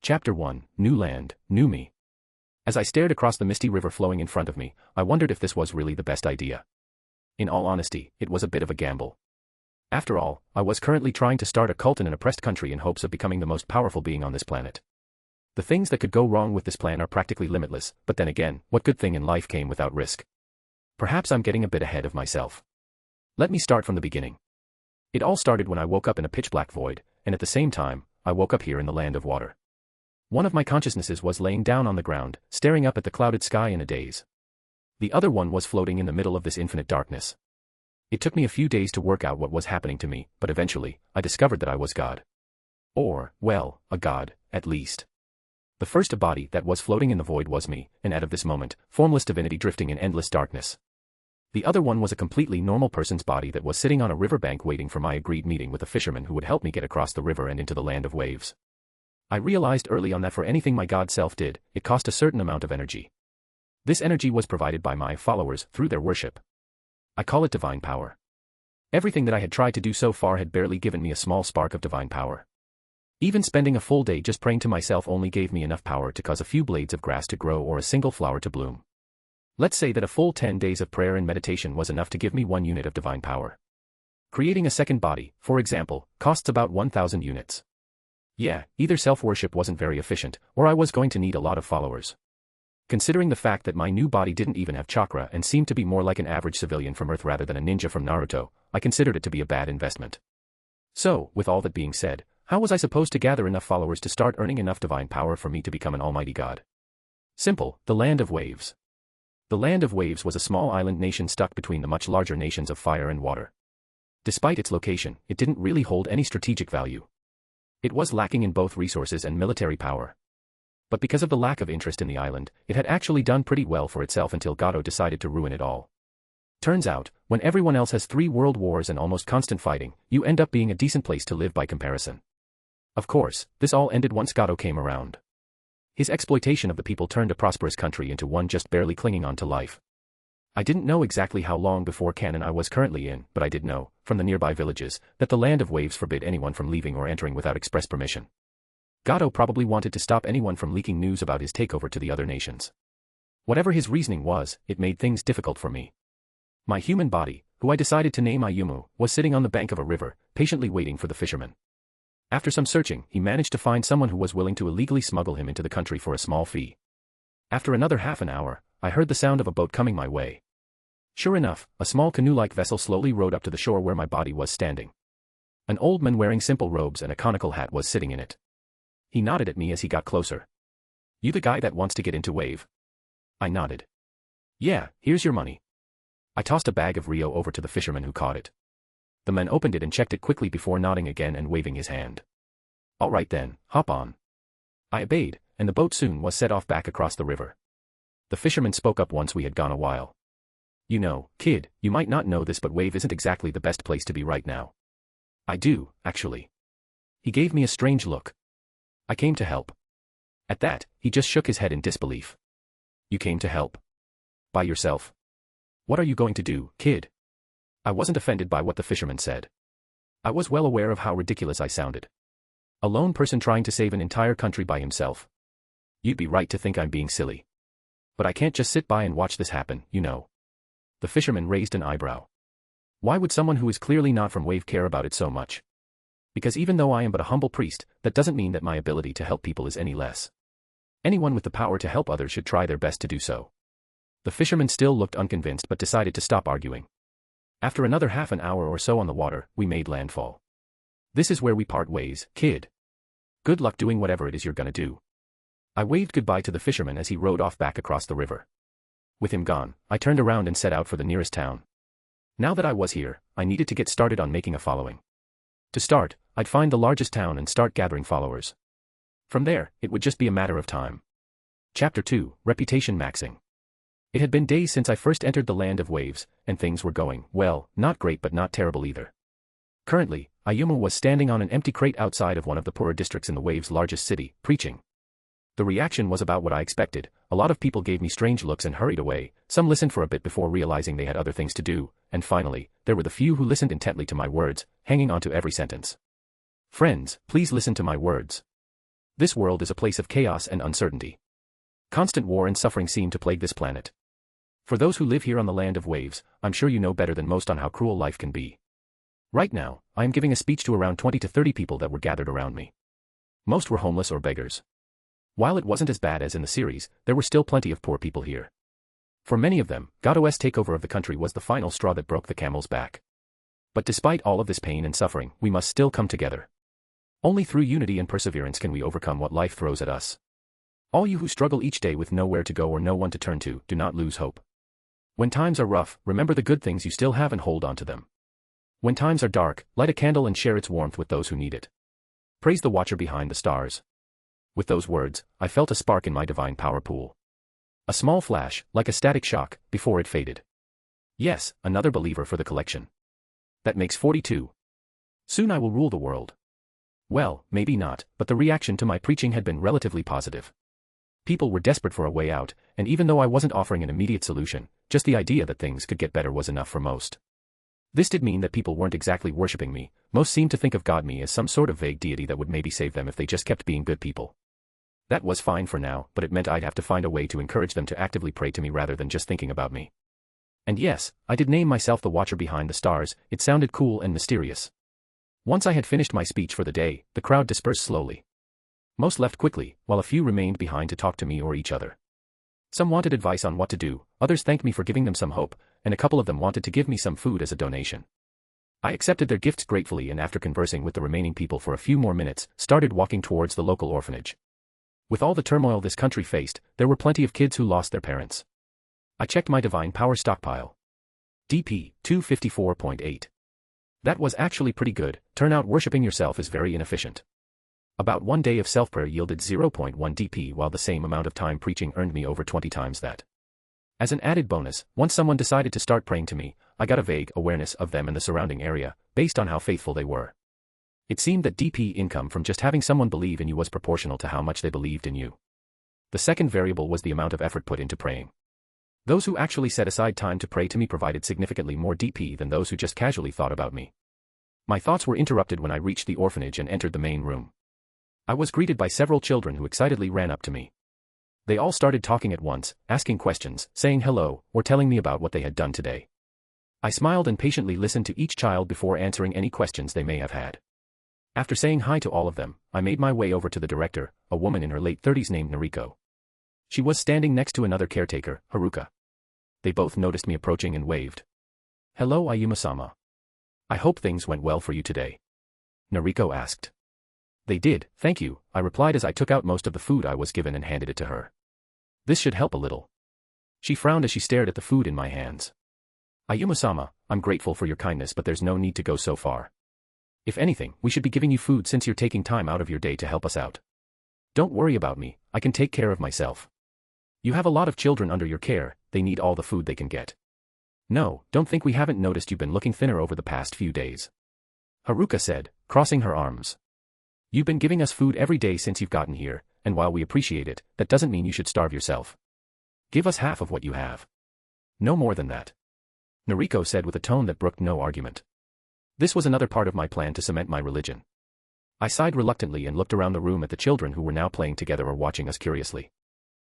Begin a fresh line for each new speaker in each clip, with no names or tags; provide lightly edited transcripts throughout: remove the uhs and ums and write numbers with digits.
Chapter 1, New Land, New Me. As I stared across the misty river flowing in front of me, I wondered if this was really the best idea. In all honesty, it was a bit of a gamble. After all, I was currently trying to start a cult in an oppressed country in hopes of becoming the most powerful being on this planet. The things that could go wrong with this plan are practically limitless, but then again, what good thing in life came without risk? Perhaps I'm getting a bit ahead of myself. Let me start from the beginning. It all started when I woke up in a pitch-black void, and at the same time, I woke up here in the land of water. One of my consciousnesses was laying down on the ground, staring up at the clouded sky in a daze. The other one was floating in the middle of this infinite darkness. It took me a few days to work out what was happening to me, but eventually, I discovered that I was God. Or, well, a god, at least. The first body that was floating in the void was me, and out of this moment, formless divinity drifting in endless darkness. The other one was a completely normal person's body that was sitting on a riverbank waiting for my agreed meeting with a fisherman who would help me get across the river and into the land of waves. I realized early on that for anything my god self did, it cost a certain amount of energy. This energy was provided by my followers through their worship. I call it divine power. Everything that I had tried to do so far had barely given me a small spark of divine power. Even spending a full day just praying to myself only gave me enough power to cause a few blades of grass to grow or a single flower to bloom. Let's say that a full 10 days of prayer and meditation was enough to give me 1 unit of divine power. Creating a second body, for example, costs about 1,000 units. Yeah, either self-worship wasn't very efficient, or I was going to need a lot of followers. Considering the fact that my new body didn't even have chakra and seemed to be more like an average civilian from Earth rather than a ninja from Naruto, I considered it to be a bad investment. So, with all that being said, how was I supposed to gather enough followers to start earning enough divine power for me to become an almighty god? Simple, the Land of Waves. The Land of Waves was a small island nation stuck between the much larger nations of fire and water. Despite its location, it didn't really hold any strategic value. It was lacking in both resources and military power. But because of the lack of interest in the island, it had actually done pretty well for itself until Gato decided to ruin it all. Turns out, when everyone else has 3 world wars and almost constant fighting, you end up being a decent place to live by comparison. Of course, this all ended once Gato came around. His exploitation of the people turned a prosperous country into one just barely clinging on to life. I didn't know exactly how long before canon I was currently in, but I did know, from the nearby villages, that the Land of Waves forbid anyone from leaving or entering without express permission. Gato probably wanted to stop anyone from leaking news about his takeover to the other nations. Whatever his reasoning was, it made things difficult for me. My human body, who I decided to name Ayumu, was sitting on the bank of a river, patiently waiting for the fisherman. After some searching, he managed to find someone who was willing to illegally smuggle him into the country for a small fee. After another half an hour, I heard the sound of a boat coming my way. Sure enough, a small canoe-like vessel slowly rowed up to the shore where my body was standing. An old man wearing simple robes and a conical hat was sitting in it. He nodded at me as he got closer. "You the guy that wants to get into Wave?" I nodded. "Yeah, here's your money." I tossed a bag of Rio over to the fisherman who caught it. The man opened it and checked it quickly before nodding again and waving his hand. "All right then, hop on." I obeyed, and the boat soon was set off back across the river. The fisherman spoke up once we had gone a while. "You know, kid, you might not know this but Wave isn't exactly the best place to be right now." "I do, actually." He gave me a strange look. "I came to help." At that, he just shook his head in disbelief. "You came to help? By yourself? What are you going to do, kid?" I wasn't offended by what the fisherman said. I was well aware of how ridiculous I sounded. A lone person trying to save an entire country by himself. You'd be right to think I'm being silly. But I can't just sit by and watch this happen, you know. The fisherman raised an eyebrow. Why would someone who is clearly not from Wave care about it so much? Because even though I am but a humble priest, that doesn't mean that my ability to help people is any less. Anyone with the power to help others should try their best to do so. The fisherman still looked unconvinced but decided to stop arguing. After another half an hour or so on the water, we made landfall. "This is where we part ways, kid. Good luck doing whatever it is you're gonna do." I waved goodbye to the fisherman as he rowed off back across the river. With him gone, I turned around and set out for the nearest town. Now that I was here, I needed to get started on making a following. To start, I'd find the largest town and start gathering followers. From there, it would just be a matter of time. Chapter 2, Reputation Maxing. It had been days since I first entered the Land of Waves, and things were going, well, not great but not terrible either. Currently, Ayumu was standing on an empty crate outside of one of the poorer districts in the Wave's largest city, preaching. The reaction was about what I expected. A lot of people gave me strange looks and hurried away, some listened for a bit before realizing they had other things to do, and finally, there were the few who listened intently to my words, hanging on to every sentence. "Friends, please listen to my words. This world is a place of chaos and uncertainty. Constant war and suffering seem to plague this planet. For those who live here on the land of waves, I'm sure you know better than most on how cruel life can be. Right now, I am giving a speech to around 20 to 30 people that were gathered around me. Most were homeless or beggars. While it wasn't as bad as in the series, there were still plenty of poor people here. For many of them, God's takeover of the country was the final straw that broke the camel's back. But despite all of this pain and suffering, we must still come together. Only through unity and perseverance can we overcome what life throws at us. All you who struggle each day with nowhere to go or no one to turn to, do not lose hope. When times are rough, remember the good things you still have and hold on to them. When times are dark, light a candle and share its warmth with those who need it. Praise the watcher behind the stars. With those words, I felt a spark in my divine power pool. A small flash, like a static shock, before it faded. Yes, another believer for the collection. That makes 42. Soon I will rule the world. Well, maybe not, but the reaction to my preaching had been relatively positive. People were desperate for a way out, and even though I wasn't offering an immediate solution, just the idea that things could get better was enough for most. This did mean that people weren't exactly worshipping me. Most seemed to think of God me as some sort of vague deity that would maybe save them if they just kept being good people. That was fine for now, but it meant I'd have to find a way to encourage them to actively pray to me rather than just thinking about me. And yes, I did name myself the Watcher behind the stars. It sounded cool and mysterious. Once I had finished my speech for the day, the crowd dispersed slowly. Most left quickly, while a few remained behind to talk to me or each other. Some wanted advice on what to do, others thanked me for giving them some hope, and a couple of them wanted to give me some food as a donation. I accepted their gifts gratefully and after conversing with the remaining people for a few more minutes, started walking towards the local orphanage. With all the turmoil this country faced, there were plenty of kids who lost their parents. I checked my divine power stockpile. DP 254.8. That was actually pretty good. Turnout worshipping yourself is very inefficient. About one day of self-prayer yielded 0.1 DP while the same amount of time preaching earned me over 20 times that. As an added bonus, once someone decided to start praying to me, I got a vague awareness of them and the surrounding area, based on how faithful they were. It seemed that DP income from just having someone believe in you was proportional to how much they believed in you. The second variable was the amount of effort put into praying. Those who actually set aside time to pray to me provided significantly more DP than those who just casually thought about me. My thoughts were interrupted when I reached the orphanage and entered the main room. I was greeted by several children who excitedly ran up to me. They all started talking at once, asking questions, saying hello, or telling me about what they had done today. I smiled and patiently listened to each child before answering any questions they may have had. After saying hi to all of them, I made my way over to the director, a woman in her late 30s named Naruto. She was standing next to another caretaker, Haruka. They both noticed me approaching and waved. "Hello, Ayuma-sama. I hope things went well for you today." Nariko asked. "They did, thank you," I replied as I took out most of the food I was given and handed it to her. "This should help a little." She frowned as she stared at the food in my hands. "Ayuma-sama, I'm grateful for your kindness, but there's no need to go so far. If anything, we should be giving you food since you're taking time out of your day to help us out. Don't worry about me, I can take care of myself. You have a lot of children under your care, they need all the food they can get. No, don't think we haven't noticed you've been looking thinner over the past few days," Haruka said, crossing her arms. "You've been giving us food every day since you've gotten here, and while we appreciate it, that doesn't mean you should starve yourself. Give us half of what you have. No more than that," Nariko said with a tone that brooked no argument. This was another part of my plan to cement my religion. I sighed reluctantly and looked around the room at the children who were now playing together or watching us curiously.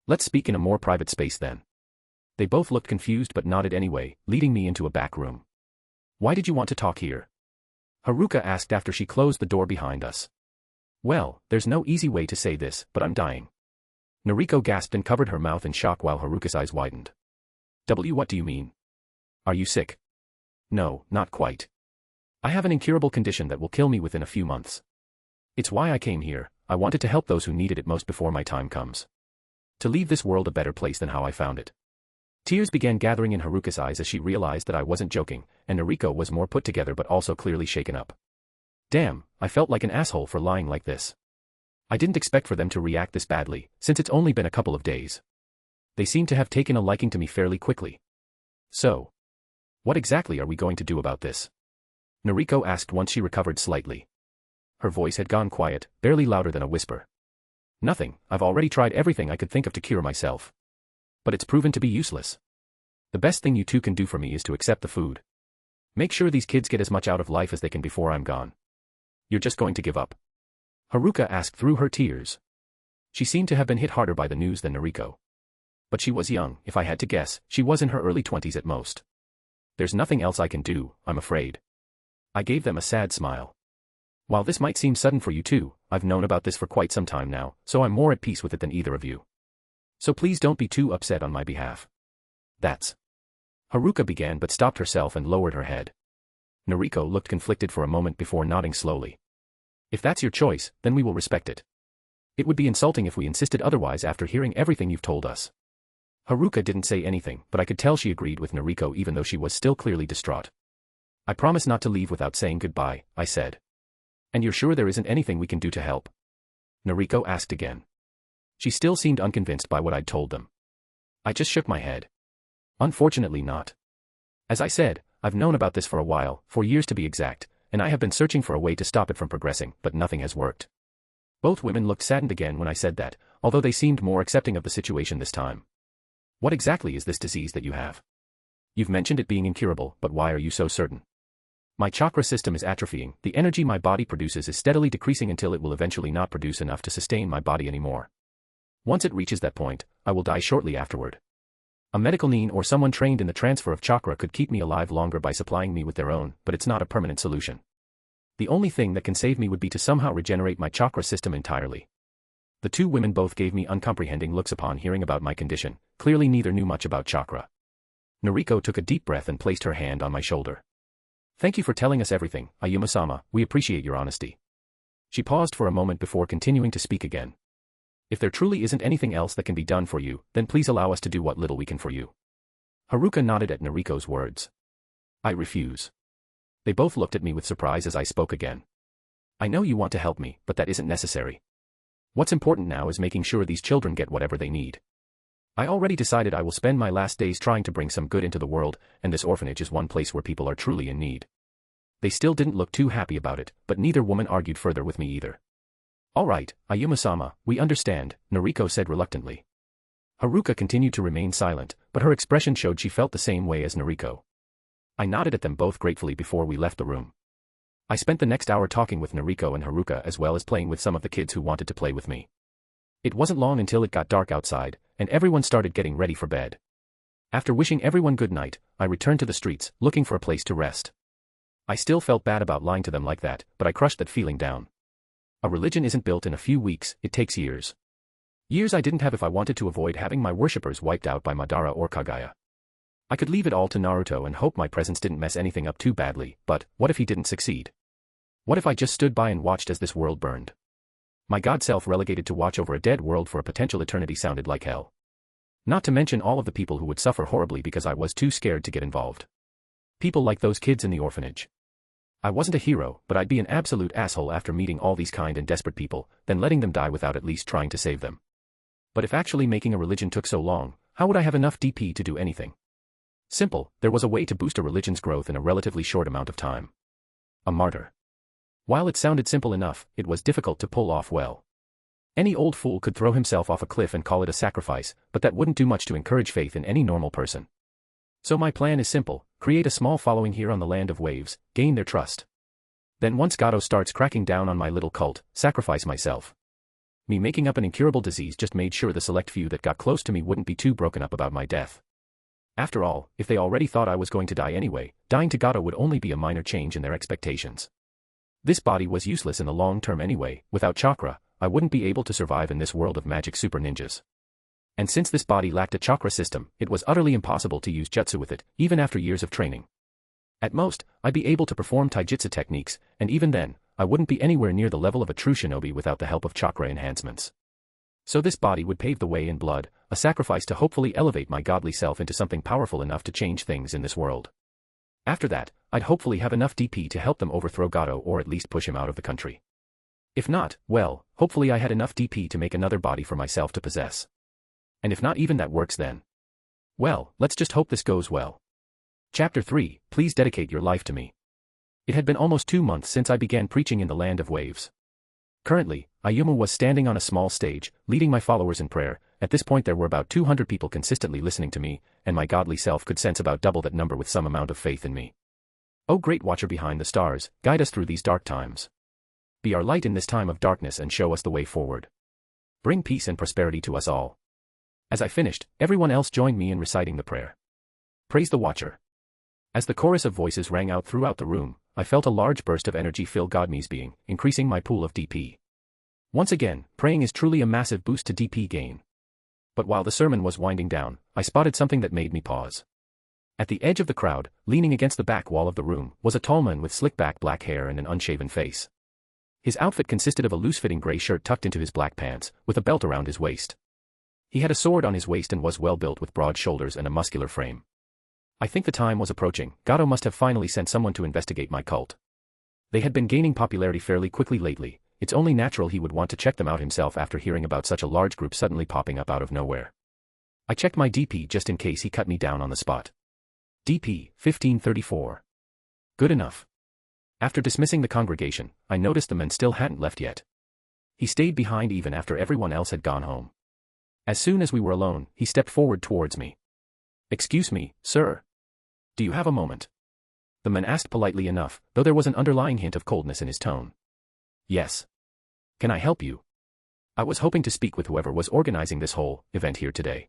"Let's speak in a more private space then." They both looked confused but nodded anyway, leading me into a back room. "Why did you want to talk here?" Haruka asked after she closed the door behind us. "Well, there's no easy way to say this, but I'm dying." Nariko gasped and covered her mouth in shock while Haruka's eyes widened. What do you mean? Are you sick?" "No, not quite. I have an incurable condition that will kill me within a few months. It's why I came here. I wanted to help those who needed it most before my time comes. To leave this world a better place than how I found it." Tears began gathering in Haruka's eyes as she realized that I wasn't joking, and Nariko was more put together but also clearly shaken up. Damn, I felt like an asshole for lying like this. I didn't expect for them to react this badly, since it's only been a couple of days. They seem to have taken a liking to me fairly quickly. "So, what exactly are we going to do about this?" Nariko asked once she recovered slightly. Her voice had gone quiet, barely louder than a whisper. "Nothing, I've already tried everything I could think of to cure myself. But it's proven to be useless. The best thing you two can do for me is to accept the food. Make sure these kids get as much out of life as they can before I'm gone. You're just going to give up?" Haruka asked through her tears. She seemed to have been hit harder by the news than Nariko. But she was young. If I had to guess, she was in her early 20s at most. There's nothing else I can do, I'm afraid. I gave them a sad smile. While this might seem sudden for you too, I've known about this for quite some time now, so I'm more at peace with it than either of you. So please don't be too upset on my behalf. That's... Haruka began but stopped herself and lowered her head. Nariko looked conflicted for a moment before nodding slowly. If that's your choice, then we will respect it. It would be insulting if we insisted otherwise after hearing everything you've told us. Haruka didn't say anything, but I could tell she agreed with Nariko even though she was still clearly distraught. I promise not to leave without saying goodbye, I said. And you're sure there isn't anything we can do to help? Nariko asked again. She still seemed unconvinced by what I'd told them. I just shook my head. Unfortunately not. As I said, I've known about this for a while, for years to be exact, and I have been searching for a way to stop it from progressing, but nothing has worked. Both women looked saddened again when I said that, although they seemed more accepting of the situation this time. What exactly is this disease that you have? You've mentioned it being incurable, but why are you so certain? My chakra system is atrophying, the energy my body produces is steadily decreasing until it will eventually not produce enough to sustain my body anymore. Once it reaches that point, I will die shortly afterward. A medical nin or someone trained in the transfer of chakra could keep me alive longer by supplying me with their own, but it's not a permanent solution. The only thing that can save me would be to somehow regenerate my chakra system entirely. The two women both gave me uncomprehending looks upon hearing about my condition. Clearly neither knew much about chakra. Nariko took a deep breath and placed her hand on my shoulder. Thank you for telling us everything, Ayuma-sama, we appreciate your honesty. She paused for a moment before continuing to speak again. If there truly isn't anything else that can be done for you, then please allow us to do what little we can for you. Haruka nodded at Nariko's words. I refuse. They both looked at me with surprise as I spoke again. I know you want to help me, but that isn't necessary. What's important now is making sure these children get whatever they need. I already decided I will spend my last days trying to bring some good into the world, and this orphanage is one place where people are truly in need. They still didn't look too happy about it, but neither woman argued further with me either. All right, Ayuma-sama, we understand, Nariko said reluctantly. Haruka continued to remain silent, but her expression showed she felt the same way as Nariko. I nodded at them both gratefully before we left the room. I spent the next hour talking with Nariko and Haruka as well as playing with some of the kids who wanted to play with me. It wasn't long until it got dark outside, and everyone started getting ready for bed. After wishing everyone good night, I returned to the streets, looking for a place to rest. I still felt bad about lying to them like that, but I crushed that feeling down. A religion isn't built in a few weeks, it takes years. Years I didn't have if I wanted to avoid having my worshippers wiped out by Madara or Kagaya. I could leave it all to Naruto and hope my presence didn't mess anything up too badly, but what if he didn't succeed? What if I just stood by and watched as this world burned? My god self relegated to watch over a dead world for a potential eternity sounded like hell. Not to mention all of the people who would suffer horribly because I was too scared to get involved. People like those kids in the orphanage. I wasn't a hero, but I'd be an absolute asshole after meeting all these kind and desperate people, then letting them die without at least trying to save them. But if actually making a religion took so long, how would I have enough DP to do anything? Simple, there was a way to boost a religion's growth in a relatively short amount of time. A martyr. While it sounded simple enough, it was difficult to pull off well. Any old fool could throw himself off a cliff and call it a sacrifice, but that wouldn't do much to encourage faith in any normal person. So my plan is simple, create a small following here on the land of waves, gain their trust. Then once Gato starts cracking down on my little cult, sacrifice myself. Me making up an incurable disease just made sure the select few that got close to me wouldn't be too broken up about my death. After all, if they already thought I was going to die anyway, dying to Gato would only be a minor change in their expectations. This body was useless in the long term anyway. Without chakra, I wouldn't be able to survive in this world of magic super ninjas. And since this body lacked a chakra system, it was utterly impossible to use jutsu with it, even after years of training. At most, I'd be able to perform taijutsu techniques, and even then, I wouldn't be anywhere near the level of a true shinobi without the help of chakra enhancements. So this body would pave the way in blood, a sacrifice to hopefully elevate my godly self into something powerful enough to change things in this world. After that, I'd hopefully have enough DP to help them overthrow Gato or at least push him out of the country. If not, well, hopefully I had enough DP to make another body for myself to possess. And if not even that works then. Well, let's just hope this goes well. Chapter 3, Please dedicate your life to me. It had been almost 2 months since I began preaching in the land of waves. Currently, Ayuma was standing on a small stage, leading my followers in prayer. At this point there were about 200 people consistently listening to me, and my godly self could sense about double that number with some amount of faith in me. O great watcher behind the stars, guide us through these dark times. Be our light in this time of darkness and show us the way forward. Bring peace and prosperity to us all. As I finished, everyone else joined me in reciting the prayer. Praise the Watcher. As the chorus of voices rang out throughout the room, I felt a large burst of energy fill Godme's being, increasing my pool of DP. Once again, praying is truly a massive boost to DP gain. But while the sermon was winding down, I spotted something that made me pause. At the edge of the crowd, leaning against the back wall of the room, was a tall man with slick-back black hair and an unshaven face. His outfit consisted of a loose-fitting gray shirt tucked into his black pants, with a belt around his waist. He had a sword on his waist and was well-built with broad shoulders and a muscular frame. I think the time was approaching. Gato must have finally sent someone to investigate my cult. They had been gaining popularity fairly quickly lately. It's only natural he would want to check them out himself after hearing about such a large group suddenly popping up out of nowhere. I checked my DP just in case he cut me down on the spot. DP 1534. Good enough. After dismissing the congregation, I noticed the man still hadn't left yet. He stayed behind even after everyone else had gone home. As soon as we were alone, he stepped forward towards me. Excuse me, sir. Do you have a moment? The man asked politely enough, though there was an underlying hint of coldness in his tone. Yes. Can I help you? I was hoping to speak with whoever was organizing this whole event here today.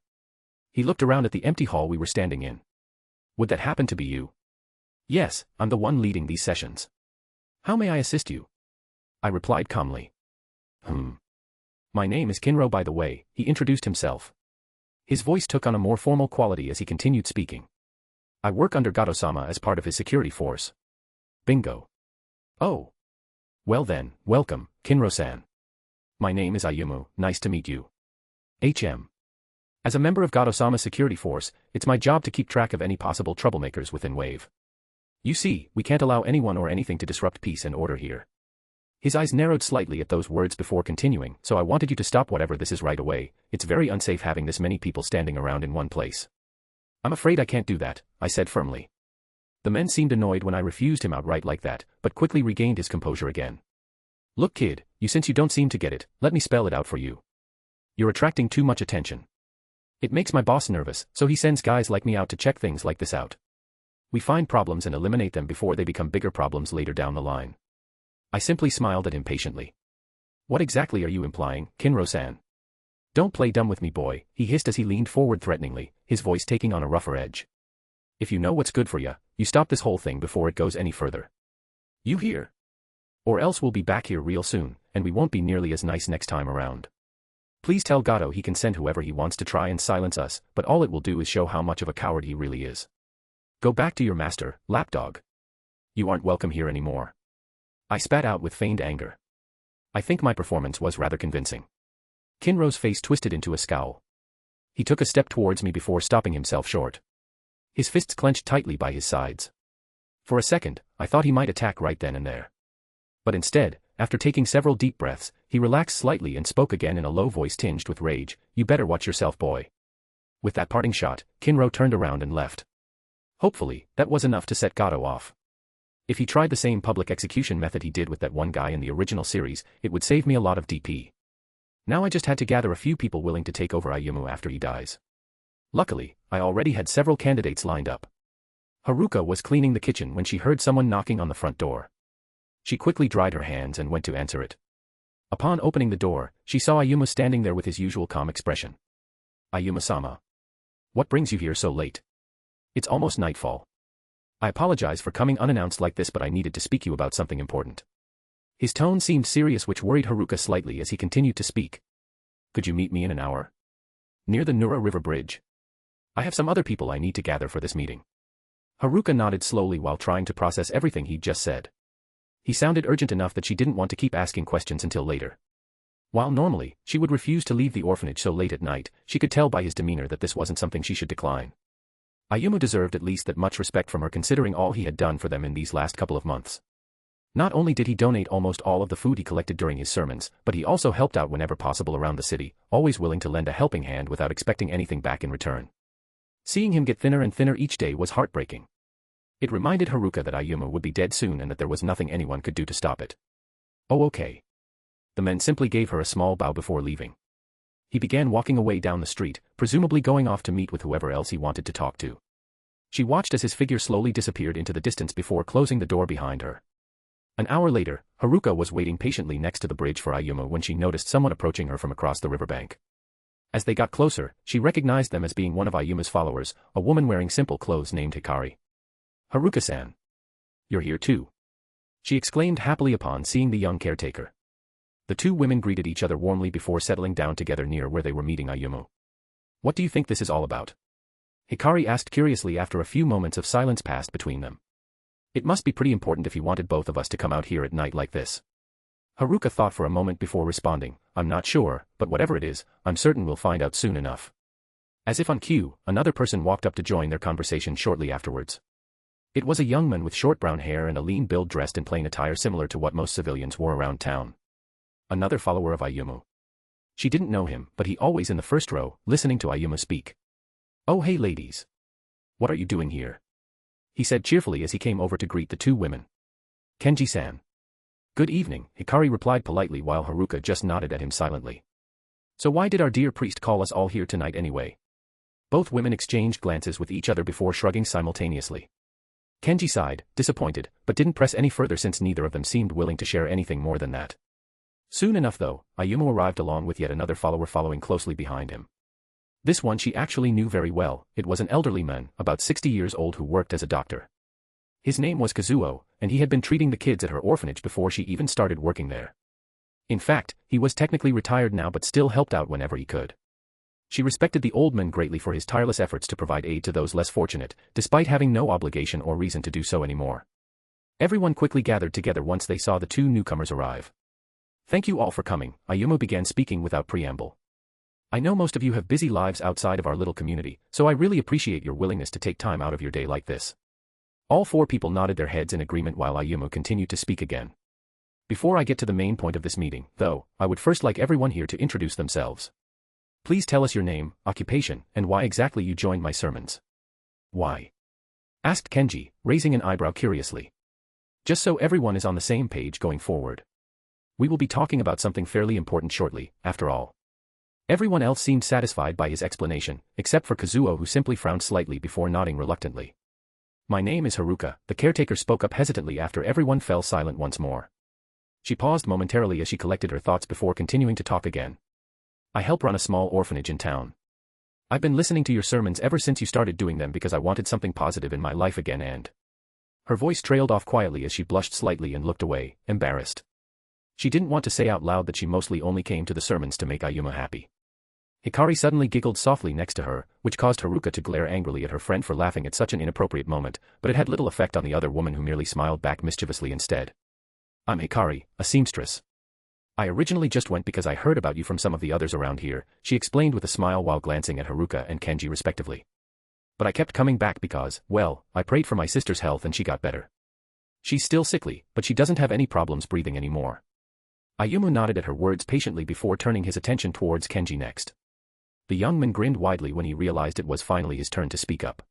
He looked around at the empty hall we were standing in. Would that happen to be you? Yes, I'm the one leading these sessions. How may I assist you? I replied calmly. My name is Kinro, by the way, he introduced himself. His voice took on a more formal quality as he continued speaking. I work under Gato-sama as part of his security force. Bingo. Oh. Well then, welcome, Kinro-san. My name is Ayumu, nice to meet you. HM. As a member of Gato-sama's security force, it's my job to keep track of any possible troublemakers within Wave. You see, we can't allow anyone or anything to disrupt peace and order here. His eyes narrowed slightly at those words before continuing, so I wanted you to stop whatever this is right away. It's very unsafe having this many people standing around in one place. I'm afraid I can't do that, I said firmly. The man seemed annoyed when I refused him outright like that, but quickly regained his composure again. Look kid, since you don't seem to get it, let me spell it out for you. You're attracting too much attention. It makes my boss nervous, so he sends guys like me out to check things like this out. We find problems and eliminate them before they become bigger problems later down the line. I simply smiled at him patiently. What exactly are you implying, Kinro-san? Don't play dumb with me, boy, he hissed as he leaned forward threateningly, his voice taking on a rougher edge. If you know what's good for you, you stop this whole thing before it goes any further. You hear? Or else we'll be back here real soon, and we won't be nearly as nice next time around. Please tell Gato he can send whoever he wants to try and silence us, but all it will do is show how much of a coward he really is. Go back to your master, lapdog. You aren't welcome here anymore. I spat out with feigned anger. I think my performance was rather convincing. Kinro's face twisted into a scowl. He took a step towards me before stopping himself short. His fists clenched tightly by his sides. For a second, I thought he might attack right then and there. But instead, after taking several deep breaths, he relaxed slightly and spoke again in a low voice tinged with rage. You better watch yourself, boy. With that parting shot, Kinro turned around and left. Hopefully, that was enough to set Gato off. If he tried the same public execution method he did with that one guy in the original series, it would save me a lot of DP. Now I just had to gather a few people willing to take over Ayumu after he dies. Luckily, I already had several candidates lined up. Haruka was cleaning the kitchen when she heard someone knocking on the front door. She quickly dried her hands and went to answer it. Upon opening the door, she saw Ayumu standing there with his usual calm expression. Ayumu-sama. What brings you here so late? It's almost nightfall. I apologize for coming unannounced like this, but I needed to speak to you about something important. His tone seemed serious, which worried Haruka slightly as he continued to speak. Could you meet me in an hour? Near the Nura River Bridge. I have some other people I need to gather for this meeting. Haruka nodded slowly while trying to process everything he'd just said. He sounded urgent enough that she didn't want to keep asking questions until later. While normally, she would refuse to leave the orphanage so late at night, she could tell by his demeanor that this wasn't something she should decline. Ayumu deserved at least that much respect from her, considering all he had done for them in these last couple of months. Not only did he donate almost all of the food he collected during his sermons, but he also helped out whenever possible around the city, always willing to lend a helping hand without expecting anything back in return. Seeing him get thinner and thinner each day was heartbreaking. It reminded Haruka that Ayumu would be dead soon and that there was nothing anyone could do to stop it. Oh, okay. The man simply gave her a small bow before leaving. He began walking away down the street, presumably going off to meet with whoever else he wanted to talk to. She watched as his figure slowly disappeared into the distance before closing the door behind her. An hour later, Haruka was waiting patiently next to the bridge for Ayumu when she noticed someone approaching her from across the riverbank. As they got closer, she recognized them as being one of Ayumu's followers, a woman wearing simple clothes named Hikari. "Haruka-san. You're here too," she exclaimed happily upon seeing the young caretaker. The two women greeted each other warmly before settling down together near where they were meeting Ayumu. "What do you think this is all about?" Hikari asked curiously after a few moments of silence passed between them. "It must be pretty important if you wanted both of us to come out here at night like this." Haruka thought for a moment before responding, "I'm not sure, but whatever it is, I'm certain we'll find out soon enough." As if on cue, another person walked up to join their conversation shortly afterwards. It was a young man with short brown hair and a lean build dressed in plain attire similar to what most civilians wore around town. Another follower of Ayumu. She didn't know him, but he always in the first row, listening to Ayumu speak. "Oh hey ladies. What are you doing here?" he said cheerfully as he came over to greet the two women. "Kenji-san." "Good evening," Hikari replied politely while Haruka just nodded at him silently. "So why did our dear priest call us all here tonight anyway?" Both women exchanged glances with each other before shrugging simultaneously. Kenji sighed, disappointed, but didn't press any further since neither of them seemed willing to share anything more than that. Soon enough though, Ayumu arrived along with yet another follower following closely behind him. This one she actually knew very well. It was an elderly man, about 60 years old who worked as a doctor. His name was Kazuo, and he had been treating the kids at her orphanage before she even started working there. In fact, he was technically retired now but still helped out whenever he could. She respected the old man greatly for his tireless efforts to provide aid to those less fortunate, despite having no obligation or reason to do so anymore. Everyone quickly gathered together once they saw the two newcomers arrive. "Thank you all for coming," Ayumu began speaking without preamble. "I know most of you have busy lives outside of our little community, so I really appreciate your willingness to take time out of your day like this." All four people nodded their heads in agreement while Ayumu continued to speak again. "Before I get to the main point of this meeting, though, I would first like everyone here to introduce themselves. Please tell us your name, occupation, and why exactly you joined my sermons." "Why?" asked Kenji, raising an eyebrow curiously. "Just so everyone is on the same page going forward. We will be talking about something fairly important shortly, after all." Everyone else seemed satisfied by his explanation, except for Kazuo who simply frowned slightly before nodding reluctantly. "My name is Haruka," the caretaker spoke up hesitantly after everyone fell silent once more. She paused momentarily as she collected her thoughts before continuing to talk again. "I help run a small orphanage in town. I've been listening to your sermons ever since you started doing them because I wanted something positive in my life again and—" Her voice trailed off quietly as she blushed slightly and looked away, embarrassed. She didn't want to say out loud that she mostly only came to the sermons to make Ayumu happy. Hikari suddenly giggled softly next to her, which caused Haruka to glare angrily at her friend for laughing at such an inappropriate moment, but it had little effect on the other woman who merely smiled back mischievously instead. "I'm Hikari, a seamstress. I originally just went because I heard about you from some of the others around here," she explained with a smile while glancing at Haruka and Kenji respectively. "But I kept coming back because, well, I prayed for my sister's health and she got better. She's still sickly, but she doesn't have any problems breathing anymore." Ayumu nodded at her words patiently before turning his attention towards Kenji next. The young man grinned widely when he realized it was finally his turn to speak up.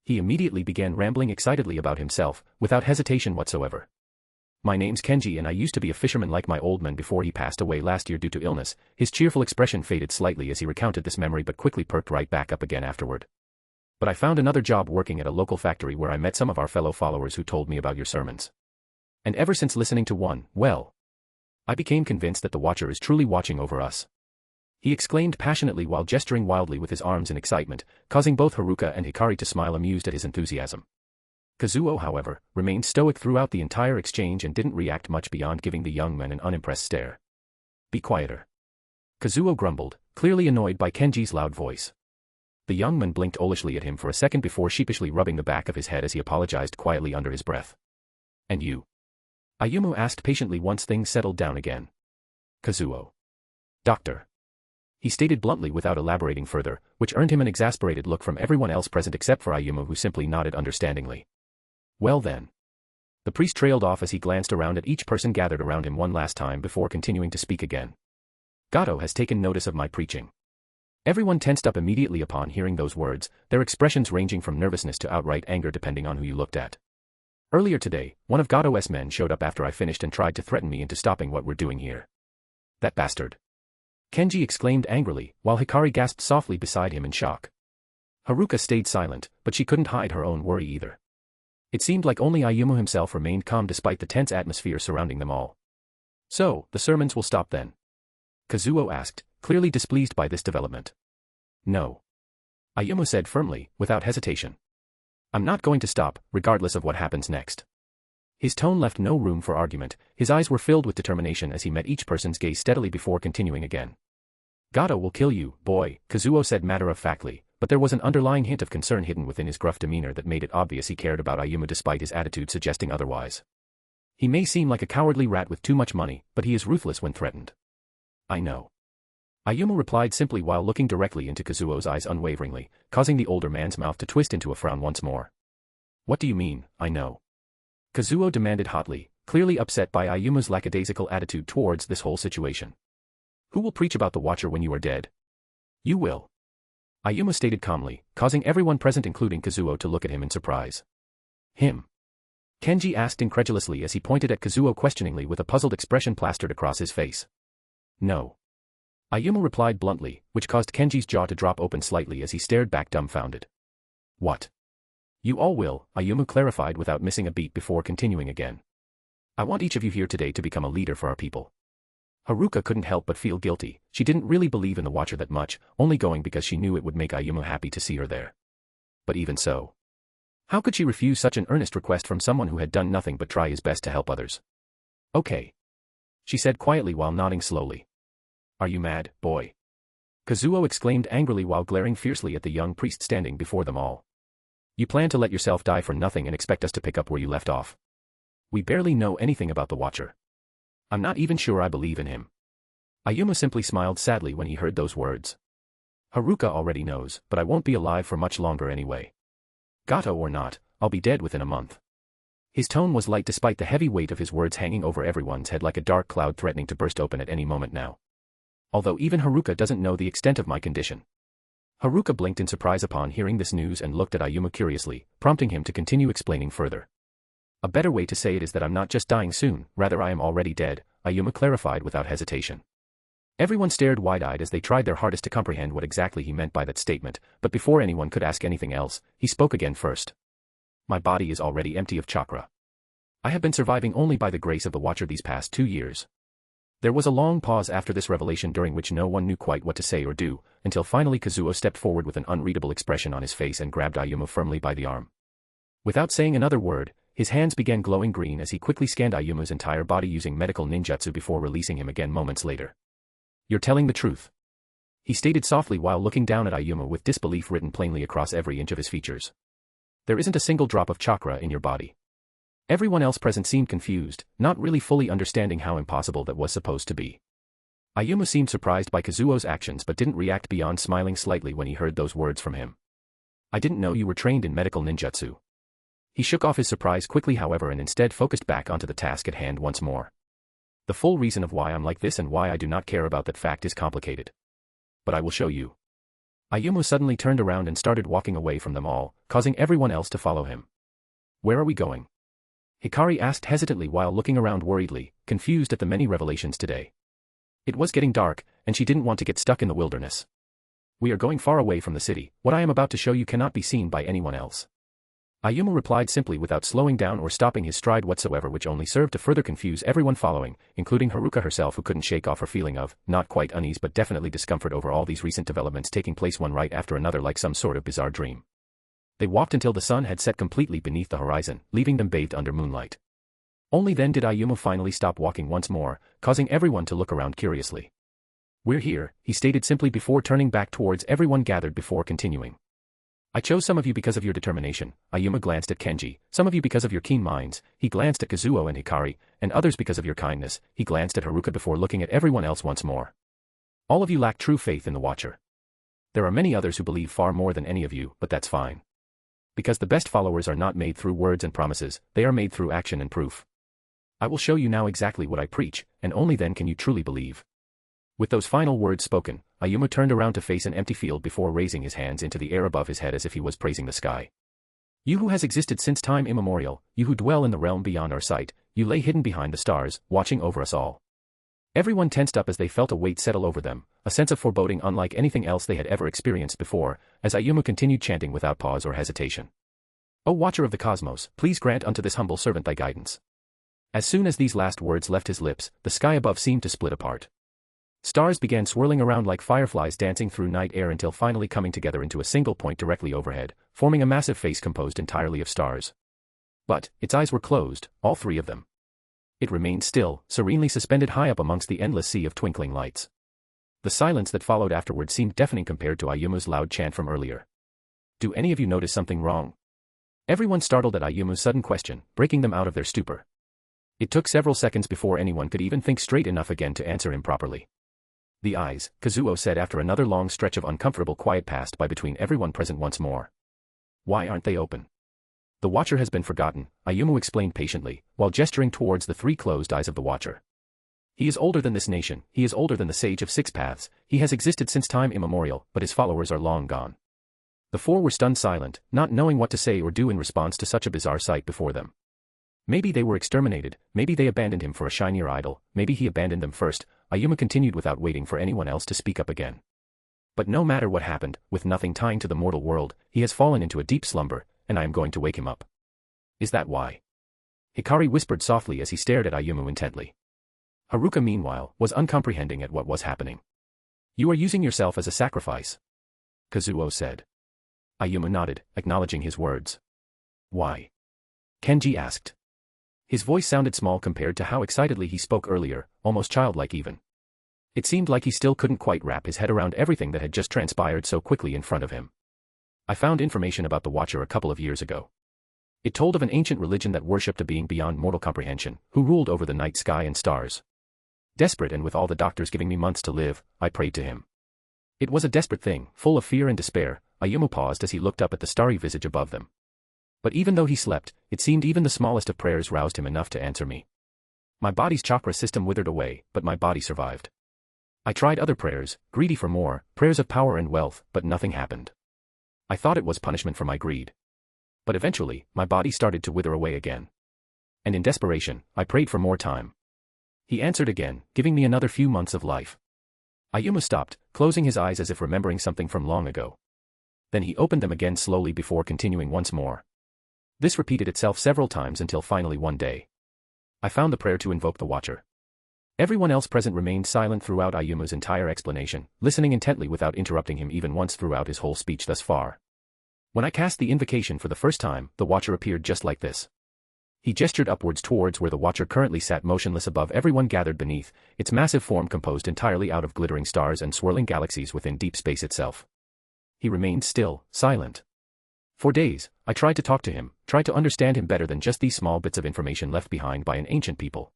He immediately began rambling excitedly about himself, without hesitation whatsoever. "My name's Kenji and I used to be a fisherman like my old man before he passed away last year due to illness." His cheerful expression faded slightly as he recounted this memory but quickly perked right back up again afterward. "But I found another job working at a local factory where I met some of our fellow followers who told me about your sermons. And ever since listening to one, well, I became convinced that the Watcher is truly watching over us." He exclaimed passionately while gesturing wildly with his arms in excitement, causing both Haruka and Hikari to smile amused at his enthusiasm. Kazuo, however, remained stoic throughout the entire exchange and didn't react much beyond giving the young man an unimpressed stare. "Be quieter," Kazuo grumbled, clearly annoyed by Kenji's loud voice. The young man blinked owlishly at him for a second before sheepishly rubbing the back of his head as he apologized quietly under his breath. "And you?" Ayumu asked patiently once things settled down again. "Kazuo. Doctor," he stated bluntly without elaborating further, which earned him an exasperated look from everyone else present except for Ayumu who simply nodded understandingly. "Well then." The priest trailed off as he glanced around at each person gathered around him one last time before continuing to speak again. "Gato has taken notice of my preaching." Everyone tensed up immediately upon hearing those words, their expressions ranging from nervousness to outright anger depending on who you looked at. "Earlier today, one of Gato's men showed up after I finished and tried to threaten me into stopping what we're doing here." "That bastard!" Kenji exclaimed angrily, while Hikari gasped softly beside him in shock. Haruka stayed silent, but she couldn't hide her own worry either. It seemed like only Ayumu himself remained calm despite the tense atmosphere surrounding them all. So, the sermons will stop then? Kazuo asked, clearly displeased by this development. No. Ayumu said firmly, without hesitation. I'm not going to stop, regardless of what happens next. His tone left no room for argument, his eyes were filled with determination as he met each person's gaze steadily before continuing again. Gato will kill you, boy, Kazuo said matter-of-factly, but there was an underlying hint of concern hidden within his gruff demeanor that made it obvious he cared about Ayumu despite his attitude suggesting otherwise. He may seem like a cowardly rat with too much money, but he is ruthless when threatened. I know. Ayumu replied simply while looking directly into Kazuo's eyes unwaveringly, causing the older man's mouth to twist into a frown once more. What do you mean, I know? Kazuo demanded hotly, clearly upset by Ayumu's lackadaisical attitude towards this whole situation. Who will preach about the Watcher when you are dead? You will. Ayumu stated calmly, causing everyone present including Kazuo to look at him in surprise. Him? Kenji asked incredulously as he pointed at Kazuo questioningly with a puzzled expression plastered across his face. No. Ayumu replied bluntly, which caused Kenji's jaw to drop open slightly as he stared back dumbfounded. What? You all will, Ayumu clarified without missing a beat before continuing again. I want each of you here today to become a leader for our people. Haruka couldn't help but feel guilty, she didn't really believe in the Watcher that much, only going because she knew it would make Ayumu happy to see her there. But even so. How could she refuse such an earnest request from someone who had done nothing but try his best to help others? Okay. She said quietly while nodding slowly. Are you mad, boy? Kazuo exclaimed angrily while glaring fiercely at the young priest standing before them all. You plan to let yourself die for nothing and expect us to pick up where you left off. We barely know anything about the Watcher. I'm not even sure I believe in him. Ayumu simply smiled sadly when he heard those words. Haruka already knows, but I won't be alive for much longer anyway. Gato or not, I'll be dead within a month. His tone was light despite the heavy weight of his words hanging over everyone's head like a dark cloud threatening to burst open at any moment now. Although even Haruka doesn't know the extent of my condition. Haruka blinked in surprise upon hearing this news and looked at Ayumu curiously, prompting him to continue explaining further. A better way to say it is that I'm not just dying soon, rather I am already dead, Ayumu clarified without hesitation. Everyone stared wide-eyed as they tried their hardest to comprehend what exactly he meant by that statement, but before anyone could ask anything else, he spoke again first. My body is already empty of chakra. I have been surviving only by the grace of the Watcher these past 2 years. There was a long pause after this revelation during which no one knew quite what to say or do, until finally Kazuo stepped forward with an unreadable expression on his face and grabbed Ayumu firmly by the arm. Without saying another word, his hands began glowing green as he quickly scanned Ayumu's entire body using medical ninjutsu before releasing him again moments later. You're telling the truth. He stated softly while looking down at Ayumu with disbelief written plainly across every inch of his features. There isn't a single drop of chakra in your body. Everyone else present seemed confused, not really fully understanding how impossible that was supposed to be. Ayumu seemed surprised by Kazuo's actions but didn't react beyond smiling slightly when he heard those words from him. I didn't know you were trained in medical ninjutsu. He shook off his surprise quickly however and instead focused back onto the task at hand once more. The full reason of why I'm like this and why I do not care about that fact is complicated. But I will show you. Ayumu suddenly turned around and started walking away from them all, causing everyone else to follow him. Where are we going? Hikari asked hesitantly while looking around worriedly, confused at the many revelations today. It was getting dark, and she didn't want to get stuck in the wilderness. We are going far away from the city, what I am about to show you cannot be seen by anyone else. Ayumu replied simply without slowing down or stopping his stride whatsoever, which only served to further confuse everyone following, including Haruka herself who couldn't shake off her feeling of, not quite unease but definitely discomfort over all these recent developments taking place one right after another like some sort of bizarre dream. They walked until the sun had set completely beneath the horizon, leaving them bathed under moonlight. Only then did Ayumu finally stop walking once more, causing everyone to look around curiously. We're here, he stated simply before turning back towards everyone gathered before continuing. I chose some of you because of your determination, Ayumu glanced at Kenji, some of you because of your keen minds, he glanced at Kazuo and Hikari, and others because of your kindness, he glanced at Haruka before looking at everyone else once more. All of you lack true faith in the Watcher. There are many others who believe far more than any of you, but that's fine. Because the best followers are not made through words and promises, they are made through action and proof. I will show you now exactly what I preach, and only then can you truly believe. With those final words spoken, Ayumu turned around to face an empty field before raising his hands into the air above his head as if he was praising the sky. You who has existed since time immemorial, you who dwell in the realm beyond our sight, you lay hidden behind the stars, watching over us all. Everyone tensed up as they felt a weight settle over them, a sense of foreboding unlike anything else they had ever experienced before, as Ayumu continued chanting without pause or hesitation. O Watcher of the Cosmos, please grant unto this humble servant thy guidance. As soon as these last words left his lips, the sky above seemed to split apart. Stars began swirling around like fireflies dancing through night air until finally coming together into a single point directly overhead, forming a massive face composed entirely of stars. But, its eyes were closed, all three of them. It remained still, serenely suspended high up amongst the endless sea of twinkling lights. The silence that followed afterward seemed deafening compared to Ayumu's loud chant from earlier. Do any of you notice something wrong? Everyone startled at Ayumu's sudden question, breaking them out of their stupor. It took several seconds before anyone could even think straight enough again to answer him properly. The eyes, Kazuo said after another long stretch of uncomfortable quiet passed by between everyone present once more. Why aren't they open? The Watcher has been forgotten, Ayumu explained patiently, while gesturing towards the three closed eyes of the Watcher. He is older than this nation, he is older than the Sage of Six Paths, he has existed since time immemorial, but his followers are long gone. The four were stunned silent, not knowing what to say or do in response to such a bizarre sight before them. Maybe they were exterminated, maybe they abandoned him for a shinier idol, maybe he abandoned them first, Ayumu continued without waiting for anyone else to speak up again. But no matter what happened, with nothing tying to the mortal world, he has fallen into a deep slumber, and I am going to wake him up. Is that why? Hikari whispered softly as he stared at Ayumu intently. Haruka meanwhile, was uncomprehending at what was happening. You are using yourself as a sacrifice, Kazuo said. Ayumu nodded, acknowledging his words. Why? Kenji asked. His voice sounded small compared to how excitedly he spoke earlier, almost childlike even. It seemed like he still couldn't quite wrap his head around everything that had just transpired so quickly in front of him. I found information about the Watcher a couple of years ago. It told of an ancient religion that worshipped a being beyond mortal comprehension, who ruled over the night sky and stars. Desperate and with all the doctors giving me months to live, I prayed to him. It was a desperate thing, full of fear and despair. Ayumu paused as he looked up at the starry visage above them. But even though he slept, it seemed even the smallest of prayers roused him enough to answer me. My body's chakra system withered away, but my body survived. I tried other prayers, greedy for more, prayers of power and wealth, but nothing happened. I thought it was punishment for my greed. But eventually, my body started to wither away again. And in desperation, I prayed for more time. He answered again, giving me another few months of life. Ayumu stopped, closing his eyes as if remembering something from long ago. Then he opened them again slowly before continuing once more. This repeated itself several times until finally one day. I found the prayer to invoke the Watcher. Everyone else present remained silent throughout Ayumu's entire explanation, listening intently without interrupting him even once throughout his whole speech thus far. When I cast the invocation for the first time, the Watcher appeared just like this. He gestured upwards towards where the Watcher currently sat motionless above everyone gathered beneath, its massive form composed entirely out of glittering stars and swirling galaxies within deep space itself. He remained still, silent. For days, I tried to talk to him, tried to understand him better than just these small bits of information left behind by an ancient people.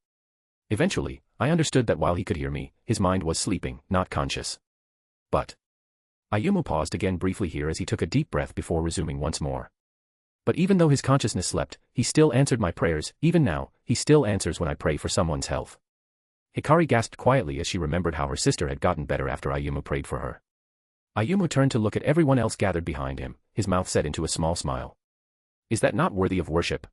Eventually, I understood that while he could hear me, his mind was sleeping, not conscious. But Ayumu paused again briefly here as he took a deep breath before resuming once more. But even though his consciousness slept, he still answered my prayers, even now, he still answers when I pray for someone's health. Hikari gasped quietly as she remembered how her sister had gotten better after Ayumu prayed for her. Ayumu turned to look at everyone else gathered behind him, his mouth set into a small smile. Is that not worthy of worship?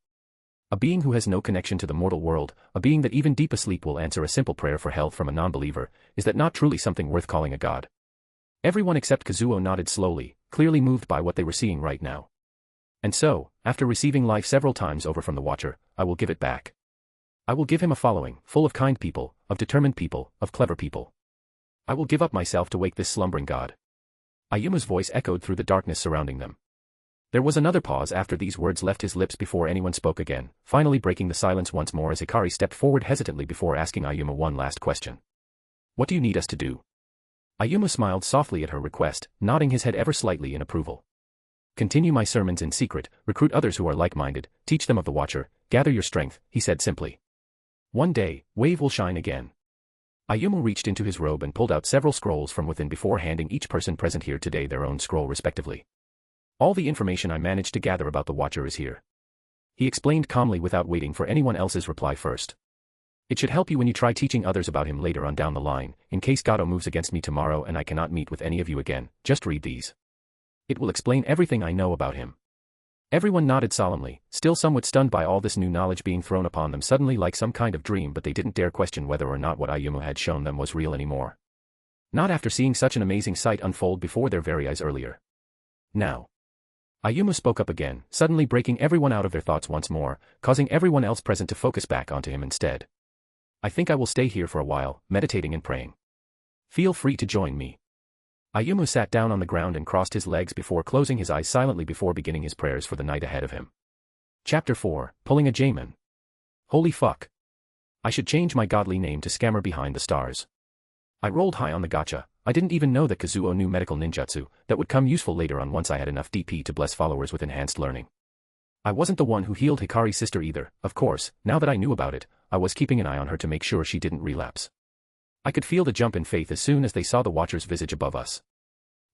A being who has no connection to the mortal world, a being that even deep asleep will answer a simple prayer for health from a non-believer, is that not truly something worth calling a god? Everyone except Kazuo nodded slowly, clearly moved by what they were seeing right now. And so, after receiving life several times over from the Watcher, I will give it back. I will give him a following, full of kind people, of determined people, of clever people. I will give up myself to wake this slumbering god. Ayumu's voice echoed through the darkness surrounding them. There was another pause after these words left his lips before anyone spoke again, finally breaking the silence once more as Hikari stepped forward hesitantly before asking Ayumu one last question. What do you need us to do? Ayumu smiled softly at her request, nodding his head ever slightly in approval. Continue my sermons in secret, recruit others who are like-minded, teach them of the Watcher, gather your strength, he said simply. One day, Wave will shine again. Ayumu reached into his robe and pulled out several scrolls from within before handing each person present here today their own scroll respectively. All the information I managed to gather about the Watcher is here. He explained calmly without waiting for anyone else's reply first. It should help you when you try teaching others about him later on down the line, in case Gato moves against me tomorrow and I cannot meet with any of you again, just read these. It will explain everything I know about him. Everyone nodded solemnly, still somewhat stunned by all this new knowledge being thrown upon them suddenly like some kind of dream, but they didn't dare question whether or not what Ayumu had shown them was real anymore. Not after seeing such an amazing sight unfold before their very eyes earlier. Now, Ayumu spoke up again, suddenly breaking everyone out of their thoughts once more, causing everyone else present to focus back onto him instead. I think I will stay here for a while, meditating and praying. Feel free to join me. Ayumu sat down on the ground and crossed his legs before closing his eyes silently before beginning his prayers for the night ahead of him. Chapter 4, Pulling a Jamin. Holy fuck. I should change my godly name to Scammer Behind the Stars. I rolled high on the gacha. I didn't even know that Kazuo knew medical ninjutsu that would come useful later on once I had enough DP to bless followers with enhanced learning. I wasn't the one who healed Hikari's sister either, of course. Now that I knew about it, I was keeping an eye on her to make sure she didn't relapse. I could feel the jump in faith as soon as they saw the Watcher's visage above us.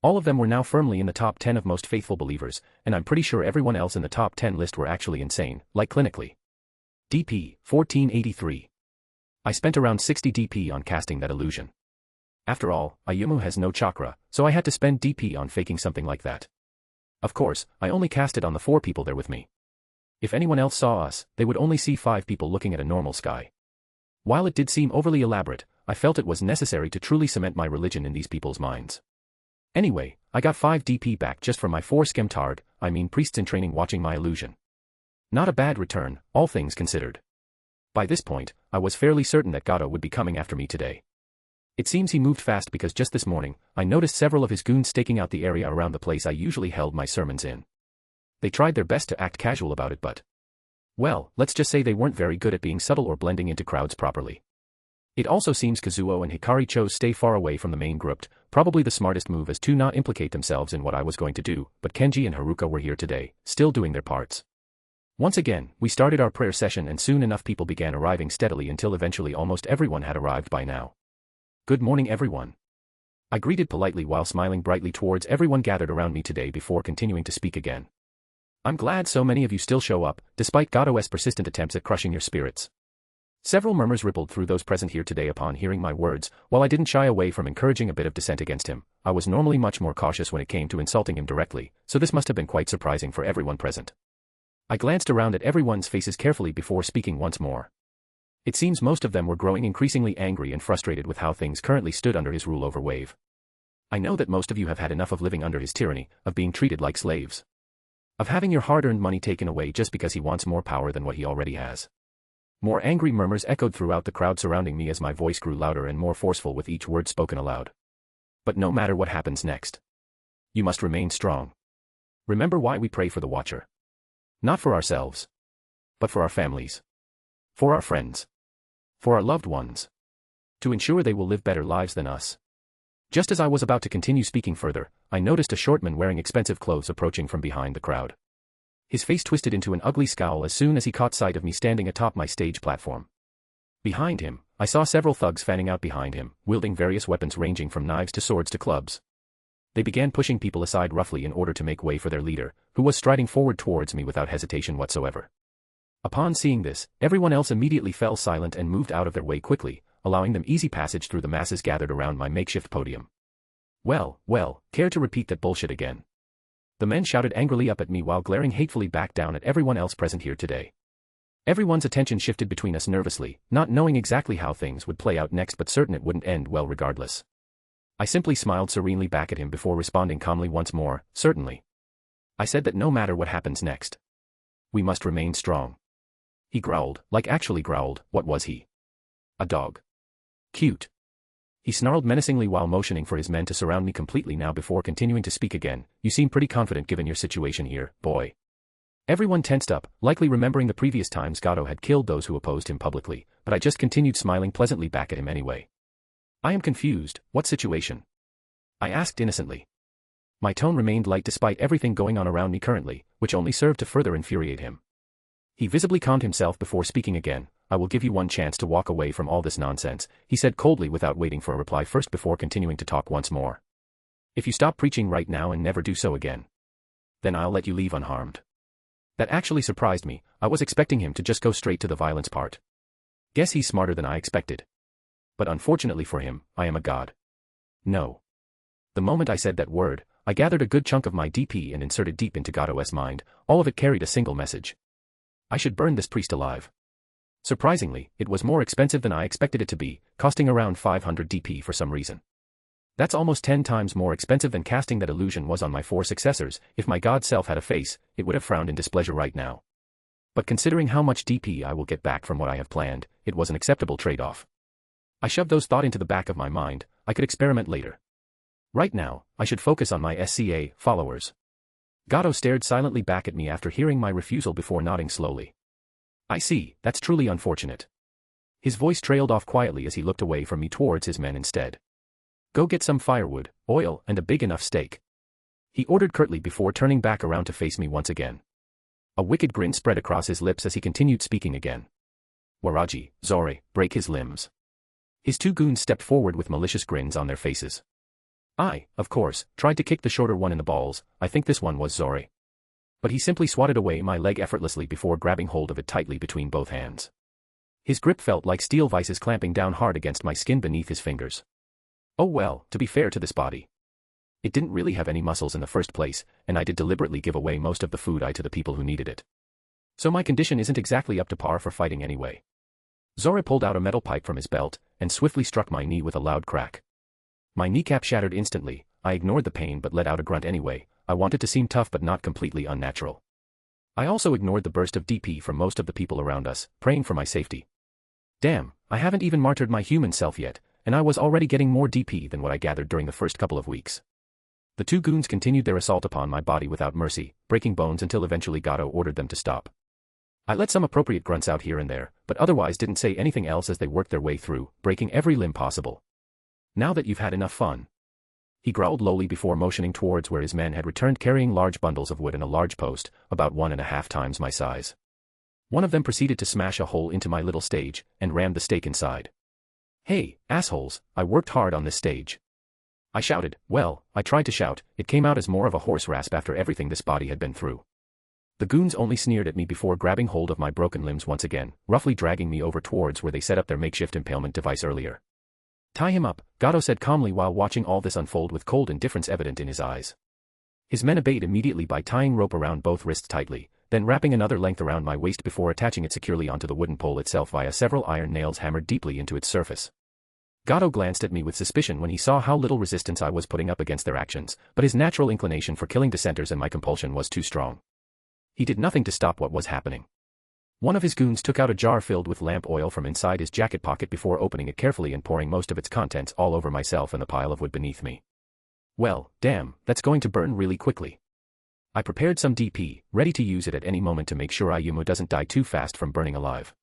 All of them were now firmly in the top 10 of most faithful believers, and I'm pretty sure everyone else in the top 10 list were actually insane, like clinically. DP, 1483. I spent around 60 DP on casting that illusion. After all, Ayumu has no chakra, so I had to spend DP on faking something like that. Of course, I only cast it on the 4 people there with me. If anyone else saw us, they would only see 5 people looking at a normal sky. While it did seem overly elaborate, I felt it was necessary to truly cement my religion in these people's minds. Anyway, I got 5 DP back just from my 4 skemtarg, priests in training watching my illusion. Not a bad return, all things considered. By this point, I was fairly certain that Gato would be coming after me today. It seems he moved fast because just this morning, I noticed several of his goons staking out the area around the place I usually held my sermons in. They tried their best to act casual about it but, well, let's just say they weren't very good at being subtle or blending into crowds properly. It also seems Kazuo and Hikari chose stay far away from the main group, probably the smartest move as to not implicate themselves in what I was going to do, but Kenji and Haruka were here today, still doing their parts. Once again, we started our prayer session and soon enough people began arriving steadily until eventually almost everyone had arrived by now. Good morning everyone. I greeted politely while smiling brightly towards everyone gathered around me today before continuing to speak again. I'm glad so many of you still show up, despite Gato's persistent attempts at crushing your spirits. Several murmurs rippled through those present here today upon hearing my words. While I didn't shy away from encouraging a bit of dissent against him, I was normally much more cautious when it came to insulting him directly, so this must have been quite surprising for everyone present. I glanced around at everyone's faces carefully before speaking once more. It seems most of them were growing increasingly angry and frustrated with how things currently stood under his rule over Wave. I know that most of you have had enough of living under his tyranny, of being treated like slaves, of having your hard-earned money taken away just because he wants more power than what he already has. More angry murmurs echoed throughout the crowd surrounding me as my voice grew louder and more forceful with each word spoken aloud. But no matter what happens next, you must remain strong. Remember why we pray for the Watcher. Not for ourselves, but for our families, for our friends, for our loved ones, to ensure they will live better lives than us. Just as I was about to continue speaking further, I noticed a short man wearing expensive clothes approaching from behind the crowd. His face twisted into an ugly scowl as soon as he caught sight of me standing atop my stage platform. Behind him, I saw several thugs fanning out behind him, wielding various weapons ranging from knives to swords to clubs. They began pushing people aside roughly in order to make way for their leader, who was striding forward towards me without hesitation whatsoever. Upon seeing this, everyone else immediately fell silent and moved out of their way quickly, allowing them easy passage through the masses gathered around my makeshift podium. Well, care to repeat that bullshit again? The men shouted angrily up at me while glaring hatefully back down at everyone else present here today. Everyone's attention shifted between us nervously, not knowing exactly how things would play out next but certain it wouldn't end well regardless. I simply smiled serenely back at him before responding calmly once more, certainly. I said that no matter what happens next, we must remain strong. He growled, like actually growled. What was he? A dog. Cute. He snarled menacingly while motioning for his men to surround me completely now before continuing to speak again. You seem pretty confident given your situation here, boy. Everyone tensed up, likely remembering the previous times Gato had killed those who opposed him publicly, but I just continued smiling pleasantly back at him anyway. I am confused. What situation? I asked innocently. My tone remained light despite everything going on around me currently, which only served to further infuriate him. He visibly calmed himself before speaking again. I will give you one chance to walk away from all this nonsense, he said coldly without waiting for a reply first before continuing to talk once more. If you stop preaching right now and never do so again, then I'll let you leave unharmed. That actually surprised me. I was expecting him to just go straight to the violence part. Guess he's smarter than I expected. But unfortunately for him, I am a god. No. The moment I said that word, I gathered a good chunk of my DP and inserted deep into Gato's mind. All of it carried a single message. I should burn this priest alive. Surprisingly, it was more expensive than I expected it to be, costing around 500 DP for some reason. That's almost 10 times more expensive than casting that illusion was on my 4 successors. If my god self had a face, it would have frowned in displeasure right now. But considering how much DP I will get back from what I have planned, it was an acceptable trade-off. I shoved those thoughts into the back of my mind. I could experiment later. Right now, I should focus on my SCA followers. Gato stared silently back at me after hearing my refusal before nodding slowly. I see, that's truly unfortunate. His voice trailed off quietly as he looked away from me towards his men instead. Go get some firewood, oil, and a big enough steak. He ordered curtly before turning back around to face me once again. A wicked grin spread across his lips as he continued speaking again. Waraji, Zore, break his limbs. His 2 goons stepped forward with malicious grins on their faces. I, of course, tried to kick the shorter one in the balls. I think this one was Zore. But he simply swatted away my leg effortlessly before grabbing hold of it tightly between both hands. His grip felt like steel vices clamping down hard against my skin beneath his fingers. Oh well, to be fair to this body. It didn't really have any muscles in the first place, and I did deliberately give away most of the food to the people who needed it. So my condition isn't exactly up to par for fighting anyway. Zore pulled out a metal pipe from his belt, and swiftly struck my knee with a loud crack. My kneecap shattered instantly. I ignored the pain but let out a grunt anyway. I wanted to seem tough but not completely unnatural. I also ignored the burst of DP from most of the people around us, praying for my safety. Damn, I haven't even martyred my human self yet, and I was already getting more DP than what I gathered during the first couple of weeks. The 2 goons continued their assault upon my body without mercy, breaking bones until eventually Gato ordered them to stop. I let some appropriate grunts out here and there, but otherwise didn't say anything else as they worked their way through, breaking every limb possible. Now that you've had enough fun. He growled lowly before motioning towards where his men had returned carrying large bundles of wood and a large post, about 1.5 times my size. One of them proceeded to smash a hole into my little stage, and rammed the stake inside. Hey, assholes, I worked hard on this stage. I shouted. Well, I tried to shout, it came out as more of a hoarse rasp after everything this body had been through. The goons only sneered at me before grabbing hold of my broken limbs once again, roughly dragging me over towards where they set up their makeshift impalement device earlier. Tie him up, Gato said calmly while watching all this unfold with cold indifference evident in his eyes. His men obeyed immediately by tying rope around both wrists tightly, then wrapping another length around my waist before attaching it securely onto the wooden pole itself via several iron nails hammered deeply into its surface. Gato glanced at me with suspicion when he saw how little resistance I was putting up against their actions, but his natural inclination for killing dissenters and my compulsion was too strong. He did nothing to stop what was happening. One of his goons took out a jar filled with lamp oil from inside his jacket pocket before opening it carefully and pouring most of its contents all over myself and the pile of wood beneath me. Well, damn, that's going to burn really quickly. I prepared some DP, ready to use it at any moment to make sure Ayumu doesn't die too fast from burning alive.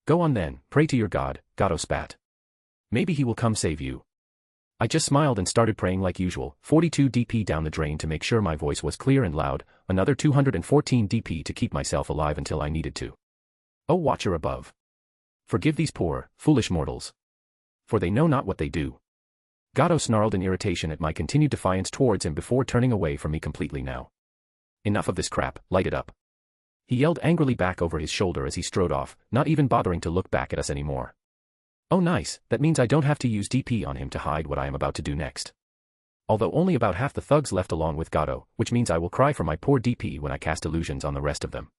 Go on then, pray to your god, Gato spat. Maybe he will come save you. I just smiled and started praying like usual, 42 DP down the drain to make sure my voice was clear and loud, another 214 DP to keep myself alive until I needed to. O Watcher above. Forgive these poor, foolish mortals. For they know not what they do. Gato snarled in irritation at my continued defiance towards him before turning away from me completely now. Enough of this crap, light it up. He yelled angrily back over his shoulder as he strode off, not even bothering to look back at us anymore. Oh nice, that means I don't have to use DP on him to hide what I am about to do next. Although only about half the thugs left along with Gato, which means I will cry for my poor DP when I cast illusions on the rest of them.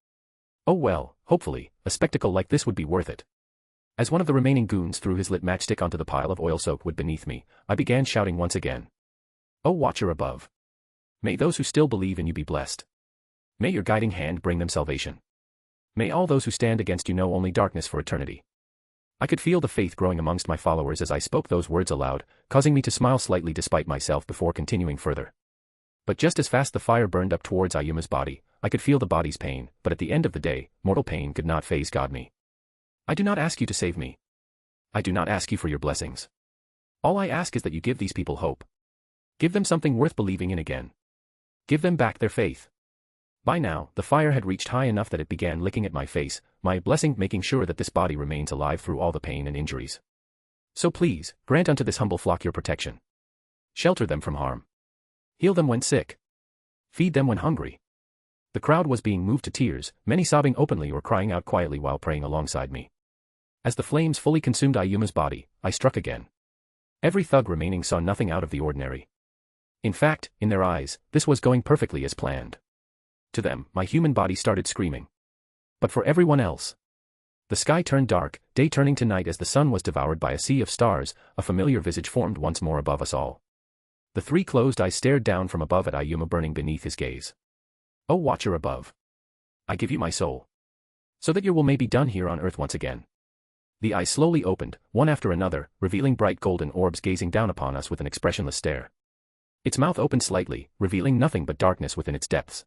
Oh well, hopefully, a spectacle like this would be worth it. As one of the remaining goons threw his lit matchstick onto the pile of oil-soaked wood beneath me, I began shouting once again. O Watcher above. May those who still believe in you be blessed. May your guiding hand bring them salvation. May all those who stand against you know only darkness for eternity. I could feel the faith growing amongst my followers as I spoke those words aloud, causing me to smile slightly despite myself before continuing further. But just as fast the fire burned up towards Ayuma's body, I could feel the body's pain, but at the end of the day, mortal pain could not faze God me. I do not ask you to save me. I do not ask you for your blessings. All I ask is that you give these people hope. Give them something worth believing in again. Give them back their faith. By now, the fire had reached high enough that it began licking at my face, my blessing making sure that this body remains alive through all the pain and injuries. So please, grant unto this humble flock your protection. Shelter them from harm. Heal them when sick. Feed them when hungry. The crowd was being moved to tears, many sobbing openly or crying out quietly while praying alongside me. As the flames fully consumed Ayuma's body, I struck again. Every thug remaining saw nothing out of the ordinary. In fact, in their eyes, this was going perfectly as planned. To them, my human body started screaming. But for everyone else, the sky turned dark, day turning to night as the sun was devoured by a sea of stars, a familiar visage formed once more above us all. The three closed eyes stared down from above at Ayumu burning beneath his gaze. "O Watcher above. I give you my soul. So that your will may be done here on earth once again." The eyes slowly opened, one after another, revealing bright golden orbs gazing down upon us with an expressionless stare. Its mouth opened slightly, revealing nothing but darkness within its depths.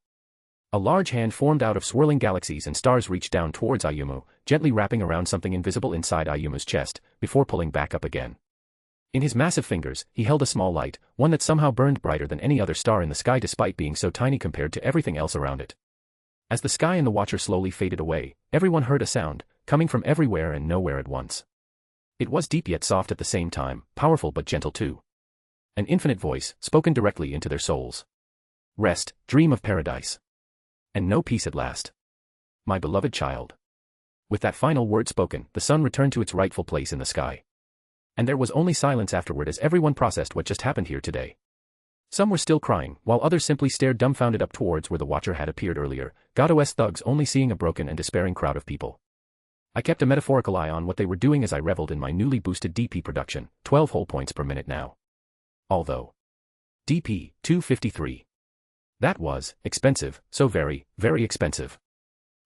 A large hand formed out of swirling galaxies and stars reached down towards Ayumu, gently wrapping around something invisible inside Ayumu's chest, before pulling back up again. In his massive fingers, he held a small light, one that somehow burned brighter than any other star in the sky despite being so tiny compared to everything else around it. As the sky and the Watcher slowly faded away, everyone heard a sound, coming from everywhere and nowhere at once. It was deep yet soft at the same time, powerful but gentle too. An infinite voice, spoken directly into their souls. "Rest, dream of paradise. And no peace at last. My beloved child." With that final word spoken, the sun returned to its rightful place in the sky. And there was only silence afterward as everyone processed what just happened here today. Some were still crying, while others simply stared dumbfounded up towards where the Watcher had appeared earlier, Gado's thugs only seeing a broken and despairing crowd of people. I kept a metaphorical eye on what they were doing as I reveled in my newly boosted DP production, 12 whole points per minute now. Although DP 253. That was expensive, so very, very expensive.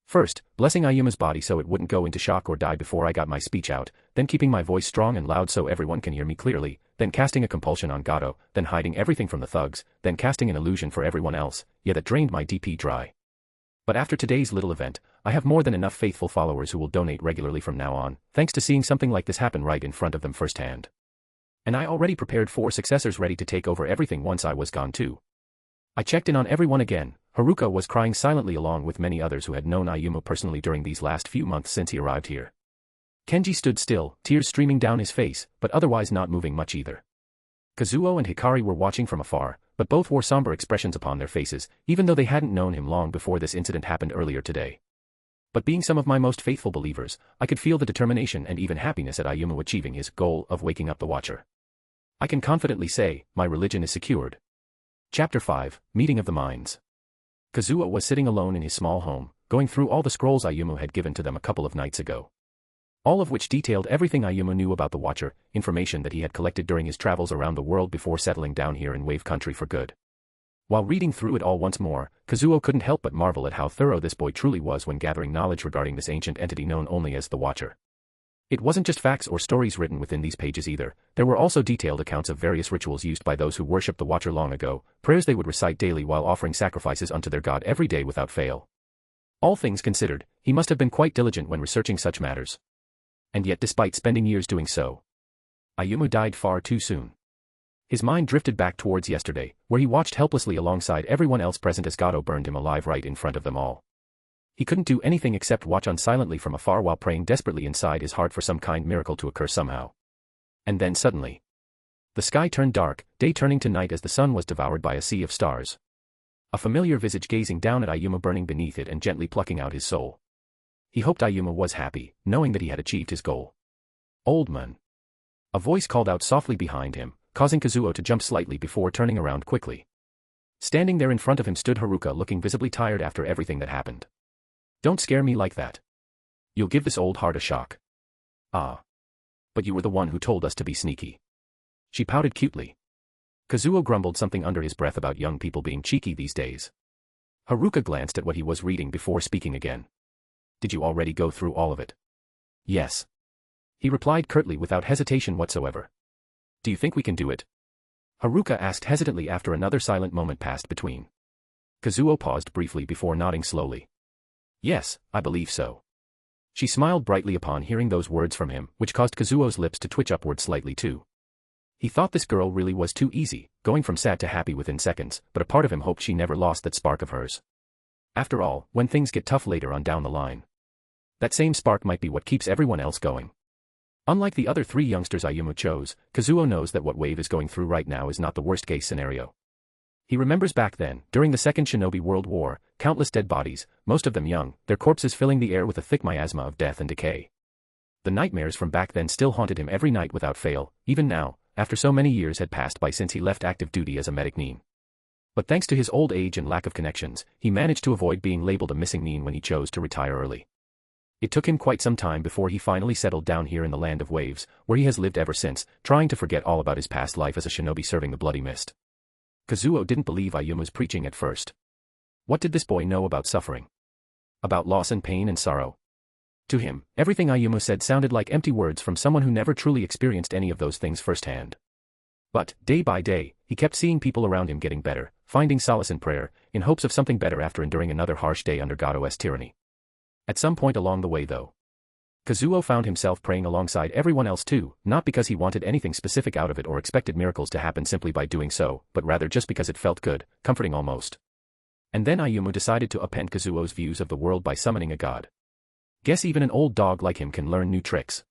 First, blessing Ayuma's body so it wouldn't go into shock or die before I got my speech out, then keeping my voice strong and loud so everyone can hear me clearly, then casting a compulsion on Gado, then hiding everything from the thugs, then casting an illusion for everyone else, yeah, that drained my DP dry. But after today's little event, I have more than enough faithful followers who will donate regularly from now on, thanks to seeing something like this happen right in front of them firsthand. And I already prepared 4 successors ready to take over everything once I was gone too. I checked in on everyone again. Haruka was crying silently along with many others who had known Ayumu personally during these last few months since he arrived here. Kenji stood still, tears streaming down his face, but otherwise not moving much either. Kazuo and Hikari were watching from afar, but both wore somber expressions upon their faces, even though they hadn't known him long before this incident happened earlier today. But being some of my most faithful believers, I could feel the determination and even happiness at Ayumu achieving his goal of waking up the Watcher. I can confidently say, my religion is secured. Chapter 5, Meeting of the Minds. Kazuo was sitting alone in his small home, going through all the scrolls Ayumu had given to them a couple of nights ago. All of which detailed everything Ayumu knew about the Watcher, information that he had collected during his travels around the world before settling down here in Wave Country for good. While reading through it all once more, Kazuo couldn't help but marvel at how thorough this boy truly was when gathering knowledge regarding this ancient entity known only as the Watcher. It wasn't just facts or stories written within these pages either, there were also detailed accounts of various rituals used by those who worshipped the Watcher long ago, prayers they would recite daily while offering sacrifices unto their god every day without fail. All things considered, he must have been quite diligent when researching such matters. And yet despite spending years doing so, Ayumu died far too soon. His mind drifted back towards yesterday, where he watched helplessly alongside everyone else present as Gado burned him alive right in front of them all. He couldn't do anything except watch on silently from afar while praying desperately inside his heart for some kind miracle to occur somehow. And then suddenly, the sky turned dark, day turning to night as the sun was devoured by a sea of stars. A familiar visage gazing down at Ayumu burning beneath it and gently plucking out his soul. He hoped Ayumu was happy, knowing that he had achieved his goal. "Old man." A voice called out softly behind him, causing Kazuo to jump slightly before turning around quickly. Standing there in front of him stood Haruka, looking visibly tired after everything that happened. "Don't scare me like that. You'll give this old heart a shock." "Ah. But you were the one who told us to be sneaky." She pouted cutely. Kazuo grumbled something under his breath about young people being cheeky these days. Haruka glanced at what he was reading before speaking again. "Did you already go through all of it?" "Yes." He replied curtly without hesitation whatsoever. "Do you think we can do it?" Haruka asked hesitantly after another silent moment passed between. Kazuo paused briefly before nodding slowly. "Yes, I believe so." She smiled brightly upon hearing those words from him, which caused Kazuo's lips to twitch upward slightly too. He thought this girl really was too easy, going from sad to happy within seconds, but a part of him hoped she never lost that spark of hers. After all, when things get tough later on down the line, that same spark might be what keeps everyone else going. Unlike the other 3 youngsters Ayumu chose, Kazuo knows that what Wave is going through right now is not the worst-case scenario. He remembers back then, during the Second Shinobi World War, countless dead bodies, most of them young, their corpses filling the air with a thick miasma of death and decay. The nightmares from back then still haunted him every night without fail, even now, after so many years had passed by since he left active duty as a medic nin. But thanks to his old age and lack of connections, he managed to avoid being labeled a missing nin when he chose to retire early. It took him quite some time before he finally settled down here in the Land of Waves, where he has lived ever since, trying to forget all about his past life as a shinobi serving the Bloody Mist. Kazuo didn't believe Ayumu's preaching at first. What did this boy know about suffering? About loss and pain and sorrow? To him, everything Ayumu said sounded like empty words from someone who never truly experienced any of those things firsthand. But, day by day, he kept seeing people around him getting better, finding solace in prayer, in hopes of something better after enduring another harsh day under Gado's tyranny. At some point along the way though, Kazuo found himself praying alongside everyone else too, not because he wanted anything specific out of it or expected miracles to happen simply by doing so, but rather just because it felt good, comforting almost. And then Ayumu decided to upend Kazuo's views of the world by summoning a god. Guess even an old dog like him can learn new tricks.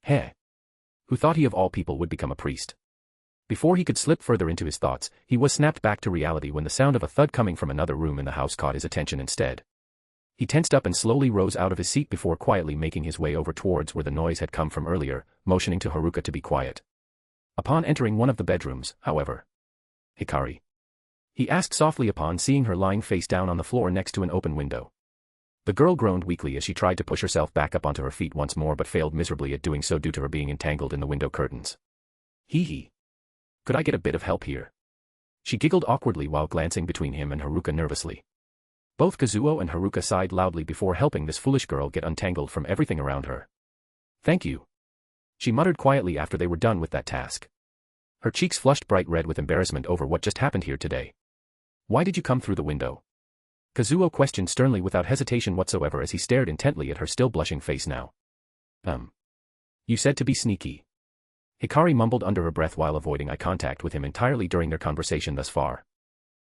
Heh. Who thought he of all people would become a priest? Before he could slip further into his thoughts, he was snapped back to reality when the sound of a thud coming from another room in the house caught his attention instead. He tensed up and slowly rose out of his seat before quietly making his way over towards where the noise had come from earlier, motioning to Haruka to be quiet. Upon entering one of the bedrooms, however, "Hikari?" he asked softly upon seeing her lying face down on the floor next to an open window. The girl groaned weakly as she tried to push herself back up onto her feet once more but failed miserably at doing so due to her being entangled in the window curtains. Hee. Could I get a bit of help here? She giggled awkwardly while glancing between him and Haruka nervously. Both Kazuo and Haruka sighed loudly before helping this foolish girl get untangled from everything around her. Thank you, she muttered quietly after they were done with that task. Her cheeks flushed bright red with embarrassment over what just happened here today. Why did you come through the window? Kazuo questioned sternly without hesitation whatsoever as he stared intently at her still blushing face now. You said to be sneaky. Hikari mumbled under her breath while avoiding eye contact with him entirely during their conversation thus far.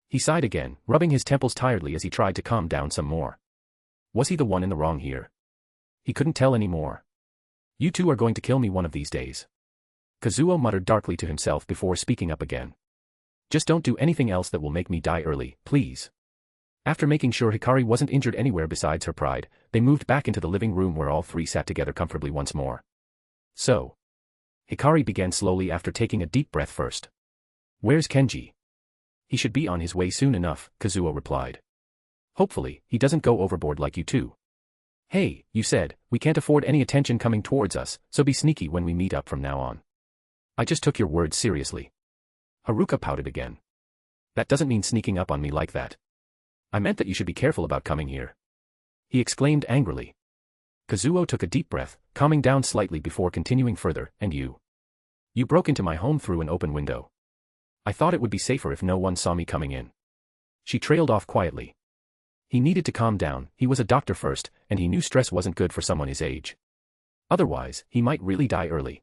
He sighed again, rubbing his temples tiredly as he tried to calm down some more. Was he the one in the wrong here? He couldn't tell any more. You two are going to kill me one of these days. Kazuo muttered darkly to himself before speaking up again. Just don't do anything else that will make me die early, please. After making sure Hikari wasn't injured anywhere besides her pride, they moved back into the living room where all three sat together comfortably once more. So, Hikari began slowly after taking a deep breath first. Where's Kenji? He should be on his way soon enough, Kazuo replied. Hopefully, he doesn't go overboard like you two. Hey, you said, we can't afford any attention coming towards us, so be sneaky when we meet up from now on. I just took your words seriously. Haruka pouted again. That doesn't mean sneaking up on me like that. I meant that you should be careful about coming here. He exclaimed angrily. Kazuo took a deep breath, calming down slightly before continuing further, and you? You broke into my home through an open window. I thought it would be safer if no one saw me coming in. She trailed off quietly. He needed to calm down, he was a doctor first, and he knew stress wasn't good for someone his age. Otherwise, he might really die early.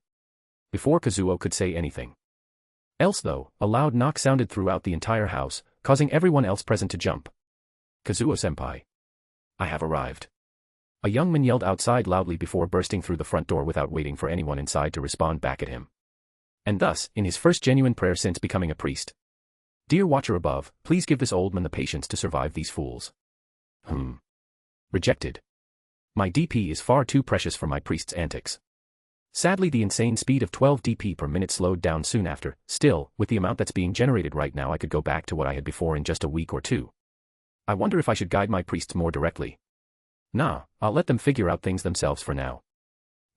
Before Kazuo could say anything else though, a loud knock sounded throughout the entire house, causing everyone else present to jump. Kazuo-senpai. I have arrived. A young man yelled outside loudly before bursting through the front door without waiting for anyone inside to respond back at him. And thus, in his first genuine prayer since becoming a priest. Dear Watcher above, please give this old man the patience to survive these fools. Rejected. My DP is far too precious for my priest's antics. Sadly, the insane speed of 12 DP per minute slowed down soon after. Still, with the amount that's being generated right now, I could go back to what I had before in just a week or two. I wonder if I should guide my priests more directly. Nah, I'll let them figure out things themselves for now.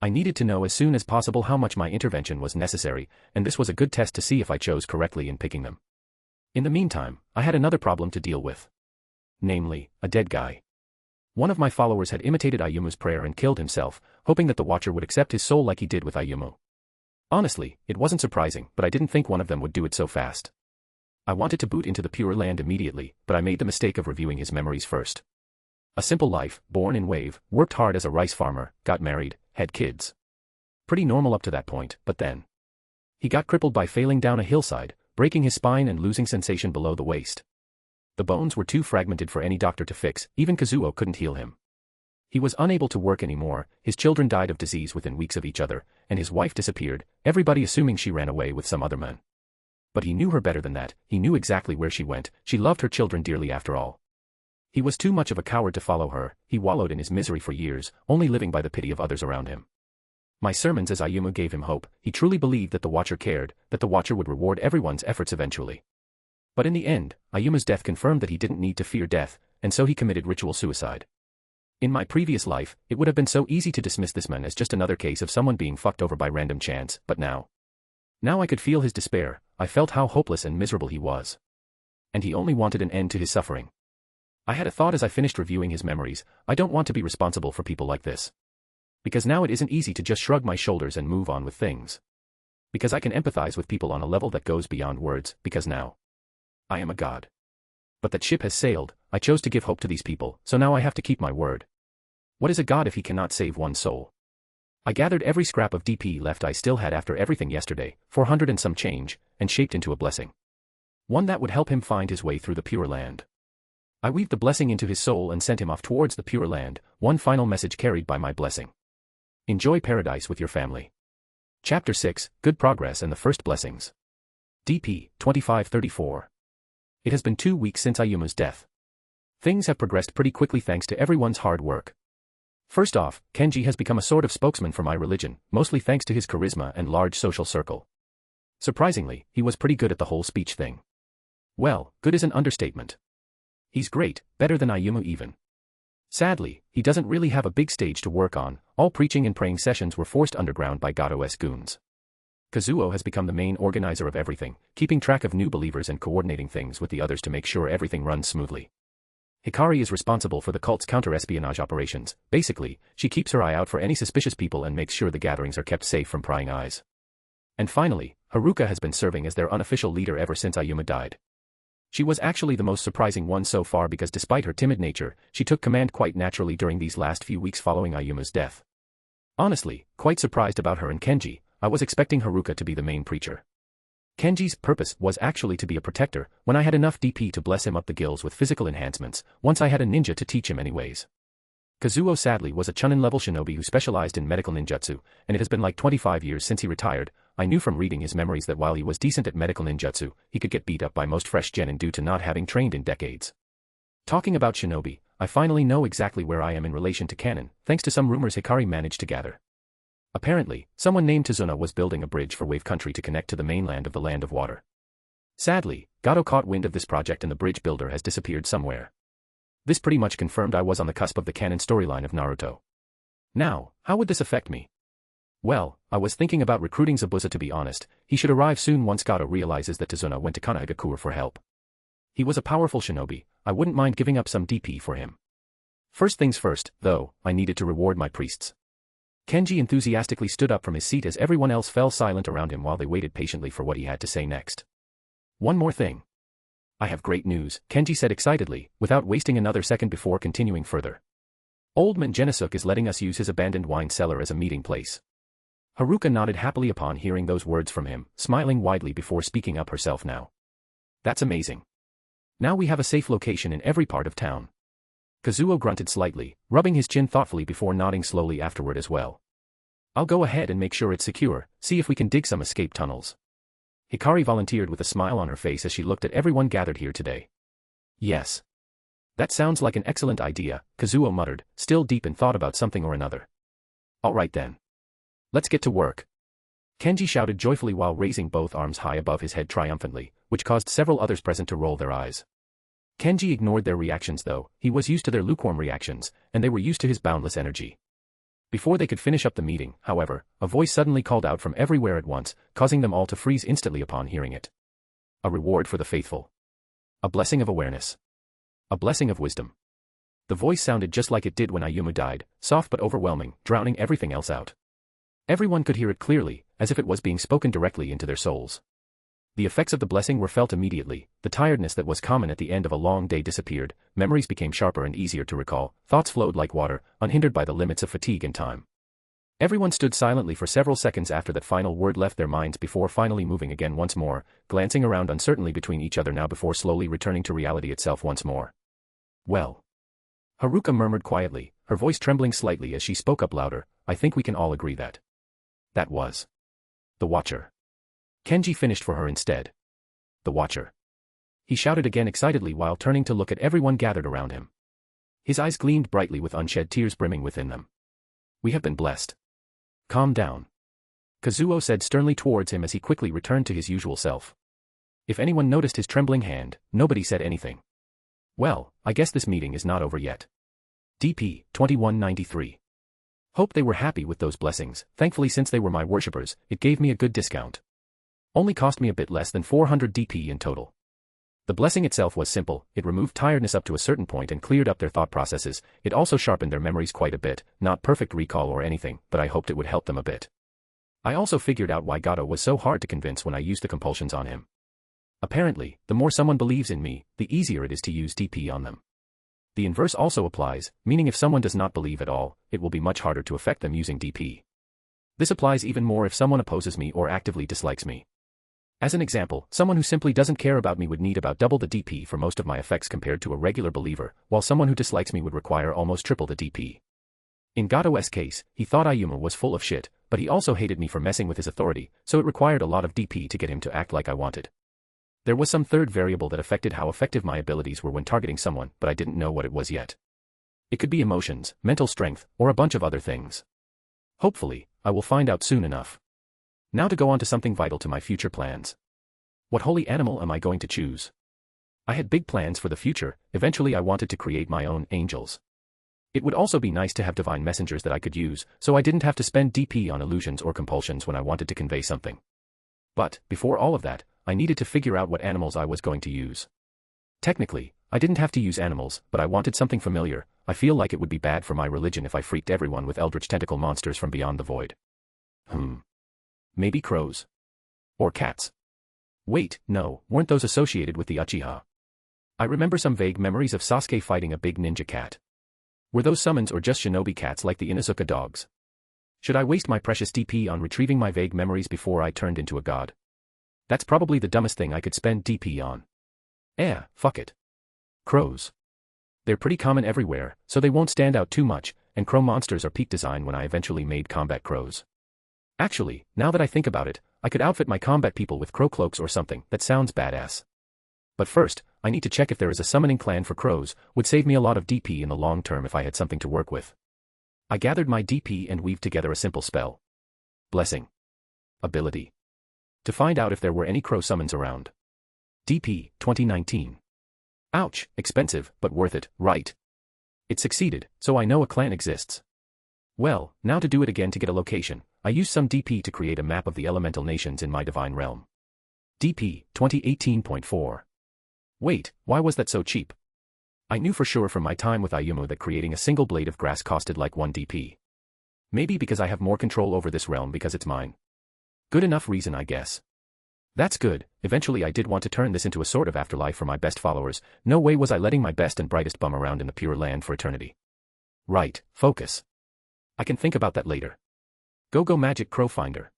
I needed to know as soon as possible how much my intervention was necessary, and this was a good test to see if I chose correctly in picking them. In the meantime, I had another problem to deal with. Namely, a dead guy. One of my followers had imitated Ayumu's prayer and killed himself, hoping that the Watcher would accept his soul like he did with Ayumu. Honestly, it wasn't surprising, but I didn't think one of them would do it so fast. I wanted to boot into the Pure Land immediately, but I made the mistake of reviewing his memories first. A simple life, born in Wave, worked hard as a rice farmer, got married, had kids. Pretty normal up to that point, but then he got crippled by failing down a hillside, breaking his spine and losing sensation below the waist. The bones were too fragmented for any doctor to fix, even Kazuo couldn't heal him. He was unable to work anymore, his children died of disease within weeks of each other, and his wife disappeared, everybody assuming she ran away with some other man. But he knew her better than that, he knew exactly where she went, she loved her children dearly after all. He was too much of a coward to follow her, he wallowed in his misery for years, only living by the pity of others around him. My sermons as Ayumu gave him hope, he truly believed that the Watcher cared, that the Watcher would reward everyone's efforts eventually. But in the end, Ayumu's death confirmed that he didn't need to fear death, and so he committed ritual suicide. In my previous life, it would have been so easy to dismiss this man as just another case of someone being fucked over by random chance, but now I could feel his despair, I felt how hopeless and miserable he was. And he only wanted an end to his suffering. I had a thought as I finished reviewing his memories. I don't want to be responsible for people like this. Because now it isn't easy to just shrug my shoulders and move on with things. Because I can empathize with people on a level that goes beyond words, because now I am a god. But that ship has sailed. I chose to give hope to these people, so now I have to keep my word. What is a god if he cannot save one soul? I gathered every scrap of DP left I still had after everything yesterday, 400 and some change, and shaped into a blessing. One that would help him find his way through the Pure Land. I weaved the blessing into his soul and sent him off towards the Pure Land, one final message carried by my blessing. Enjoy paradise with your family. Chapter 6, Good Progress and the First Blessings. DP, 2534. It has been 2 weeks since Ayuma's death. Things have progressed pretty quickly thanks to everyone's hard work. First off, Kenji has become a sort of spokesman for my religion, mostly thanks to his charisma and large social circle. Surprisingly, he was pretty good at the whole speech thing. Well, good is an understatement. He's great, better than Ayuma even. Sadly, he doesn't really have a big stage to work on. All preaching and praying sessions were forced underground by Gato's goons. Kazuo has become the main organizer of everything, keeping track of new believers and coordinating things with the others to make sure everything runs smoothly. Hikari is responsible for the cult's counter-espionage operations. Basically, she keeps her eye out for any suspicious people and makes sure the gatherings are kept safe from prying eyes. And finally, Haruka has been serving as their unofficial leader ever since Ayuma died. She was actually the most surprising one so far because despite her timid nature, she took command quite naturally during these last few weeks following Ayuma's death. Honestly, quite surprised about her and Kenji. I was expecting Haruka to be the main preacher. Kenji's purpose was actually to be a protector. When I had enough DP to bless him up the gills with physical enhancements, once I had a ninja to teach him anyways. Kazuo sadly was a Chunin-level shinobi who specialized in medical ninjutsu, and it has been like 25 years since he retired. I knew from reading his memories that while he was decent at medical ninjutsu, he could get beat up by most fresh genin due to not having trained in decades. Talking about shinobi, I finally know exactly where I am in relation to canon, thanks to some rumors Hikari managed to gather. Apparently, someone named Tazuna was building a bridge for Wave Country to connect to the mainland of the Land of Water. Sadly, Gato caught wind of this project and the bridge builder has disappeared somewhere. This pretty much confirmed I was on the cusp of the canon storyline of Naruto. Now, how would this affect me? Well, I was thinking about recruiting Zabuza to be honest. He should arrive soon once Gato realizes that Tazuna went to Kanahigakura for help. He was a powerful shinobi. I wouldn't mind giving up some DP for him. First things first, though, I needed to reward my priests. Kenji enthusiastically stood up from his seat as everyone else fell silent around him while they waited patiently for what he had to say next. One more thing. I have great news, Kenji said excitedly, without wasting another second before continuing further. Old man Genesuk is letting us use his abandoned wine cellar as a meeting place. Haruka nodded happily upon hearing those words from him, smiling widely before speaking up herself now. That's amazing. Now we have a safe location in every part of town. Kazuo grunted slightly, rubbing his chin thoughtfully before nodding slowly afterward as well. I'll go ahead and make sure it's secure, see if we can dig some escape tunnels. Hikari volunteered with a smile on her face as she looked at everyone gathered here today. Yes. That sounds like an excellent idea, Kazuo muttered, still deep in thought about something or another. All right then. Let's get to work. Kenji shouted joyfully while raising both arms high above his head triumphantly, which caused several others present to roll their eyes. Kenji ignored their reactions though. He was used to their lukewarm reactions, and they were used to his boundless energy. Before they could finish up the meeting, however, a voice suddenly called out from everywhere at once, causing them all to freeze instantly upon hearing it. A reward for the faithful. A blessing of awareness. A blessing of wisdom. The voice sounded just like it did when Ayuma died, soft but overwhelming, drowning everything else out. Everyone could hear it clearly, as if it was being spoken directly into their souls. The effects of the blessing were felt immediately. The tiredness that was common at the end of a long day disappeared, memories became sharper and easier to recall, thoughts flowed like water, unhindered by the limits of fatigue and time. Everyone stood silently for several seconds after that final word left their minds before finally moving again once more, glancing around uncertainly between each other now before slowly returning to reality itself once more. Well. Haruka murmured quietly, her voice trembling slightly as she spoke up louder, I think we can all agree that. That was. The Watcher. Kenji finished for her instead. The Watcher. He shouted again excitedly while turning to look at everyone gathered around him. His eyes gleamed brightly with unshed tears brimming within them. We have been blessed. Calm down. Kazuo said sternly towards him as he quickly returned to his usual self. If anyone noticed his trembling hand, nobody said anything. Well, I guess this meeting is not over yet. DP 2193. Hope they were happy with those blessings. Thankfully, since they were my worshippers, it gave me a good discount. Only cost me a bit less than 400 DP in total. The blessing itself was simple, it removed tiredness up to a certain point and cleared up their thought processes. It also sharpened their memories quite a bit, not perfect recall or anything, but I hoped it would help them a bit. I also figured out why Gato was so hard to convince when I used the compulsions on him. Apparently, the more someone believes in me, the easier it is to use DP on them. The inverse also applies, meaning if someone does not believe at all, it will be much harder to affect them using DP. This applies even more if someone opposes me or actively dislikes me. As an example, someone who simply doesn't care about me would need about double the DP for most of my effects compared to a regular believer, while someone who dislikes me would require almost triple the DP. In Gato's case, he thought Ayuma was full of shit, but he also hated me for messing with his authority, so it required a lot of DP to get him to act like I wanted. There was some third variable that affected how effective my abilities were when targeting someone, but I didn't know what it was yet. It could be emotions, mental strength, or a bunch of other things. Hopefully, I will find out soon enough. Now to go on to something vital to my future plans. What holy animal am I going to choose? I had big plans for the future. Eventually I wanted to create my own angels. It would also be nice to have divine messengers that I could use, so I didn't have to spend DP on illusions or compulsions when I wanted to convey something. But, before all of that, I needed to figure out what animals I was going to use. Technically, I didn't have to use animals, but I wanted something familiar. I feel like it would be bad for my religion if I freaked everyone with eldritch tentacle monsters from beyond the void. Maybe crows? Or cats? Wait, no, weren't those associated with the Uchiha? I remember some vague memories of Sasuke fighting a big ninja cat. Were those summons or just shinobi cats like the Inuzuka dogs? Should I waste my precious DP on retrieving my vague memories before I turned into a god? That's probably the dumbest thing I could spend DP on. Fuck it. Crows. They're pretty common everywhere, so they won't stand out too much, and crow monsters are peak design when I eventually made combat crows. Actually, now that I think about it, I could outfit my combat people with crow cloaks or something. That sounds badass. But first, I need to check if there is a summoning clan for crows. Would save me a lot of DP in the long term if I had something to work with. I gathered my DP and weaved together a simple spell. Blessing. Ability. To find out if there were any crow summons around. DP, 2019. Ouch, expensive, but worth it, right? It succeeded, so I know a clan exists. Well, now to do it again to get a location, I used some DP to create a map of the elemental nations in my divine realm. DP, 2018.4. Wait, why was that so cheap? I knew for sure from my time with Ayumu that creating a single blade of grass costed like 1 DP. Maybe because I have more control over this realm because it's mine. Good enough reason, I guess. That's good. Eventually I did want to turn this into a sort of afterlife for my best followers. No way was I letting my best and brightest bum around in the pure land for eternity. Right, focus. I can think about that later. Go Magic Crow Finder.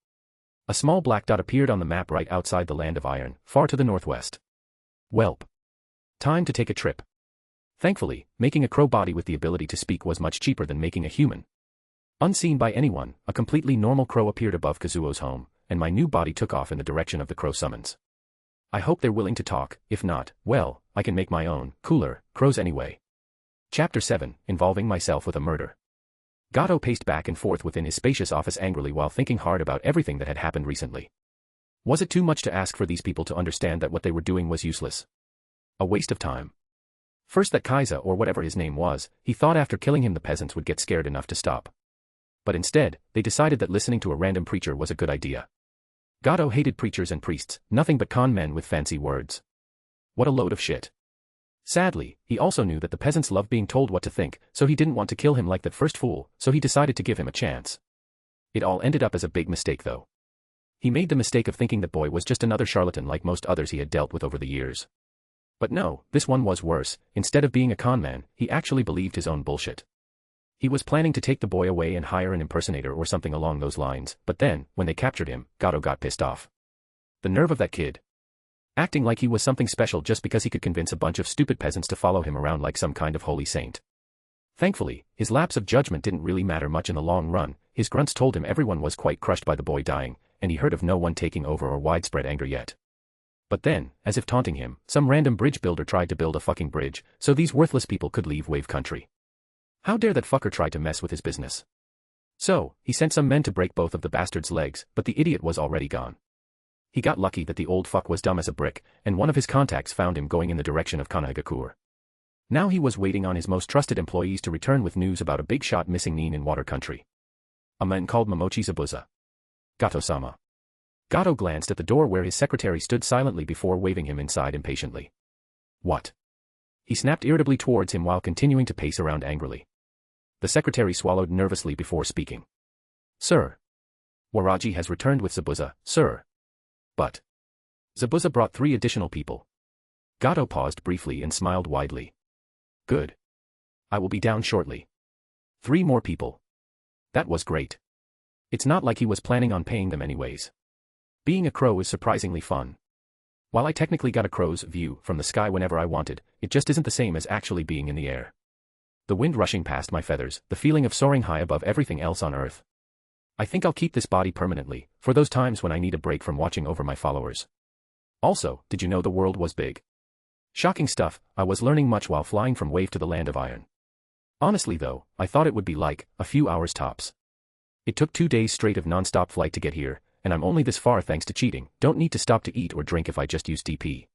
A small black dot appeared on the map right outside the Land of Iron, far to the northwest. Welp. Time to take a trip. Thankfully, making a crow body with the ability to speak was much cheaper than making a human. Unseen by anyone, a completely normal crow appeared above Kazuo's home, and my new body took off in the direction of the crow summons. I hope they're willing to talk. If not, well, I can make my own, cooler, crows anyway. Chapter 7, Involving Myself with a Murder. Gato paced back and forth within his spacious office angrily while thinking hard about everything that had happened recently. Was it too much to ask for these people to understand that what they were doing was useless? A waste of time. First that Kaiza or whatever his name was, he thought after killing him the peasants would get scared enough to stop. But instead, they decided that listening to a random preacher was a good idea. Gato hated preachers and priests, nothing but con men with fancy words. What a load of shit. Sadly, he also knew that the peasants loved being told what to think, so he didn't want to kill him like that first fool, so he decided to give him a chance. It all ended up as a big mistake though. He made the mistake of thinking that boy was just another charlatan like most others he had dealt with over the years. But no, this one was worse. Instead of being a con man, he actually believed his own bullshit. He was planning to take the boy away and hire an impersonator or something along those lines, but then, when they captured him, Gato got pissed off. The nerve of that kid. Acting like he was something special just because he could convince a bunch of stupid peasants to follow him around like some kind of holy saint. Thankfully, his lapse of judgment didn't really matter much in the long run. His grunts told him everyone was quite crushed by the boy dying, and he heard of no one taking over or widespread anger yet. But then, as if taunting him, some random bridge builder tried to build a fucking bridge, so these worthless people could leave Wave Country. How dare that fucker try to mess with his business? So, he sent some men to break both of the bastard's legs, but the idiot was already gone. He got lucky that the old fuck was dumb as a brick, and one of his contacts found him going in the direction of Kanahigakure. Now he was waiting on his most trusted employees to return with news about a big shot missing nin in Water Country. A man called Momochi Zabuza. Gato-sama. Gato glanced at the door where his secretary stood silently before waving him inside impatiently. What? He snapped irritably towards him while continuing to pace around angrily. The secretary swallowed nervously before speaking. Sir. Waraji has returned with Zabuza, sir. But. Zabuza brought 3 additional people. Gato paused briefly and smiled widely. Good. I will be down shortly. 3 more people. That was great. It's not like he was planning on paying them anyways. Being a crow is surprisingly fun. While I technically got a crow's view from the sky whenever I wanted, it just isn't the same as actually being in the air. The wind rushing past my feathers, the feeling of soaring high above everything else on earth. I think I'll keep this body permanently, for those times when I need a break from watching over my followers. Also, did you know the world was big? Shocking stuff, I was learning much while flying from Wave to the Land of Iron. Honestly though, I thought it would be like, a few hours tops. It took 2 days straight of non-stop flight to get here, and I'm only this far thanks to cheating, don't need to stop to eat or drink if I just use DP.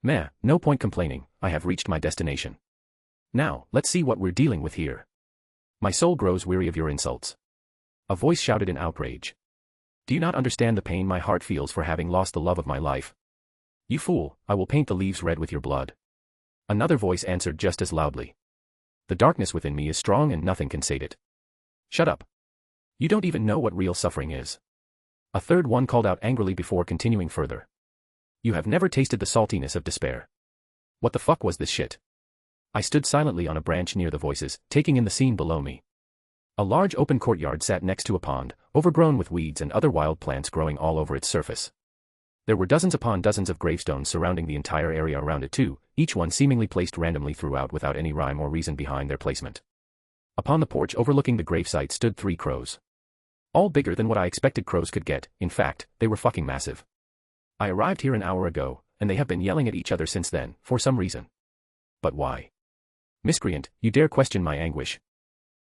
Meh, no point complaining, I have reached my destination. Now, let's see what we're dealing with here. My soul grows weary of your insults. A voice shouted in outrage. Do you not understand the pain my heart feels for having lost the love of my life? You fool, I will paint the leaves red with your blood. Another voice answered just as loudly. The darkness within me is strong and nothing can sate it. Shut up. You don't even know what real suffering is. A third one called out angrily before continuing further. You have never tasted the saltiness of despair. What the fuck was this shit? I stood silently on a branch near the voices, taking in the scene below me. A large open courtyard sat next to a pond, overgrown with weeds and other wild plants growing all over its surface. There were dozens upon dozens of gravestones surrounding the entire area around it too, each one seemingly placed randomly throughout without any rhyme or reason behind their placement. Upon the porch overlooking the gravesite stood 3 crows. All bigger than what I expected crows could get, in fact, they were fucking massive. I arrived here an hour ago, and they have been yelling at each other since then, for some reason. But why? Miscreant, you dare question my anguish?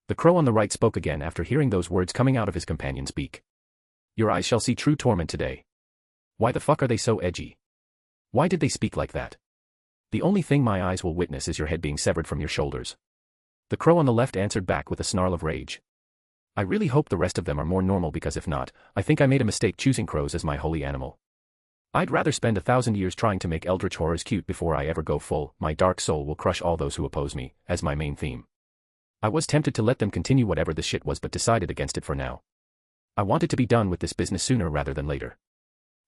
The crow on the right spoke again after hearing those words coming out of his companion's beak. Your eyes shall see true torment today. Why the fuck are they so edgy? Why did they speak like that? The only thing my eyes will witness is your head being severed from your shoulders. The crow on the left answered back with a snarl of rage. I really hope the rest of them are more normal because if not, I think I made a mistake choosing crows as my holy animal. I'd rather spend 1,000 years trying to make eldritch horrors cute before I ever go full, my dark soul will crush all those who oppose me, as my main theme. I was tempted to let them continue whatever this shit was but decided against it for now. I wanted to be done with this business sooner rather than later.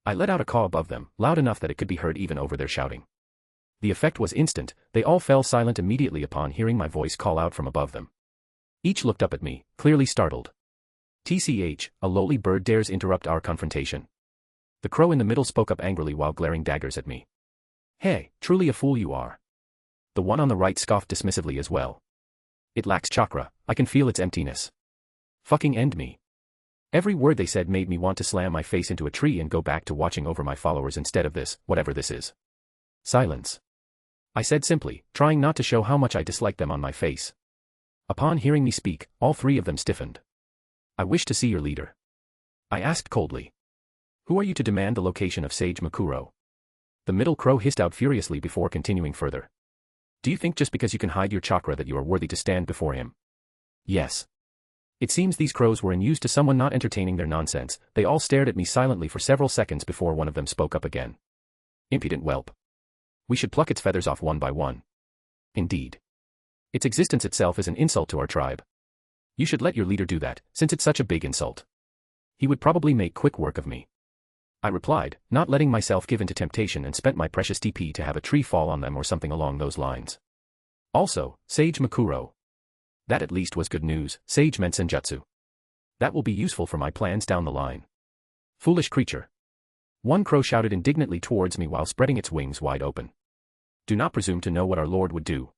I let out a caw above them, loud enough that it could be heard even over their shouting. The effect was instant, they all fell silent immediately upon hearing my voice call out from above them. Each looked up at me, clearly startled. TCH, a lowly bird dares interrupt our confrontation. The crow in the middle spoke up angrily while glaring daggers at me. Hey, truly a fool you are. The one on the right scoffed dismissively as well. It lacks chakra, I can feel its emptiness. Fucking end me. Every word they said made me want to slam my face into a tree and go back to watching over my followers instead of this, whatever this is. Silence. I said simply, trying not to show how much I disliked them on my face. Upon hearing me speak, all 3 of them stiffened. I wish to see your leader. I asked coldly. Who are you to demand the location of Sage Makuro? The middle crow hissed out furiously before continuing further. Do you think just because you can hide your chakra that you are worthy to stand before him? Yes. It seems these crows were in use to someone not entertaining their nonsense, they all stared at me silently for several seconds before one of them spoke up again. Impudent whelp. We should pluck its feathers off one by one. Indeed. Its existence itself is an insult to our tribe. You should let your leader do that, since it's such a big insult. He would probably make quick work of me. I replied, not letting myself give in to temptation and spent my precious TP to have a tree fall on them or something along those lines. Also, Sage Makuro. That at least was good news, Sage meant Senjutsu. That will be useful for my plans down the line. Foolish creature. One crow shouted indignantly towards me while spreading its wings wide open. Do not presume to know what our Lord would do.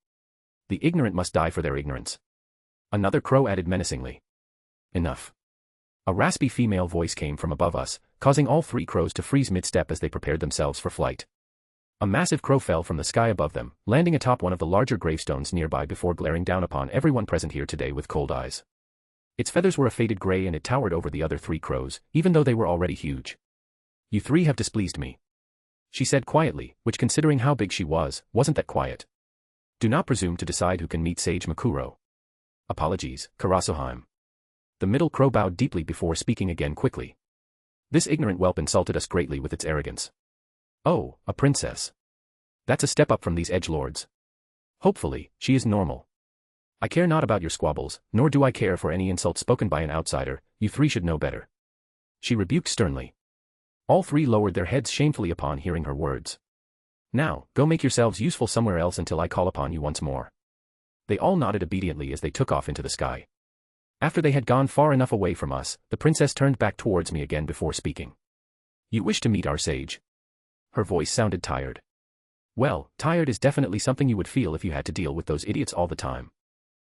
The ignorant must die for their ignorance. Another crow added menacingly. Enough. A raspy female voice came from above us, causing all 3 crows to freeze mid-step as they prepared themselves for flight. A massive crow fell from the sky above them, landing atop one of the larger gravestones nearby before glaring down upon everyone present here today with cold eyes. Its feathers were a faded gray and it towered over the other 3 crows, even though they were already huge. You 3 have displeased me. She said quietly, which considering how big she was, wasn't that quiet. Do not presume to decide who can meet Sage Makuro. Apologies, Karasoheim. The middle crow bowed deeply before speaking again quickly. This ignorant whelp insulted us greatly with its arrogance. Oh, a princess. That's a step up from these edgelords. Hopefully, she is normal. I care not about your squabbles, nor do I care for any insults spoken by an outsider, you three should know better. She rebuked sternly. All three lowered their heads shamefully upon hearing her words. Now, go make yourselves useful somewhere else until I call upon you once more. They all nodded obediently as they took off into the sky. After they had gone far enough away from us, the princess turned back towards me again before speaking. You wish to meet our sage? Her voice sounded tired. Well, tired is definitely something you would feel if you had to deal with those idiots all the time.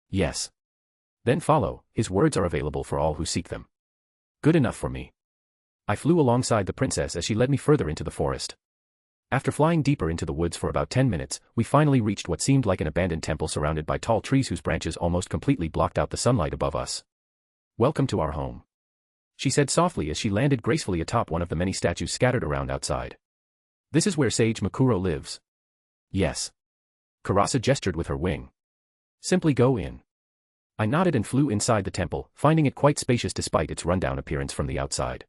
Yes. Then follow, his words are available for all who seek them. Good enough for me. I flew alongside the princess as she led me further into the forest. After flying deeper into the woods for about 10 minutes, we finally reached what seemed like an abandoned temple surrounded by tall trees whose branches almost completely blocked out the sunlight above us. Welcome to our home, she said softly as she landed gracefully atop one of the many statues scattered around outside. This is where Sage Makuro lives. Yes. Karasa gestured with her wing. Simply go in. I nodded and flew inside the temple, finding it quite spacious despite its rundown appearance from the outside.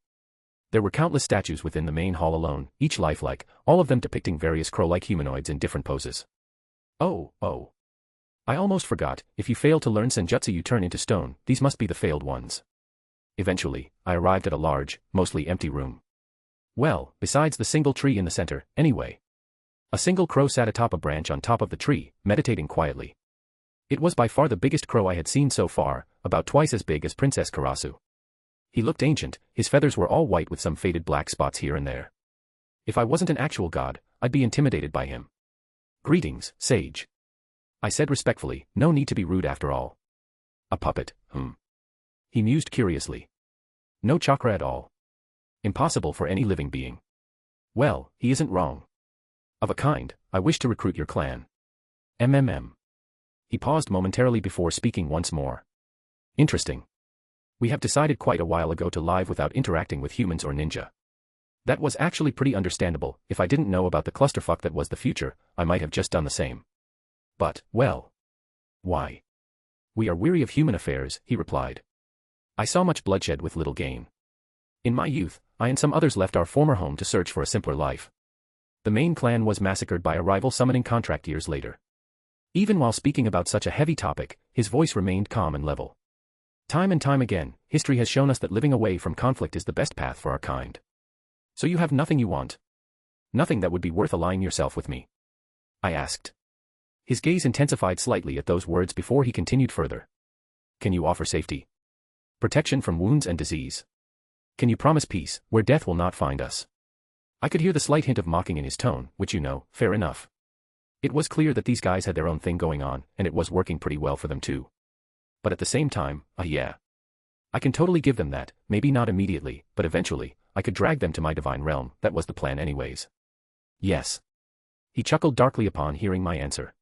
There were countless statues within the main hall alone, each lifelike, all of them depicting various crow-like humanoids in different poses. Oh. I almost forgot, if you fail to learn senjutsu you turn into stone, these must be the failed ones. Eventually, I arrived at a large, mostly empty room. Well, besides the single tree in the center, anyway. A single crow sat atop a branch on top of the tree, meditating quietly. It was by far the biggest crow I had seen so far, about twice as big as Princess Karasu. He looked ancient, his feathers were all white with some faded black spots here and there. If I wasn't an actual god, I'd be intimidated by him. Greetings, sage. I said respectfully, no need to be rude after all. A puppet, He mused curiously. No chakra at all. Impossible for any living being. Well, he isn't wrong. Of a kind, I wish to recruit your clan. He paused momentarily before speaking once more. Interesting. We have decided quite a while ago to live without interacting with humans or ninja. That was actually pretty understandable. If I didn't know about the clusterfuck that was the future, I might have just done the same. But, well. Why? We are weary of human affairs, he replied. I saw much bloodshed with little gain. In my youth, I and some others left our former home to search for a simpler life. The main clan was massacred by a rival summoning contract years later. Even while speaking about such a heavy topic, his voice remained calm and level. Time and time again, history has shown us that living away from conflict is the best path for our kind. So you have nothing you want? Nothing that would be worth allying yourself with me? I asked. His gaze intensified slightly at those words before he continued further. Can you offer safety? Protection from wounds and disease? Can you promise peace, where death will not find us? I could hear the slight hint of mocking in his tone, which fair enough. It was clear that these guys had their own thing going on, and it was working pretty well for them too. But at the same time, yeah. I can totally give them that, maybe not immediately, but eventually, I could drag them to my divine realm, that was the plan anyways. Yes. He chuckled darkly upon hearing my answer.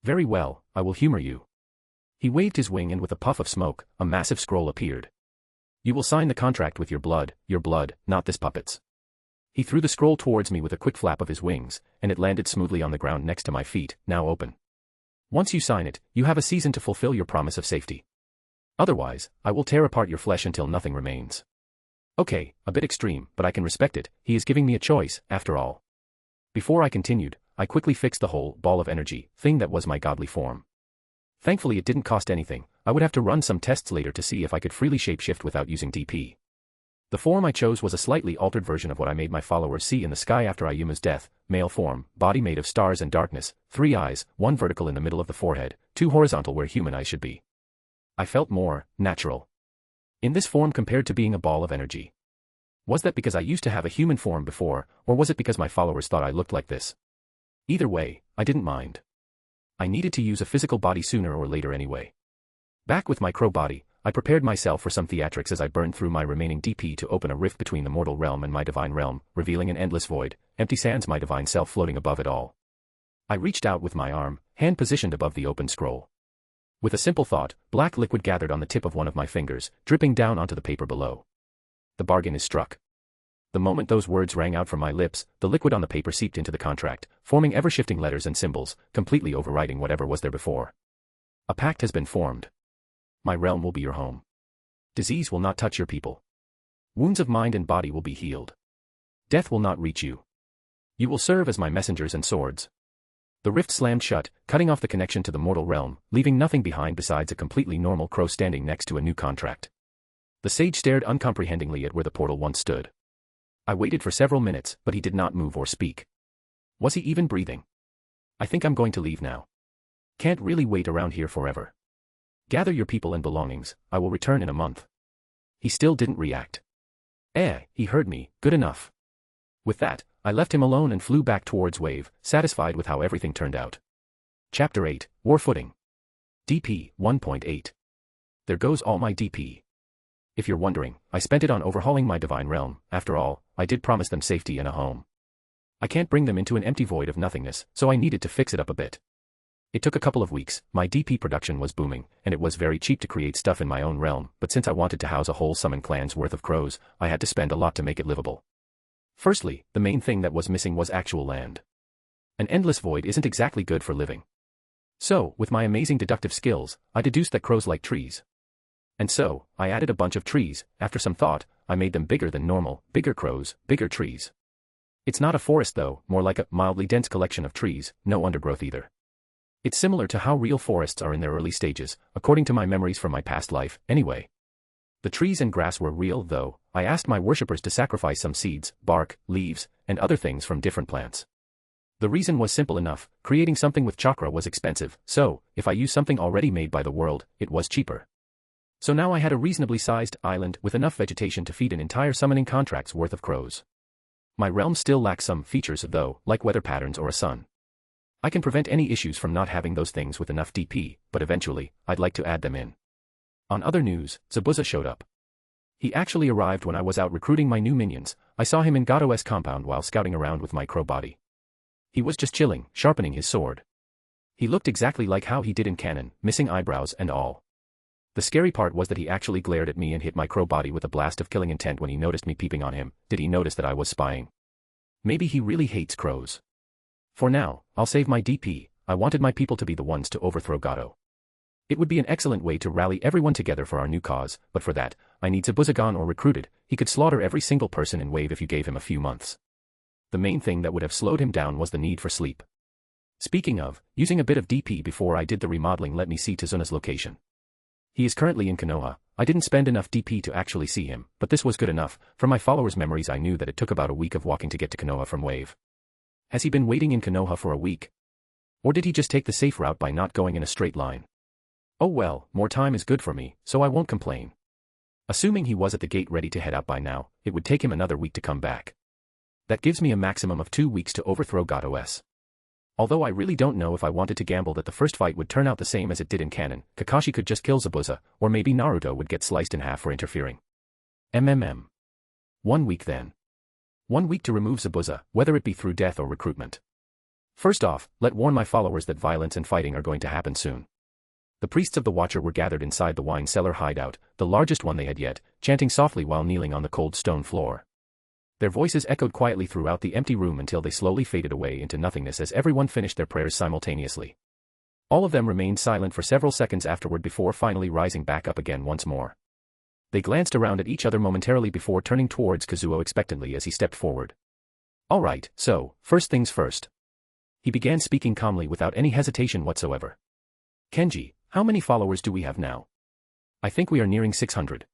Very well, I will humor you. He waved his wing and with a puff of smoke, a massive scroll appeared. You will sign the contract with your blood, not this puppet's. He threw the scroll towards me with a quick flap of his wings, and it landed smoothly on the ground next to my feet, now open. Once you sign it, you have a season to fulfill your promise of safety. Otherwise, I will tear apart your flesh until nothing remains. Okay, a bit extreme, but I can respect it, he is giving me a choice, after all. Before I continued, I quickly fixed the whole ball of energy thing that was my godly form. Thankfully it didn't cost anything, I would have to run some tests later to see if I could freely shapeshift without using DP. The form I chose was a slightly altered version of what I made my followers see in the sky after Ayuma's death, male form, body made of stars and darkness, 3 eyes, 1 vertical in the middle of the forehead, 2 horizontal where human eyes should be. I felt more natural in this form compared to being a ball of energy. Was that because I used to have a human form before, or was it because my followers thought I looked like this? Either way, I didn't mind. I needed to use a physical body sooner or later anyway. Back with my crow body, I prepared myself for some theatrics as I burned through my remaining DP to open a rift between the mortal realm and my divine realm, revealing an endless void, empty sans my divine self floating above it all. I reached out with my arm, hand positioned above the open scroll. With a simple thought, black liquid gathered on the tip of one of my fingers, dripping down onto the paper below. The bargain is struck. The moment those words rang out from my lips, the liquid on the paper seeped into the contract, forming ever-shifting letters and symbols, completely overriding whatever was there before. A pact has been formed. My realm will be your home. Disease will not touch your people. Wounds of mind and body will be healed. Death will not reach you. You will serve as my messengers and swords. The rift slammed shut, cutting off the connection to the mortal realm, leaving nothing behind besides a completely normal crow standing next to a new contract. The sage stared uncomprehendingly at where the portal once stood. I waited for several minutes, but he did not move or speak. Was he even breathing? I think I'm going to leave now. Can't really wait around here forever. Gather your people and belongings, I will return in a month. He still didn't react. He heard me, good enough. With that, I left him alone and flew back towards Wave, satisfied with how everything turned out. Chapter 8, War Footing. DP 1.8. There goes all my DP. If you're wondering, I spent it on overhauling my divine realm. After all, I did promise them safety and a home. I can't bring them into an empty void of nothingness, so I needed to fix it up a bit. It took a couple of weeks, my DP production was booming, and it was very cheap to create stuff in my own realm, but since I wanted to house a whole summon clan's worth of crows, I had to spend a lot to make it livable. Firstly, the main thing that was missing was actual land. An endless void isn't exactly good for living. So, with my amazing deductive skills, I deduced that crows like trees. And so, I added a bunch of trees. After some thought, I made them bigger than normal, bigger crows, bigger trees. It's not a forest though, more like a mildly dense collection of trees, no undergrowth either. It's similar to how real forests are in their early stages, according to my memories from my past life, anyway. The trees and grass were real though. I asked my worshippers to sacrifice some seeds, bark, leaves, and other things from different plants. The reason was simple enough, creating something with chakra was expensive, so, if I used something already made by the world, it was cheaper. So now I had a reasonably sized island with enough vegetation to feed an entire summoning contract's worth of crows. My realm still lacks some features though, like weather patterns or a sun. I can prevent any issues from not having those things with enough DP, but eventually, I'd like to add them in. On other news, Zabuza showed up. He actually arrived when I was out recruiting my new minions. I saw him in Gato's compound while scouting around with my crow body. He was just chilling, sharpening his sword. He looked exactly like how he did in canon, missing eyebrows and all. The scary part was that he actually glared at me and hit my crow body with a blast of killing intent when he noticed me peeping on him. Did he notice that I was spying? Maybe he really hates crows. For now, I'll save my DP. I wanted my people to be the ones to overthrow Gato. It would be an excellent way to rally everyone together for our new cause, but for that, I need Zabuza gone or recruited. He could slaughter every single person in Wave if you gave him a few months. The main thing that would have slowed him down was the need for sleep. Speaking of, using a bit of DP before I did the remodeling let me see Tizuna's location. He is currently in Konoha. I didn't spend enough DP to actually see him, but this was good enough. From my followers' memories I knew that it took about a week of walking to get to Konoha from Wave. Has he been waiting in Konoha for a week? Or did he just take the safe route by not going in a straight line? Oh well, more time is good for me, so I won't complain. Assuming he was at the gate ready to head out by now, it would take him another week to come back. That gives me a maximum of 2 weeks to overthrow Gato-S. Although I really don't know if I wanted to gamble that the first fight would turn out the same as it did in canon. Kakashi could just kill Zabuza, or maybe Naruto would get sliced in half for interfering. 1 week then. 1 week to remove Zabuza, whether it be through death or recruitment. First off, let warn my followers that violence and fighting are going to happen soon. The priests of the Watcher were gathered inside the wine cellar hideout, the largest one they had yet, chanting softly while kneeling on the cold stone floor. Their voices echoed quietly throughout the empty room until they slowly faded away into nothingness as everyone finished their prayers simultaneously. All of them remained silent for several seconds afterward before finally rising back up again once more. They glanced around at each other momentarily before turning towards Kazuo expectantly as he stepped forward. Alright, so, first things first. He began speaking calmly without any hesitation whatsoever. Kenji, how many followers do we have now? I think we are nearing 600.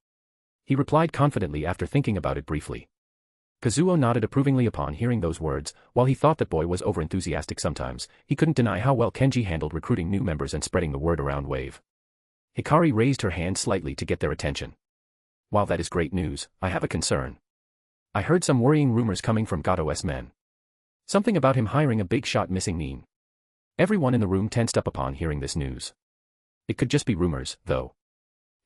He replied confidently after thinking about it briefly. Kazuo nodded approvingly upon hearing those words. While he thought that boy was overenthusiastic sometimes, he couldn't deny how well Kenji handled recruiting new members and spreading the word around Wave. Hikari raised her hand slightly to get their attention. While that is great news, I have a concern. I heard some worrying rumors coming from Gato-S men. Something about him hiring a big shot missing Nin. Everyone in the room tensed up upon hearing this news. It could just be rumors, though.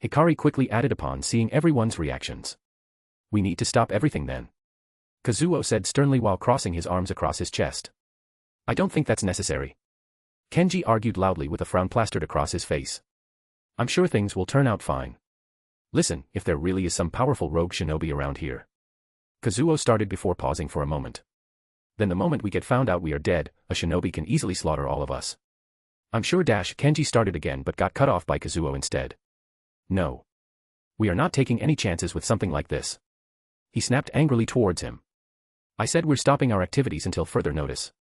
Hikari quickly added upon seeing everyone's reactions. We need to stop everything then. Kazuo said sternly while crossing his arms across his chest. I don't think that's necessary. Kenji argued loudly with a frown plastered across his face. I'm sure things will turn out fine. Listen, if there really is some powerful rogue shinobi around here. Kazuo started before pausing for a moment. Then the moment we get found out we are dead, a shinobi can easily slaughter all of us. I'm sure Kenji started again but got cut off by Kazuo instead. No. We are not taking any chances with something like this. He snapped angrily towards him. I said we're stopping our activities until further notice.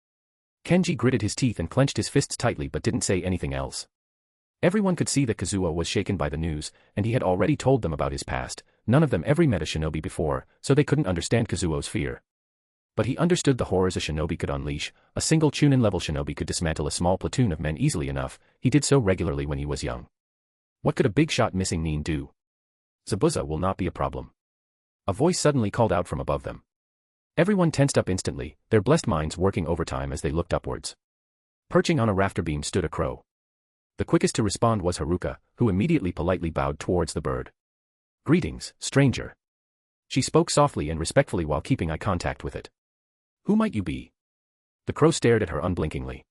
Kenji gritted his teeth and clenched his fists tightly but didn't say anything else. Everyone could see that Kazuo was shaken by the news, and he had already told them about his past. None of them ever met a shinobi before, so they couldn't understand Kazuo's fear. But he understood the horrors a shinobi could unleash. A single Chunin-level shinobi could dismantle a small platoon of men easily enough. He did so regularly when he was young. What could a big shot missing Nin do? Zabuza will not be a problem. A voice suddenly called out from above them. Everyone tensed up instantly, their blessed minds working overtime as they looked upwards. Perching on a rafter beam stood a crow. The quickest to respond was Haruka, who immediately politely bowed towards the bird. "Greetings, stranger." She spoke softly and respectfully while keeping eye contact with it. "Who might you be?" The crow stared at her unblinkingly.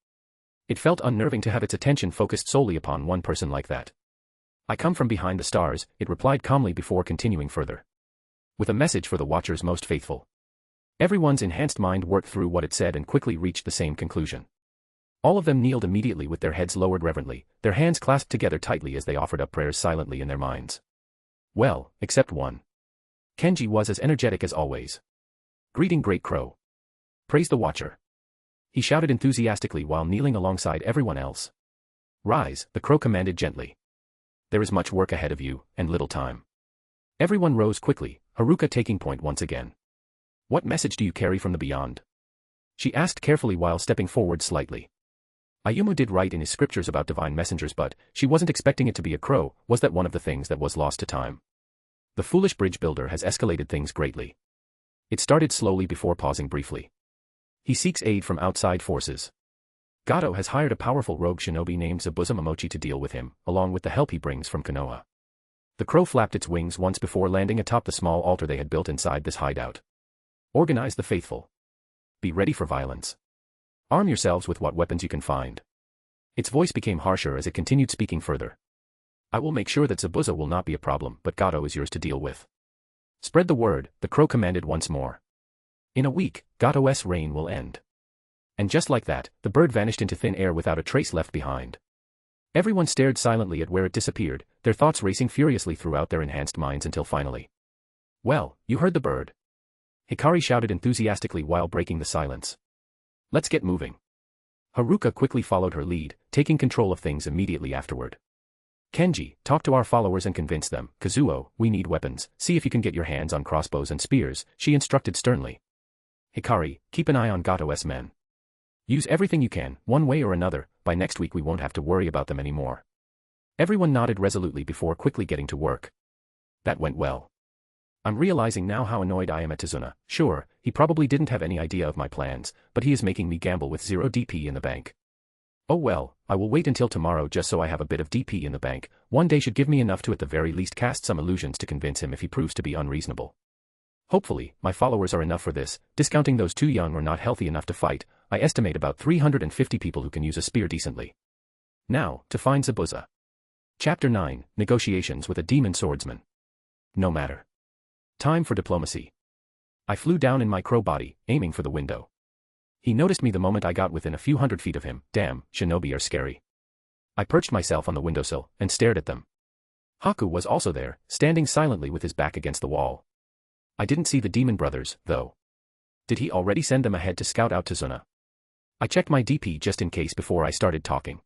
It felt unnerving to have its attention focused solely upon one person like that. "I come from behind the stars," it replied calmly before continuing further. "With a message for the Watchers most faithful." Everyone's enhanced mind worked through what it said and quickly reached the same conclusion. All of them kneeled immediately with their heads lowered reverently, their hands clasped together tightly as they offered up prayers silently in their minds. Well, except one. Kenji was as energetic as always. "Greeting, Great Crow. Praise the Watcher." He shouted enthusiastically while kneeling alongside everyone else. "Rise," the crow commanded gently. "There is much work ahead of you, and little time." Everyone rose quickly, Haruka taking point once again. "What message do you carry from the beyond?" she asked carefully while stepping forward slightly. Ayumu did write in his scriptures about divine messengers, but she wasn't expecting it to be a crow. Was that one of the things that was lost to time? The foolish bridge builder has escalated things greatly. It started slowly before pausing briefly. He seeks aid from outside forces. Gato has hired a powerful rogue shinobi named Zabuza Momochi to deal with him, along with the help he brings from Konoha. The crow flapped its wings once before landing atop the small altar they had built inside this hideout. "Organize the faithful. Be ready for violence. Arm yourselves with what weapons you can find." Its voice became harsher as it continued speaking further. "I will make sure that Zabuza will not be a problem, but Gato is yours to deal with. Spread the word," the crow commanded once more. "In a week, Gato's reign will end." And just like that, the bird vanished into thin air without a trace left behind. Everyone stared silently at where it disappeared, their thoughts racing furiously throughout their enhanced minds until finally. "Well, you heard the bird." Hikari shouted enthusiastically while breaking the silence. "Let's get moving." Haruka quickly followed her lead, taking control of things immediately afterward. "Kenji, talk to our followers and convince them. Kazuo, we need weapons. See if you can get your hands on crossbows and spears," she instructed sternly. "Hikari, keep an eye on Gato's men. Use everything you can, one way or another. By next week we won't have to worry about them anymore." Everyone nodded resolutely before quickly getting to work. That went well. "I'm realizing now how annoyed I am at Tazuna. Sure, he probably didn't have any idea of my plans, but he is making me gamble with 0 DP in the bank. Oh well, I will wait until tomorrow just so I have a bit of DP in the bank. One day should give me enough to at the very least cast some illusions to convince him if he proves to be unreasonable. Hopefully, my followers are enough for this. Discounting those too young or not healthy enough to fight, I estimate about 350 people who can use a spear decently. Now, to find Zabuza." Chapter 9, Negotiations with a Demon Swordsman. No matter. Time for diplomacy. I flew down in my crow body, aiming for the window. He noticed me the moment I got within a few hundred feet of him. Damn, shinobi are scary. I perched myself on the windowsill and stared at them. Haku was also there, standing silently with his back against the wall. I didn't see the demon brothers, though. Did he already send them ahead to scout out Tazuna? I checked my DP just in case before I started talking.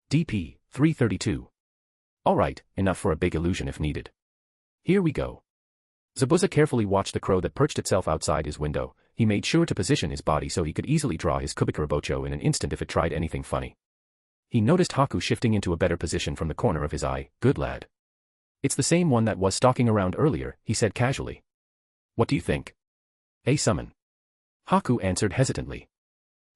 DP, 332. Alright, enough for a big illusion if needed. Here we go. Zabuza carefully watched the crow that perched itself outside his window. He made sure to position his body so he could easily draw his Kubikurabocho in an instant if it tried anything funny. He noticed Haku shifting into a better position from the corner of his eye. Good lad. It's the same one that was stalking around earlier, he said casually. What do you think? A summon. Haku answered hesitantly.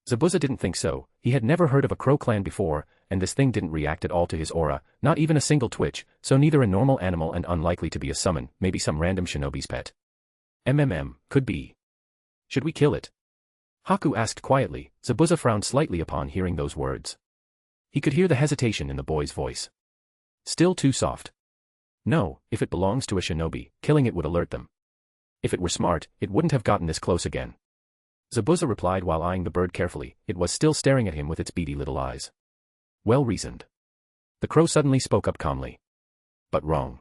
Zabuza didn't think so. He had never heard of a crow clan before, and this thing didn't react at all to his aura, not even a single twitch, so neither a normal animal and unlikely to be a summon, maybe some random shinobi's pet. Could be. Should we kill it? Haku asked quietly. Zabuza frowned slightly upon hearing those words. He could hear the hesitation in the boy's voice. Still too soft. No, if it belongs to a shinobi, killing it would alert them. If it were smart, it wouldn't have gotten this close again. Zabuza replied while eyeing the bird carefully. It was still staring at him with its beady little eyes. Well reasoned. The crow suddenly spoke up calmly. But wrong.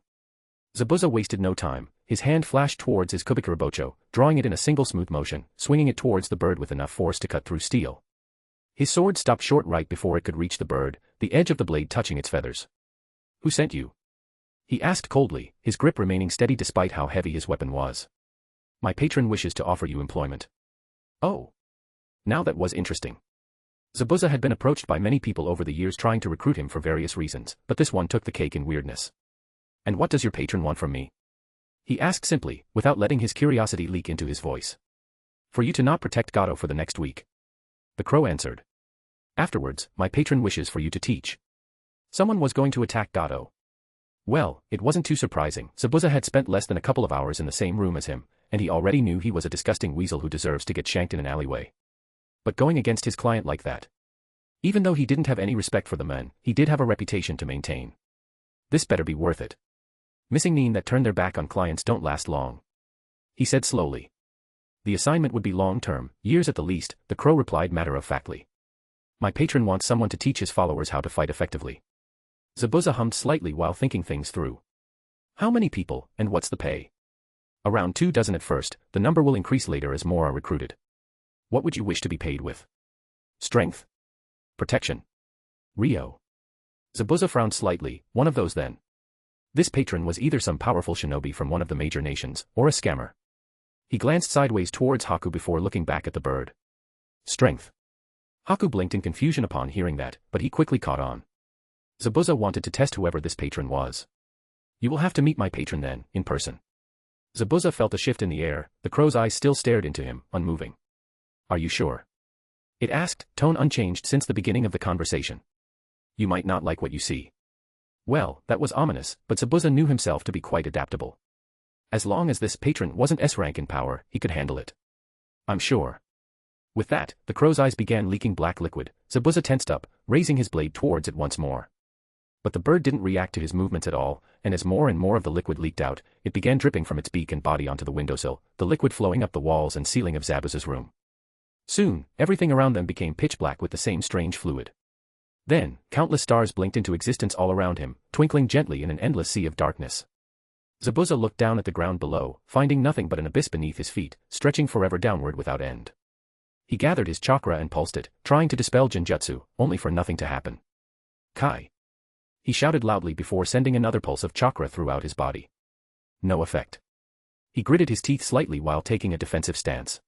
Zabuza wasted no time. His hand flashed towards his Kubikurabocho, drawing it in a single smooth motion, swinging it towards the bird with enough force to cut through steel. His sword stopped short right before it could reach the bird, the edge of the blade touching its feathers. "Who sent you?" he asked coldly, his grip remaining steady despite how heavy his weapon was. "My patron wishes to offer you employment." "Oh. Now that was interesting." Zabuza had been approached by many people over the years trying to recruit him for various reasons, but this one took the cake in weirdness. "And what does your patron want from me?" he asked simply, without letting his curiosity leak into his voice. "For you to not protect Gato for the next week," the crow answered. "Afterwards, my patron wishes for you to teach." Someone was going to attack Gato. Well, it wasn't too surprising. Zabuza had spent less than a couple of hours in the same room as him, and he already knew he was a disgusting weasel who deserves to get shanked in an alleyway. But going against his client like that. Even though he didn't have any respect for the men, he did have a reputation to maintain. This better be worth it. Missing nin that turn their back on clients don't last long, he said slowly. The assignment would be long-term, years at the least, the crow replied matter-of-factly. My patron wants someone to teach his followers how to fight effectively. Zabuza hummed slightly while thinking things through. How many people, and what's the pay? Around 24 at first, the number will increase later as more are recruited. What would you wish to be paid with? Strength? Protection? Rio? Zabuza frowned slightly, one of those then. This patron was either some powerful shinobi from one of the major nations, or a scammer. He glanced sideways towards Haku before looking back at the bird. Strength. Haku blinked in confusion upon hearing that, but he quickly caught on. Zabuza wanted to test whoever this patron was. You will have to meet my patron then, in person. Zabuza felt a shift in the air, the crow's eyes still stared into him, unmoving. Are you sure? It asked, tone unchanged since the beginning of the conversation. You might not like what you see. Well, that was ominous, but Zabuza knew himself to be quite adaptable. As long as this patron wasn't S-rank in power, he could handle it. I'm sure. With that, the crow's eyes began leaking black liquid. Zabuza tensed up, raising his blade towards it once more. But the bird didn't react to his movements at all, and as more and more of the liquid leaked out, it began dripping from its beak and body onto the windowsill, the liquid flowing up the walls and ceiling of Zabuza's room. Soon, everything around them became pitch black with the same strange fluid. Then, countless stars blinked into existence all around him, twinkling gently in an endless sea of darkness. Zabuza looked down at the ground below, finding nothing but an abyss beneath his feet, stretching forever downward without end. He gathered his chakra and pulsed it, trying to dispel genjutsu, only for nothing to happen. Kai! He shouted loudly before sending another pulse of chakra throughout his body. No effect. He gritted his teeth slightly while taking a defensive stance.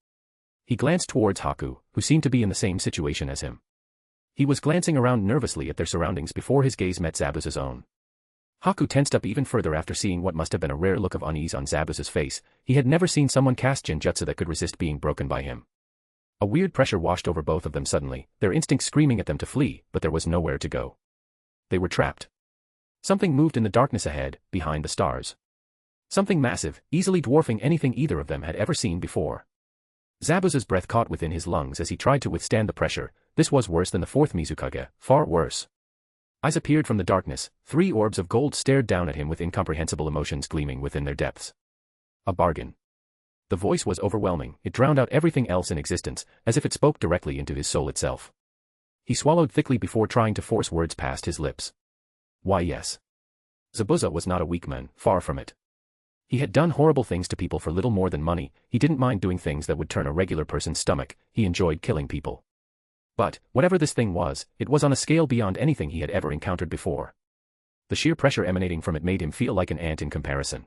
He glanced towards Haku, who seemed to be in the same situation as him. He was glancing around nervously at their surroundings before his gaze met Zabuza's own. Haku tensed up even further after seeing what must have been a rare look of unease on Zabuza's face. He had never seen someone cast genjutsu that could resist being broken by him. A weird pressure washed over both of them suddenly, their instincts screaming at them to flee, but there was nowhere to go. They were trapped. Something moved in the darkness ahead, behind the stars. Something massive, easily dwarfing anything either of them had ever seen before. Zabuza's breath caught within his lungs as he tried to withstand the pressure. This was worse than the fourth Mizukage, far worse. Eyes appeared from the darkness, 3 orbs of gold stared down at him with incomprehensible emotions gleaming within their depths. A bargain. The voice was overwhelming, it drowned out everything else in existence, as if it spoke directly into his soul itself. He swallowed thickly before trying to force words past his lips. Why yes. Zabuza was not a weak man, far from it. He had done horrible things to people for little more than money, he didn't mind doing things that would turn a regular person's stomach, he enjoyed killing people. But, whatever this thing was, it was on a scale beyond anything he had ever encountered before. The sheer pressure emanating from it made him feel like an ant in comparison.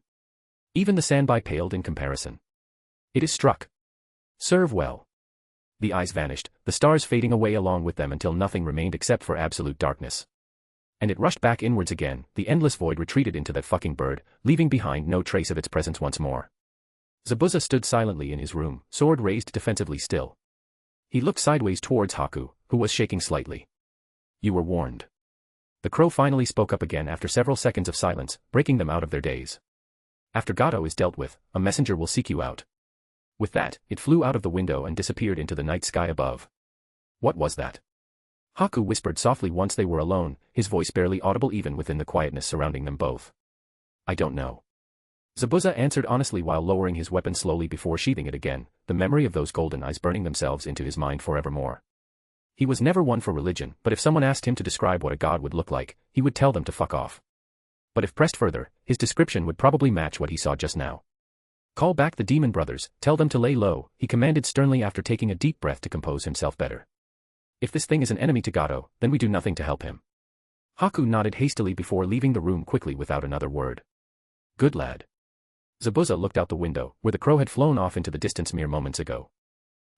Even the sandby paled in comparison. It is struck. Serve well. The eyes vanished, the stars fading away along with them until nothing remained except for absolute darkness. And it rushed back inwards again, the endless void retreated into that fucking bird, leaving behind no trace of its presence once more. Zabuza stood silently in his room, sword raised defensively still. He looked sideways towards Haku, who was shaking slightly. You were warned. The crow finally spoke up again after several seconds of silence, breaking them out of their daze. After Gato is dealt with, a messenger will seek you out. With that, it flew out of the window and disappeared into the night sky above. What was that? Haku whispered softly once they were alone, his voice barely audible even within the quietness surrounding them both. I don't know. Zabuza answered honestly while lowering his weapon slowly before sheathing it again, the memory of those golden eyes burning themselves into his mind forevermore. He was never one for religion, but if someone asked him to describe what a god would look like, he would tell them to fuck off. But if pressed further, his description would probably match what he saw just now. Call back the demon brothers, tell them to lay low, he commanded sternly after taking a deep breath to compose himself better. If this thing is an enemy to Gato, then we do nothing to help him. Haku nodded hastily before leaving the room quickly without another word. Good lad. Zabuza looked out the window, where the crow had flown off into the distance mere moments ago.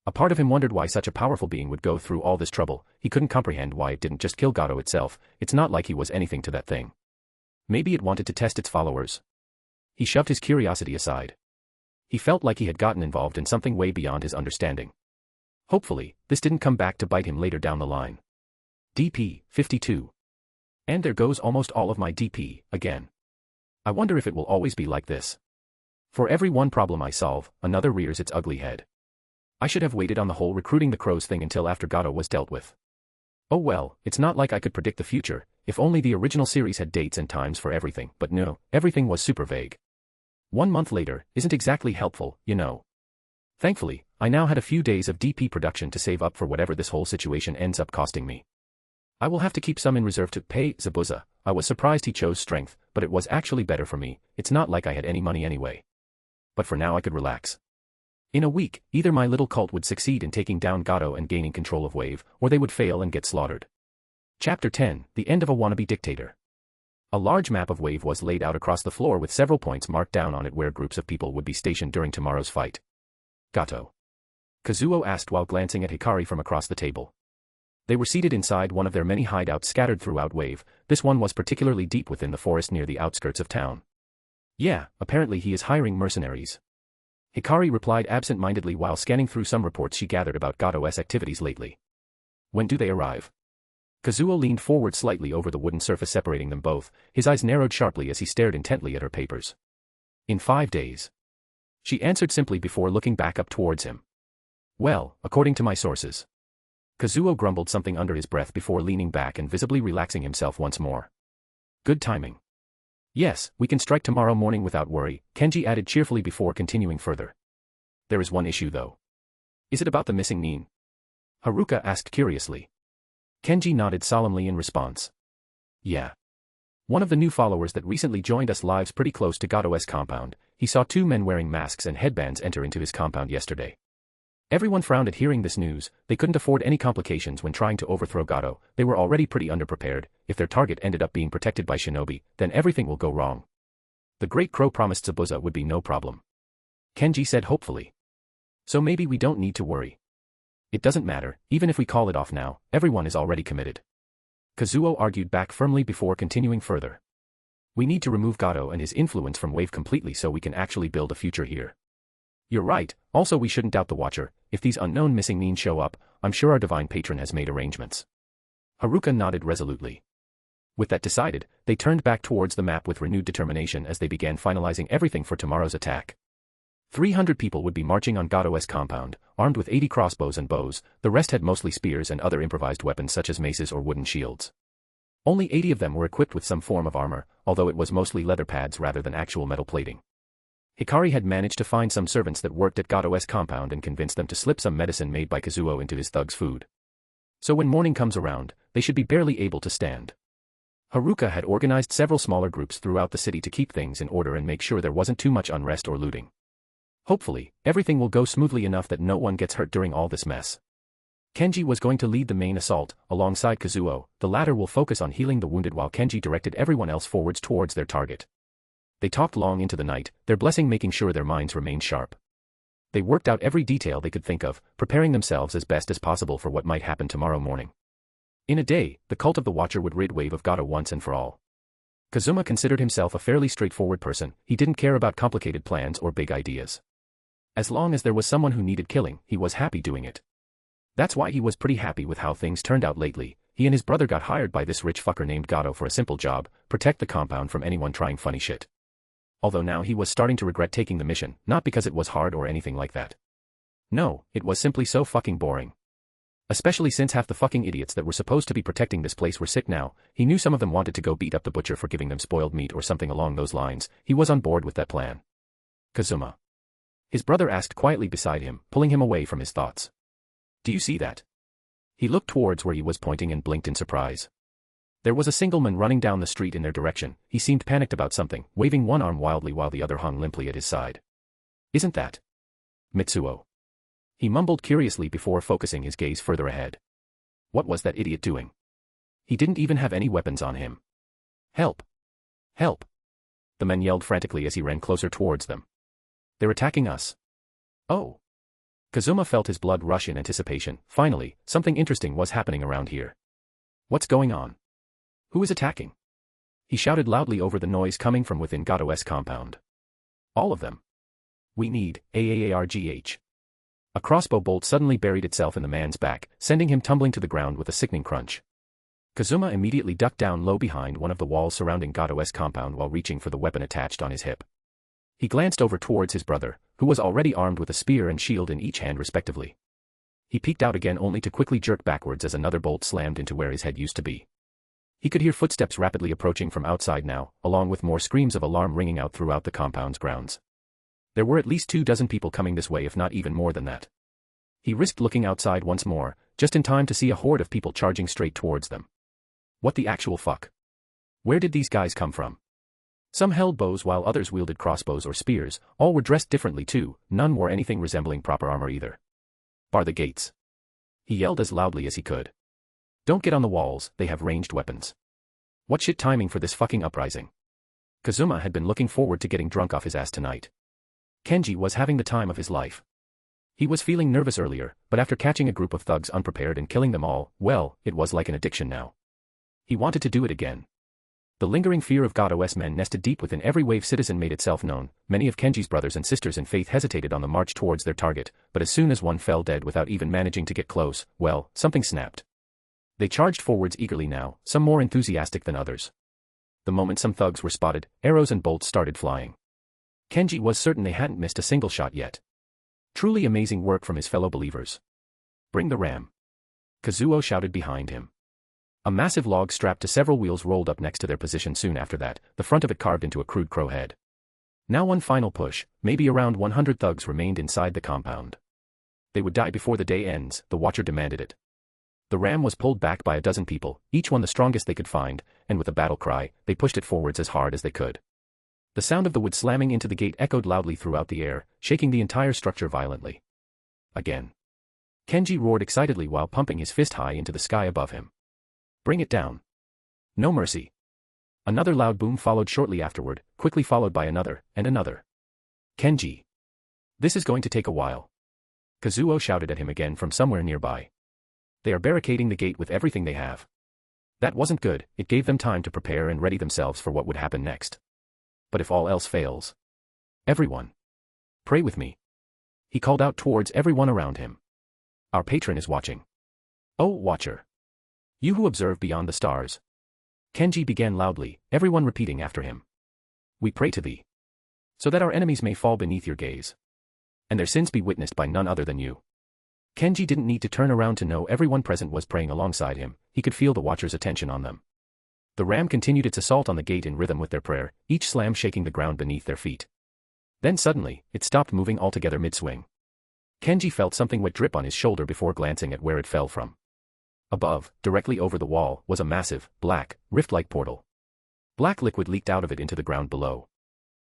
A part of him wondered why such a powerful being would go through all this trouble. He couldn't comprehend why it didn't just kill Gato itself. It's not like he was anything to that thing. Maybe it wanted to test its followers. He shoved his curiosity aside. He felt like he had gotten involved in something way beyond his understanding. Hopefully, this didn't come back to bite him later down the line. DP 52. And there goes almost all of my DP, again. I wonder if it will always be like this. For every one problem I solve, another rears its ugly head. I should have waited on the whole recruiting the crows thing until after Gato was dealt with. Oh well, it's not like I could predict the future, if only the original series had dates and times for everything, but no, everything was super vague. 1 month later isn't exactly helpful, you know. Thankfully, I now had a few days of DP production to save up for whatever this whole situation ends up costing me. I will have to keep some in reserve to pay Zabuza. I was surprised he chose strength, but it was actually better for me. It's not like I had any money anyway. But for now I could relax. In a week, either my little cult would succeed in taking down Gato and gaining control of Wave, or they would fail and get slaughtered. Chapter 10, The End of a Wannabe Dictator. A large map of Wave was laid out across the floor with several points marked down on it where groups of people would be stationed during tomorrow's fight. Gato? Kazuo asked while glancing at Hikari from across the table. They were seated inside one of their many hideouts scattered throughout Wave. This one was particularly deep within the forest near the outskirts of town. Yeah, apparently he is hiring mercenaries. Hikari replied absent-mindedly while scanning through some reports she gathered about Gato's activities lately. When do they arrive? Kazuo leaned forward slightly over the wooden surface separating them both, his eyes narrowed sharply as he stared intently at her papers. In 5 days. She answered simply before looking back up towards him. Well, according to my sources. Kazuo grumbled something under his breath before leaning back and visibly relaxing himself once more. Good timing. Yes, we can strike tomorrow morning without worry, Kenji added cheerfully before continuing further. There is one issue though. Is it about the missing Nin? Haruka asked curiously. Kenji nodded solemnly in response. Yeah. One of the new followers that recently joined us lives pretty close to Gato's compound. He saw 2 men wearing masks and headbands enter into his compound yesterday. Everyone frowned at hearing this news. They couldn't afford any complications when trying to overthrow Gato. They were already pretty underprepared. If their target ended up being protected by shinobi, then everything will go wrong. The Great Crow promised Zabuza would be no problem. Kenji said hopefully. So maybe we don't need to worry. It doesn't matter, even if we call it off now, everyone is already committed. Kazuo argued back firmly before continuing further. We need to remove Gato and his influence from Wave completely so we can actually build a future here. You're right, also we shouldn't doubt the Watcher. If these unknown missing Nin show up, I'm sure our divine patron has made arrangements. Haruka nodded resolutely. With that decided, they turned back towards the map with renewed determination as they began finalizing everything for tomorrow's attack. 300 people would be marching on Gato's compound, armed with 80 crossbows and bows. The rest had mostly spears and other improvised weapons such as maces or wooden shields. Only 80 of them were equipped with some form of armor, although it was mostly leather pads rather than actual metal plating. Hikari had managed to find some servants that worked at Gato's compound and convinced them to slip some medicine made by Kazuo into his thug's food. So when morning comes around, they should be barely able to stand. Haruka had organized several smaller groups throughout the city to keep things in order and make sure there wasn't too much unrest or looting. Hopefully, everything will go smoothly enough that no one gets hurt during all this mess. Kenji was going to lead the main assault, alongside Kazuo. The latter will focus on healing the wounded while Kenji directed everyone else forwards towards their target. They talked long into the night, their blessing making sure their minds remained sharp. They worked out every detail they could think of, preparing themselves as best as possible for what might happen tomorrow morning. In a day, the cult of the Watcher would rid Wave of Gato once and for all. Kazuma considered himself a fairly straightforward person. He didn't care about complicated plans or big ideas. As long as there was someone who needed killing, he was happy doing it. That's why he was pretty happy with how things turned out lately. He and his brother got hired by this rich fucker named Gato for a simple job: protect the compound from anyone trying funny shit. Although now he was starting to regret taking the mission, not because it was hard or anything like that. No, it was simply so fucking boring. Especially since half the fucking idiots that were supposed to be protecting this place were sick now. He knew some of them wanted to go beat up the butcher for giving them spoiled meat or something along those lines. He was on board with that plan. Kazuma. His brother asked quietly beside him, pulling him away from his thoughts. Do you see that? He looked towards where he was pointing and blinked in surprise. There was a single man running down the street in their direction. He seemed panicked about something, waving one arm wildly while the other hung limply at his side. Isn't that Mitsuo? He mumbled curiously before focusing his gaze further ahead. What was that idiot doing? He didn't even have any weapons on him. Help! Help! The men yelled frantically as he ran closer towards them. They're attacking us. Oh! Kazuma felt his blood rush in anticipation. Finally, something interesting was happening around here. What's going on? Who is attacking? He shouted loudly over the noise coming from within Gato's compound. All of them. We need AARGH. A crossbow bolt suddenly buried itself in the man's back, sending him tumbling to the ground with a sickening crunch. Kazuma immediately ducked down low behind one of the walls surrounding Gato's compound while reaching for the weapon attached on his hip. He glanced over towards his brother, who was already armed with a spear and shield in each hand respectively. He peeked out again only to quickly jerk backwards as another bolt slammed into where his head used to be. He could hear footsteps rapidly approaching from outside now, along with more screams of alarm ringing out throughout the compound's grounds. There were at least 24 people coming this way, if not even more than that. He risked looking outside once more, just in time to see a horde of people charging straight towards them. What the actual fuck? Where did these guys come from? Some held bows while others wielded crossbows or spears. All were dressed differently too, none wore anything resembling proper armor either. Bar the gates. He yelled as loudly as he could. Don't get on the walls, they have ranged weapons. What shit timing for this fucking uprising. Kazuma had been looking forward to getting drunk off his ass tonight. Kenji was having the time of his life. He was feeling nervous earlier, but after catching a group of thugs unprepared and killing them all, well, it was like an addiction now. He wanted to do it again. The lingering fear of Gato's men nested deep within every wave citizen made itself known. Many of Kenji's brothers and sisters in faith hesitated on the march towards their target, but as soon as one fell dead without even managing to get close, well, something snapped. They charged forwards eagerly now, some more enthusiastic than others. The moment some thugs were spotted, arrows and bolts started flying. Kenji was certain they hadn't missed a single shot yet. Truly amazing work from his fellow believers. Bring the ram. Kazuo shouted behind him. A massive log strapped to several wheels rolled up next to their position soon after that, the front of it carved into a crude crow head. Now one final push, maybe around 100 thugs remained inside the compound. They would die before the day ends, the watcher demanded it. The ram was pulled back by a dozen people, each one the strongest they could find, and with a battle cry, they pushed it forwards as hard as they could. The sound of the wood slamming into the gate echoed loudly throughout the air, shaking the entire structure violently. Again. Kenji roared excitedly while pumping his fist high into the sky above him. Bring it down. No mercy. Another loud boom followed shortly afterward, quickly followed by another, and another. Kenji. This is going to take a while. Kazuo shouted at him again from somewhere nearby. They are barricading the gate with everything they have. That wasn't good, it gave them time to prepare and ready themselves for what would happen next. But if all else fails. Everyone. Pray with me. He called out towards everyone around him. Our patron is watching. Oh, Watcher. You who observe beyond the stars. Kenji began loudly, everyone repeating after him. We pray to thee. So that our enemies may fall beneath your gaze. And their sins be witnessed by none other than you. Kenji didn't need to turn around to know everyone present was praying alongside him, he could feel the Watcher's attention on them. The ram continued its assault on the gate in rhythm with their prayer, each slam shaking the ground beneath their feet. Then suddenly, it stopped moving altogether mid-swing. Kenji felt something wet drip on his shoulder before glancing at where it fell from. Above, directly over the wall, was a massive, black, rift-like portal. Black liquid leaked out of it into the ground below.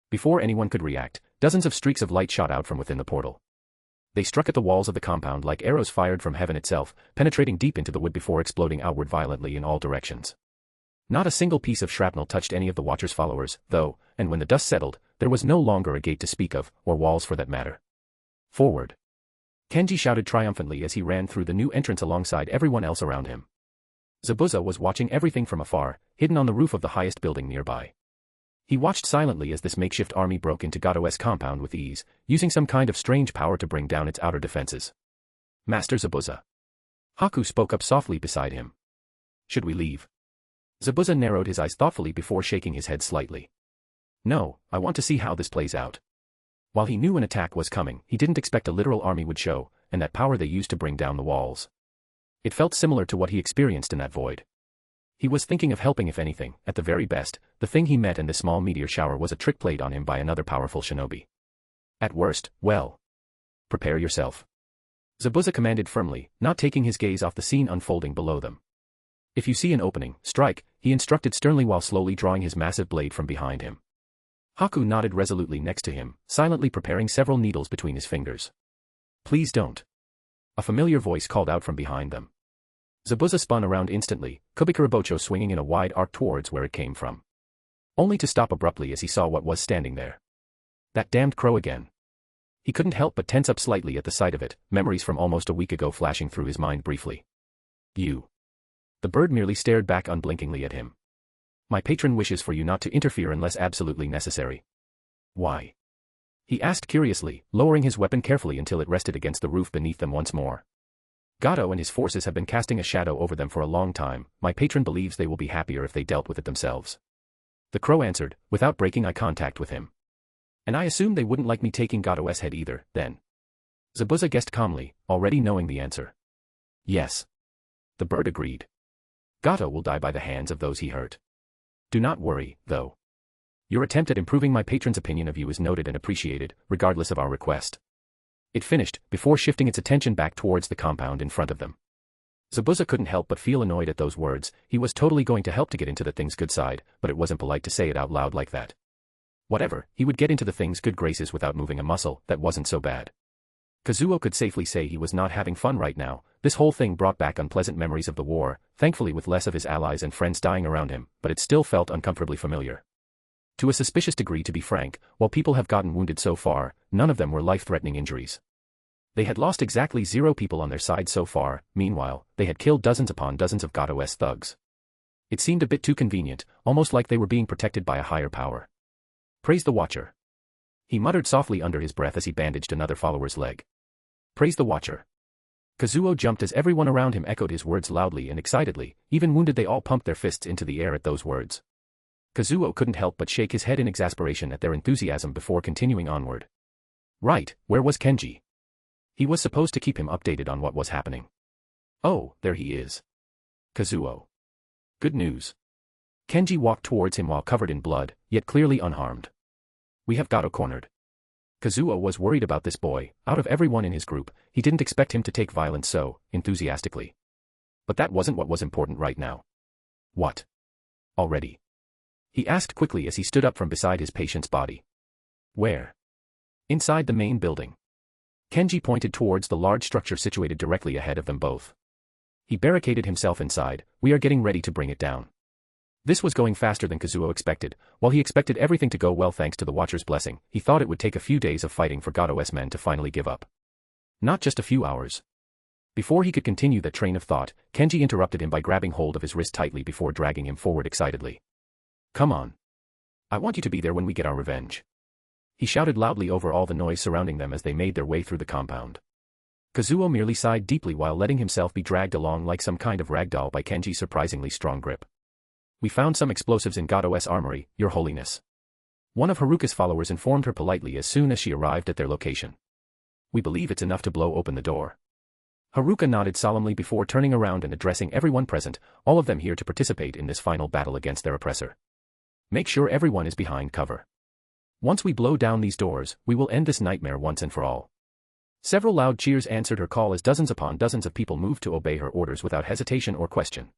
Before anyone could react, dozens of streaks of light shot out from within the portal. They struck at the walls of the compound like arrows fired from heaven itself, penetrating deep into the wood before exploding outward violently in all directions. Not a single piece of shrapnel touched any of the Watcher's followers, though, and when the dust settled, there was no longer a gate to speak of, or walls for that matter. Forward. Kenji shouted triumphantly as he ran through the new entrance alongside everyone else around him. Zabuza was watching everything from afar, hidden on the roof of the highest building nearby. He watched silently as this makeshift army broke into Gato's compound with ease, using some kind of strange power to bring down its outer defenses. Master Zabuza. Haku spoke up softly beside him. Should we leave? Zabuza narrowed his eyes thoughtfully before shaking his head slightly. No, I want to see how this plays out. While he knew an attack was coming, he didn't expect a literal army would show, and that power they used to bring down the walls. It felt similar to what he experienced in that void. He was thinking of helping if anything, at the very best, the thing he met in this small meteor shower was a trick played on him by another powerful shinobi. At worst, well. Prepare yourself. Zabuza commanded firmly, not taking his gaze off the scene unfolding below them. If you see an opening, strike, he instructed sternly while slowly drawing his massive blade from behind him. Haku nodded resolutely next to him, silently preparing several needles between his fingers. Please don't. A familiar voice called out from behind them. Zabuza spun around instantly, Kubikarabocho swinging in a wide arc towards where it came from. Only to stop abruptly as he saw what was standing there. That damned crow again. He couldn't help but tense up slightly at the sight of it, memories from almost a week ago flashing through his mind briefly. You. The bird merely stared back unblinkingly at him. My patron wishes for you not to interfere unless absolutely necessary. Why? He asked curiously, lowering his weapon carefully until it rested against the roof beneath them once more. Gato and his forces have been casting a shadow over them for a long time. My patron believes they will be happier if they dealt with it themselves. The crow answered, without breaking eye contact with him. And I assume they wouldn't like me taking Gato's head either, then. Zabuza guessed calmly, already knowing the answer. Yes. The bird agreed. Gato will die by the hands of those he hurt. Do not worry, though. Your attempt at improving my patron's opinion of you is noted and appreciated, regardless of our request. It finished, before shifting its attention back towards the compound in front of them. Zabuza couldn't help but feel annoyed at those words. He was totally going to help to get into the thing's good side, but it wasn't polite to say it out loud like that. Whatever, he would get into the thing's good graces without moving a muscle. That wasn't so bad. Kazuo could safely say he was not having fun right now. This whole thing brought back unpleasant memories of the war, thankfully with less of his allies and friends dying around him, but it still felt uncomfortably familiar. To a suspicious degree, to be frank, while people have gotten wounded so far, none of them were life-threatening injuries. They had lost exactly 0 people on their side so far. Meanwhile, they had killed dozens upon dozens of Gato's thugs. It seemed a bit too convenient, almost like they were being protected by a higher power. Praise the Watcher. He muttered softly under his breath as he bandaged another follower's leg. Praise the Watcher. Kazuo jumped as everyone around him echoed his words loudly and excitedly. Even wounded, they all pumped their fists into the air at those words. Kazuo couldn't help but shake his head in exasperation at their enthusiasm before continuing onward. Right, where was Kenji? He was supposed to keep him updated on what was happening. Oh, there he is. Kazuo. Good news. Kenji walked towards him while covered in blood, yet clearly unharmed. We have Gato cornered. Kazuo was worried about this boy. Out of everyone in his group, he didn't expect him to take violence so enthusiastically. But that wasn't what was important right now. What? Already? He asked quickly as he stood up from beside his patient's body. Where? Inside the main building. Kenji pointed towards the large structure situated directly ahead of them both. He barricaded himself inside. We are getting ready to bring it down. This was going faster than Kazuo expected. While he expected everything to go well thanks to the Watcher's blessing, he thought it would take a few days of fighting for Gato's men to finally give up. Not just a few hours. Before he could continue that train of thought, Kenji interrupted him by grabbing hold of his wrist tightly before dragging him forward excitedly. Come on. I want you to be there when we get our revenge. He shouted loudly over all the noise surrounding them as they made their way through the compound. Kazuo merely sighed deeply while letting himself be dragged along like some kind of rag doll by Kenji's surprisingly strong grip. We found some explosives in Gato's armory, Your Holiness. One of Haruka's followers informed her politely as soon as she arrived at their location. We believe it's enough to blow open the door. Haruka nodded solemnly before turning around and addressing everyone present, all of them here to participate in this final battle against their oppressor. Make sure everyone is behind cover. Once we blow down these doors, we will end this nightmare once and for all. Several loud cheers answered her call as dozens upon dozens of people moved to obey her orders without hesitation or question.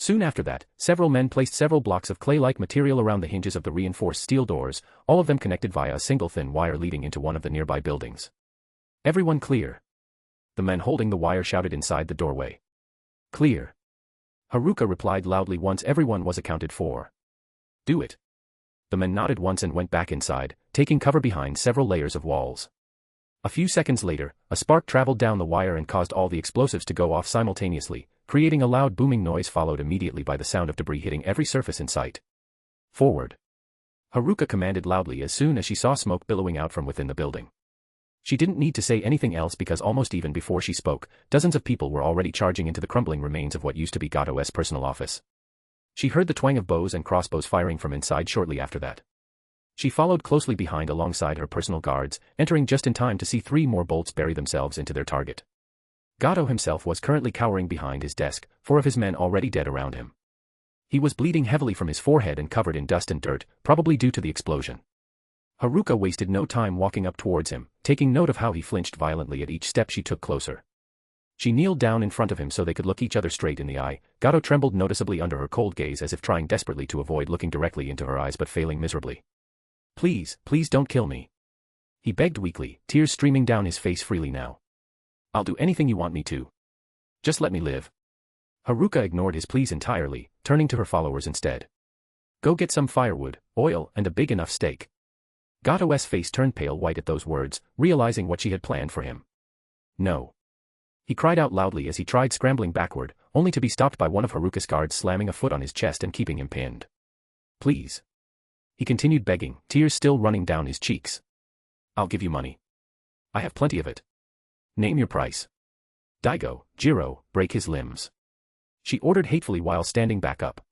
Soon after that, several men placed several blocks of clay-like material around the hinges of the reinforced steel doors, all of them connected via a single thin wire leading into one of the nearby buildings. Everyone clear. The men holding the wire shouted inside the doorway. Clear. Haruka replied loudly once everyone was accounted for. Do it. The men nodded once and went back inside, taking cover behind several layers of walls. A few seconds later, a spark traveled down the wire and caused all the explosives to go off simultaneously, creating a loud booming noise followed immediately by the sound of debris hitting every surface in sight. Forward. Haruka commanded loudly as soon as she saw smoke billowing out from within the building. She didn't need to say anything else because almost even before she spoke, dozens of people were already charging into the crumbling remains of what used to be Gato's personal office. She heard the twang of bows and crossbows firing from inside shortly after that. She followed closely behind alongside her personal guards, entering just in time to see 3 more bolts bury themselves into their target. Gato himself was currently cowering behind his desk, 4 of his men already dead around him. He was bleeding heavily from his forehead and covered in dust and dirt, probably due to the explosion. Haruka wasted no time walking up towards him, taking note of how he flinched violently at each step she took closer. She kneeled down in front of him so they could look each other straight in the eye. Gato trembled noticeably under her cold gaze as if trying desperately to avoid looking directly into her eyes but failing miserably. Please, please don't kill me. He begged weakly, tears streaming down his face freely now. I'll do anything you want me to. Just let me live. Haruka ignored his pleas entirely, turning to her followers instead. Go get some firewood, oil, and a big enough steak. Gato's face turned pale white at those words, realizing what she had planned for him. No. He cried out loudly as he tried scrambling backward, only to be stopped by one of Haruka's guards slamming a foot on his chest and keeping him pinned. Please. He continued begging, tears still running down his cheeks. I'll give you money. I have plenty of it. Name your price. Daigo, Jiro, break his limbs. She ordered hatefully while standing back up.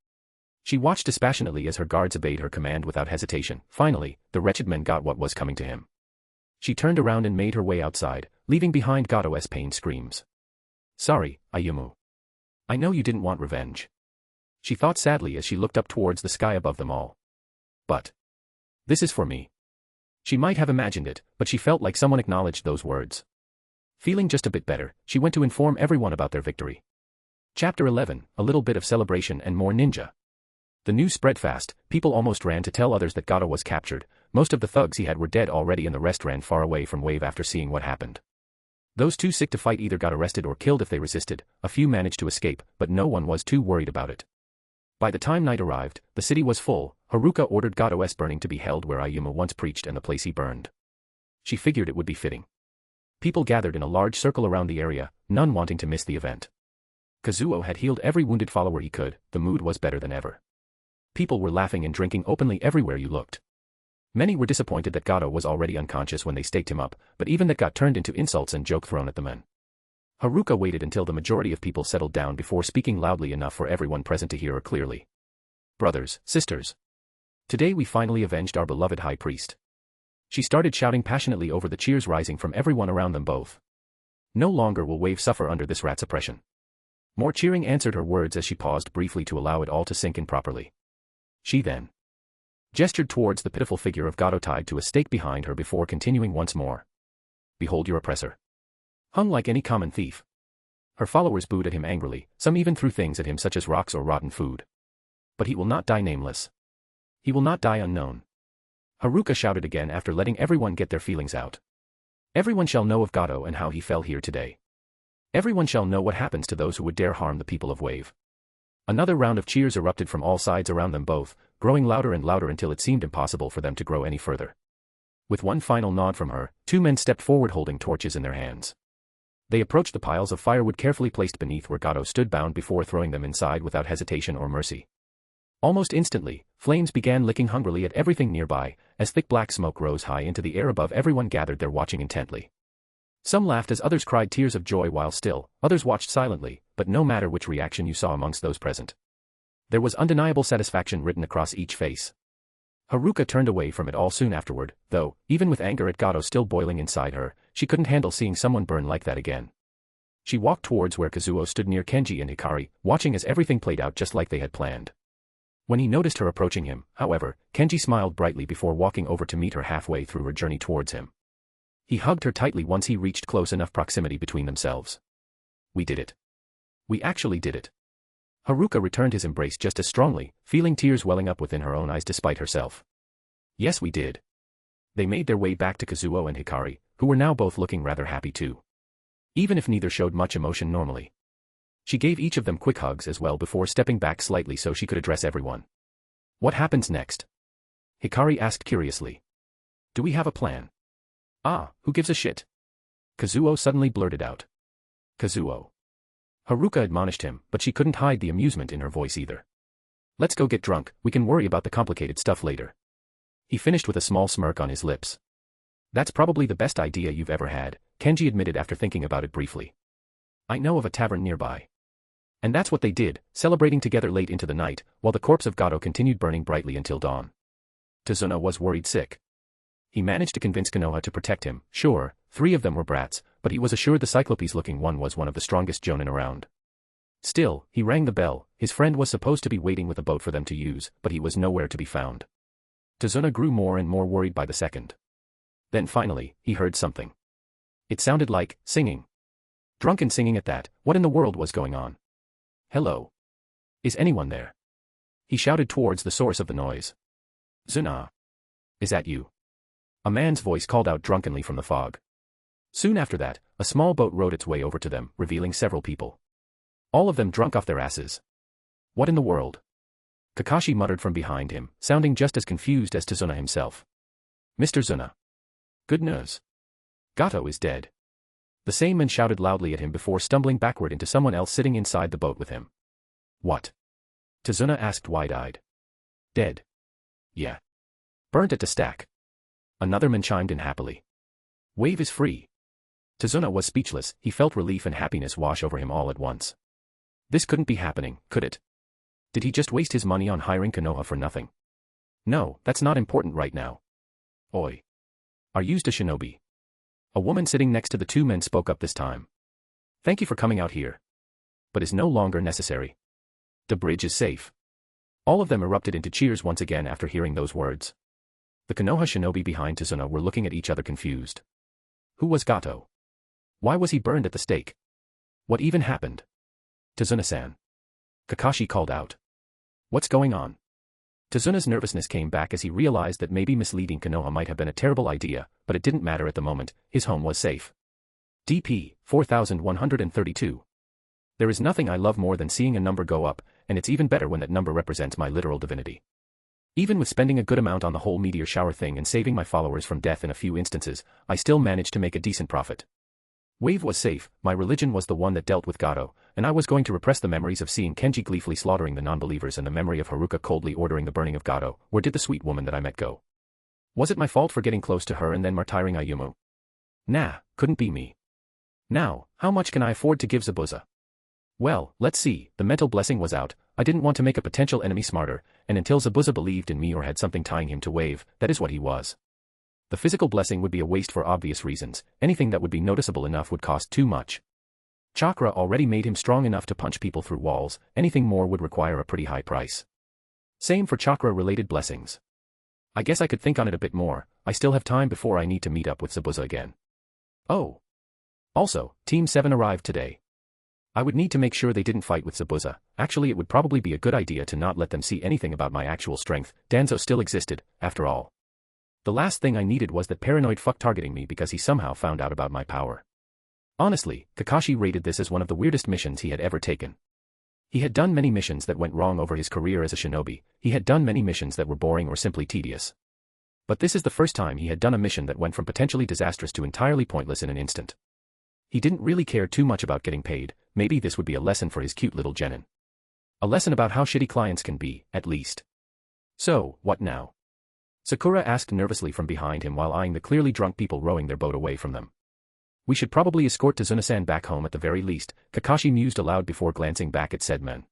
She watched dispassionately as her guards obeyed her command without hesitation. Finally, the wretched man got what was coming to him. She turned around and made her way outside, leaving behind Gato's pained screams. Sorry, Ayumu. I know you didn't want revenge. She thought sadly as she looked up towards the sky above them all. But this is for me. She might have imagined it, but she felt like someone acknowledged those words. Feeling just a bit better, she went to inform everyone about their victory. Chapter 11, a little bit of celebration and more ninja. The news spread fast, people almost ran to tell others that Gato was captured. Most of the thugs he had were dead already and the rest ran far away from Wave after seeing what happened. Those too sick to fight either got arrested or killed if they resisted. A few managed to escape, but no one was too worried about it. By the time night arrived, the city was full. Haruka ordered Gato's burning to be held where Ayumu once preached and the place he burned. She figured it would be fitting. People gathered in a large circle around the area, none wanting to miss the event. Kazuo had healed every wounded follower he could. The mood was better than ever. People were laughing and drinking openly everywhere you looked. Many were disappointed that Gato was already unconscious when they staked him up, but even that got turned into insults and joke thrown at the men. Haruka waited until the majority of people settled down before speaking loudly enough for everyone present to hear her clearly. Brothers, sisters. Today we finally avenged our beloved high priest. She started shouting passionately over the cheers rising from everyone around them both. No longer will Wave suffer under this rat's oppression. More cheering answered her words as she paused briefly to allow it all to sink in properly. She then gestured towards the pitiful figure of Gato tied to a stake behind her before continuing once more. Behold your oppressor. Hung like any common thief. Her followers booed at him angrily, some even threw things at him such as rocks or rotten food. But he will not die nameless. He will not die unknown. Haruka shouted again after letting everyone get their feelings out. Everyone shall know of Gato and how he fell here today. Everyone shall know what happens to those who would dare harm the people of Wave. Another round of cheers erupted from all sides around them both, growing louder and louder until it seemed impossible for them to grow any further. With one final nod from her, two men stepped forward holding torches in their hands. They approached the piles of firewood carefully placed beneath where Gato stood bound before throwing them inside without hesitation or mercy. Almost instantly, flames began licking hungrily at everything nearby, as thick black smoke rose high into the air above everyone gathered there watching intently. Some laughed as others cried tears of joy while still, others watched silently, but no matter which reaction you saw amongst those present, there was undeniable satisfaction written across each face. Haruka turned away from it all soon afterward, though, even with anger at Gato still boiling inside her, she couldn't handle seeing someone burn like that again. She walked towards where Kazuo stood near Kenji and Hikari, watching as everything played out just like they had planned. When he noticed her approaching him, however, Kenji smiled brightly before walking over to meet her halfway through her journey towards him. He hugged her tightly once he reached close enough proximity between themselves. We did it. We actually did it. Haruka returned his embrace just as strongly, feeling tears welling up within her own eyes despite herself. Yes, we did. They made their way back to Kazuo and Hikari, who were now both looking rather happy too. Even if neither showed much emotion normally. She gave each of them quick hugs as well before stepping back slightly so she could address everyone. What happens next? Hikari asked curiously. Do we have a plan? Ah, who gives a shit? Kazuo suddenly blurted out. Kazuo. Haruka admonished him, but she couldn't hide the amusement in her voice either. Let's go get drunk, we can worry about the complicated stuff later. He finished with a small smirk on his lips. That's probably the best idea you've ever had, Kenji admitted after thinking about it briefly. I know of a tavern nearby. And that's what they did, celebrating together late into the night, while the corpse of Gato continued burning brightly until dawn. Tazuna was worried sick. He managed to convince Konoha to protect him. Sure, 3 of them were brats, but he was assured the Cyclopes-looking one was one of the strongest jonin around. Still, he rang the bell. His friend was supposed to be waiting with a boat for them to use, but he was nowhere to be found. Tazuna grew more and more worried by the second. Then finally, he heard something. It sounded like singing. Drunken singing at that. What in the world was going on? Hello? Is anyone there? He shouted towards the source of the noise. Zuna. Is that you? A man's voice called out drunkenly from the fog. Soon after that, a small boat rowed its way over to them, revealing several people. All of them drunk off their asses. What in the world? Kakashi muttered from behind him, sounding just as confused as Tazuna himself. Mr. Zuna. Good news. Gato is dead. The same man shouted loudly at him before stumbling backward into someone else sitting inside the boat with him. What? Tazuna asked wide-eyed. Dead. Yeah. Burnt at the stack. Another man chimed in happily. Wave is free. Tazuna was speechless, he felt relief and happiness wash over him all at once. This couldn't be happening, could it? Did he just waste his money on hiring Konoha for nothing? No, that's not important right now. Oi. Are you a shinobi? A woman sitting next to the two men spoke up this time. Thank you for coming out here. But is no longer necessary. The bridge is safe. All of them erupted into cheers once again after hearing those words. The Konoha shinobi behind Tazuna were looking at each other confused. Who was Gato? Why was he burned at the stake? What even happened? Tazuna-san. Kakashi called out. What's going on? Tazuna's nervousness came back as he realized that maybe misleading Konoha might have been a terrible idea, but it didn't matter at the moment, his home was safe. DP 4132. There is nothing I love more than seeing a number go up, and it's even better when that number represents my literal divinity. Even with spending a good amount on the whole meteor shower thing and saving my followers from death in a few instances, I still managed to make a decent profit. Wave was safe, my religion was the one that dealt with Gato, and I was going to repress the memories of seeing Kenji gleefully slaughtering the non-believers and the memory of Haruka coldly ordering the burning of Gato. Where did the sweet woman that I met go? Was it my fault for getting close to her and then martyring Ayumu? Nah, couldn't be me. Now, how much can I afford to give Zabuza? Well, let's see, the mental blessing was out, I didn't want to make a potential enemy smarter, and until Zabuza believed in me or had something tying him to Wave, that is what he was. The physical blessing would be a waste for obvious reasons, anything that would be noticeable enough would cost too much. Chakra already made him strong enough to punch people through walls, anything more would require a pretty high price. Same for chakra-related blessings. I guess I could think on it a bit more, I still have time before I need to meet up with Zabuza again. Oh. Also, Team 7 arrived today. I would need to make sure they didn't fight with Zabuza, actually it would probably be a good idea to not let them see anything about my actual strength, Danzo still existed, after all. The last thing I needed was that paranoid fuck targeting me because he somehow found out about my power. Honestly, Kakashi rated this as one of the weirdest missions he had ever taken. He had done many missions that went wrong over his career as a shinobi, he had done many missions that were boring or simply tedious. But this is the first time he had done a mission that went from potentially disastrous to entirely pointless in an instant. He didn't really care too much about getting paid, maybe this would be a lesson for his cute little genin. A lesson about how shitty clients can be, at least. So, what now? Sakura asked nervously from behind him while eyeing the clearly drunk people rowing their boat away from them. We should probably escort Tazuna-san back home at the very least, Kakashi mused aloud before glancing back at said men.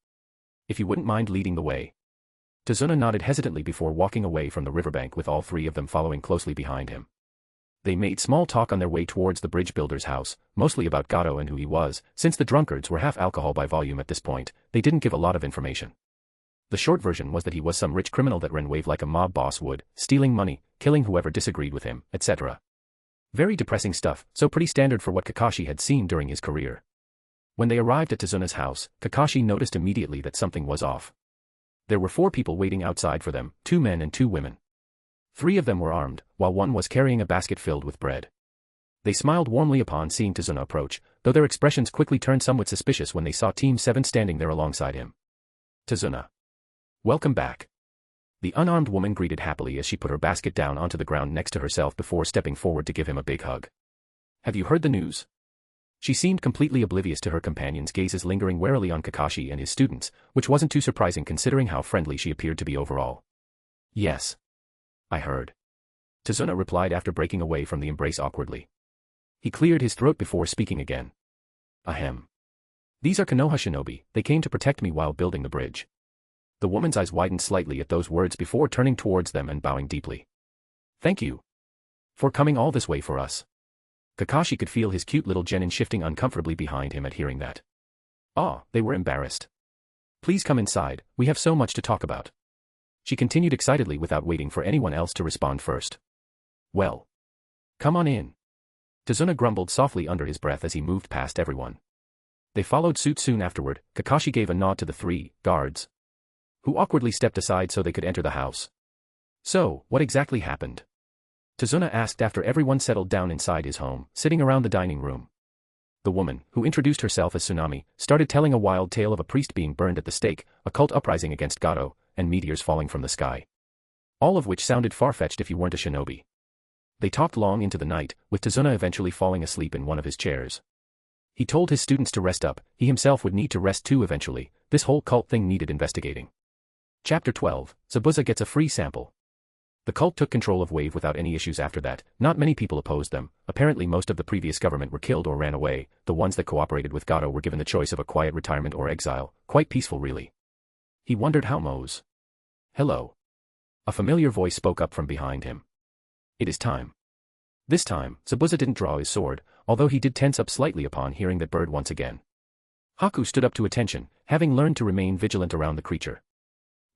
If you wouldn't mind leading the way. Tazuna nodded hesitantly before walking away from the riverbank with all three of them following closely behind him. They made small talk on their way towards the bridge builder's house, mostly about Gato and who he was, since the drunkards were half alcohol by volume at this point, they didn't give a lot of information. The short version was that he was some rich criminal that ran Wave like a mob boss would, stealing money, killing whoever disagreed with him, etc. Very depressing stuff, so pretty standard for what Kakashi had seen during his career. When they arrived at Tazuna's house, Kakashi noticed immediately that something was off. There were 4 people waiting outside for them, 2 men and 2 women. 3 of them were armed, while one was carrying a basket filled with bread. They smiled warmly upon seeing Tazuna approach, though their expressions quickly turned somewhat suspicious when they saw Team 7 standing there alongside him. Tazuna. Welcome back. The unarmed woman greeted happily as she put her basket down onto the ground next to herself before stepping forward to give him a big hug. Have you heard the news? She seemed completely oblivious to her companion's gazes lingering warily on Kakashi and his students, which wasn't too surprising considering how friendly she appeared to be overall. Yes. I heard. Tazuna replied after breaking away from the embrace awkwardly. He cleared his throat before speaking again. Ahem. These are Konoha shinobi, they came to protect me while building the bridge. The woman's eyes widened slightly at those words before turning towards them and bowing deeply. Thank you. For coming all this way for us. Kakashi could feel his cute little genin shifting uncomfortably behind him at hearing that. They were embarrassed. Please come inside, we have so much to talk about. She continued excitedly without waiting for anyone else to respond first. Well. Come on in. Tazuna grumbled softly under his breath as he moved past everyone. They followed suit soon afterward. Kakashi gave a nod to the 3 guards, who awkwardly stepped aside so they could enter the house. So, what exactly happened? Tazuna asked after everyone settled down inside his home, sitting around the dining room. The woman, who introduced herself as Tsunami, started telling a wild tale of a priest being burned at the stake, a cult uprising against Gato, and meteors falling from the sky. All of which sounded far-fetched if you weren't a shinobi. They talked long into the night, with Tazuna eventually falling asleep in one of his chairs. He told his students to rest up, he himself would need to rest too eventually. This whole cult thing needed investigating. Chapter 12, Zabuza gets a free sample. The cult took control of Wave without any issues after that. Not many people opposed them. Apparently most of the previous government were killed or ran away. The ones that cooperated with Gato were given the choice of a quiet retirement or exile. Quite peaceful really. He wondered how Mo's. Hello. A familiar voice spoke up from behind him. It is time. This time, Zabuza didn't draw his sword, although he did tense up slightly upon hearing that bird once again. Haku stood up to attention, having learned to remain vigilant around the creature.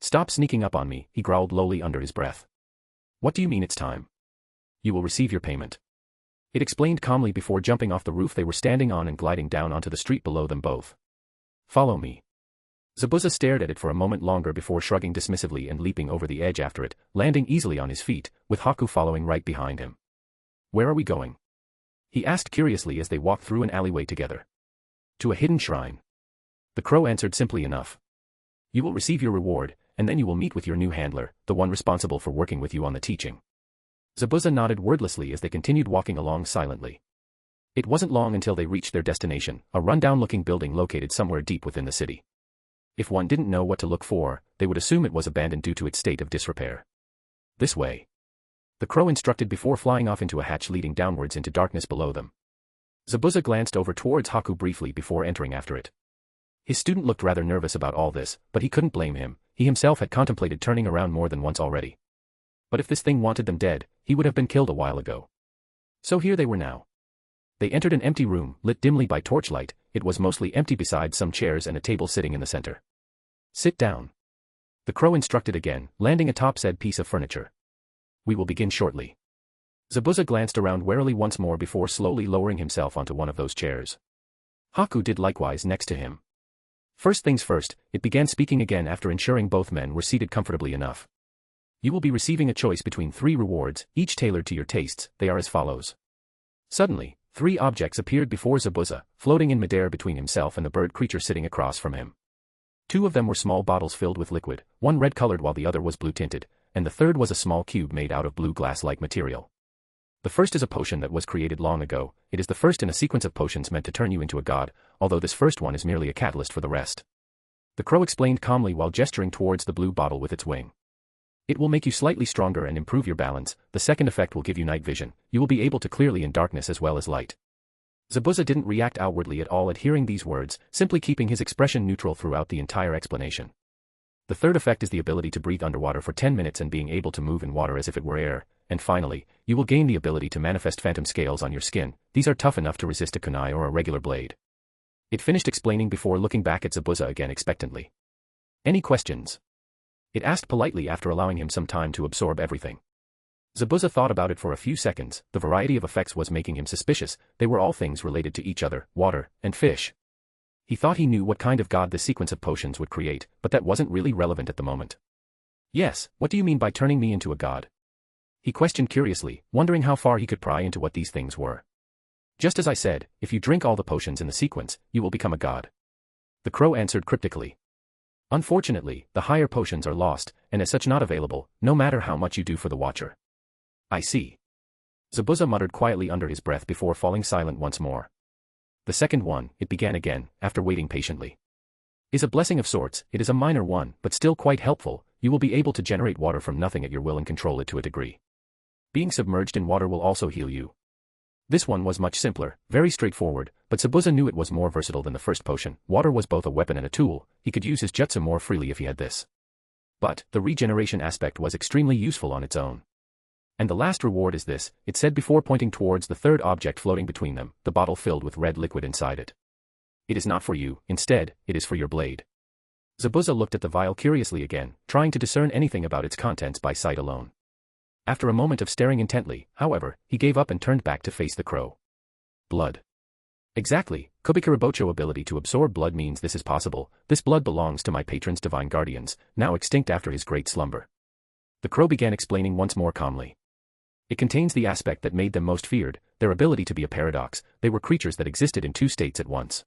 Stop sneaking up on me, he growled lowly under his breath. What do you mean it's time? You will receive your payment. It explained calmly before jumping off the roof they were standing on and gliding down onto the street below them both. Follow me. Zabuza stared at it for a moment longer before shrugging dismissively and leaping over the edge after it, landing easily on his feet, with Haku following right behind him. Where are we going? He asked curiously as they walked through an alleyway together. To a hidden shrine. The crow answered simply enough. You will receive your reward, and then you will meet with your new handler, the one responsible for working with you on the teaching. Zabuza nodded wordlessly as they continued walking along silently. It wasn't long until they reached their destination, a rundown-looking building located somewhere deep within the city. If one didn't know what to look for, they would assume it was abandoned due to its state of disrepair. This way. The crow instructed before flying off into a hatch leading downwards into darkness below them. Zabuza glanced over towards Haku briefly before entering after it. His student looked rather nervous about all this, but he couldn't blame him. He himself had contemplated turning around more than once already. But if this thing wanted them dead, he would have been killed a while ago. So here they were now. They entered an empty room, lit dimly by torchlight. It was mostly empty besides some chairs and a table sitting in the center. Sit down. The crow instructed again, landing atop said piece of furniture. We will begin shortly. Zabuza glanced around warily once more before slowly lowering himself onto one of those chairs. Haku did likewise next to him. First things first, it began speaking again after ensuring both men were seated comfortably enough. You will be receiving a choice between 3 rewards, each tailored to your tastes. They are as follows. Suddenly, 3 objects appeared before Zabuza, floating in midair between himself and the bird creature sitting across from him. 2 of them were small bottles filled with liquid, one red-colored while the other was blue-tinted, and the third was a small cube made out of blue glass-like material. The first is a potion that was created long ago. It is the first in a sequence of potions meant to turn you into a god, although this first one is merely a catalyst for the rest. The crow explained calmly while gesturing towards the blue bottle with its wing. It will make you slightly stronger and improve your balance. The second effect will give you night vision. You will be able to clearly in darkness as well as light. Zabuza didn't react outwardly at all at hearing these words, simply keeping his expression neutral throughout the entire explanation. The third effect is the ability to breathe underwater for 10 minutes and being able to move in water as if it were air. And finally, you will gain the ability to manifest phantom scales on your skin. These are tough enough to resist a kunai or a regular blade. It finished explaining before looking back at Zabuza again expectantly. Any questions? It asked politely after allowing him some time to absorb everything. Zabuza thought about it for a few seconds. The variety of effects was making him suspicious. They were all things related to each other, water, and fish. He thought he knew what kind of god this sequence of potions would create, but that wasn't really relevant at the moment. Yes, what do you mean by turning me into a god? He questioned curiously, wondering how far he could pry into what these things were. Just as I said, if you drink all the potions in the sequence, you will become a god. The crow answered cryptically. Unfortunately, the higher potions are lost, and as such not available, no matter how much you do for the watcher. I see. Zabuza muttered quietly under his breath before falling silent once more. The second one, it began again, after waiting patiently. Is a blessing of sorts. It is a minor one, but still quite helpful. You will be able to generate water from nothing at your will and control it to a degree. Being submerged in water will also heal you. This one was much simpler, very straightforward, but Zabuza knew it was more versatile than the first potion. Water was both a weapon and a tool. He could use his jutsu more freely if he had this. But the regeneration aspect was extremely useful on its own. And the last reward is this, it said before pointing towards the third object floating between them, the bottle filled with red liquid inside it. It is not for you, instead, it is for your blade. Zabuza looked at the vial curiously again, trying to discern anything about its contents by sight alone. After a moment of staring intently, however, he gave up and turned back to face the crow. Blood. Exactly, Kubikarabocho ability to absorb blood means this is possible. This blood belongs to my patron's divine guardians, now extinct after his great slumber. The crow began explaining once more calmly. It contains the aspect that made them most feared, their ability to be a paradox. They were creatures that existed in two states at once.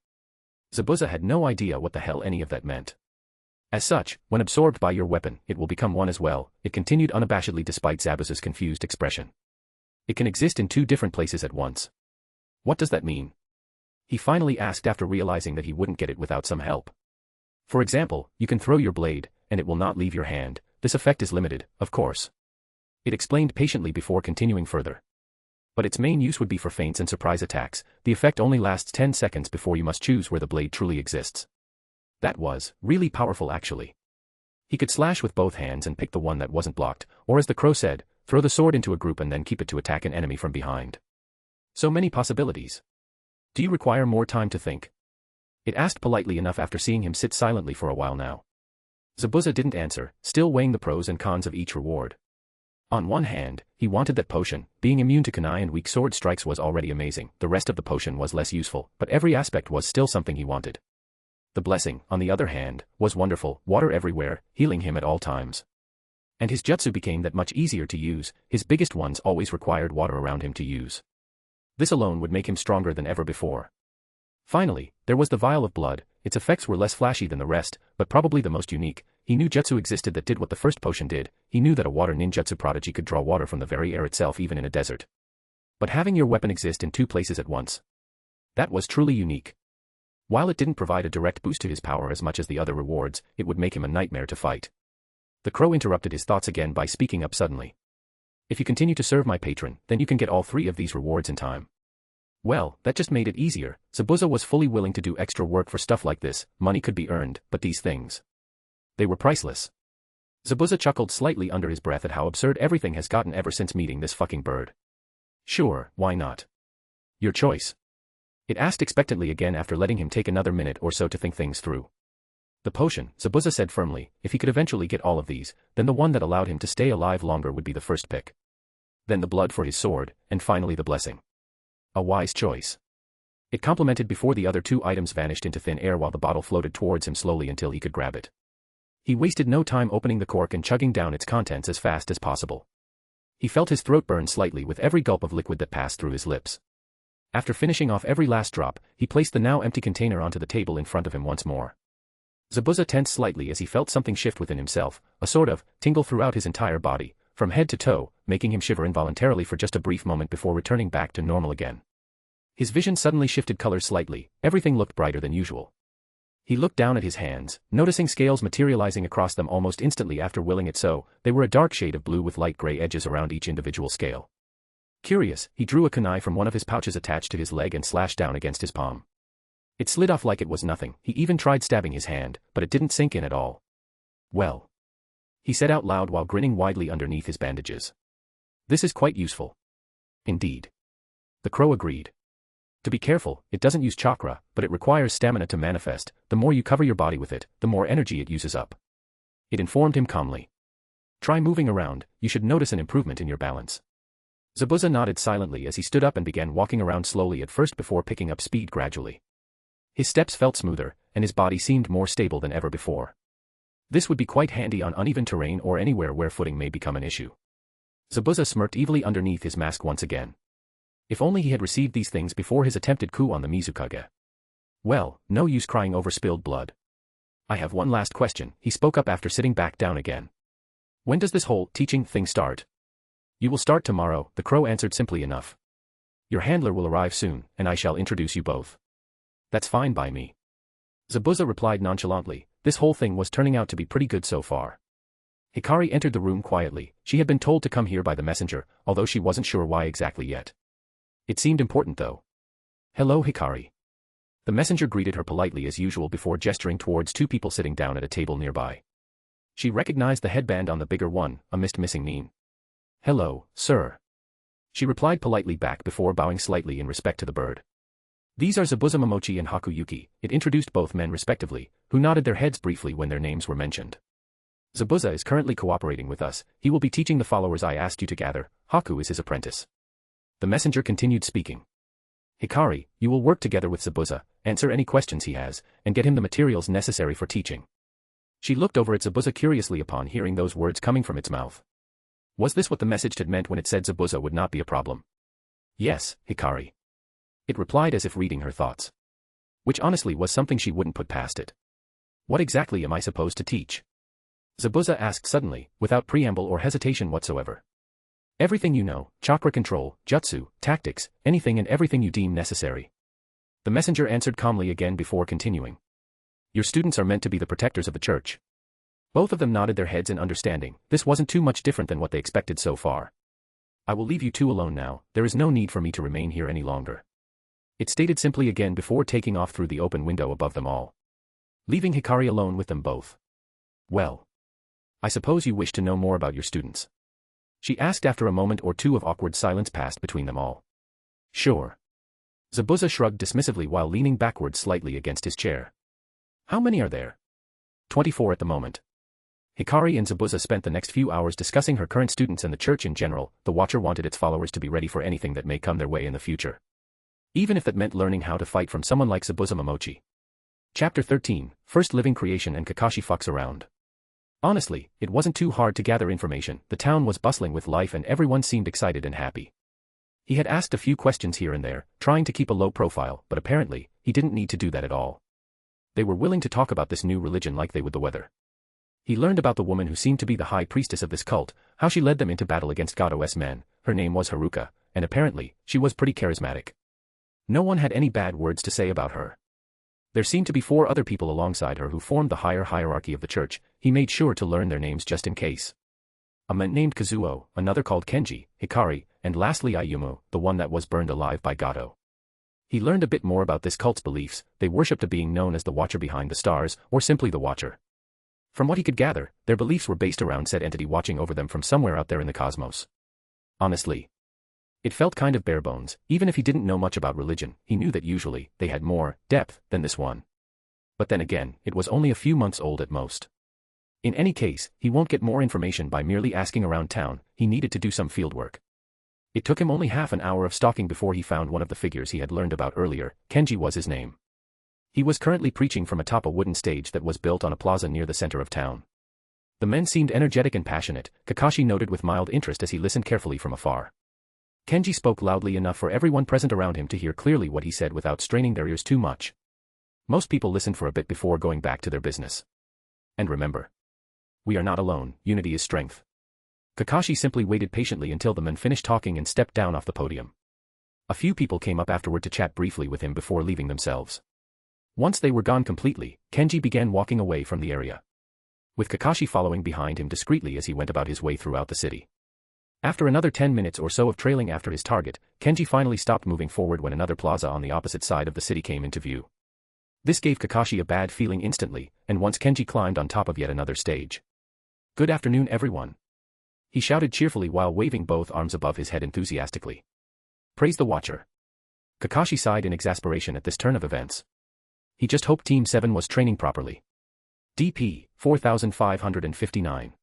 Zabuza had no idea what the hell any of that meant. As such, when absorbed by your weapon, it will become one as well, it continued unabashedly despite Zabuza's confused expression. It can exist in two different places at once. What does that mean? He finally asked after realizing that he wouldn't get it without some help. For example, you can throw your blade, and it will not leave your hand. This effect is limited, of course. It explained patiently before continuing further. But its main use would be for feints and surprise attacks. The effect only lasts 10 seconds before you must choose where the blade truly exists. That was really powerful actually. He could slash with both hands and pick the one that wasn't blocked, or as the crow said, throw the sword into a group and then keep it to attack an enemy from behind. So many possibilities. Do you require more time to think? It asked politely enough after seeing him sit silently for a while now. Zabuza didn't answer, still weighing the pros and cons of each reward. On one hand, he wanted that potion. Being immune to kunai and weak sword strikes was already amazing. The rest of the potion was less useful, but every aspect was still something he wanted. The blessing, on the other hand, was wonderful, water everywhere, healing him at all times. And his jutsu became that much easier to use. His biggest ones always required water around him to use. This alone would make him stronger than ever before. Finally, there was the vial of blood. Its effects were less flashy than the rest, but probably the most unique. He knew jutsu existed that did what the first potion did. He knew that a water ninjutsu prodigy could draw water from the very air itself even in a desert. But having your weapon exist in two places at once. That was truly unique. While it didn't provide a direct boost to his power as much as the other rewards, it would make him a nightmare to fight. The crow interrupted his thoughts again by speaking up suddenly. If you continue to serve my patron, then you can get all three of these rewards in time. Well, that just made it easier. Zabuza was fully willing to do extra work for stuff like this. Money could be earned, but these things. They were priceless. Zabuza chuckled slightly under his breath at how absurd everything has gotten ever since meeting this fucking bird. Sure, why not? Your choice. It asked expectantly again after letting him take another minute or so to think things through. The potion, Zabuza said firmly, if he could eventually get all of these, then the one that allowed him to stay alive longer would be the first pick. Then the blood for his sword, and finally the blessing. A wise choice. It complemented before the other two items vanished into thin air while the bottle floated towards him slowly until he could grab it. He wasted no time opening the cork and chugging down its contents as fast as possible. He felt his throat burn slightly with every gulp of liquid that passed through his lips. After finishing off every last drop, he placed the now empty container onto the table in front of him once more. Zabuza tensed slightly as he felt something shift within himself, a sort of tingle throughout his entire body, from head to toe, making him shiver involuntarily for just a brief moment before returning back to normal again. His vision suddenly shifted colors slightly, everything looked brighter than usual. He looked down at his hands, noticing scales materializing across them almost instantly after willing it so. They were a dark shade of blue with light gray edges around each individual scale. Curious, he drew a kunai from one of his pouches attached to his leg and slashed down against his palm. It slid off like it was nothing. He even tried stabbing his hand, but it didn't sink in at all. Well, he said out loud while grinning widely underneath his bandages. This is quite useful. Indeed. The crow agreed. To be careful, it doesn't use chakra, but it requires stamina to manifest. The more you cover your body with it, the more energy it uses up. It informed him calmly. Try moving around, you should notice an improvement in your balance. Zabuza nodded silently as he stood up and began walking around slowly at first before picking up speed gradually. His steps felt smoother, and his body seemed more stable than ever before. This would be quite handy on uneven terrain or anywhere where footing may become an issue. Zabuza smirked evilly underneath his mask once again. If only he had received these things before his attempted coup on the Mizukage. Well, no use crying over spilled blood. I have one last question, he spoke up after sitting back down again. When does this whole teaching thing start? You will start tomorrow, the crow answered simply enough. Your handler will arrive soon, and I shall introduce you both. That's fine by me. Zabuza replied nonchalantly. This whole thing was turning out to be pretty good so far. Hikari entered the room quietly. She had been told to come here by the messenger, although she wasn't sure why exactly yet. It seemed important though. Hello Hikari. The messenger greeted her politely as usual before gesturing towards two people sitting down at a table nearby. She recognized the headband on the bigger one, amidst missing Nin. Hello, sir. She replied politely back before bowing slightly in respect to the bird. These are Zabuza Momochi and Hakuyuki, it introduced both men respectively, who nodded their heads briefly when their names were mentioned. Zabuza is currently cooperating with us, he will be teaching the followers I asked you to gather. Haku is his apprentice. The messenger continued speaking. Hikari, you will work together with Zabuza, answer any questions he has, and get him the materials necessary for teaching. She looked over at Zabuza curiously upon hearing those words coming from its mouth. Was this what the message had meant when it said Zabuza would not be a problem? Yes, Hikari. It replied as if reading her thoughts. Which honestly was something she wouldn't put past it. What exactly am I supposed to teach? Zabuza asked suddenly, without preamble or hesitation whatsoever. Everything you know, chakra control, jutsu, tactics, anything and everything you deem necessary. The messenger answered calmly again before continuing. Your students are meant to be the protectors of the church. Both of them nodded their heads in understanding. This wasn't too much different than what they expected so far. I will leave you two alone now, there is no need for me to remain here any longer. It stated simply again before taking off through the open window above them all. Leaving Hikari alone with them both. Well. I suppose you wish to know more about your students? She asked after a moment or two of awkward silence passed between them all. Sure. Zabuza shrugged dismissively while leaning backward slightly against his chair. How many are there? 24 at the moment. Hikari and Zabuza spent the next few hours discussing her current students and the church in general. The Watcher wanted its followers to be ready for anything that may come their way in the future. Even if that meant learning how to fight from someone like Zabuza Momochi. Chapter 13, First Living Creation and Kakashi Fucks Around. Honestly, it wasn't too hard to gather information. The town was bustling with life and everyone seemed excited and happy. He had asked a few questions here and there, trying to keep a low profile, but apparently, he didn't need to do that at all. They were willing to talk about this new religion like they would the weather. He learned about the woman who seemed to be the high priestess of this cult, how she led them into battle against Gado's men. Her name was Haruka, and apparently, she was pretty charismatic. No one had any bad words to say about her. There seemed to be 4 other people alongside her who formed the higher hierarchy of the church. He made sure to learn their names just in case. A man named Kazuo, another called Kenji, Hikari, and lastly Ayumu, the one that was burned alive by Gado. He learned a bit more about this cult's beliefs. They worshipped a being known as the Watcher behind the stars, or simply the Watcher. From what he could gather, their beliefs were based around said entity watching over them from somewhere out there in the cosmos. Honestly, it felt kind of bare bones. Even if he didn't know much about religion, he knew that usually, they had more depth than this one. But then again, it was only a few months old at most. In any case, he won't get more information by merely asking around town. He needed to do some fieldwork. It took him only half an hour of stalking before he found one of the figures he had learned about earlier. Kenji was his name. He was currently preaching from atop a wooden stage that was built on a plaza near the center of town. The men seemed energetic and passionate, Kakashi noted with mild interest as he listened carefully from afar. Kenji spoke loudly enough for everyone present around him to hear clearly what he said without straining their ears too much. Most people listened for a bit before going back to their business. And remember, we are not alone, unity is strength. Kakashi simply waited patiently until the men finished talking and stepped down off the podium. A few people came up afterward to chat briefly with him before leaving themselves. Once they were gone completely, Kenji began walking away from the area, with Kakashi following behind him discreetly as he went about his way throughout the city. After another 10 minutes or so of trailing after his target, Kenji finally stopped moving forward when another plaza on the opposite side of the city came into view. This gave Kakashi a bad feeling instantly, and once Kenji climbed on top of yet another stage. Good afternoon everyone. He shouted cheerfully while waving both arms above his head enthusiastically. Praise the Watcher. Kakashi sighed in exasperation at this turn of events. He just hoped Team 7 was training properly. DP 4559.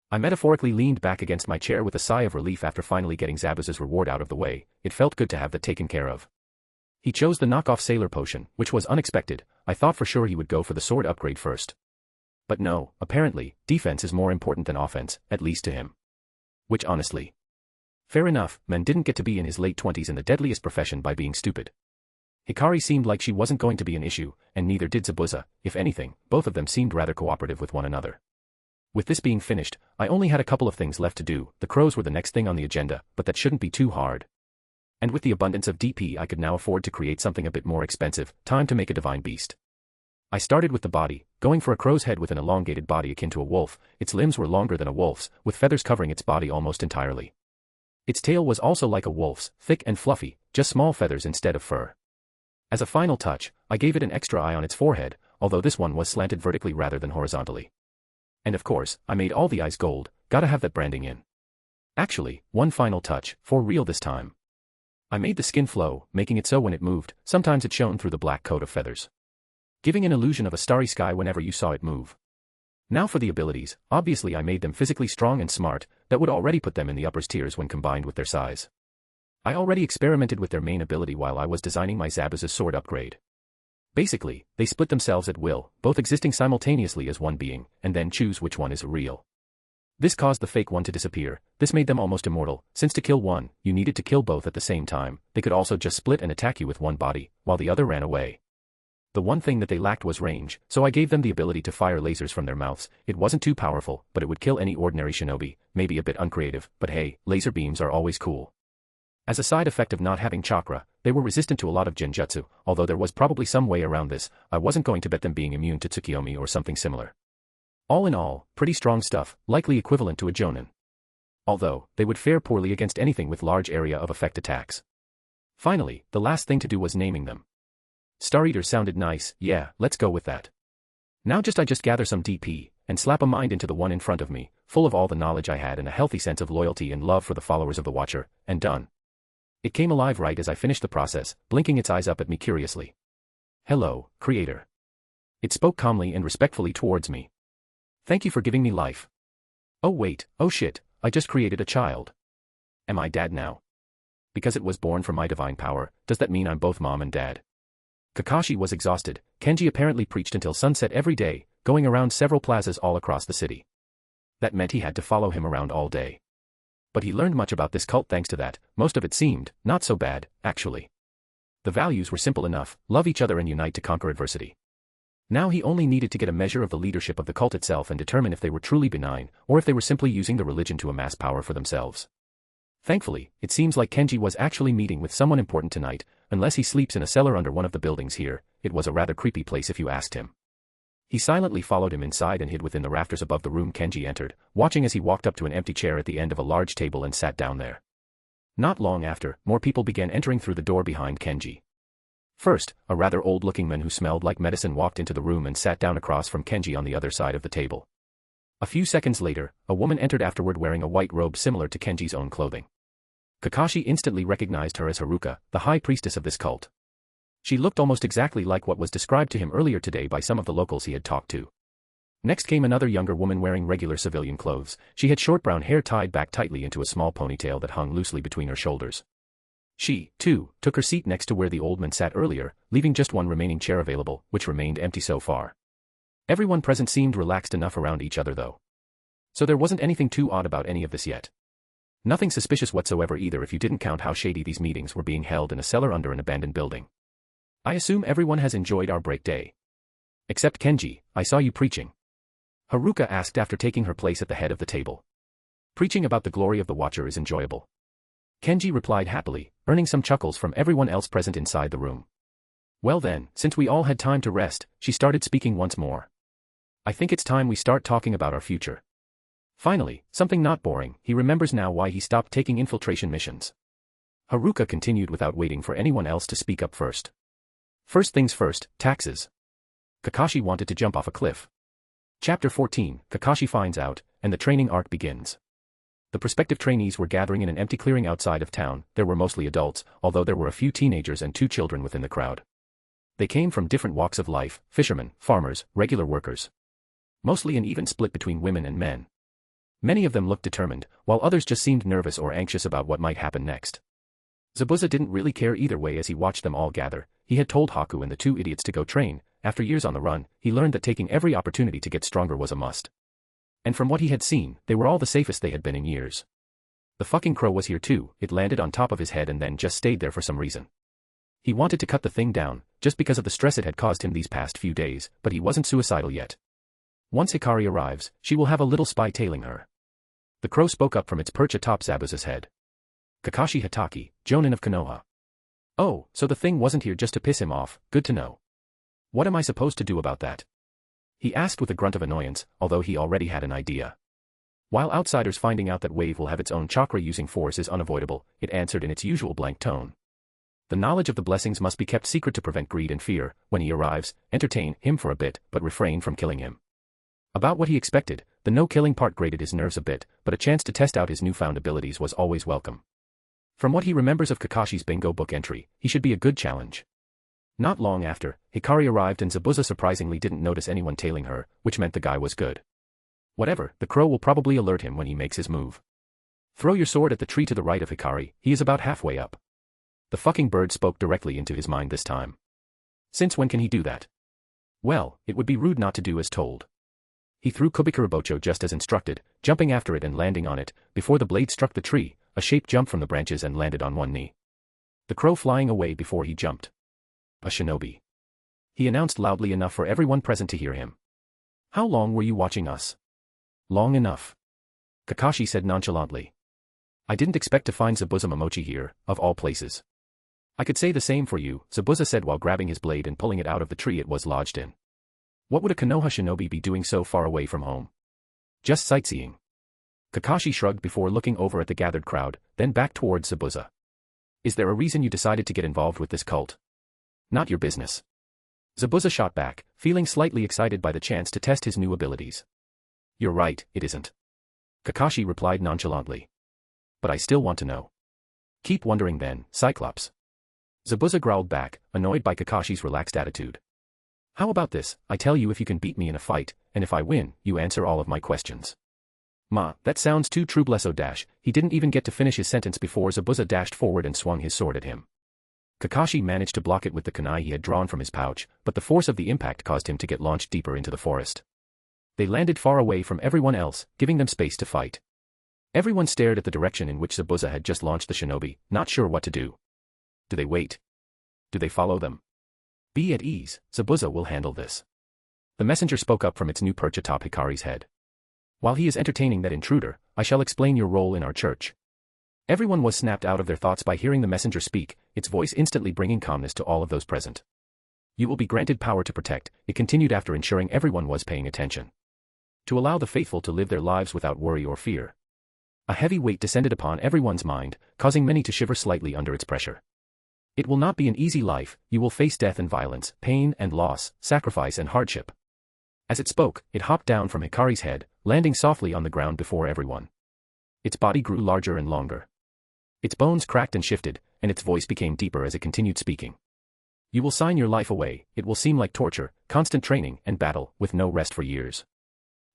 I metaphorically leaned back against my chair with a sigh of relief after finally getting Zabuza's reward out of the way. It felt good to have that taken care of. He chose the knockoff sailor potion, which was unexpected. I thought for sure he would go for the sword upgrade first. But no, apparently, defense is more important than offense, at least to him. Which honestly. Fair enough, men didn't get to be in his late 20s in the deadliest profession by being stupid. Hikari seemed like she wasn't going to be an issue, and neither did Zabuza. If anything, both of them seemed rather cooperative with one another. With this being finished, I only had a couple of things left to do. The crows were the next thing on the agenda, but that shouldn't be too hard. And with the abundance of DP I could now afford to create something a bit more expensive. Time to make a divine beast. I started with the body, going for a crow's head with an elongated body akin to a wolf. Its limbs were longer than a wolf's, with feathers covering its body almost entirely. Its tail was also like a wolf's, thick and fluffy, just small feathers instead of fur. As a final touch, I gave it an extra eye on its forehead, although this one was slanted vertically rather than horizontally. And of course, I made all the eyes gold. Gotta have that branding in. Actually, one final touch, for real this time. I made the skin flow, making it so when it moved, sometimes it shone through the black coat of feathers, giving an illusion of a starry sky whenever you saw it move. Now for the abilities. Obviously I made them physically strong and smart. That would already put them in the upper tiers when combined with their size. I already experimented with their main ability while I was designing my Zabuza's sword upgrade. Basically, they split themselves at will, both existing simultaneously as one being, and then choose which one is real. This caused the fake one to disappear. This made them almost immortal, since to kill one, you needed to kill both at the same time. They could also just split and attack you with one body, while the other ran away. The one thing that they lacked was range, so I gave them the ability to fire lasers from their mouths. It wasn't too powerful, but it would kill any ordinary shinobi, maybe a bit uncreative, but hey, laser beams are always cool. As a side effect of not having chakra, they were resistant to a lot of genjutsu, although there was probably some way around this. I wasn't going to bet them being immune to Tsukiyomi or something similar. All in all, pretty strong stuff, likely equivalent to a jonin. Although, they would fare poorly against anything with large area of effect attacks. Finally, the last thing to do was naming them. Star Eater sounded nice, yeah, let's go with that. Now I just gather some DP, and slap a mind into the one in front of me, full of all the knowledge I had and a healthy sense of loyalty and love for the followers of the Watcher, and done. It came alive right as I finished the process, blinking its eyes up at me curiously. Hello, Creator. It spoke calmly and respectfully towards me. Thank you for giving me life. Oh wait, oh shit, I just created a child. Am I dad now? Because it was born from my divine power, does that mean I'm both mom and dad? Kakashi was exhausted. Kenji apparently preached until sunset every day, going around several plazas all across the city. That meant he had to follow him around all day. But he learned much about this cult thanks to that. Most of it seemed not so bad, actually. The values were simple enough: love each other and unite to conquer adversity. Now he only needed to get a measure of the leadership of the cult itself and determine if they were truly benign, or if they were simply using the religion to amass power for themselves. Thankfully, it seems like Kenji was actually meeting with someone important tonight, unless he sleeps in a cellar under one of the buildings here. It was a rather creepy place if you asked him. He silently followed him inside and hid within the rafters above the room Kenji entered, watching as he walked up to an empty chair at the end of a large table and sat down there. Not long after, more people began entering through the door behind Kenji. First, a rather old-looking man who smelled like medicine walked into the room and sat down across from Kenji on the other side of the table. A few seconds later, a woman entered afterward wearing a white robe similar to Kenji's own clothing. Kakashi instantly recognized her as Haruka, the high priestess of this cult. She looked almost exactly like what was described to him earlier today by some of the locals he had talked to. Next came another younger woman wearing regular civilian clothes. She had short brown hair tied back tightly into a small ponytail that hung loosely between her shoulders. She, too, took her seat next to where the old man sat earlier, leaving just one remaining chair available, which remained empty so far. Everyone present seemed relaxed enough around each other though. So there wasn't anything too odd about any of this yet. Nothing suspicious whatsoever either if you didn't count how shady these meetings were being held in a cellar under an abandoned building. I assume everyone has enjoyed our break day. Except Kenji, I saw you preaching. Haruka asked after taking her place at the head of the table. Preaching about the glory of the Watcher is enjoyable. Kenji replied happily, earning some chuckles from everyone else present inside the room. Well then, since we all had time to rest, she started speaking once more. I think it's time we start talking about our future. Finally, something not boring, he remembers now why he stopped taking infiltration missions. Haruka continued without waiting for anyone else to speak up first. First things first, taxes. Kakashi wanted to jump off a cliff. Chapter 14, Kakashi finds out, and the training arc begins. The prospective trainees were gathering in an empty clearing outside of town. There were mostly adults, although there were a few teenagers and 2 children within the crowd. They came from different walks of life: fishermen, farmers, regular workers. Mostly an even split between women and men. Many of them looked determined, while others just seemed nervous or anxious about what might happen next. Zabuza didn't really care either way as he watched them all gather. He had told Haku and the 2 idiots to go train. After years on the run, he learned that taking every opportunity to get stronger was a must. And from what he had seen, they were all the safest they had been in years. The fucking crow was here too. It landed on top of his head and then just stayed there for some reason. He wanted to cut the thing down, just because of the stress it had caused him these past few days, but he wasn't suicidal yet. Once Hikari arrives, she will have a little spy tailing her. The crow spoke up from its perch atop Zabuza's head. Kakashi Hataki, Jonin of Konoha. Oh, so the thing wasn't here just to piss him off, good to know. What am I supposed to do about that? He asked with a grunt of annoyance, although he already had an idea. While outsiders finding out that Wave will have its own chakra-using force is unavoidable, it answered in its usual blank tone. The knowledge of the blessings must be kept secret to prevent greed and fear. When he arrives, entertain him for a bit, but refrain from killing him. About what he expected, the no-killing part grated his nerves a bit, but a chance to test out his newfound abilities was always welcome. From what he remembers of Kakashi's bingo book entry, he should be a good challenge. Not long after, Hikari arrived and Zabuza surprisingly didn't notice anyone tailing her, which meant the guy was good. Whatever, the crow will probably alert him when he makes his move. Throw your sword at the tree to the right of Hikari, he is about halfway up. The fucking bird spoke directly into his mind this time. Since when can he do that? Well, it would be rude not to do as told. He threw Kubikurabocho just as instructed, jumping after it and landing on it. Before the blade struck the tree, a shape jumped from the branches and landed on one knee. The crow flying away before he jumped. A shinobi. He announced loudly enough for everyone present to hear him. How long were you watching us? Long enough. Kakashi said nonchalantly. I didn't expect to find Zabuza Momochi here, of all places. I could say the same for you, Zabuza said while grabbing his blade and pulling it out of the tree it was lodged in. What would a Konoha shinobi be doing so far away from home? Just sightseeing. Kakashi shrugged before looking over at the gathered crowd, then back towards Zabuza. Is there a reason you decided to get involved with this cult? Not your business. Zabuza shot back, feeling slightly excited by the chance to test his new abilities. You're right, it isn't. Kakashi replied nonchalantly. But I still want to know. Keep wondering then, Cyclops. Zabuza growled back, annoyed by Kakashi's relaxed attitude. How about this, I tell you if you can beat me in a fight, and if I win, you answer all of my questions. That sounds too true. He didn't even get to finish his sentence before Zabuza dashed forward and swung his sword at him. Kakashi managed to block it with the kunai he had drawn from his pouch, but the force of the impact caused him to get launched deeper into the forest. They landed far away from everyone else, giving them space to fight. Everyone stared at the direction in which Zabuza had just launched the shinobi, not sure what to do. Do they wait? Do they follow them? Be at ease, Zabuza will handle this. The messenger spoke up from its new perch atop Hikari's head. While he is entertaining that intruder, I shall explain your role in our church. Everyone was snapped out of their thoughts by hearing the messenger speak, its voice instantly bringing calmness to all of those present. You will be granted power to protect, it continued after ensuring everyone was paying attention. To allow the faithful to live their lives without worry or fear. A heavy weight descended upon everyone's mind, causing many to shiver slightly under its pressure. It will not be an easy life, you will face death and violence, pain and loss, sacrifice and hardship. As it spoke, it hopped down from Hikari's head, landing softly on the ground before everyone. Its body grew larger and longer. Its bones cracked and shifted, and its voice became deeper as it continued speaking. You will sign your life away, it will seem like torture, constant training and battle, with no rest for years.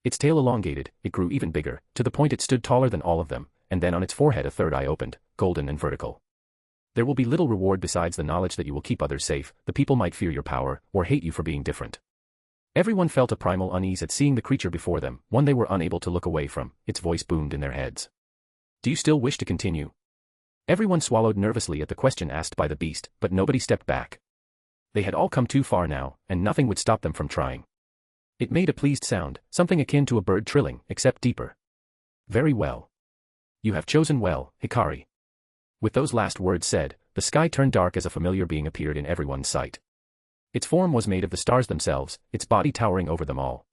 Its tail elongated, it grew even bigger, to the point it stood taller than all of them, and then on its forehead a third eye opened, golden and vertical. There will be little reward besides the knowledge that you will keep others safe, the people might fear your power, or hate you for being different. Everyone felt a primal unease at seeing the creature before them, one they were unable to look away from, its voice boomed in their heads. Do you still wish to continue? Everyone swallowed nervously at the question asked by the beast, but nobody stepped back. They had all come too far now, and nothing would stop them from trying. It made a pleased sound, something akin to a bird trilling, except deeper. Very well. You have chosen well, Hikari. With those last words said, the sky turned dark as a familiar being appeared in everyone's sight. Its form was made of the stars themselves, its body towering over them all.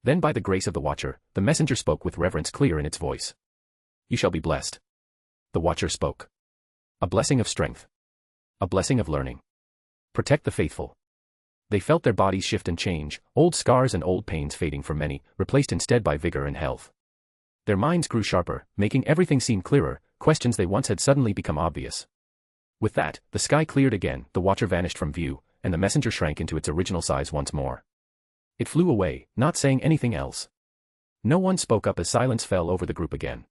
Then by the grace of the Watcher, the messenger spoke with reverence clear in its voice. You shall be blessed. The Watcher spoke. A blessing of strength. A blessing of learning. Protect the faithful. They felt their bodies shift and change, old scars and old pains fading for many, replaced instead by vigor and health. Their minds grew sharper, making everything seem clearer, questions they once had suddenly become obvious. With that, the sky cleared again, the Watcher vanished from view, and the messenger shrank into its original size once more. It flew away, not saying anything else. No one spoke up as silence fell over the group again.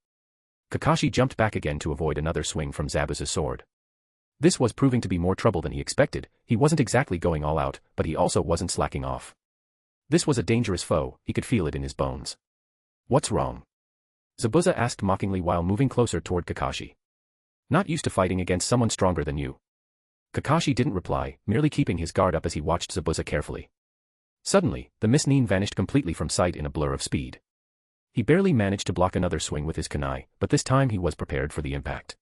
Kakashi jumped back again to avoid another swing from Zabuza's sword. This was proving to be more trouble than he expected, he wasn't exactly going all out, but he also wasn't slacking off. This was a dangerous foe, he could feel it in his bones. What's wrong? Zabuza asked mockingly while moving closer toward Kakashi. Not used to fighting against someone stronger than you. Kakashi didn't reply, merely keeping his guard up as he watched Zabuza carefully. Suddenly, the Mist-Nin vanished completely from sight in a blur of speed. He barely managed to block another swing with his kunai, but this time he was prepared for the impact.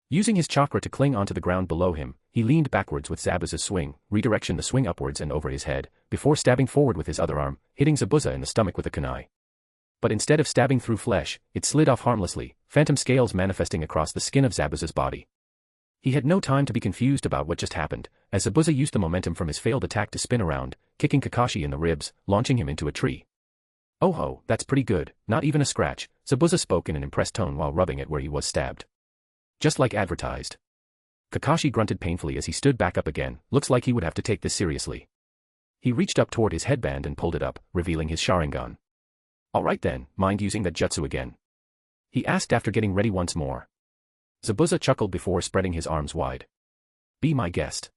Using his chakra to cling onto the ground below him, he leaned backwards with Zabuza's swing, redirection the swing upwards and over his head, before stabbing forward with his other arm, hitting Zabuza in the stomach with a kunai. But instead of stabbing through flesh, it slid off harmlessly, phantom scales manifesting across the skin of Zabuza's body. He had no time to be confused about what just happened, as Zabuza used the momentum from his failed attack to spin around, kicking Kakashi in the ribs, launching him into a tree. Oh ho, that's pretty good, not even a scratch, Zabuza spoke in an impressed tone while rubbing at where he was stabbed. Just like advertised. Kakashi grunted painfully as he stood back up again, looks like he would have to take this seriously. He reached up toward his headband and pulled it up, revealing his Sharingan. Alright then, mind using that jutsu again? He asked after getting ready once more. Zabuza chuckled before spreading his arms wide. Be my guest.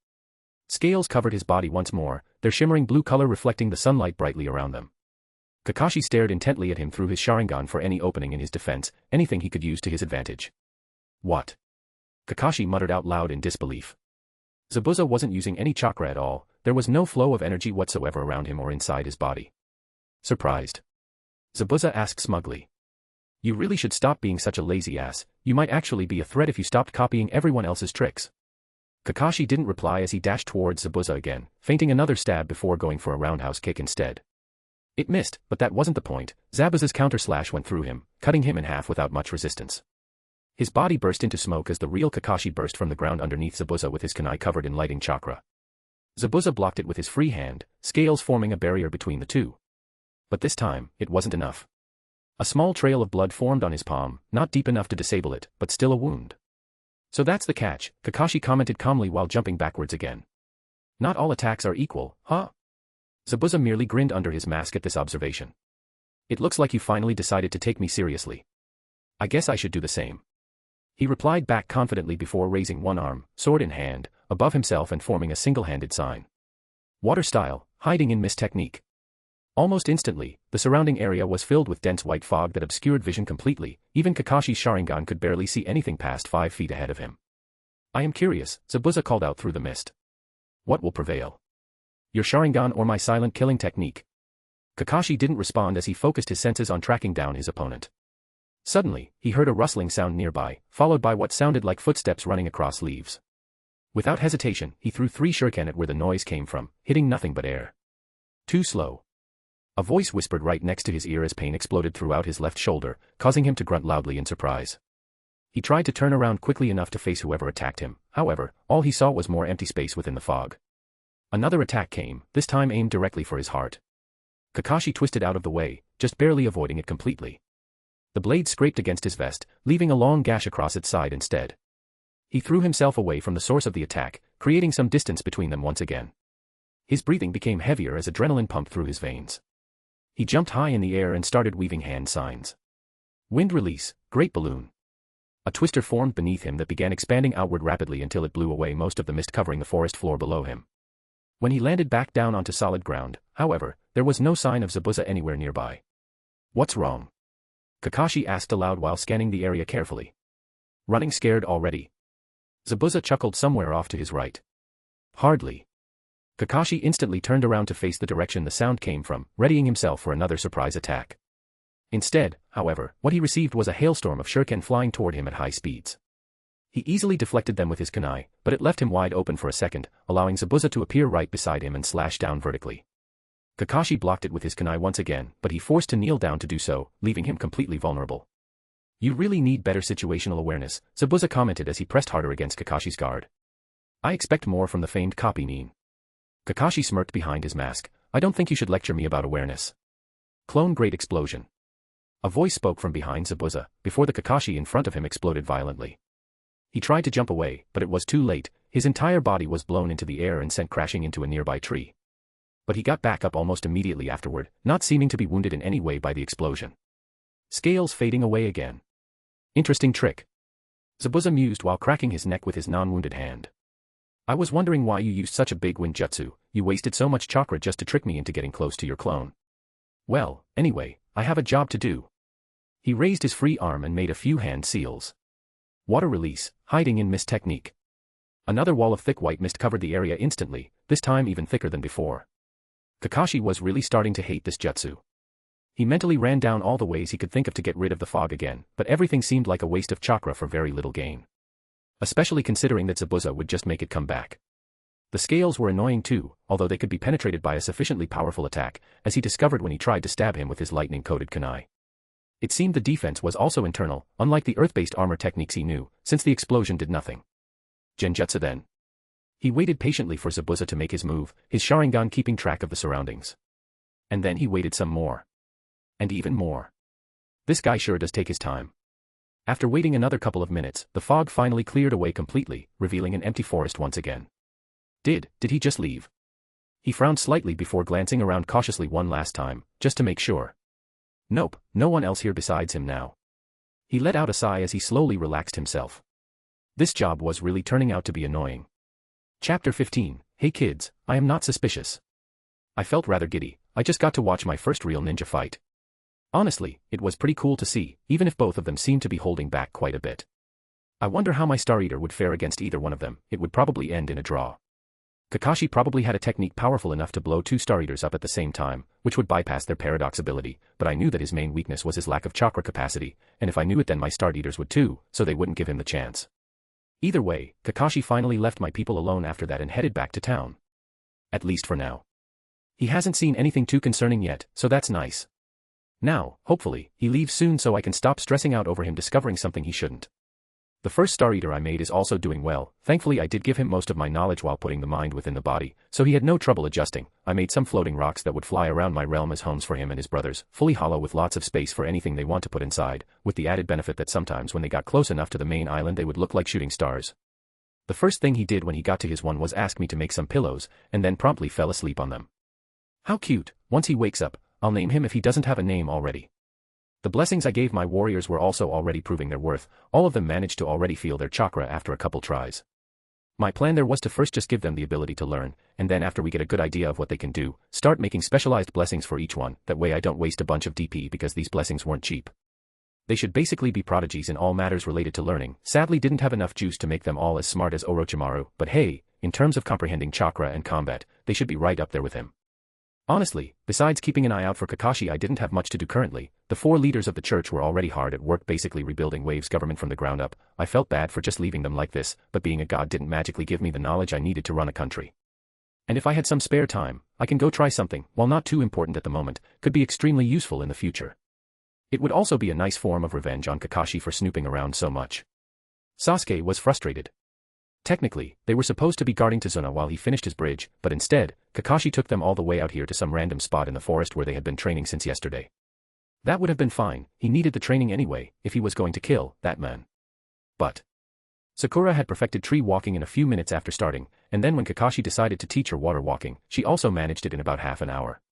Scales covered his body once more, their shimmering blue color reflecting the sunlight brightly around them. Kakashi stared intently at him through his Sharingan for any opening in his defense, anything he could use to his advantage. What? Kakashi muttered out loud in disbelief. Zabuza wasn't using any chakra at all, there was no flow of energy whatsoever around him or inside his body. Surprised? Zabuza asked smugly. You really should stop being such a lazy ass, you might actually be a threat if you stopped copying everyone else's tricks. Kakashi didn't reply as he dashed towards Zabuza again, feinting another stab before going for a roundhouse kick instead. It missed, but that wasn't the point. Zabuza's counter-slash went through him, cutting him in half without much resistance. His body burst into smoke as the real Kakashi burst from the ground underneath Zabuza with his kunai covered in lighting chakra. Zabuza blocked it with his free hand, scales forming a barrier between the two. But this time, it wasn't enough. A small trail of blood formed on his palm, not deep enough to disable it, but still a wound. So that's the catch, Kakashi commented calmly while jumping backwards again. Not all attacks are equal, huh? Zabuza merely grinned under his mask at this observation. It looks like you finally decided to take me seriously. I guess I should do the same. He replied back confidently before raising one arm, sword in hand, above himself and forming a single-handed sign. Water style, hiding in mist technique. Almost instantly, the surrounding area was filled with dense white fog that obscured vision completely, even Kakashi's Sharingan could barely see anything past 5 feet ahead of him. I am curious, Zabuza called out through the mist. What will prevail? Your Sharingan or my silent killing technique? Kakashi didn't respond as he focused his senses on tracking down his opponent. Suddenly, he heard a rustling sound nearby, followed by what sounded like footsteps running across leaves. Without hesitation, he threw 3 shuriken at where the noise came from, hitting nothing but air. Too slow. A voice whispered right next to his ear as pain exploded throughout his left shoulder, causing him to grunt loudly in surprise. He tried to turn around quickly enough to face whoever attacked him, however, all he saw was more empty space within the fog. Another attack came, this time aimed directly for his heart. Kakashi twisted out of the way, just barely avoiding it completely. The blade scraped against his vest, leaving a long gash across its side instead. He threw himself away from the source of the attack, creating some distance between them once again. His breathing became heavier as adrenaline pumped through his veins. He jumped high in the air and started weaving hand signs. Wind release, great balloon. A twister formed beneath him that began expanding outward rapidly until it blew away most of the mist covering the forest floor below him. When he landed back down onto solid ground, however, there was no sign of Zabuza anywhere nearby. What's wrong? Kakashi asked aloud while scanning the area carefully. Running scared already? Zabuza chuckled somewhere off to his right. Hardly. Kakashi instantly turned around to face the direction the sound came from, readying himself for another surprise attack. Instead, however, what he received was a hailstorm of shuriken flying toward him at high speeds. He easily deflected them with his kunai, but it left him wide open for a second, allowing Zabuza to appear right beside him and slash down vertically. Kakashi blocked it with his kunai once again, but he forced to kneel down to do so, leaving him completely vulnerable. You really need better situational awareness, Zabuza commented as he pressed harder against Kakashi's guard. I expect more from the famed copy Nin. Kakashi smirked behind his mask. I don't think you should lecture me about awareness. Clone great explosion. A voice spoke from behind Zabuza, before the Kakashi in front of him exploded violently. He tried to jump away, but it was too late, his entire body was blown into the air and sent crashing into a nearby tree. But he got back up almost immediately afterward, not seeming to be wounded in any way by the explosion. Scales fading away again. Interesting trick. Zabuza mused while cracking his neck with his non-wounded hand. I was wondering why you used such a big wind jutsu, you wasted so much chakra just to trick me into getting close to your clone. Well, anyway, I have a job to do. He raised his free arm and made a few hand seals. Water release, hiding in mist technique. Another wall of thick white mist covered the area instantly, this time even thicker than before. Kakashi was really starting to hate this jutsu. He mentally ran down all the ways he could think of to get rid of the fog again, but everything seemed like a waste of chakra for very little gain. Especially considering that Zabuza would just make it come back. The scales were annoying too, although they could be penetrated by a sufficiently powerful attack, as he discovered when he tried to stab him with his lightning-coated kunai. It seemed the defense was also internal, unlike the earth-based armor techniques he knew, since the explosion did nothing. Genjutsu then. He waited patiently for Zabuza to make his move, his Sharingan keeping track of the surroundings. And then he waited some more. And even more. This guy sure does take his time. After waiting another couple of minutes, the fog finally cleared away completely, revealing an empty forest once again. Did he just leave? He frowned slightly before glancing around cautiously one last time, just to make sure. Nope, no one else here besides him now. He let out a sigh as he slowly relaxed himself. This job was really turning out to be annoying. Chapter 15, Hey kids, I am not suspicious. I felt rather giddy, I just got to watch my first real ninja fight. Honestly, it was pretty cool to see, even if both of them seemed to be holding back quite a bit. I wonder how my Star Eater would fare against either one of them. It would probably end in a draw. Kakashi probably had a technique powerful enough to blow two Star Eaters up at the same time, which would bypass their paradox ability, but I knew that his main weakness was his lack of chakra capacity, and if I knew it then my Star Eaters would too, so they wouldn't give him the chance. Either way, Kakashi finally left my people alone after that and headed back to town. At least for now. He hasn't seen anything too concerning yet, so that's nice. Now, hopefully, he leaves soon so I can stop stressing out over him discovering something he shouldn't. The first Star Eater I made is also doing well. Thankfully I did give him most of my knowledge while putting the mind within the body, so he had no trouble adjusting. I made some floating rocks that would fly around my realm as homes for him and his brothers, fully hollow with lots of space for anything they want to put inside, with the added benefit that sometimes when they got close enough to the main island they would look like shooting stars. The first thing he did when he got to his one was ask me to make some pillows, and then promptly fell asleep on them. How cute. Once he wakes up, I'll name him if he doesn't have a name already. The blessings I gave my warriors were also already proving their worth. All of them managed to already feel their chakra after a couple tries. My plan there was to first just give them the ability to learn, and then after we get a good idea of what they can do, start making specialized blessings for each one, that way I don't waste a bunch of DP because these blessings weren't cheap. They should basically be prodigies in all matters related to learning. Sadly didn't have enough juice to make them all as smart as Orochimaru, but hey, in terms of comprehending chakra and combat, they should be right up there with him. Honestly, besides keeping an eye out for Kakashi I didn't have much to do currently. The four leaders of the church were already hard at work basically rebuilding Wave's government from the ground up. I felt bad for just leaving them like this, but being a god didn't magically give me the knowledge I needed to run a country. And if I had some spare time, I can go try something, while not too important at the moment, could be extremely useful in the future. It would also be a nice form of revenge on Kakashi for snooping around so much. Sasuke was frustrated. Technically, they were supposed to be guarding Tazuna while he finished his bridge, but instead, Kakashi took them all the way out here to some random spot in the forest where they had been training since yesterday. That would have been fine, he needed the training anyway, if he was going to kill that man. But Sakura had perfected tree walking in a few minutes after starting, and then when Kakashi decided to teach her water walking, she also managed it in about half an hour.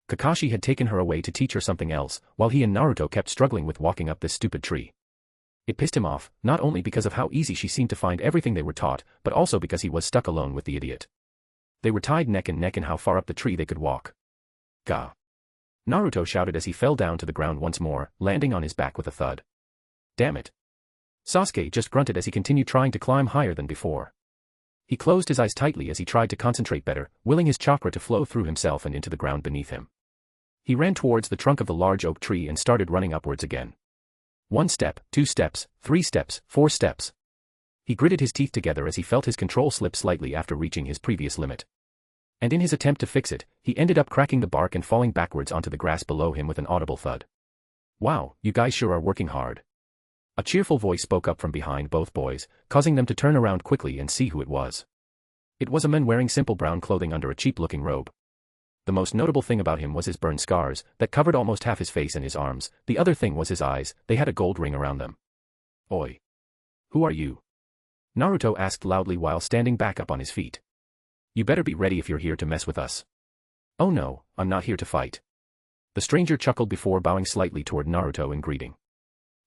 Kakashi had taken her away to teach her something else, while he and Naruto kept struggling with walking up this stupid tree. It pissed him off, not only because of how easy she seemed to find everything they were taught, but also because he was stuck alone with the idiot. They were tied neck and neck in how far up the tree they could walk. Gah! Naruto shouted as he fell down to the ground once more, landing on his back with a thud. Damn it! Sasuke just grunted as he continued trying to climb higher than before. He closed his eyes tightly as he tried to concentrate better, willing his chakra to flow through himself and into the ground beneath him. He ran towards the trunk of the large oak tree and started running upwards again. 1 step, 2 steps, 3 steps, 4 steps. He gritted his teeth together as he felt his control slip slightly after reaching his previous limit. And in his attempt to fix it, he ended up cracking the bark and falling backwards onto the grass below him with an audible thud. Wow, you guys sure are working hard. A cheerful voice spoke up from behind both boys, causing them to turn around quickly and see who it was. It was a man wearing simple brown clothing under a cheap-looking robe. The most notable thing about him was his burn scars, that covered almost half his face and his arms. The other thing was his eyes, they had a gold ring around them. Oi! Who are you? Naruto asked loudly while standing back up on his feet. You better be ready if you're here to mess with us. Oh no, I'm not here to fight. The stranger chuckled before bowing slightly toward Naruto in greeting.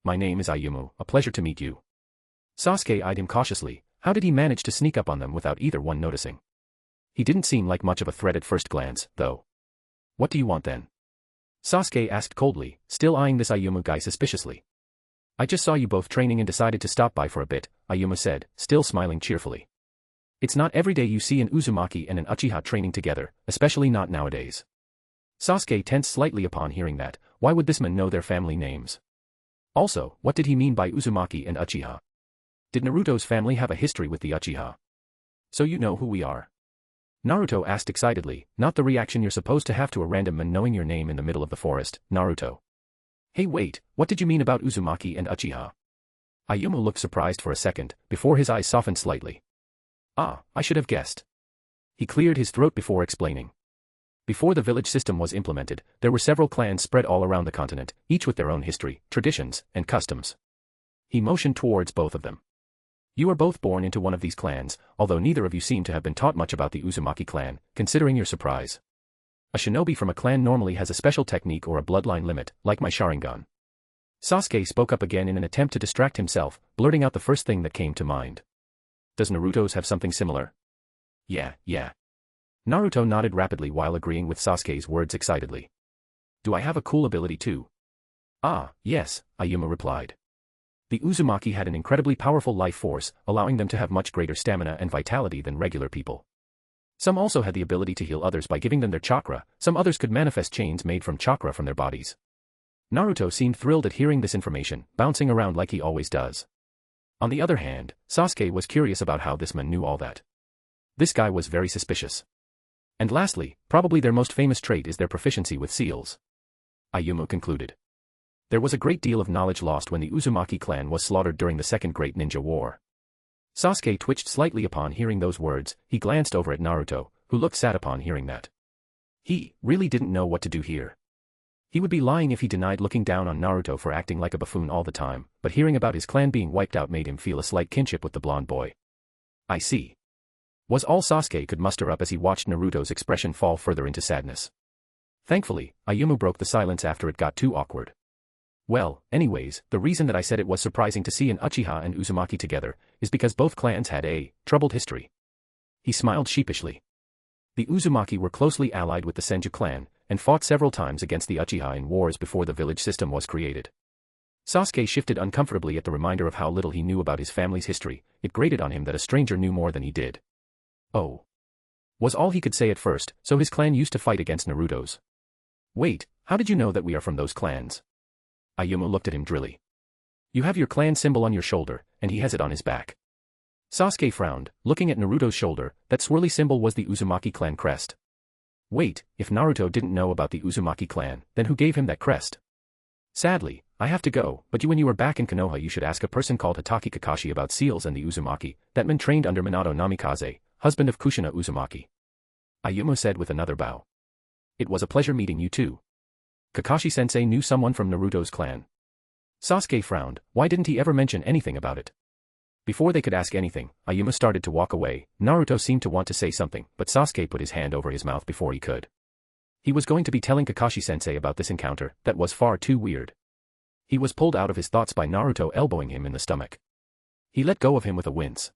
My name is Ayumu, a pleasure to meet you. Sasuke eyed him cautiously. How did he manage to sneak up on them without either one noticing? He didn't seem like much of a threat at first glance, though. What do you want then? Sasuke asked coldly, still eyeing this Ayumu guy suspiciously. I just saw you both training and decided to stop by for a bit, Ayumu said, still smiling cheerfully. It's not every day you see an Uzumaki and an Uchiha training together, especially not nowadays. Sasuke tensed slightly upon hearing that. Why would this man know their family names? Also, what did he mean by Uzumaki and Uchiha? Did Naruto's family have a history with the Uchiha? So you know who we are? Naruto asked excitedly, not the reaction you're supposed to have to a random man knowing your name in the middle of the forest, Naruto. Hey wait, what did you mean about Uzumaki and Uchiha? Ayumu looked surprised for a second, before his eyes softened slightly. Ah, I should have guessed. He cleared his throat before explaining. Before the village system was implemented, there were several clans spread all around the continent, each with their own history, traditions, and customs. He motioned towards both of them. You are both born into one of these clans, although neither of you seem to have been taught much about the Uzumaki clan, considering your surprise. A shinobi from a clan normally has a special technique or a bloodline limit, like my Sharingan. Sasuke spoke up again in an attempt to distract himself, blurting out the first thing that came to mind. Does Naruto's have something similar? Yeah. Naruto nodded rapidly while agreeing with Sasuke's words excitedly. Do I have a cool ability too? Ah, yes, Ayumu replied. The Uzumaki had an incredibly powerful life force, allowing them to have much greater stamina and vitality than regular people. Some also had the ability to heal others by giving them their chakra, some others could manifest chains made from chakra from their bodies. Naruto seemed thrilled at hearing this information, bouncing around like he always does. On the other hand, Sasuke was curious about how this man knew all that. This guy was very suspicious. And lastly, probably their most famous trait is their proficiency with seals. Ayumu concluded. There was a great deal of knowledge lost when the Uzumaki clan was slaughtered during the Second Great Ninja War. Sasuke twitched slightly upon hearing those words. He glanced over at Naruto, who looked sad upon hearing that. He really didn't know what to do here. He would be lying if he denied looking down on Naruto for acting like a buffoon all the time, but hearing about his clan being wiped out made him feel a slight kinship with the blonde boy. I see. Was all Sasuke could muster up as he watched Naruto's expression fall further into sadness. Thankfully, Ayumu broke the silence after it got too awkward. Well, anyways, the reason that I said it was surprising to see an Uchiha and Uzumaki together is because both clans had a troubled history. He smiled sheepishly. The Uzumaki were closely allied with the Senju clan, and fought several times against the Uchiha in wars before the village system was created. Sasuke shifted uncomfortably at the reminder of how little he knew about his family's history. It grated on him that a stranger knew more than he did. Oh. Was all he could say at first, so his clan used to fight against Naruto's. Wait, how did you know that we are from those clans? Ayumu looked at him drily. You have your clan symbol on your shoulder, and he has it on his back. Sasuke frowned, looking at Naruto's shoulder. That swirly symbol was the Uzumaki clan crest. Wait, if Naruto didn't know about the Uzumaki clan, then who gave him that crest? Sadly, I have to go, but when you were back in Konoha you should ask a person called Hatake Kakashi about seals and the Uzumaki, that man trained under Minato Namikaze, husband of Kushina Uzumaki. Ayumu said with another bow. It was a pleasure meeting you too. Kakashi-sensei knew someone from Naruto's clan. Sasuke frowned. Why didn't he ever mention anything about it? Before they could ask anything, Ayumu started to walk away. Naruto seemed to want to say something, but Sasuke put his hand over his mouth before he could. He was going to be telling Kakashi-sensei about this encounter. That was far too weird. He was pulled out of his thoughts by Naruto elbowing him in the stomach. He let go of him with a wince.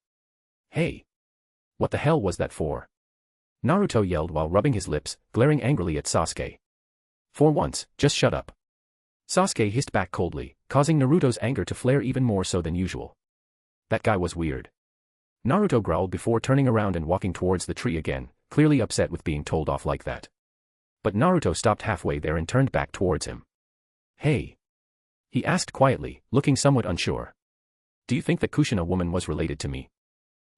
Hey! What the hell was that for? Naruto yelled while rubbing his lips, glaring angrily at Sasuke. For once, just shut up. Sasuke hissed back coldly, causing Naruto's anger to flare even more so than usual. That guy was weird. Naruto growled before turning around and walking towards the tree again, clearly upset with being told off like that. But Naruto stopped halfway there and turned back towards him. Hey! He asked quietly, looking somewhat unsure. Do you think that Kushina woman was related to me?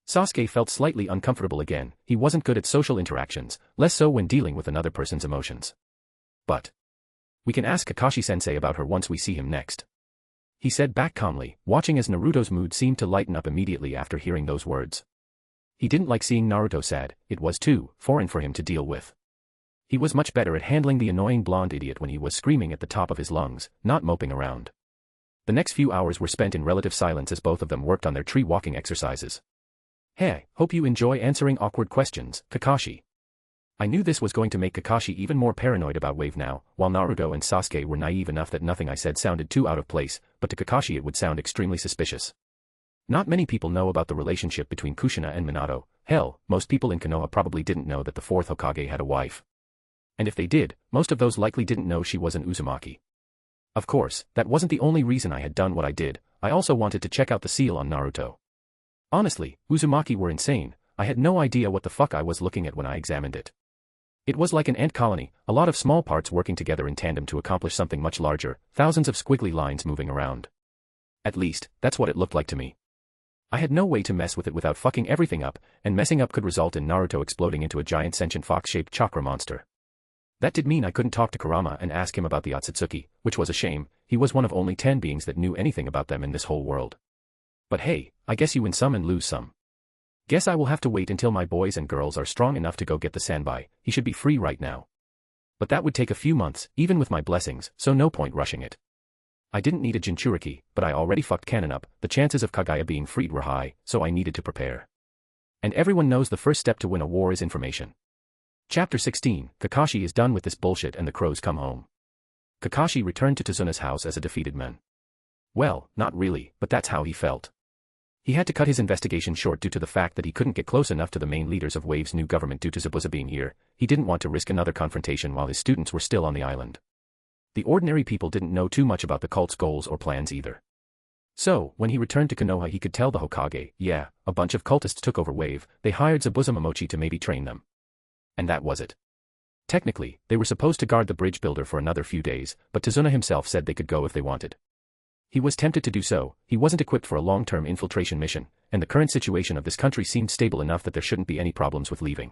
Sasuke felt slightly uncomfortable again. He wasn't good at social interactions, less so when dealing with another person's emotions. But we can ask Kakashi-sensei about her once we see him next. He said back calmly, watching as Naruto's mood seemed to lighten up immediately after hearing those words. He didn't like seeing Naruto sad. It was too foreign for him to deal with. He was much better at handling the annoying blonde idiot when he was screaming at the top of his lungs, not moping around. The next few hours were spent in relative silence as both of them worked on their tree walking exercises. Hey, hope you enjoy answering awkward questions, Kakashi. I knew this was going to make Kakashi even more paranoid about Wave now, while Naruto and Sasuke were naive enough that nothing I said sounded too out of place, but to Kakashi it would sound extremely suspicious. Not many people know about the relationship between Kushina and Minato. Hell, most people in Konoha probably didn't know that the fourth Hokage had a wife. And if they did, most of those likely didn't know she was an Uzumaki. Of course, that wasn't the only reason I had done what I did. I also wanted to check out the seal on Naruto. Honestly, Uzumaki were insane. I had no idea what the fuck I was looking at when I examined it. It was like an ant colony, a lot of small parts working together in tandem to accomplish something much larger, thousands of squiggly lines moving around. At least, that's what it looked like to me. I had no way to mess with it without fucking everything up, and messing up could result in Naruto exploding into a giant sentient fox-shaped chakra monster. That did mean I couldn't talk to Kurama and ask him about the Otsutsuki, which was a shame. He was one of only 10 beings that knew anything about them in this whole world. But hey, I guess you win some and lose some. Guess I will have to wait until my boys and girls are strong enough to go get the Sanbai. He should be free right now. But that would take a few months, even with my blessings, so no point rushing it. I didn't need a Jinchuriki, but I already fucked Kanon up. The chances of Kagaya being freed were high, so I needed to prepare. And everyone knows the first step to win a war is information. Chapter 16, Kakashi is done with this bullshit and the crows come home. Kakashi returned to Tazuna's house as a defeated man. Well, not really, but that's how he felt. He had to cut his investigation short due to the fact that he couldn't get close enough to the main leaders of Wave's new government due to Zabuza being here. He didn't want to risk another confrontation while his students were still on the island. The ordinary people didn't know too much about the cult's goals or plans either. So, when he returned to Konoha he could tell the Hokage, yeah, a bunch of cultists took over Wave, they hired Zabuza Momochi to maybe train them. And that was it. Technically, they were supposed to guard the bridge builder for another few days, but Tazuna himself said they could go if they wanted. He was tempted to do so. He wasn't equipped for a long-term infiltration mission, and the current situation of this country seemed stable enough that there shouldn't be any problems with leaving.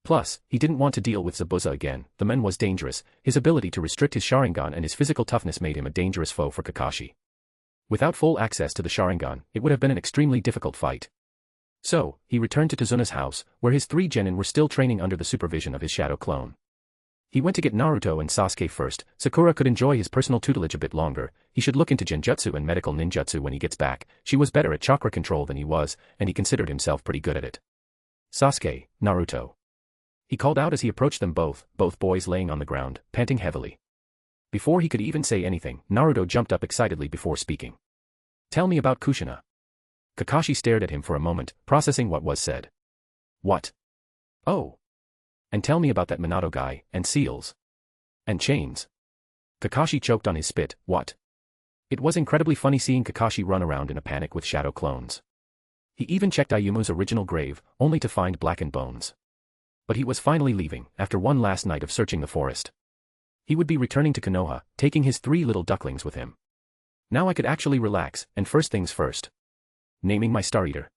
Plus, he didn't want to deal with Zabuza again. The man was dangerous. His ability to restrict his Sharingan and his physical toughness made him a dangerous foe for Kakashi. Without full access to the Sharingan, it would have been an extremely difficult fight. So, he returned to Tazuna's house, where his 3 genin were still training under the supervision of his shadow clone. He went to get Naruto and Sasuke first. Sakura could enjoy his personal tutelage a bit longer. He should look into genjutsu and medical ninjutsu when he gets back. She was better at chakra control than he was, and he considered himself pretty good at it. Sasuke, Naruto. He called out as he approached them both boys laying on the ground, panting heavily. Before he could even say anything, Naruto jumped up excitedly before speaking. Tell me about Kushina. Kakashi stared at him for a moment, processing what was said. What? Oh. And tell me about that Minato guy, and seals. And chains. Kakashi choked on his spit. What? It was incredibly funny seeing Kakashi run around in a panic with shadow clones. He even checked Ayumu's original grave, only to find blackened bones. But he was finally leaving, after one last night of searching the forest. He would be returning to Konoha, taking his 3 little ducklings with him. Now I could actually relax, and first things first. Naming my Star Eater.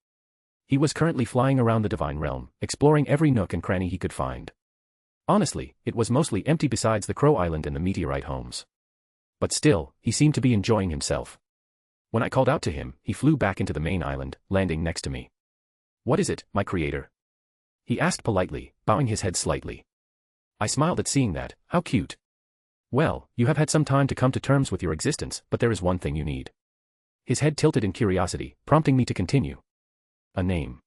He was currently flying around the Divine Realm, exploring every nook and cranny he could find. Honestly, it was mostly empty besides the Crow Island and the meteorite homes. But still, he seemed to be enjoying himself. When I called out to him, he flew back into the main island, landing next to me. What is it, my creator? He asked politely, bowing his head slightly. I smiled at seeing that. How cute. Well, you have had some time to come to terms with your existence, but there is one thing you need. His head tilted in curiosity, prompting me to continue. A name.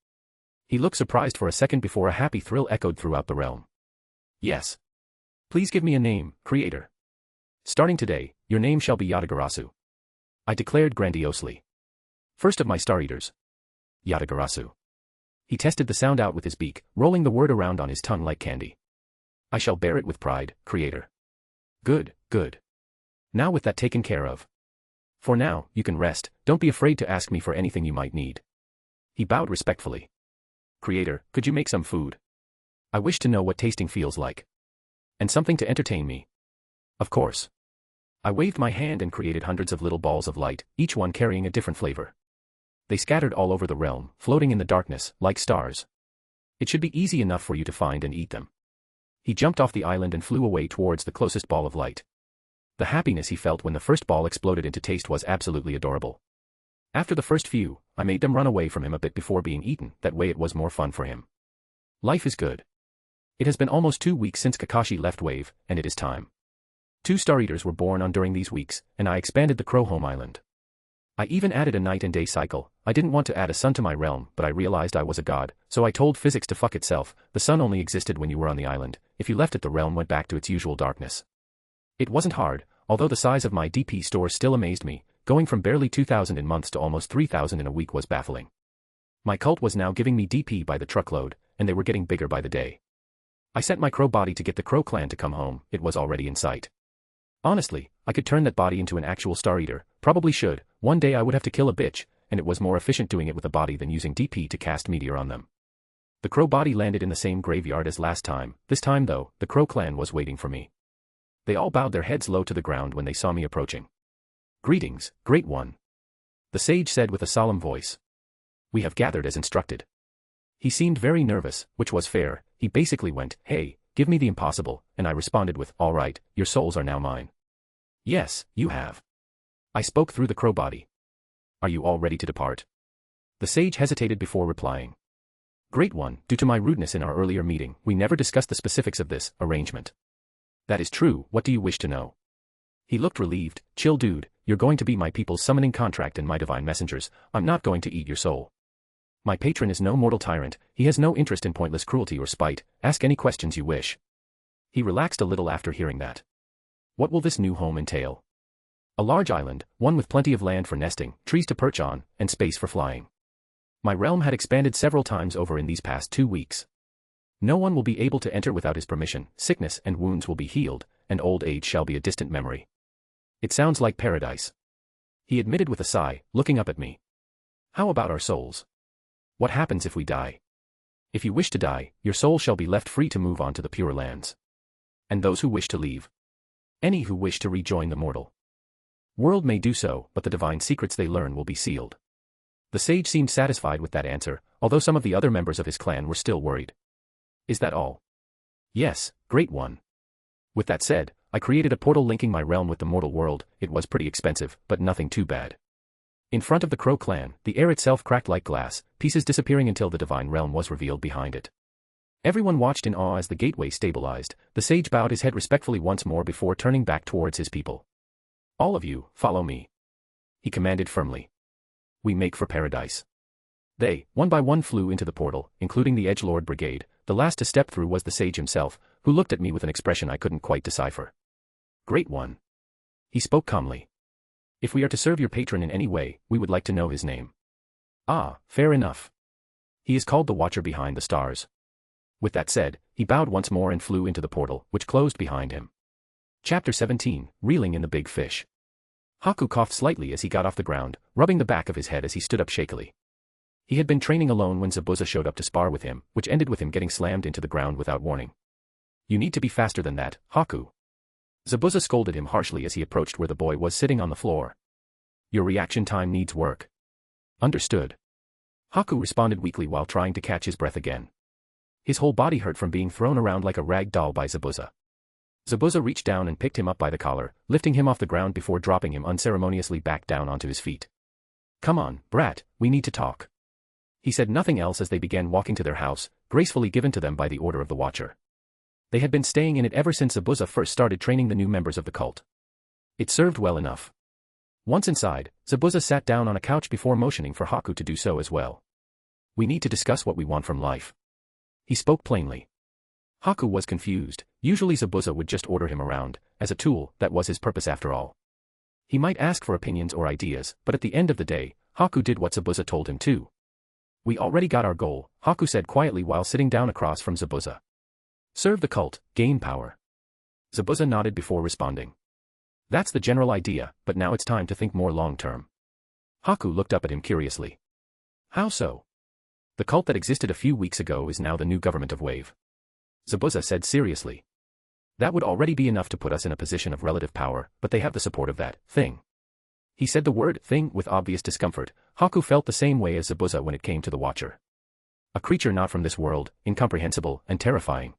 He looked surprised for a second before a happy thrill echoed throughout the realm. Yes. Please give me a name, creator. Starting today, your name shall be Yatagarasu. I declared grandiosely. First of my Star Eaters. Yatagarasu. He tested the sound out with his beak, rolling the word around on his tongue like candy. I shall bear it with pride, creator. Good, good. Now with that taken care of. For now, you can rest, don't be afraid to ask me for anything you might need. He bowed respectfully. Creator, could you make some food? I wish to know what tasting feels like. And something to entertain me. Of course. I waved my hand and created hundreds of little balls of light, each one carrying a different flavor. They scattered all over the realm, floating in the darkness, like stars. It should be easy enough for you to find and eat them. He jumped off the island and flew away towards the closest ball of light. The happiness he felt when the first ball exploded into taste was absolutely adorable. After the first few, I made them run away from him a bit before being eaten, that way it was more fun for him. Life is good. It has been almost 2 weeks since Kakashi left Wave, and it is time. 2 Star Eaters were born on during these weeks, and I expanded the Crow Home Island. I even added a night and day cycle. I didn't want to add a sun to my realm, but I realized I was a god, so I told physics to fuck itself. The sun only existed when you were on the island. If you left it, the realm went back to its usual darkness. It wasn't hard, although the size of my DP store still amazed me. Going from barely 2,000 in months to almost 3,000 in a week was baffling. My cult was now giving me DP by the truckload, and they were getting bigger by the day. I sent my crow body to get the Crow clan to come home. It was already in sight. Honestly, I could turn that body into an actual Star Eater, probably should. One day I would have to kill a bitch, and it was more efficient doing it with a body than using DP to cast meteor on them. The crow body landed in the same graveyard as last time. This time though, the Crow clan was waiting for me. They all bowed their heads low to the ground when they saw me approaching. Greetings, Great One. The sage said with a solemn voice. We have gathered as instructed. He seemed very nervous, which was fair. He basically went, hey, give me the impossible, and I responded with, all right, your souls are now mine. Yes, you have. I spoke through the crow body. Are you all ready to depart? The sage hesitated before replying. Great One, due to my rudeness in our earlier meeting, we never discussed the specifics of this arrangement. That is true. What do you wish to know? He looked relieved. Chill dude, you're going to be my people's summoning contract and my divine messengers. I'm not going to eat your soul. My patron is no mortal tyrant. He has no interest in pointless cruelty or spite. Ask any questions you wish. He relaxed a little after hearing that. What will this new home entail? A large island, one with plenty of land for nesting, trees to perch on, and space for flying. My realm had expanded several times over in these past 2 weeks. No one will be able to enter without his permission, sickness and wounds will be healed, and old age shall be a distant memory. It sounds like paradise. He admitted with a sigh, looking up at me. How about our souls? What happens if we die? If you wish to die, your soul shall be left free to move on to the Pure Lands. And those who wish to leave? Any who wish to rejoin the mortal world may do so, but the divine secrets they learn will be sealed. The sage seemed satisfied with that answer, although some of the other members of his clan were still worried. Is that all? Yes, great one. With that said, I created a portal linking my realm with the mortal world. It was pretty expensive, but nothing too bad. In front of the Crow clan, the air itself cracked like glass, pieces disappearing until the divine realm was revealed behind it. Everyone watched in awe as the gateway stabilized. The sage bowed his head respectfully once more before turning back towards his people. All of you, follow me. He commanded firmly. We make for paradise. They, one by one, flew into the portal, including the Edgelord Brigade. The last to step through was the sage himself, who looked at me with an expression I couldn't quite decipher. Great one. He spoke calmly. If we are to serve your patron in any way, we would like to know his name. Ah, fair enough. He is called the Watcher behind the stars. With that said, he bowed once more and flew into the portal, which closed behind him. Chapter 17, Reeling in the Big Fish. Haku coughed slightly as he got off the ground, rubbing the back of his head as he stood up shakily. He had been training alone when Zabuza showed up to spar with him, which ended with him getting slammed into the ground without warning. You need to be faster than that, Haku. Zabuza scolded him harshly as he approached where the boy was sitting on the floor. Your reaction time needs work. Understood. Haku responded weakly while trying to catch his breath again. His whole body hurt from being thrown around like a rag doll by Zabuza. Zabuza reached down and picked him up by the collar, lifting him off the ground before dropping him unceremoniously back down onto his feet. Come on, brat, we need to talk. He said nothing else as they began walking to their house, gracefully given to them by the order of the Watcher. They had been staying in it ever since Zabuza first started training the new members of the cult. It served well enough. Once inside, Zabuza sat down on a couch before motioning for Haku to do so as well. We need to discuss what we want from life. He spoke plainly. Haku was confused. Usually Zabuza would just order him around. As a tool, that was his purpose after all. He might ask for opinions or ideas, but at the end of the day, Haku did what Zabuza told him to. We already got our goal, Haku said quietly while sitting down across from Zabuza. Serve the cult, gain power. Zabuza nodded before responding. That's the general idea, but now it's time to think more long-term. Haku looked up at him curiously. How so? The cult that existed a few weeks ago is now the new government of Wave. Zabuza said seriously. That would already be enough to put us in a position of relative power, but they have the support of that thing. He said the word thing with obvious discomfort. Haku felt the same way as Zabuza when it came to the Watcher. A creature not from this world, incomprehensible and terrifying.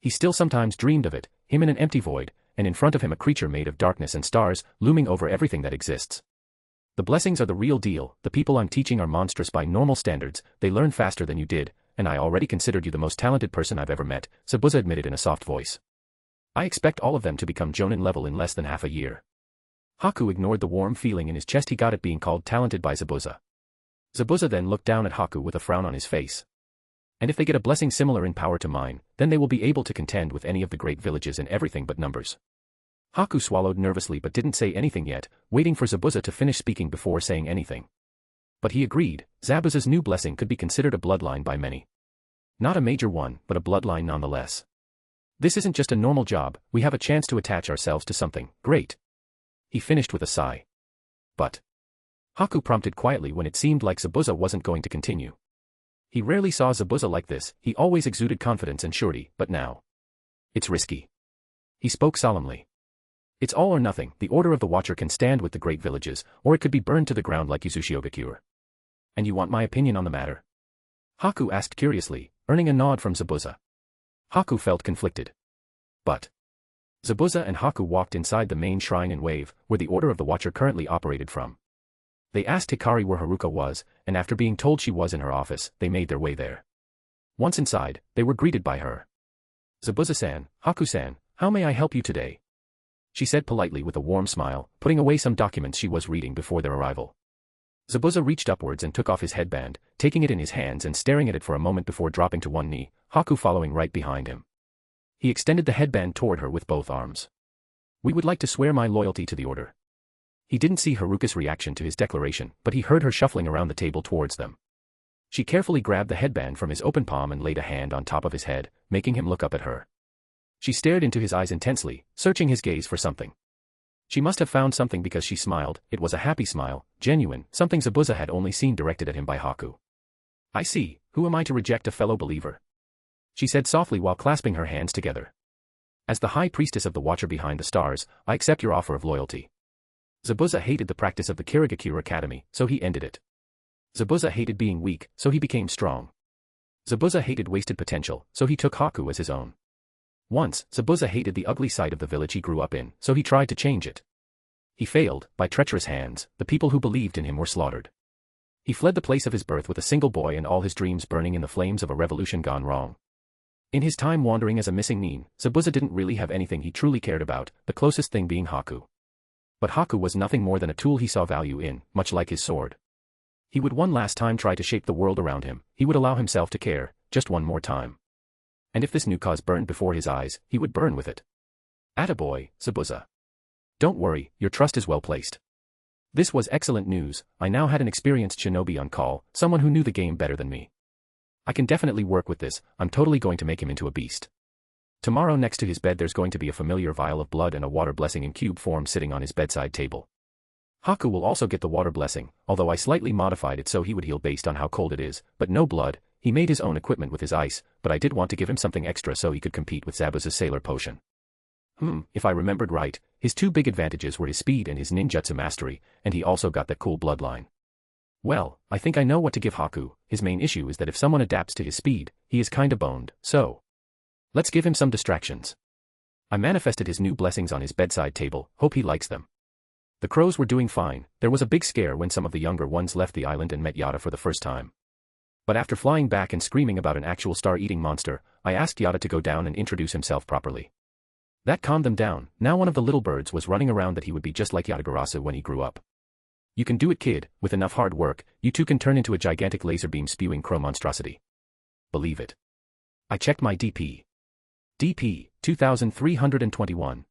He still sometimes dreamed of it, him in an empty void, and in front of him a creature made of darkness and stars, looming over everything that exists. The blessings are the real deal. The people I'm teaching are monstrous by normal standards. They learn faster than you did, and I already considered you the most talented person I've ever met, Zabuza admitted in a soft voice. I expect all of them to become Jonin level in less than half a year. Haku ignored the warm feeling in his chest he got at being called talented by Zabuza. Zabuza then looked down at Haku with a frown on his face. And if they get a blessing similar in power to mine, then they will be able to contend with any of the great villages in everything but numbers. Haku swallowed nervously but didn't say anything yet, waiting for Zabuza to finish speaking before saying anything. But he agreed, Zabuza's new blessing could be considered a bloodline by many. Not a major one, but a bloodline nonetheless. This isn't just a normal job, we have a chance to attach ourselves to something great. He finished with a sigh. But Haku prompted quietly when it seemed like Zabuza wasn't going to continue. He rarely saw Zabuza like this, he always exuded confidence and surety, but now. It's risky. He spoke solemnly. It's all or nothing, the order of the Watcher can stand with the great villages, or it could be burned to the ground like Yuzushiogakure. And you want my opinion on the matter? Haku asked curiously, earning a nod from Zabuza. Haku felt conflicted. But Zabuza and Haku walked inside the main shrine in Wave, where the Order of the Watcher currently operated from. They asked Hikari where Haruka was, and after being told she was in her office, they made their way there. Once inside, they were greeted by her. Zabuza-san, Haku-san, how may I help you today? She said politely with a warm smile, putting away some documents she was reading before their arrival. Zabuza reached upwards and took off his headband, taking it in his hands and staring at it for a moment before dropping to one knee, Haku following right behind him. He extended the headband toward her with both arms. We would like to swear my loyalty to the Order. He didn't see Haruka's reaction to his declaration, but he heard her shuffling around the table towards them. She carefully grabbed the headband from his open palm and laid a hand on top of his head, making him look up at her. She stared into his eyes intensely, searching his gaze for something. She must have found something because she smiled. It was a happy smile, genuine, something Zabuza had only seen directed at him by Haku. I see, who am I to reject a fellow believer? She said softly while clasping her hands together. As the high priestess of the Watcher behind the stars, I accept your offer of loyalty. Zabuza hated the practice of the Kirigakure Academy, so he ended it. Zabuza hated being weak, so he became strong. Zabuza hated wasted potential, so he took Haku as his own. Once, Zabuza hated the ugly side of the village he grew up in, so he tried to change it. He failed. By treacherous hands, the people who believed in him were slaughtered. He fled the place of his birth with a single boy and all his dreams burning in the flames of a revolution gone wrong. In his time wandering as a missing nin, Zabuza didn't really have anything he truly cared about, the closest thing being Haku. But Haku was nothing more than a tool he saw value in, much like his sword. He would one last time try to shape the world around him, he would allow himself to care, just one more time. And if this new cause burned before his eyes, he would burn with it. Attaboy, Zabuza. Don't worry, your trust is well placed. This was excellent news. I now had an experienced shinobi on call, someone who knew the game better than me. I can definitely work with this. I'm totally going to make him into a beast. Tomorrow next to his bed there's going to be a familiar vial of blood and a water blessing in cube form sitting on his bedside table. Haku will also get the water blessing, although I slightly modified it so he would heal based on how cold it is, but no blood. He made his own equipment with his ice, but I did want to give him something extra so he could compete with Zabuza's sailor potion. If I remembered right, his two big advantages were his speed and his ninjutsu mastery, and he also got that cool bloodline. Well, I think I know what to give Haku. His main issue is that if someone adapts to his speed, he is kinda boned, so let's give him some distractions. I manifested his new blessings on his bedside table, hope he likes them. The crows were doing fine. There was a big scare when some of the younger ones left the island and met Yada for the first time. But after flying back and screaming about an actual star-eating monster, I asked Yada to go down and introduce himself properly. That calmed them down. Now one of the little birds was running around that he would be just like Yatagarasu when he grew up. You can do it, kid. With enough hard work, you too can turn into a gigantic laser beam spewing crow monstrosity. Believe it. I checked my DP. DP, 2321.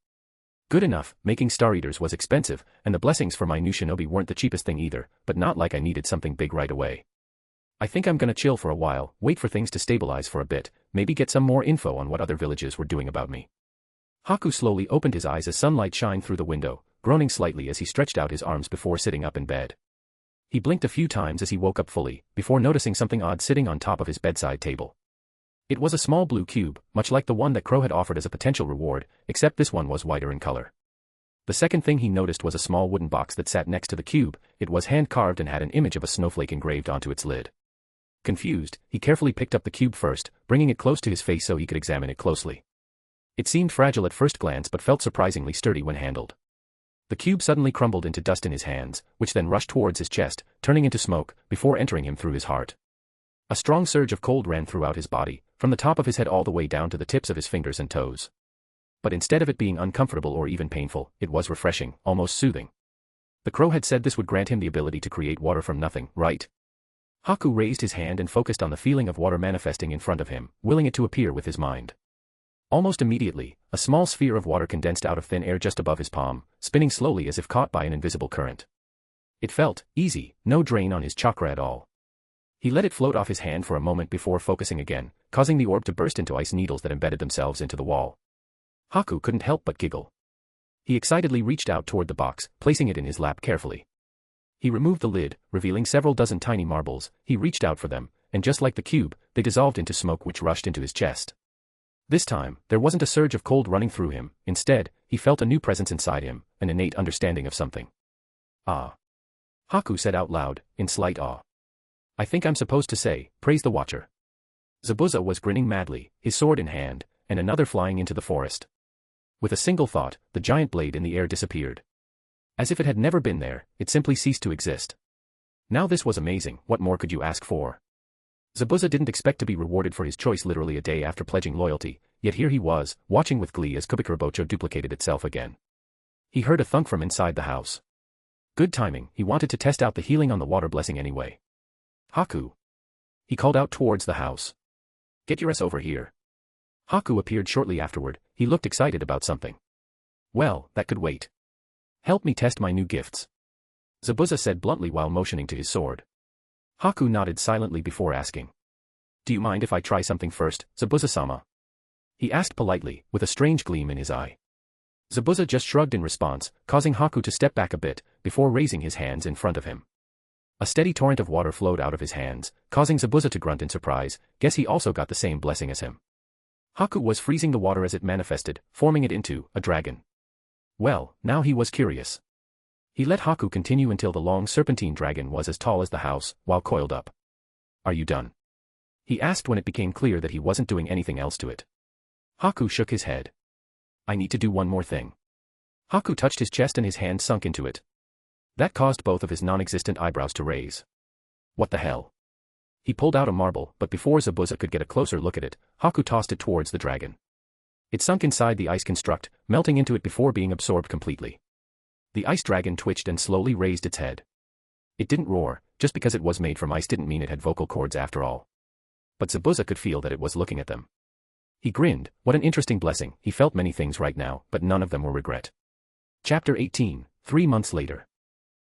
Good enough. Making Star Eaters was expensive, and the blessings for my new shinobi weren't the cheapest thing either, but not like I needed something big right away. I think I'm gonna chill for a while, wait for things to stabilize for a bit, maybe get some more info on what other villages were doing about me. Haku slowly opened his eyes as sunlight shined through the window, groaning slightly as he stretched out his arms before sitting up in bed. He blinked a few times as he woke up fully, before noticing something odd sitting on top of his bedside table. It was a small blue cube, much like the one that Crow had offered as a potential reward, except this one was whiter in color. The second thing he noticed was a small wooden box that sat next to the cube. It was hand-carved and had an image of a snowflake engraved onto its lid. Confused, he carefully picked up the cube first, bringing it close to his face so he could examine it closely. It seemed fragile at first glance but felt surprisingly sturdy when handled. The cube suddenly crumbled into dust in his hands, which then rushed towards his chest, turning into smoke, before entering him through his heart. A strong surge of cold ran throughout his body, from the top of his head all the way down to the tips of his fingers and toes. But instead of it being uncomfortable or even painful, it was refreshing, almost soothing. The crow had said this would grant him the ability to create water from nothing, right? Haku raised his hand and focused on the feeling of water manifesting in front of him, willing it to appear with his mind. Almost immediately, a small sphere of water condensed out of thin air just above his palm, spinning slowly as if caught by an invisible current. It felt easy, no drain on his chakra at all. He let it float off his hand for a moment before focusing again, causing the orb to burst into ice needles that embedded themselves into the wall. Haku couldn't help but giggle. He excitedly reached out toward the box, placing it in his lap carefully. He removed the lid, revealing several dozen tiny marbles. He reached out for them, and just like the cube, they dissolved into smoke which rushed into his chest. This time, there wasn't a surge of cold running through him. Instead, he felt a new presence inside him, an innate understanding of something. Ah. Haku said out loud, in slight awe. I think I'm supposed to say, praise the Watcher. Zabuza was grinning madly, his sword in hand, and another flying into the forest. With a single thought, the giant blade in the air disappeared. As if it had never been there, it simply ceased to exist. Now this was amazing. What more could you ask for? Zabuza didn't expect to be rewarded for his choice literally a day after pledging loyalty, yet here he was, watching with glee as Kubikurabocho duplicated itself again. He heard a thunk from inside the house. Good timing, he wanted to test out the healing on the water blessing anyway. Haku. He called out towards the house. Get your ass over here. Haku appeared shortly afterward. He looked excited about something. Well, that could wait. Help me test my new gifts. Zabuza said bluntly while motioning to his sword. Haku nodded silently before asking. Do you mind if I try something first, Zabuza-sama? He asked politely, with a strange gleam in his eye. Zabuza just shrugged in response, causing Haku to step back a bit, before raising his hands in front of him. A steady torrent of water flowed out of his hands, causing Zabuza to grunt in surprise. Guess he also got the same blessing as him. Haku was freezing the water as it manifested, forming it into a dragon. Well, now he was curious. He let Haku continue until the long serpentine dragon was as tall as the house, while coiled up. Are you done? He asked when it became clear that he wasn't doing anything else to it. Haku shook his head. I need to do one more thing. Haku touched his chest and his hand sunk into it. That caused both of his non-existent eyebrows to raise. What the hell? He pulled out a marble, but before Zabuza could get a closer look at it, Haku tossed it towards the dragon. It sunk inside the ice construct, melting into it before being absorbed completely. The ice dragon twitched and slowly raised its head. It didn't roar, just because it was made from ice didn't mean it had vocal cords after all. But Zabuza could feel that it was looking at them. He grinned. What an interesting blessing. He felt many things right now, but none of them were regret. Chapter 18, 3 months later.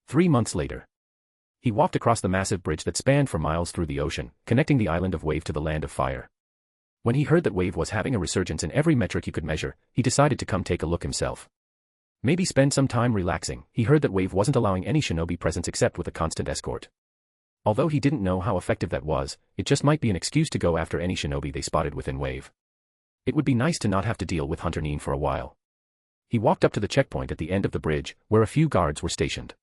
3 months later. He walked across the massive bridge that spanned for miles through the ocean, connecting the island of Wave to the land of fire. When he heard that Wave was having a resurgence in every metric he could measure, he decided to come take a look himself. Maybe spend some time relaxing. He heard that Wave wasn't allowing any shinobi presence except with a constant escort. Although he didn't know how effective that was, it just might be an excuse to go after any shinobi they spotted within Wave. It would be nice to not have to deal with Hunter Neen for a while. He walked up to the checkpoint at the end of the bridge, where a few guards were stationed.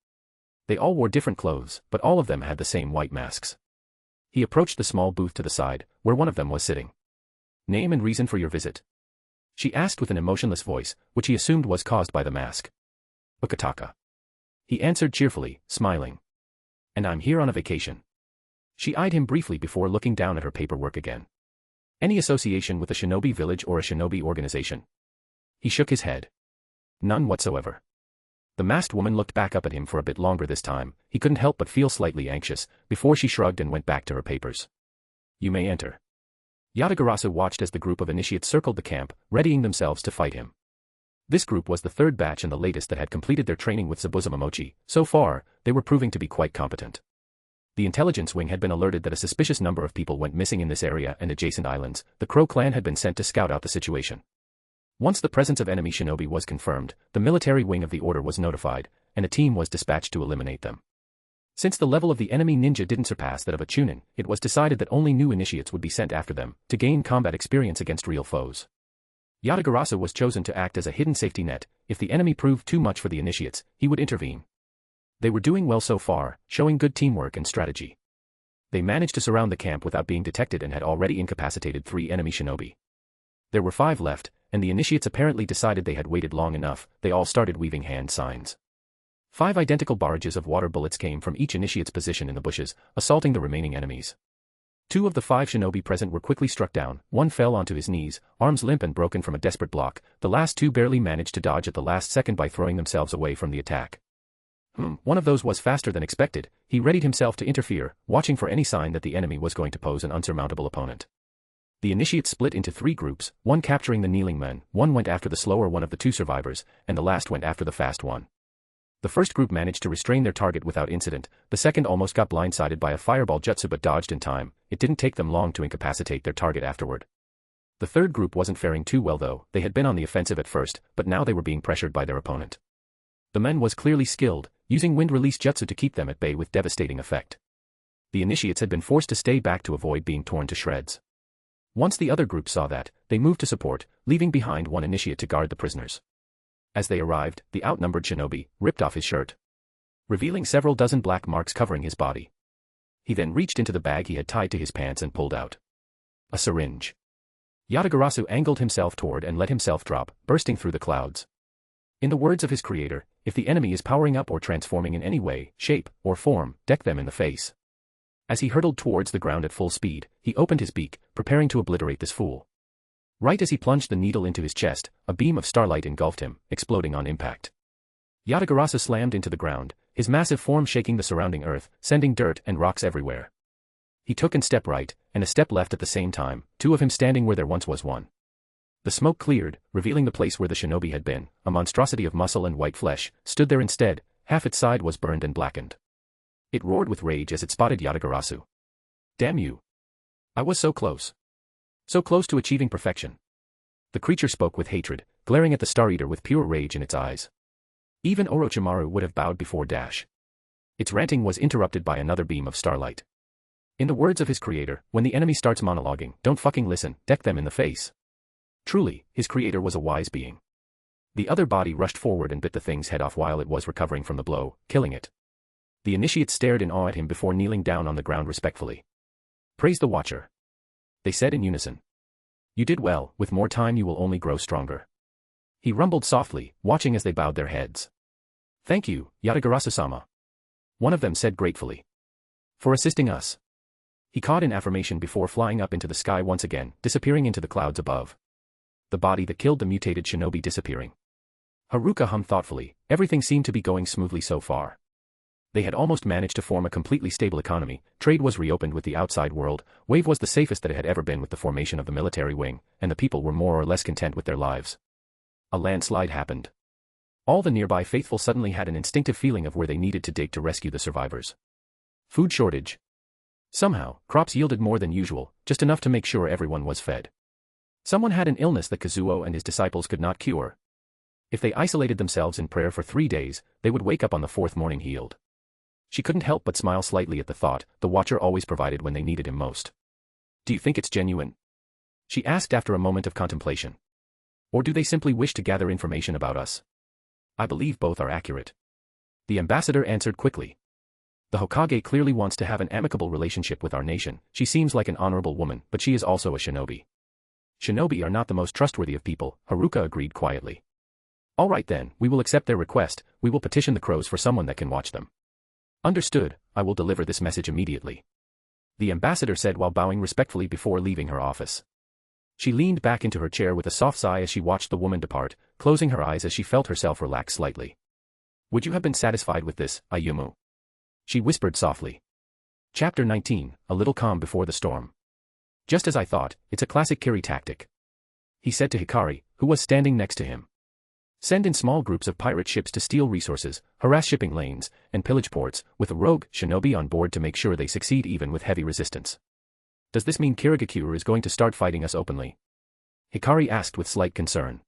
They all wore different clothes, but all of them had the same white masks. He approached the small booth to the side, where one of them was sitting. Name and reason for your visit? She asked with an emotionless voice, which he assumed was caused by the mask. Ukataka. He answered cheerfully, smiling. And I'm here on a vacation. She eyed him briefly before looking down at her paperwork again. Any association with a shinobi village or a shinobi organization? He shook his head. None whatsoever. The masked woman looked back up at him for a bit longer this time. He couldn't help but feel slightly anxious, before she shrugged and went back to her papers. You may enter. Yatagarasu watched as the group of initiates circled the camp, readying themselves to fight him. This group was the third batch and the latest that had completed their training with Zabuza Momochi. So far, they were proving to be quite competent. The intelligence wing had been alerted that a suspicious number of people went missing in this area and adjacent islands. The Crow clan had been sent to scout out the situation. Once the presence of enemy shinobi was confirmed, the military wing of the order was notified, and a team was dispatched to eliminate them. Since the level of the enemy ninja didn't surpass that of a chunin, it was decided that only new initiates would be sent after them, to gain combat experience against real foes. Yatagarasu was chosen to act as a hidden safety net. If the enemy proved too much for the initiates, he would intervene. They were doing well so far, showing good teamwork and strategy. They managed to surround the camp without being detected and had already incapacitated 3 enemy shinobi. There were 5 left, and the initiates apparently decided they had waited long enough. They all started weaving hand signs. 5 identical barrages of water bullets came from each initiate's position in the bushes, assaulting the remaining enemies. 2 of the 5 shinobi present were quickly struck down. 1 fell onto his knees, arms limp and broken from a desperate block. The last 2 barely managed to dodge at the last second by throwing themselves away from the attack. One of those was faster than expected. He readied himself to interfere, watching for any sign that the enemy was going to pose an unsurmountable opponent. The initiates split into 3 groups, 1 capturing the kneeling men, 1 went after the slower one of the 2 survivors, and the last went after the fast one. The first group managed to restrain their target without incident. The second almost got blindsided by a fireball jutsu but dodged in time. It didn't take them long to incapacitate their target afterward. The third group wasn't faring too well though. They had been on the offensive at first, but now they were being pressured by their opponent. The men was clearly skilled, using wind release jutsu to keep them at bay with devastating effect. The initiates had been forced to stay back to avoid being torn to shreds. Once the other group saw that, they moved to support, leaving behind 1 initiate to guard the prisoners. As they arrived, the outnumbered shinobi ripped off his shirt, revealing several dozen black marks covering his body. He then reached into the bag he had tied to his pants and pulled out a syringe. Yatagarasu angled himself toward and let himself drop, bursting through the clouds. In the words of his creator, if the enemy is powering up or transforming in any way, shape, or form, deck them in the face. As he hurtled towards the ground at full speed, he opened his beak, preparing to obliterate this fool. Right as he plunged the needle into his chest, a beam of starlight engulfed him, exploding on impact. Yatagarasu slammed into the ground, his massive form shaking the surrounding earth, sending dirt and rocks everywhere. He took a step right, and a step left at the same time, 2 of him standing where there once was 1. The smoke cleared, revealing the place where the shinobi had been. A monstrosity of muscle and white flesh stood there instead. Half its side was burned and blackened. It roared with rage as it spotted Yatagarasu. Damn you. I was so close. So close to achieving perfection. The creature spoke with hatred, glaring at the Star Eater with pure rage in its eyes. Even Orochimaru would have bowed before Dash. Its ranting was interrupted by another beam of starlight. In the words of his creator, when the enemy starts monologuing, don't fucking listen, deck them in the face. Truly, his creator was a wise being. The other body rushed forward and bit the thing's head off while it was recovering from the blow, killing it. The initiate stared in awe at him before kneeling down on the ground respectfully. Praise the Watcher. They said in unison. You did well, with more time you will only grow stronger. He rumbled softly, watching as they bowed their heads. Thank you, Yatagarasu-sama. One of them said gratefully. For assisting us. He cawed in affirmation before flying up into the sky once again, disappearing into the clouds above. The body that killed the mutated shinobi disappearing. Haruka hummed thoughtfully, everything seemed to be going smoothly so far. They had almost managed to form a completely stable economy, trade was reopened with the outside world, Wave was the safest that it had ever been with the formation of the military wing, and the people were more or less content with their lives. A landslide happened. All the nearby faithful suddenly had an instinctive feeling of where they needed to dig to rescue the survivors. Food shortage. Somehow, crops yielded more than usual, just enough to make sure everyone was fed. Someone had an illness that Kazuo and his disciples could not cure. If they isolated themselves in prayer for 3 days, they would wake up on the 4th morning healed. She couldn't help but smile slightly at the thought, the Watcher always provided when they needed him most. Do you think it's genuine? She asked after a moment of contemplation. Or do they simply wish to gather information about us? I believe both are accurate. The ambassador answered quickly. The Hokage clearly wants to have an amicable relationship with our nation, she seems like an honorable woman, but she is also a shinobi. Shinobi are not the most trustworthy of people, Haruka agreed quietly. All right then, we will accept their request, we will petition the crows for someone that can watch them. Understood, I will deliver this message immediately. The ambassador said while bowing respectfully before leaving her office. She leaned back into her chair with a soft sigh as she watched the woman depart, closing her eyes as she felt herself relax slightly. Would you have been satisfied with this, Ayumu? She whispered softly. Chapter 19, A Little Calm Before the Storm. Just as I thought, it's a classic Kiri tactic. He said to Hikari, who was standing next to him. Send in small groups of pirate ships to steal resources, harass shipping lanes, and pillage ports, with a rogue shinobi on board to make sure they succeed even with heavy resistance. Does this mean Kirigakure is going to start fighting us openly? Hikari asked with slight concern.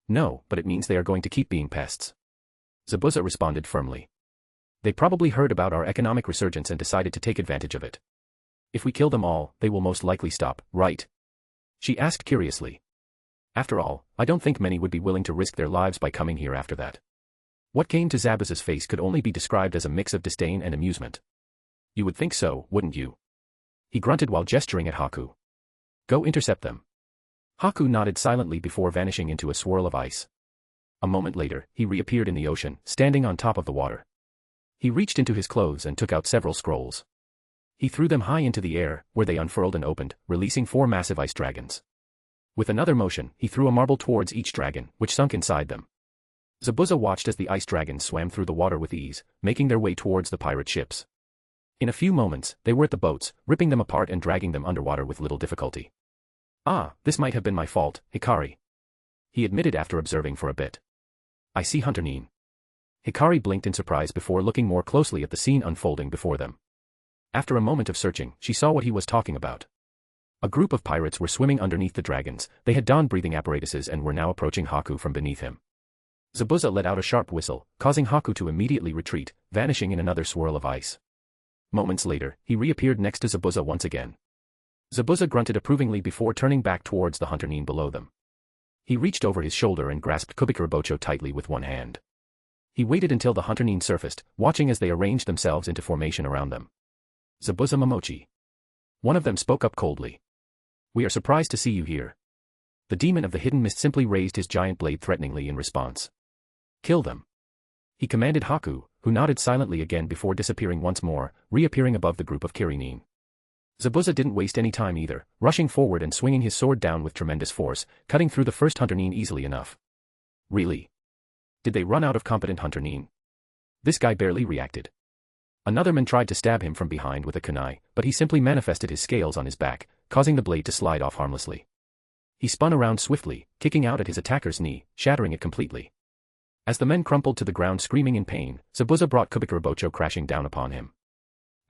No, but it means they are going to keep being pests. Zabuza responded firmly. They probably heard about our economic resurgence and decided to take advantage of it. If we kill them all, they will most likely stop, right? She asked curiously. After all, I don't think many would be willing to risk their lives by coming here after that. What came to Zabuza's face could only be described as a mix of disdain and amusement. You would think so, wouldn't you? He grunted while gesturing at Haku. Go intercept them. Haku nodded silently before vanishing into a swirl of ice. A moment later, he reappeared in the ocean, standing on top of the water. He reached into his clothes and took out several scrolls. He threw them high into the air, where they unfurled and opened, releasing 4 massive ice dragons. With another motion, he threw a marble towards each dragon, which sunk inside them. Zabuza watched as the ice dragons swam through the water with ease, making their way towards the pirate ships. In a few moments, they were at the boats, ripping them apart and dragging them underwater with little difficulty. Ah, this might have been my fault, Hikari. He admitted after observing for a bit. I see Hunter Nin. Hikari blinked in surprise before looking more closely at the scene unfolding before them. After a moment of searching, she saw what he was talking about. A group of pirates were swimming underneath the dragons, they had donned breathing apparatuses and were now approaching Haku from beneath him. Zabuza let out a sharp whistle, causing Haku to immediately retreat, vanishing in another swirl of ice. Moments later, he reappeared next to Zabuza once again. Zabuza grunted approvingly before turning back towards the Hunter Nin below them. He reached over his shoulder and grasped Kubikurabocho tightly with one hand. He waited until the Hunter Nin surfaced, watching as they arranged themselves into formation around them. Zabuza Momochi. One of them spoke up coldly. We are surprised to see you here. The demon of the hidden mist simply raised his giant blade threateningly in response. Kill them. He commanded Haku, who nodded silently again before disappearing once more, reappearing above the group of Kirinin. Zabuza didn't waste any time either, rushing forward and swinging his sword down with tremendous force, cutting through the first Hunter Nin easily enough. Really? Did they run out of competent Hunter Nin? This guy barely reacted. Another man tried to stab him from behind with a kunai, but he simply manifested his scales on his back, causing the blade to slide off harmlessly. He spun around swiftly, kicking out at his attacker's knee, shattering it completely. As the men crumpled to the ground screaming in pain, Zabuza brought Kubikurabocho crashing down upon him.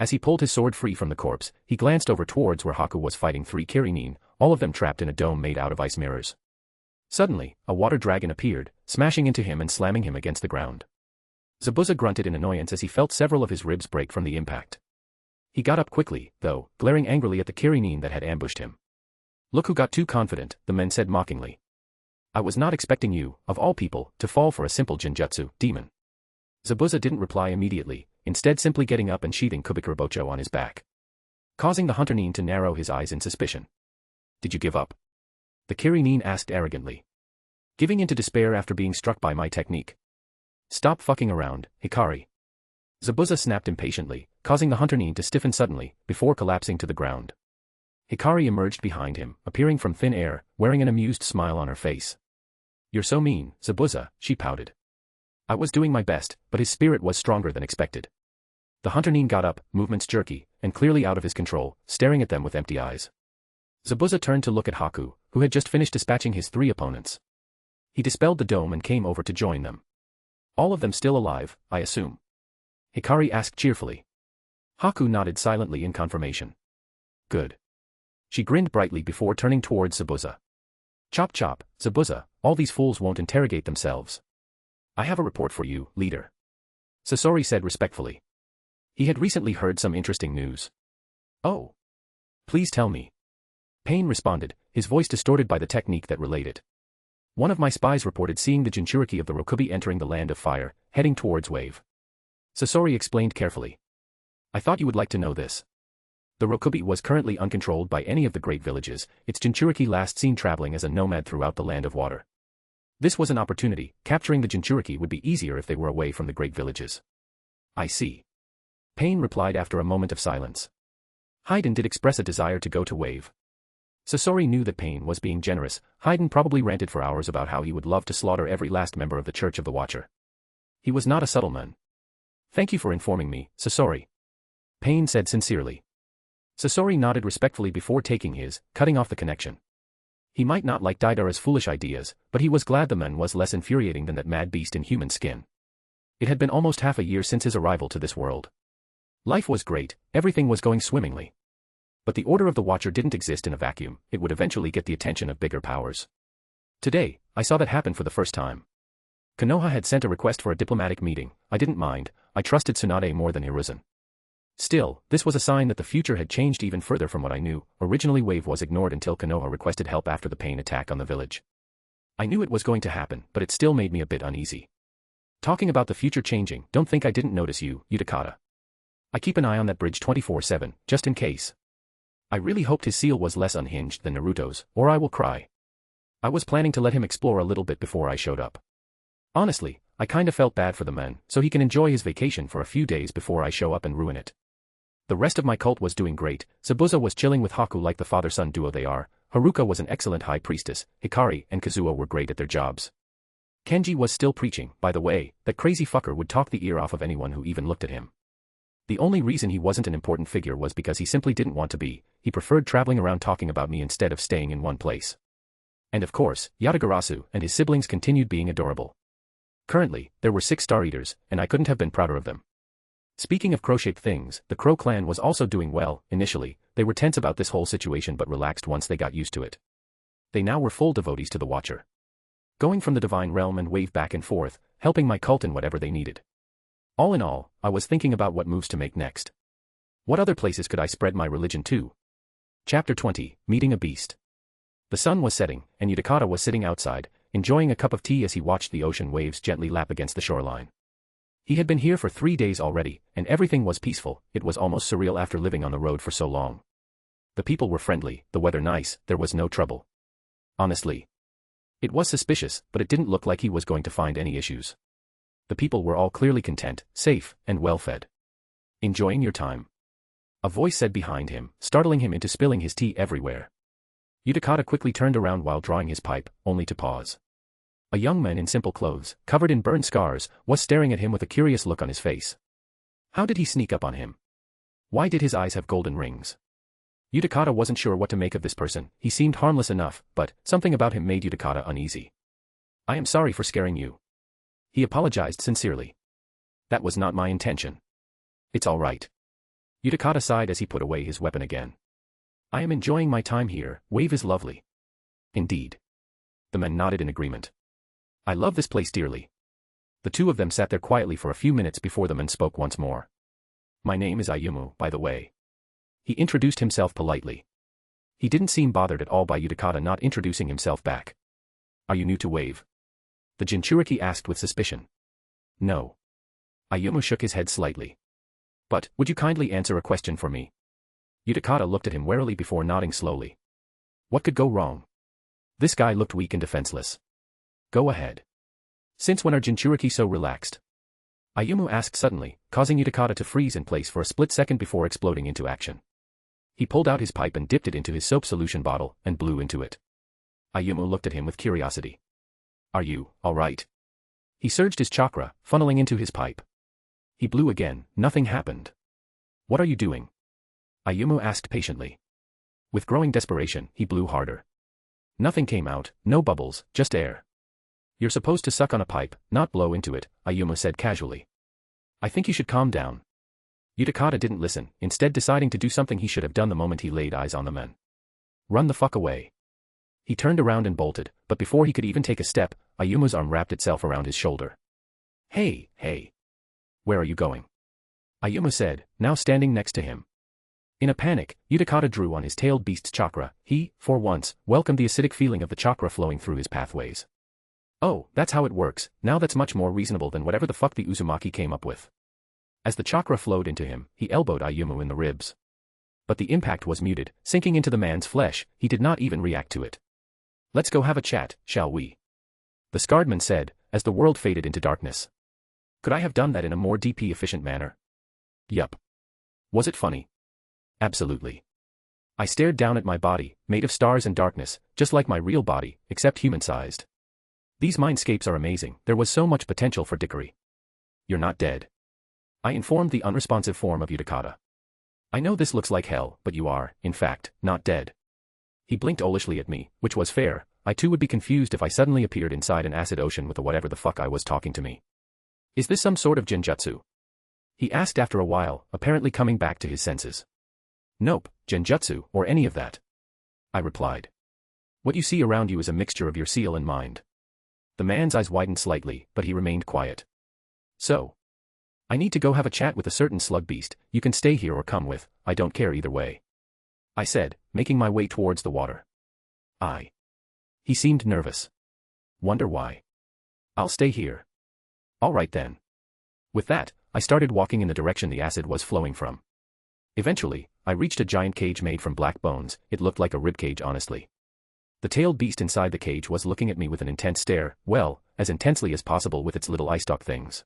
As he pulled his sword free from the corpse, he glanced over towards where Haku was fighting 3 Kirinin, all of them trapped in a dome made out of ice mirrors. Suddenly, a water dragon appeared, smashing into him and slamming him against the ground. Zabuza grunted in annoyance as he felt several of his ribs break from the impact. He got up quickly, though, glaring angrily at the Kirinin that had ambushed him. "Look who got too confident," the men said mockingly. "I was not expecting you, of all people, to fall for a simple genjutsu demon." Zabuza didn't reply immediately, instead simply getting up and sheathing Kubikurabocho on his back, causing the hunter-nin to narrow his eyes in suspicion. "Did you give up?" the Kirinin asked arrogantly. "Giving into despair after being struck by my technique? Stop fucking around, Hikari." Zabuza snapped impatiently, causing the hunter-nin to stiffen suddenly, before collapsing to the ground. Hikari emerged behind him, appearing from thin air, wearing an amused smile on her face. "You're so mean, Zabuza," she pouted. "I was doing my best, but his spirit was stronger than expected." The hunter-nin got up, movements jerky, and clearly out of his control, staring at them with empty eyes. Zabuza turned to look at Haku, who had just finished dispatching his 3 opponents. He dispelled the dome and came over to join them. "All of them still alive, I assume?" Hikari asked cheerfully. Haku nodded silently in confirmation. "Good." She grinned brightly before turning towards Zabuza. "Chop chop, Zabuza, all these fools won't interrogate themselves. I have a report for you, leader," Sasori said respectfully. He had recently heard some interesting news. "Oh. Please tell me." Pain responded, his voice distorted by the technique that relayed it. "One of my spies reported seeing the Jinchuriki of the Rokubi entering the Land of Fire, heading towards Wave." Sasori explained carefully. "I thought you would like to know this. The Rokubi was currently uncontrolled by any of the great villages, its Jinchuriki last seen traveling as a nomad throughout the Land of Water. This was an opportunity, capturing the Jinchuriki would be easier if they were away from the great villages." "I see." Pain replied after a moment of silence. Haydn did express a desire to go to Wave. Sasori knew that Pain was being generous. Haydn probably ranted for hours about how he would love to slaughter every last member of the Church of the Watcher. He was not a subtle man. "Thank you for informing me, Sasori," Pain said sincerely. Sasori nodded respectfully before taking his, cutting off the connection. He might not like Daidara's foolish ideas, but he was glad the man was less infuriating than that mad beast in human skin. It had been almost half a year since his arrival to this world. Life was great, everything was going swimmingly. But the Order of the Watcher didn't exist in a vacuum, it would eventually get the attention of bigger powers. Today, I saw that happen for the first time. Konoha had sent a request for a diplomatic meeting. I didn't mind, I trusted Tsunade more than Hiruzen. Still, this was a sign that the future had changed even further from what I knew. Originally Wave was ignored until Konoha requested help after the Pain attack on the village. I knew it was going to happen, but it still made me a bit uneasy. Talking about the future changing, don't think I didn't notice you, Utakata. I keep an eye on that bridge 24/7, just in case. I really hoped his seal was less unhinged than Naruto's, or I will cry. I was planning to let him explore a little bit before I showed up. Honestly, I kinda felt bad for the man, so he can enjoy his vacation for a few days before I show up and ruin it. The rest of my cult was doing great. Zabuza was chilling with Haku like the father-son duo they are. Haruka was an excellent high priestess. Hikari and Kazuo were great at their jobs. Kenji was still preaching. By the way, that crazy fucker would talk the ear off of anyone who even looked at him. The only reason he wasn't an important figure was because he simply didn't want to be. He preferred traveling around talking about me instead of staying in one place. And of course, Yatagarasu and his siblings continued being adorable. Currently, there were 6 Star Eaters, and I couldn't have been prouder of them. Speaking of crow-shaped things, the Crow clan was also doing well. Initially, they were tense about this whole situation but relaxed once they got used to it. They now were full devotees to the Watcher. Going from the Divine Realm and Wave back and forth, helping my cult in whatever they needed. All in all, I was thinking about what moves to make next. What other places could I spread my religion to? Chapter 20, Meeting a Beast. The sun was setting, and Utakata was sitting outside, enjoying a cup of tea as he watched the ocean waves gently lap against the shoreline. He had been here for 3 days already, and everything was peaceful. It was almost surreal after living on the road for so long. The people were friendly, the weather nice, there was no trouble. Honestly, it was suspicious, but it didn't look like he was going to find any issues. The people were all clearly content, safe, and well-fed. "Enjoying your time?" a voice said behind him, startling him into spilling his tea everywhere. Utakata quickly turned around while drawing his pipe, only to pause. A young man in simple clothes, covered in burn scars, was staring at him with a curious look on his face. How did he sneak up on him? Why did his eyes have golden rings? Utakata wasn't sure what to make of this person. He seemed harmless enough, but something about him made Utakata uneasy. "I am sorry for scaring you." He apologized sincerely. "That was not my intention." "It's all right." Utakata sighed as he put away his weapon again. I am enjoying my time here, Wave is lovely. Indeed. The men nodded in agreement. I love this place dearly. The two of them sat there quietly for a few minutes before the man spoke once more. My name is Ayumu, by the way. He introduced himself politely. He didn't seem bothered at all by Utakata not introducing himself back. Are you new to Wave? The Jinchuriki asked with suspicion. No. Ayumu shook his head slightly. But, would you kindly answer a question for me? Utakata looked at him warily before nodding slowly. What could go wrong? This guy looked weak and defenseless. Go ahead. Since when are Jinchuriki so relaxed? Ayumu asked suddenly, causing Utakata to freeze in place for a split second before exploding into action. He pulled out his pipe and dipped it into his soap solution bottle and blew into it. Ayumu looked at him with curiosity. Are you, all right? He surged his chakra, funneling into his pipe. He blew again, nothing happened. What are you doing? Ayumu asked patiently. With growing desperation, he blew harder. Nothing came out, no bubbles, just air. You're supposed to suck on a pipe, not blow into it, Ayumu said casually. I think you should calm down. Utakata didn't listen, instead deciding to do something he should have done the moment he laid eyes on the men. Run the fuck away. He turned around and bolted, but before he could even take a step, Ayumu's arm wrapped itself around his shoulder. Hey, hey. Where are you going? Ayumu said, now standing next to him. In a panic, Utakata drew on his tailed beast's chakra. He, for once, welcomed the acidic feeling of the chakra flowing through his pathways. Oh, that's how it works, now that's much more reasonable than whatever the fuck the Uzumaki came up with. As the chakra flowed into him, he elbowed Ayumu in the ribs. But the impact was muted, sinking into the man's flesh, he did not even react to it. Let's go have a chat, shall we? The scarred man said, as the world faded into darkness. Could I have done that in a more DP-efficient manner? Yup. Was it funny? Absolutely. I stared down at my body, made of stars and darkness, just like my real body, except human-sized. These mindscapes are amazing, there was so much potential for dickery. You're not dead. I informed the unresponsive form of Utakata. I know this looks like hell, but you are, in fact, not dead. He blinked owlishly at me, which was fair. I too would be confused if I suddenly appeared inside an acid ocean with a whatever the fuck I was talking to me. Is this some sort of genjutsu? He asked after a while, apparently coming back to his senses. Nope, genjutsu, or any of that. I replied. What you see around you is a mixture of your seal and mind. The man's eyes widened slightly, but he remained quiet. So. I need to go have a chat with a certain slug beast, you can stay here or come with, I don't care either way. I said, making my way towards the water. He seemed nervous. Wonder why. I'll stay here. All right then. With that, I started walking in the direction the acid was flowing from. Eventually, I reached a giant cage made from black bones, it looked like a ribcage honestly. The tailed beast inside the cage was looking at me with an intense stare, well, as intensely as possible with its little eye stalk things.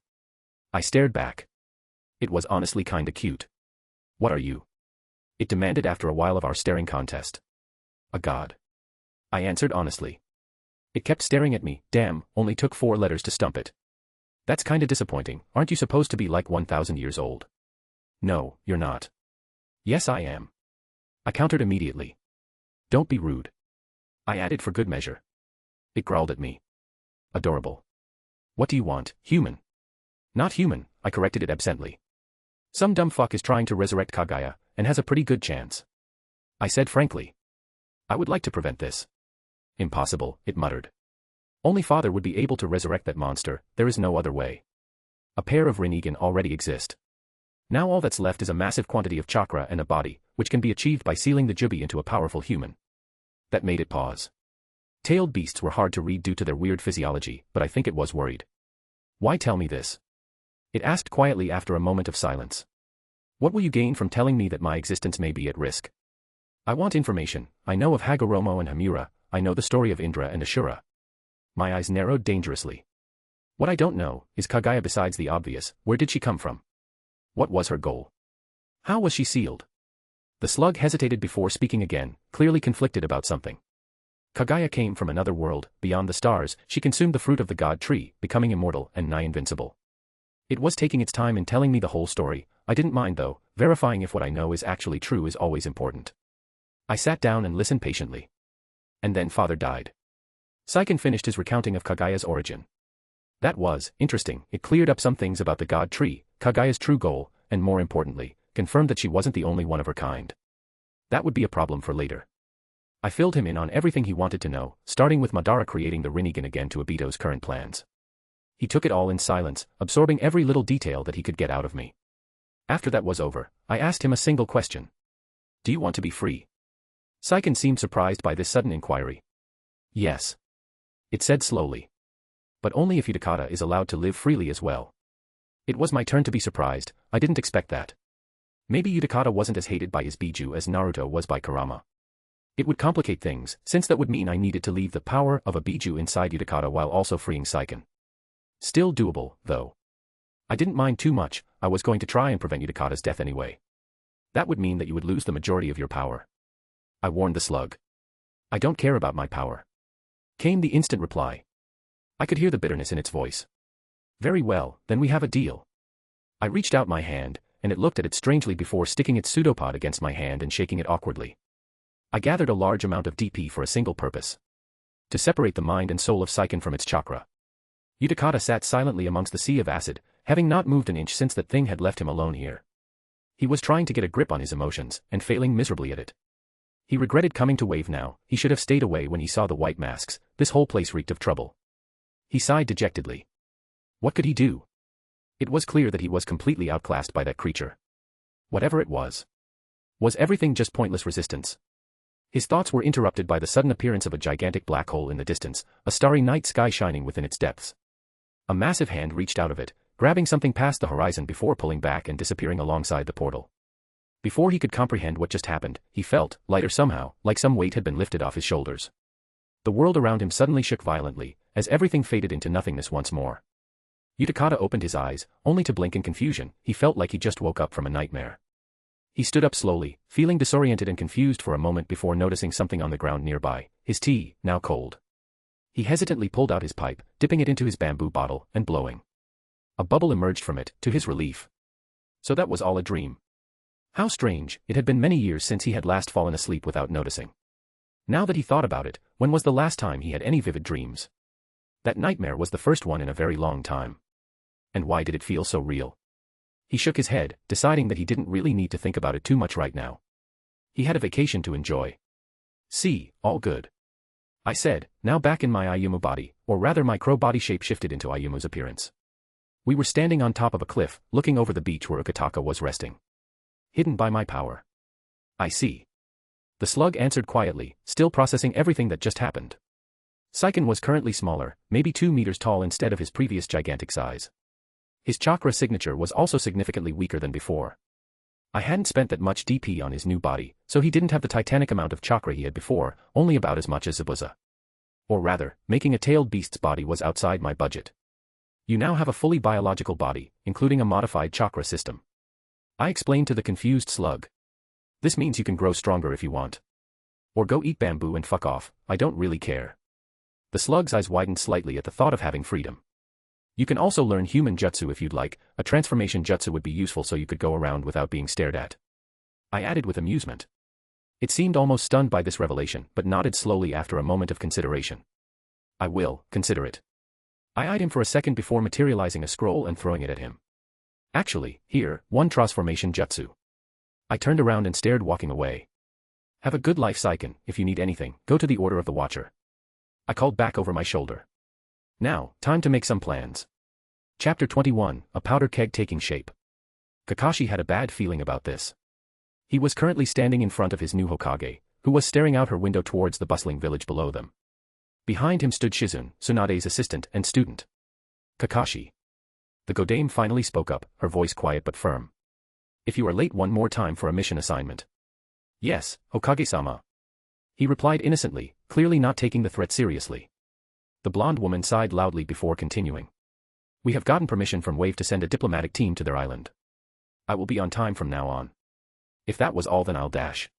I stared back. It was honestly kinda cute. What are you? It demanded after a while of our staring contest. A god. I answered honestly. It kept staring at me, damn, only took 4 letters to stump it. That's kinda disappointing, aren't you supposed to be like 1,000 years old? No, you're not. Yes I am. I countered immediately. Don't be rude. I added for good measure. It growled at me. Adorable. What do you want, human? Not human, I corrected it absently. Some dumb fuck is trying to resurrect Kaguya, and has a pretty good chance. I said frankly. I would like to prevent this. Impossible, it muttered. Only Father would be able to resurrect that monster, there is no other way. A pair of Rinnegan already exist. Now all that's left is a massive quantity of chakra and a body, which can be achieved by sealing the Jubi into a powerful human. That made it pause. Tailed beasts were hard to read due to their weird physiology, but I think it was worried. Why tell me this? It asked quietly after a moment of silence. What will you gain from telling me that my existence may be at risk? I want information, I know of Hagoromo and Hamura, I know the story of Indra and Ashura. My eyes narrowed dangerously. What I don't know, is Kaguya besides the obvious, where did she come from? What was her goal? How was she sealed? The slug hesitated before speaking again, clearly conflicted about something. Kaguya came from another world, beyond the stars, she consumed the fruit of the god tree, becoming immortal and nigh invincible. It was taking its time in telling me the whole story, I didn't mind though, verifying if what I know is actually true is always important. I sat down and listened patiently. And then Father died. Saiken finished his recounting of Kaguya's origin. That was interesting, it cleared up some things about the god tree, Kaguya's true goal, and more importantly, confirmed that she wasn't the only one of her kind. That would be a problem for later. I filled him in on everything he wanted to know, starting with Madara creating the Rinnegan again to Obito's current plans. He took it all in silence, absorbing every little detail that he could get out of me. After that was over, I asked him a single question. Do you want to be free? Saiken seemed surprised by this sudden inquiry. Yes. It said slowly. But only if Utakata is allowed to live freely as well. It was my turn to be surprised. I didn't expect that. Maybe Utakata wasn't as hated by his Biju as Naruto was by Kurama. It would complicate things, since that would mean I needed to leave the power of a Biju inside Utakata while also freeing Saiken. Still doable, though. I didn't mind too much. I was going to try and prevent Utakata's death anyway. That would mean that you would lose the majority of your power. I warned the slug. I don't care about my power. Came the instant reply. I could hear the bitterness in its voice. Very well, then we have a deal. I reached out my hand, and it looked at it strangely before sticking its pseudopod against my hand and shaking it awkwardly. I gathered a large amount of DP for a single purpose. To separate the mind and soul of Saiken from its chakra. Utakata sat silently amongst the sea of acid, having not moved an inch since that thing had left him alone here. He was trying to get a grip on his emotions, and failing miserably at it. He regretted coming to Wave now. He should have stayed away when he saw the white masks. This whole place reeked of trouble. He sighed dejectedly. What could he do? It was clear that he was completely outclassed by that creature. Whatever it was. Was everything just pointless resistance? His thoughts were interrupted by the sudden appearance of a gigantic black hole in the distance, a starry night sky shining within its depths. A massive hand reached out of it, grabbing something past the horizon before pulling back and disappearing alongside the portal. Before he could comprehend what just happened, he felt, lighter somehow, like some weight had been lifted off his shoulders. The world around him suddenly shook violently, as everything faded into nothingness once more. Utakata opened his eyes, only to blink in confusion. He felt like he just woke up from a nightmare. He stood up slowly, feeling disoriented and confused for a moment before noticing something on the ground nearby, his tea, now cold. He hesitantly pulled out his pipe, dipping it into his bamboo bottle, and blowing. A bubble emerged from it, to his relief. So that was all a dream. How strange, it had been many years since he had last fallen asleep without noticing. Now that he thought about it, when was the last time he had any vivid dreams? That nightmare was the first one in a very long time. And why did it feel so real? He shook his head, deciding that he didn't really need to think about it too much right now. He had a vacation to enjoy. See, all good. I said, now back in my Ayumu body, or rather my crow body shape shifted into Ayumu's appearance. We were standing on top of a cliff, looking over the beach where Ukitaka was resting. Hidden by my power. I see. The slug answered quietly, still processing everything that just happened. Saiken was currently smaller, maybe 2 meters tall instead of his previous gigantic size. His chakra signature was also significantly weaker than before. I hadn't spent that much DP on his new body, so he didn't have the titanic amount of chakra he had before, only about as much as Zabuza. Or rather, making a tailed beast's body was outside my budget. You now have a fully biological body, including a modified chakra system. I explained to the confused slug. This means you can grow stronger if you want. Or go eat bamboo and fuck off, I don't really care. The slug's eyes widened slightly at the thought of having freedom. You can also learn human jutsu if you'd like. A transformation jutsu would be useful so you could go around without being stared at. I added with amusement. It seemed almost stunned by this revelation, but nodded slowly after a moment of consideration. I will consider it. I eyed him for a second before materializing a scroll and throwing it at him. Actually, here, one transformation jutsu. I turned around and stared, walking away. Have a good life, Saiken. If you need anything, go to the Order of the Watcher. I called back over my shoulder. Now, time to make some plans. Chapter 21, a powder keg taking shape. Kakashi had a bad feeling about this. He was currently standing in front of his new Hokage, who was staring out her window towards the bustling village below them. Behind him stood Shizune, Tsunade's assistant and student. Kakashi. The Godame finally spoke up, her voice quiet but firm. If you are late one more time for a mission assignment. Yes, Hokage-sama. He replied innocently, clearly not taking the threat seriously. The blonde woman sighed loudly before continuing. We have gotten permission from Wave to send a diplomatic team to their island. I will be on time from now on. If that was all, then I'll dash.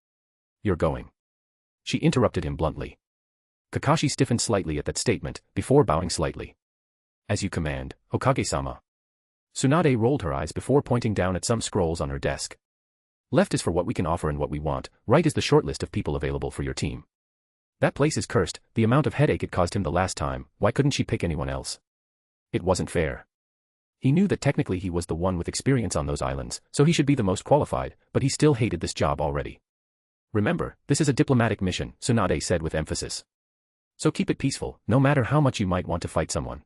You're going. She interrupted him bluntly. Kakashi stiffened slightly at that statement, before bowing slightly. As you command, Hokage-sama. Tsunade rolled her eyes before pointing down at some scrolls on her desk. Left is for what we can offer and what we want, right is the short list of people available for your team. That place is cursed, the amount of headache it caused him the last time, why couldn't she pick anyone else? It wasn't fair. He knew that technically he was the one with experience on those islands, so he should be the most qualified, but he still hated this job already. Remember, this is a diplomatic mission, Tsunade said with emphasis. So keep it peaceful, no matter how much you might want to fight someone.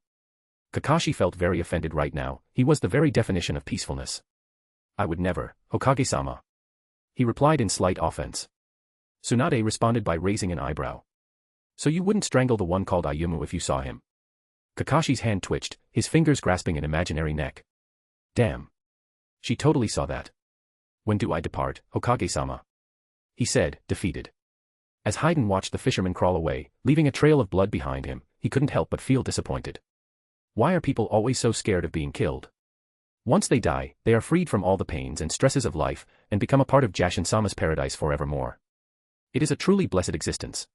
Kakashi felt very offended right now. He was the very definition of peacefulness. I would never, Hokage-sama. He replied in slight offense. Tsunade responded by raising an eyebrow. So you wouldn't strangle the one called Ayumu if you saw him? Kakashi's hand twitched, his fingers grasping an imaginary neck. Damn. She totally saw that. When do I depart, Hokage-sama? He said, defeated. As Haiden watched the fisherman crawl away, leaving a trail of blood behind him, he couldn't help but feel disappointed. Why are people always so scared of being killed? Once they die, they are freed from all the pains and stresses of life, and become a part of Jashin-sama's paradise forevermore. It is a truly blessed existence.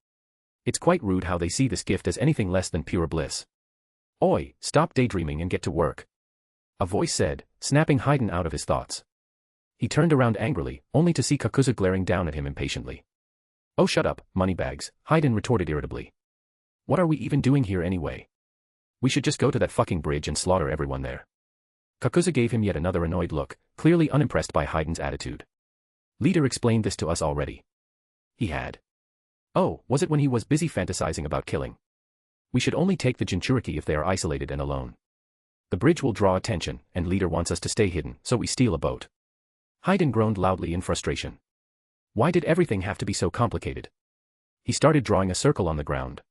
It's quite rude how they see this gift as anything less than pure bliss. Oi, stop daydreaming and get to work. A voice said, snapping Haiden out of his thoughts. He turned around angrily, only to see Kakuzu glaring down at him impatiently. Oh shut up, moneybags, Haiden retorted irritably. What are we even doing here anyway? We should just go to that fucking bridge and slaughter everyone there. Kakuzu gave him yet another annoyed look, clearly unimpressed by Haiden's attitude. Leader explained this to us already. He had. Oh, was it when he was busy fantasizing about killing? We should only take the Jinchuriki if they are isolated and alone. The bridge will draw attention, and leader wants us to stay hidden, so we steal a boat. Haiden groaned loudly in frustration. Why did everything have to be so complicated? He started drawing a circle on the ground.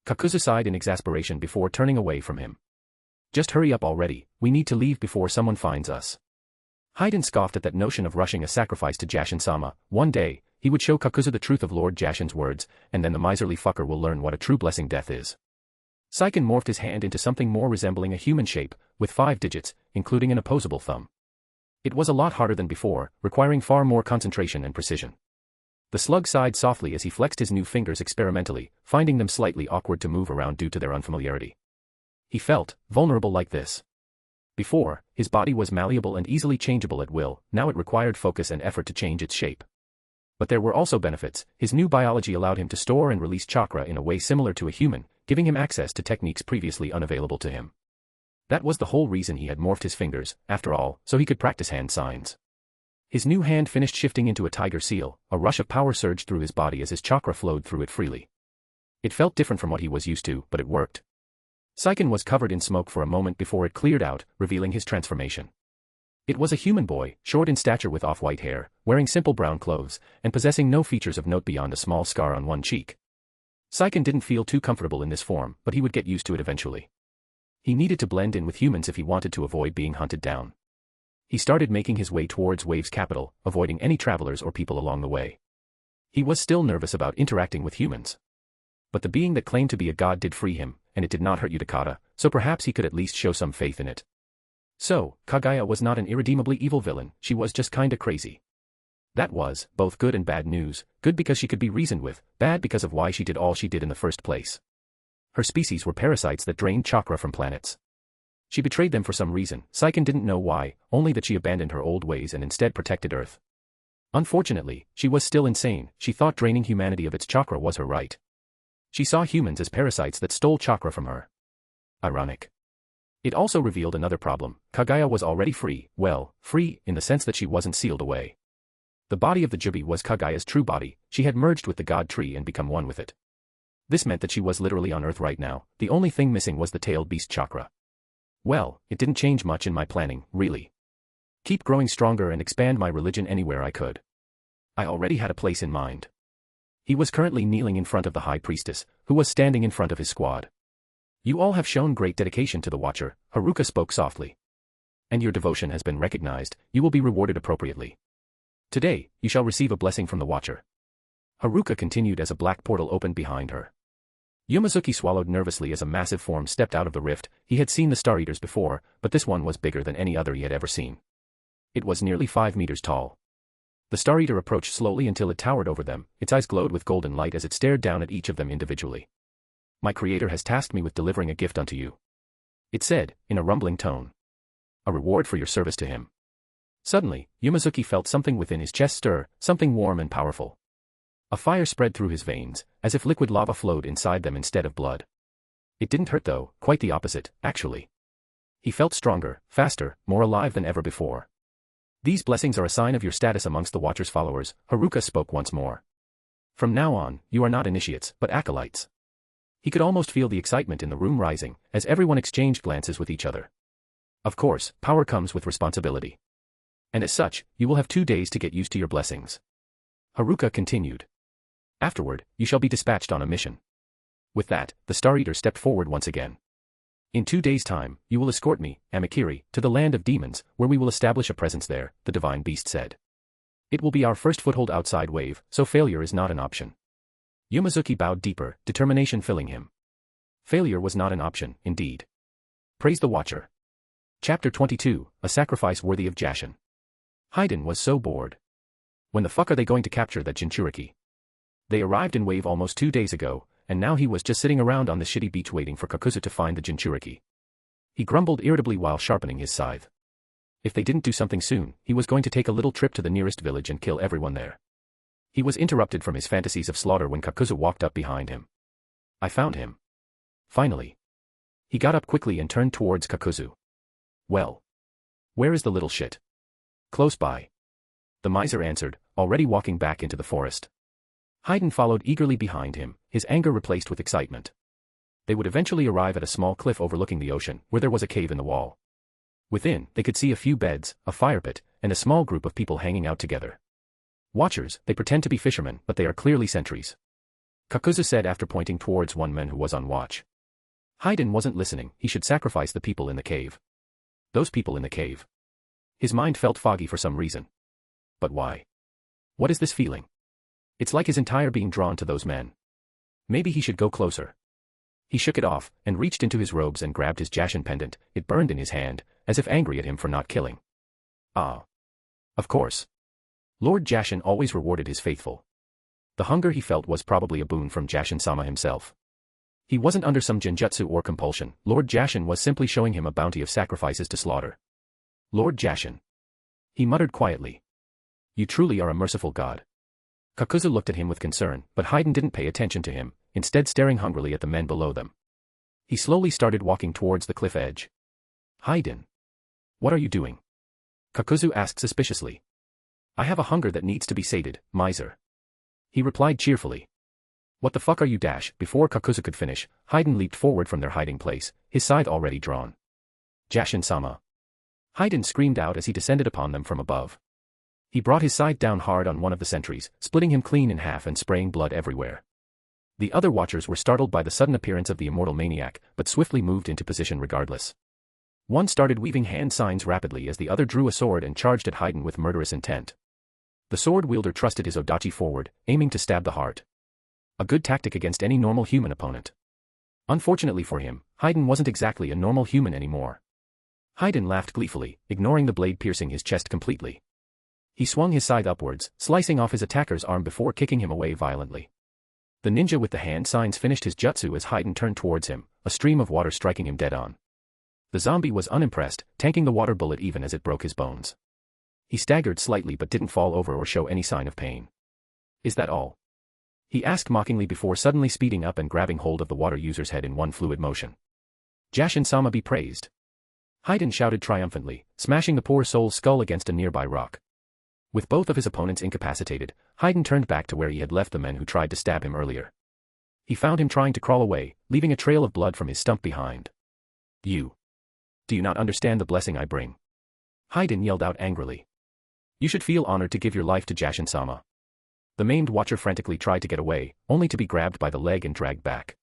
Kakuzu sighed in exasperation before turning away from him. Just hurry up already, we need to leave before someone finds us. Haiden scoffed at that notion of rushing a sacrifice to Jashin-sama. One day, he would show Kakuzu the truth of Lord Jashin's words, and then the miserly fucker will learn what a true blessing death is. Saiken morphed his hand into something more resembling a human shape, with 5 digits, including an opposable thumb. It was a lot harder than before, requiring far more concentration and precision. The slug sighed softly as he flexed his new fingers experimentally, finding them slightly awkward to move around due to their unfamiliarity. He felt vulnerable like this. Before, his body was malleable and easily changeable at will, now it required focus and effort to change its shape. But there were also benefits. His new biology allowed him to store and release chakra in a way similar to a human, giving him access to techniques previously unavailable to him. That was the whole reason he had morphed his fingers, after all, so he could practice hand signs. His new hand finished shifting into a tiger seal, a rush of power surged through his body as his chakra flowed through it freely. It felt different from what he was used to, but it worked. Saiken was covered in smoke for a moment before it cleared out, revealing his transformation. It was a human boy, short in stature with off-white hair, wearing simple brown clothes, and possessing no features of note beyond a small scar on one cheek. Saiken didn't feel too comfortable in this form, but he would get used to it eventually. He needed to blend in with humans if he wanted to avoid being hunted down. He started making his way towards Wave's capital, avoiding any travelers or people along the way. He was still nervous about interacting with humans. But the being that claimed to be a god did free him, and it did not hurt Utakata, so perhaps he could at least show some faith in it. So, Kaguya was not an irredeemably evil villain, she was just kinda crazy. That was, both good and bad news, good because she could be reasoned with, bad because of why she did all she did in the first place. Her species were parasites that drained chakra from planets. She betrayed them for some reason, Saiken didn't know why, only that she abandoned her old ways and instead protected Earth. Unfortunately, she was still insane, she thought draining humanity of its chakra was her right. She saw humans as parasites that stole chakra from her. Ironic. It also revealed another problem. Kaguya was already free, well, free in the sense that she wasn't sealed away. The body of the Jubi was Kaguya's true body, she had merged with the god tree and become one with it. This meant that she was literally on Earth right now, the only thing missing was the tailed beast chakra. Well, it didn't change much in my planning, really. Keep growing stronger and expand my religion anywhere I could. I already had a place in mind. He was currently kneeling in front of the High Priestess, who was standing in front of his squad. You all have shown great dedication to the Watcher, Haruka spoke softly. And your devotion has been recognized, you will be rewarded appropriately. Today, you shall receive a blessing from the Watcher. Haruka continued as a black portal opened behind her. Yumazuki swallowed nervously as a massive form stepped out of the rift. He had seen the Star Eaters before, but this one was bigger than any other he had ever seen. It was nearly 5 meters tall. The Star Eater approached slowly until it towered over them, its eyes glowed with golden light as it stared down at each of them individually. My Creator has tasked me with delivering a gift unto you. It said, in a rumbling tone. A reward for your service to him. Suddenly, Yumazuki felt something within his chest stir, something warm and powerful. A fire spread through his veins, as if liquid lava flowed inside them instead of blood. It didn't hurt though, quite the opposite, actually. He felt stronger, faster, more alive than ever before. These blessings are a sign of your status amongst the Watcher's followers, Haruka spoke once more. From now on, you are not initiates, but acolytes. He could almost feel the excitement in the room rising, as everyone exchanged glances with each other. Of course, power comes with responsibility. And as such, you will have 2 days to get used to your blessings. Haruka continued. Afterward, you shall be dispatched on a mission. With that, the Star Eater stepped forward once again. In 2 days' time, you will escort me, Amikiri, to the land of demons, where we will establish a presence there, the divine beast said. It will be our first foothold outside Wave, so failure is not an option. Yumazuki bowed deeper, determination filling him. Failure was not an option, indeed. Praise the Watcher. Chapter 22, A Sacrifice Worthy of Jashin. Haiden was so bored. When the fuck are they going to capture that Jinchuriki? They arrived in Wave almost 2 days ago, and now he was just sitting around on the shitty beach waiting for Kakuzu to find the Jinchuriki. He grumbled irritably while sharpening his scythe. If they didn't do something soon, he was going to take a little trip to the nearest village and kill everyone there. He was interrupted from his fantasies of slaughter when Kakuzu walked up behind him. I found him. Finally. He got up quickly and turned towards Kakuzu. Well. Where is the little shit? Close by. The miser answered, already walking back into the forest. Haiden followed eagerly behind him, his anger replaced with excitement. They would eventually arrive at a small cliff overlooking the ocean, where there was a cave in the wall. Within, they could see a few beds, a fire pit, and a small group of people hanging out together. Watchers, they pretend to be fishermen, but they are clearly sentries. Kakuzu said after pointing towards one man who was on watch. Haiden wasn't listening, he should sacrifice the people in the cave. Those people in the cave. His mind felt foggy for some reason. But why? What is this feeling? It's like his entire being drawn to those men. Maybe he should go closer. He shook it off, and reached into his robes and grabbed his Jashin pendant. It burned in his hand, as if angry at him for not killing. Ah. Of course. Lord Jashin always rewarded his faithful. The hunger he felt was probably a boon from Jashin-sama himself. He wasn't under some genjutsu or compulsion, Lord Jashin was simply showing him a bounty of sacrifices to slaughter. Lord Jashin. He muttered quietly. You truly are a merciful god. Kakuzu looked at him with concern, but Haiden didn't pay attention to him, instead staring hungrily at the men below them. He slowly started walking towards the cliff edge. Haiden. What are you doing? Kakuzu asked suspiciously. I have a hunger that needs to be sated, miser. He replied cheerfully. What the fuck are you dash? Before Kakuzu could finish, Haiden leaped forward from their hiding place, his scythe already drawn. Jashin-sama. Haiden screamed out as he descended upon them from above. He brought his scythe down hard on one of the sentries, splitting him clean in half and spraying blood everywhere. The other watchers were startled by the sudden appearance of the immortal maniac, but swiftly moved into position regardless. One started weaving hand signs rapidly as the other drew a sword and charged at Haiden with murderous intent. The sword wielder thrusted his odachi forward, aiming to stab the heart. A good tactic against any normal human opponent. Unfortunately for him, Haiden wasn't exactly a normal human anymore. Haiden laughed gleefully, ignoring the blade piercing his chest completely. He swung his scythe upwards, slicing off his attacker's arm before kicking him away violently. The ninja with the hand signs finished his jutsu as Haiden turned towards him, a stream of water striking him dead on. The zombie was unimpressed, tanking the water bullet even as it broke his bones. He staggered slightly but didn't fall over or show any sign of pain. Is that all? He asked mockingly before suddenly speeding up and grabbing hold of the water user's head in one fluid motion. Jashin-sama be praised. Haiden shouted triumphantly, smashing the poor soul's skull against a nearby rock. With both of his opponents incapacitated, Haiden turned back to where he had left the men who tried to stab him earlier. He found him trying to crawl away, leaving a trail of blood from his stump behind. You. Do you not understand the blessing I bring? Haiden yelled out angrily. You should feel honored to give your life to Jashin-sama. The maimed watcher frantically tried to get away, only to be grabbed by the leg and dragged back.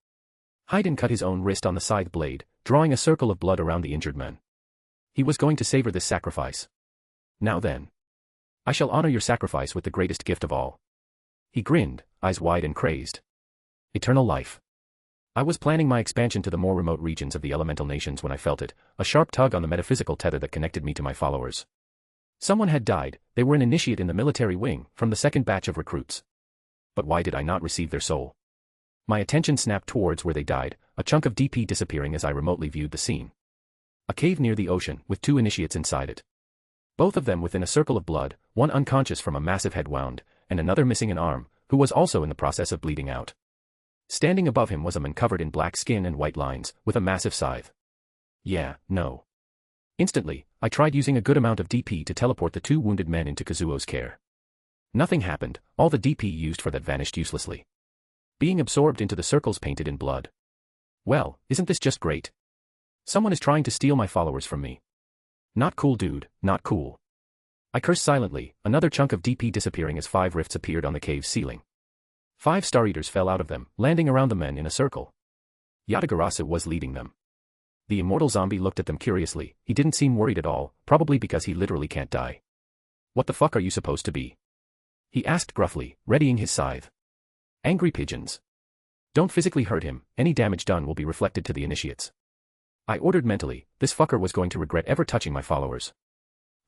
Haiden cut his own wrist on the scythe blade, drawing a circle of blood around the injured man. He was going to savor this sacrifice. Now then. I shall honor your sacrifice with the greatest gift of all. He grinned, eyes wide and crazed. Eternal life. I was planning my expansion to the more remote regions of the elemental nations when I felt it, a sharp tug on the metaphysical tether that connected me to my followers. Someone had died, they were an initiate in the military wing, from the second batch of recruits. But why did I not receive their soul? My attention snapped towards where they died, a chunk of DP disappearing as I remotely viewed the scene. A cave near the ocean, with 2 initiates inside it. Both of them within a circle of blood, one unconscious from a massive head wound, and another missing an arm, who was also in the process of bleeding out. Standing above him was a man covered in black skin and white lines, with a massive scythe. Yeah, no. Instantly, I tried using a good amount of DP to teleport the two wounded men into Kazuo's care. Nothing happened, all the DP used for that vanished uselessly, being absorbed into the circles painted in blood. Well, isn't this just great? Someone is trying to steal my followers from me. Not cool, dude, not cool. I cursed silently, another chunk of DP disappearing as 5 rifts appeared on the cave's ceiling. 5 Star Eaters fell out of them, landing around the men in a circle. Yatagarasu was leading them. The immortal zombie looked at them curiously. He didn't seem worried at all, probably because he literally can't die. What the fuck are you supposed to be? He asked gruffly, readying his scythe. Angry pigeons. Don't physically hurt him, any damage done will be reflected to the initiates. I ordered mentally, this fucker was going to regret ever touching my followers.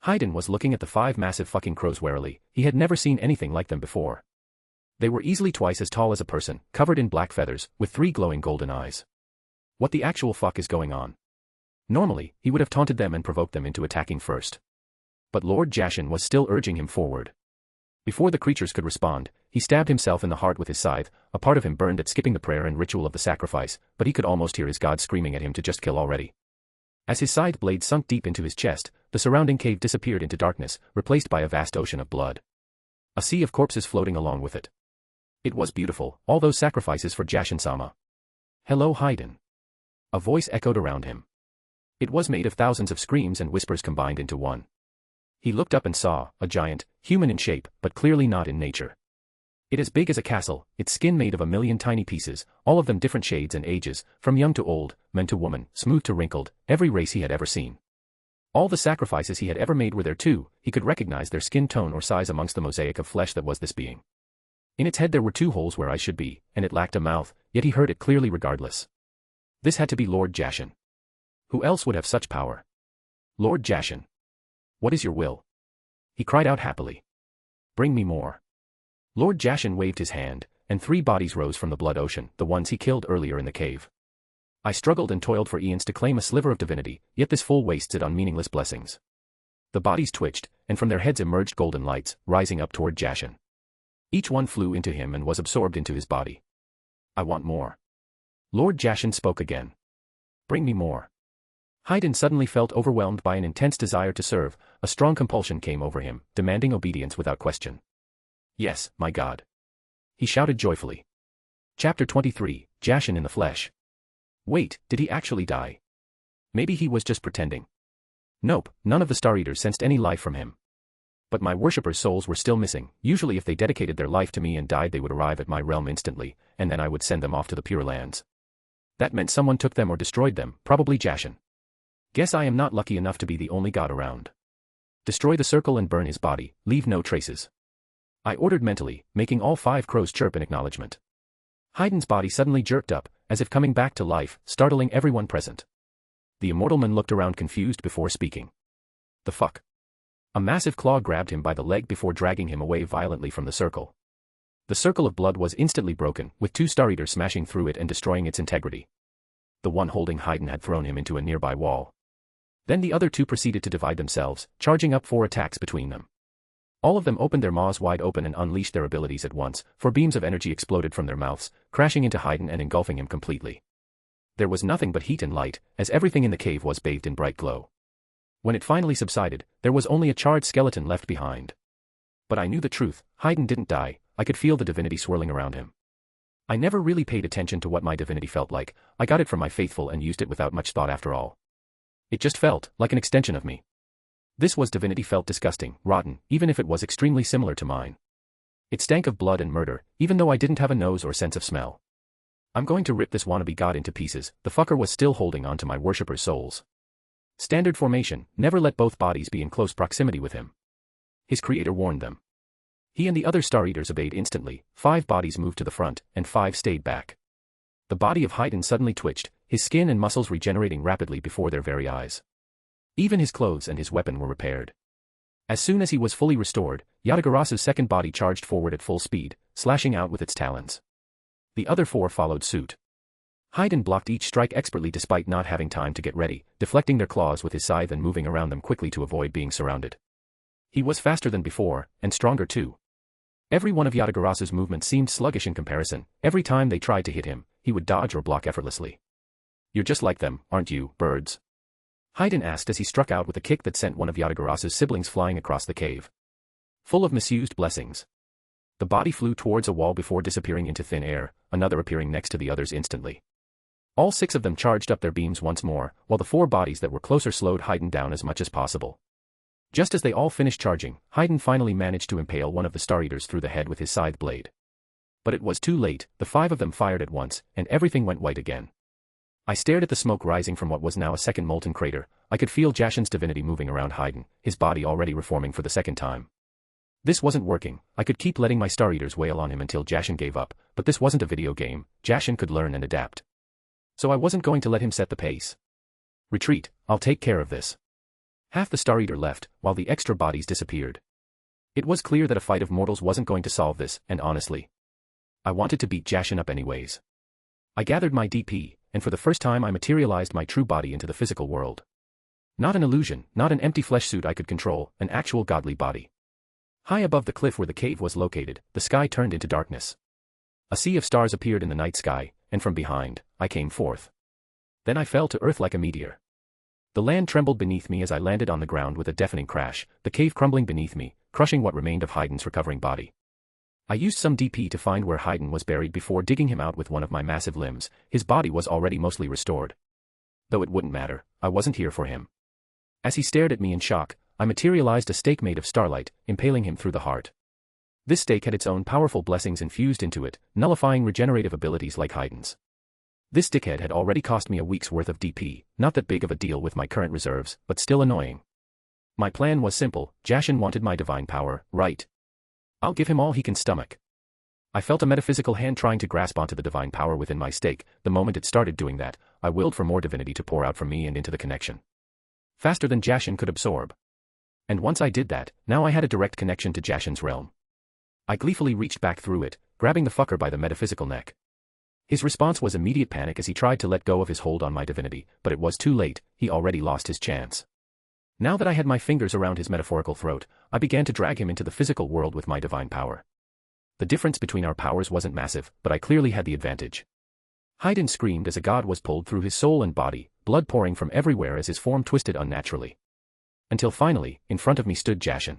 Haydn was looking at the 5 massive fucking crows warily. He had never seen anything like them before. They were easily twice as tall as a person, covered in black feathers, with 3 glowing golden eyes. What the actual fuck is going on? Normally, he would have taunted them and provoked them into attacking first. But Lord Jashin was still urging him forward. Before the creatures could respond, he stabbed himself in the heart with his scythe. A part of him burned at skipping the prayer and ritual of the sacrifice, but he could almost hear his god screaming at him to just kill already. As his scythe blade sunk deep into his chest, the surrounding cave disappeared into darkness, replaced by a vast ocean of blood. A sea of corpses floating along with it. It was beautiful, all those sacrifices for Jashin-sama. Hello, Haydn. A voice echoed around him. It was made of thousands of screams and whispers combined into one. He looked up and saw, a giant, human in shape, but clearly not in nature. It as big as a castle, its skin made of a million tiny pieces, all of them different shades and ages, from young to old, men to woman, smooth to wrinkled, every race he had ever seen. All the sacrifices he had ever made were there too. He could recognize their skin tone or size amongst the mosaic of flesh that was this being. In its head there were 2 holes where eyes should be, and it lacked a mouth, yet he heard it clearly regardless. This had to be Lord Jashin. Who else would have such power? Lord Jashin. What is your will? He cried out happily. Bring me more. Lord Jashin waved his hand, and 3 bodies rose from the blood ocean, the ones he killed earlier in the cave. I struggled and toiled for eons to claim a sliver of divinity, yet this fool wasted on meaningless blessings. The bodies twitched, and from their heads emerged golden lights, rising up toward Jashin. Each one flew into him and was absorbed into his body. I want more. Lord Jashin spoke again. Bring me more. Haydn suddenly felt overwhelmed by an intense desire to serve. A strong compulsion came over him, demanding obedience without question. Yes, my god. He shouted joyfully. Chapter 23, Jashin in the flesh. Wait, did he actually die? Maybe he was just pretending. Nope, none of the Star Eaters sensed any life from him. But my worshippers' souls were still missing. Usually if they dedicated their life to me and died they would arrive at my realm instantly, and then I would send them off to the Pure Lands. That meant someone took them or destroyed them, probably Jashin. Guess I am not lucky enough to be the only god around. Destroy the circle and burn his body, leave no traces. I ordered mentally, making all 5 crows chirp in acknowledgement. Haydn's body suddenly jerked up, as if coming back to life, startling everyone present. The immortal man looked around confused before speaking. The fuck? A massive claw grabbed him by the leg before dragging him away violently from the circle. The circle of blood was instantly broken, with 2 Star Eaters smashing through it and destroying its integrity. The one holding Haydn had thrown him into a nearby wall. Then the other 2 proceeded to divide themselves, charging up 4 attacks between them. All of them opened their maws wide open and unleashed their abilities at once, 4 beams of energy exploded from their mouths, crashing into Haydn and engulfing him completely. There was nothing but heat and light, as everything in the cave was bathed in bright glow. When it finally subsided, there was only a charred skeleton left behind. But I knew the truth, Haydn didn't die. I could feel the divinity swirling around him. I never really paid attention to what my divinity felt like. I got it from my faithful and used it without much thought after all. It just felt like an extension of me. This was divinity felt disgusting, rotten, even if it was extremely similar to mine. It stank of blood and murder, even though I didn't have a nose or sense of smell. I'm going to rip this wannabe god into pieces. The fucker was still holding on to my worshippers' souls. Standard formation, never let both bodies be in close proximity with him. His creator warned them. He and the other Star Eaters obeyed instantly. 5 bodies moved to the front, and 5 stayed back. The body of Haydn suddenly twitched, his skin and muscles regenerating rapidly before their very eyes. Even his clothes and his weapon were repaired. As soon as he was fully restored, Yatagarasu's second body charged forward at full speed, slashing out with its talons. The other 4 followed suit. Haydn blocked each strike expertly despite not having time to get ready, deflecting their claws with his scythe and moving around them quickly to avoid being surrounded. He was faster than before, and stronger too. Every one of Yatagarasu's movements seemed sluggish in comparison. Every time they tried to hit him, he would dodge or block effortlessly. You're just like them, aren't you, birds? Haydn asked as he struck out with a kick that sent one of Yatagarasu's siblings flying across the cave. Full of misused blessings. The body flew towards a wall before disappearing into thin air, another appearing next to the others instantly. All 6 of them charged up their beams once more, while the 4 bodies that were closer slowed Haydn down as much as possible. Just as they all finished charging, Haydn finally managed to impale one of the Star Eaters through the head with his scythe blade. But it was too late, the 5 of them fired at once, and everything went white again. I stared at the smoke rising from what was now a second molten crater. I could feel Jashin's divinity moving around Haydn, his body already reforming for the second time. This wasn't working. I could keep letting my Star Eaters wail on him until Jashin gave up, but this wasn't a video game. Jashin could learn and adapt. So I wasn't going to let him set the pace. Retreat, I'll take care of this. Half the Star Eater left, while the extra bodies disappeared. It was clear that a fight of mortals wasn't going to solve this, and honestly, I wanted to beat Jashin up anyways. I gathered my DP, and for the first time I materialized my true body into the physical world. Not an illusion, not an empty flesh suit I could control, an actual godly body. High above the cliff where the cave was located, the sky turned into darkness. A sea of stars appeared in the night sky, and from behind, I came forth. Then I fell to earth like a meteor. The land trembled beneath me as I landed on the ground with a deafening crash, the cave crumbling beneath me, crushing what remained of Haydn's recovering body. I used some DP to find where Haydn was buried before digging him out with one of my massive limbs. His body was already mostly restored. Though it wouldn't matter, I wasn't here for him. As he stared at me in shock, I materialized a stake made of starlight, impaling him through the heart. This stake had its own powerful blessings infused into it, nullifying regenerative abilities like Haydn's. This dickhead had already cost me a week's worth of DP, not that big of a deal with my current reserves, but still annoying. My plan was simple. Jashin wanted my divine power, right? I'll give him all he can stomach. I felt a metaphysical hand trying to grasp onto the divine power within my stake. The moment it started doing that, I willed for more divinity to pour out from me and into the connection. Faster than Jashin could absorb. And once I did that, now I had a direct connection to Jashin's realm. I gleefully reached back through it, grabbing the fucker by the metaphysical neck. His response was immediate panic as he tried to let go of his hold on my divinity, but it was too late. He already lost his chance. Now that I had my fingers around his metaphorical throat, I began to drag him into the physical world with my divine power. The difference between our powers wasn't massive, but I clearly had the advantage. Haydn screamed as a god was pulled through his soul and body, blood pouring from everywhere as his form twisted unnaturally. Until finally, in front of me stood Jashin.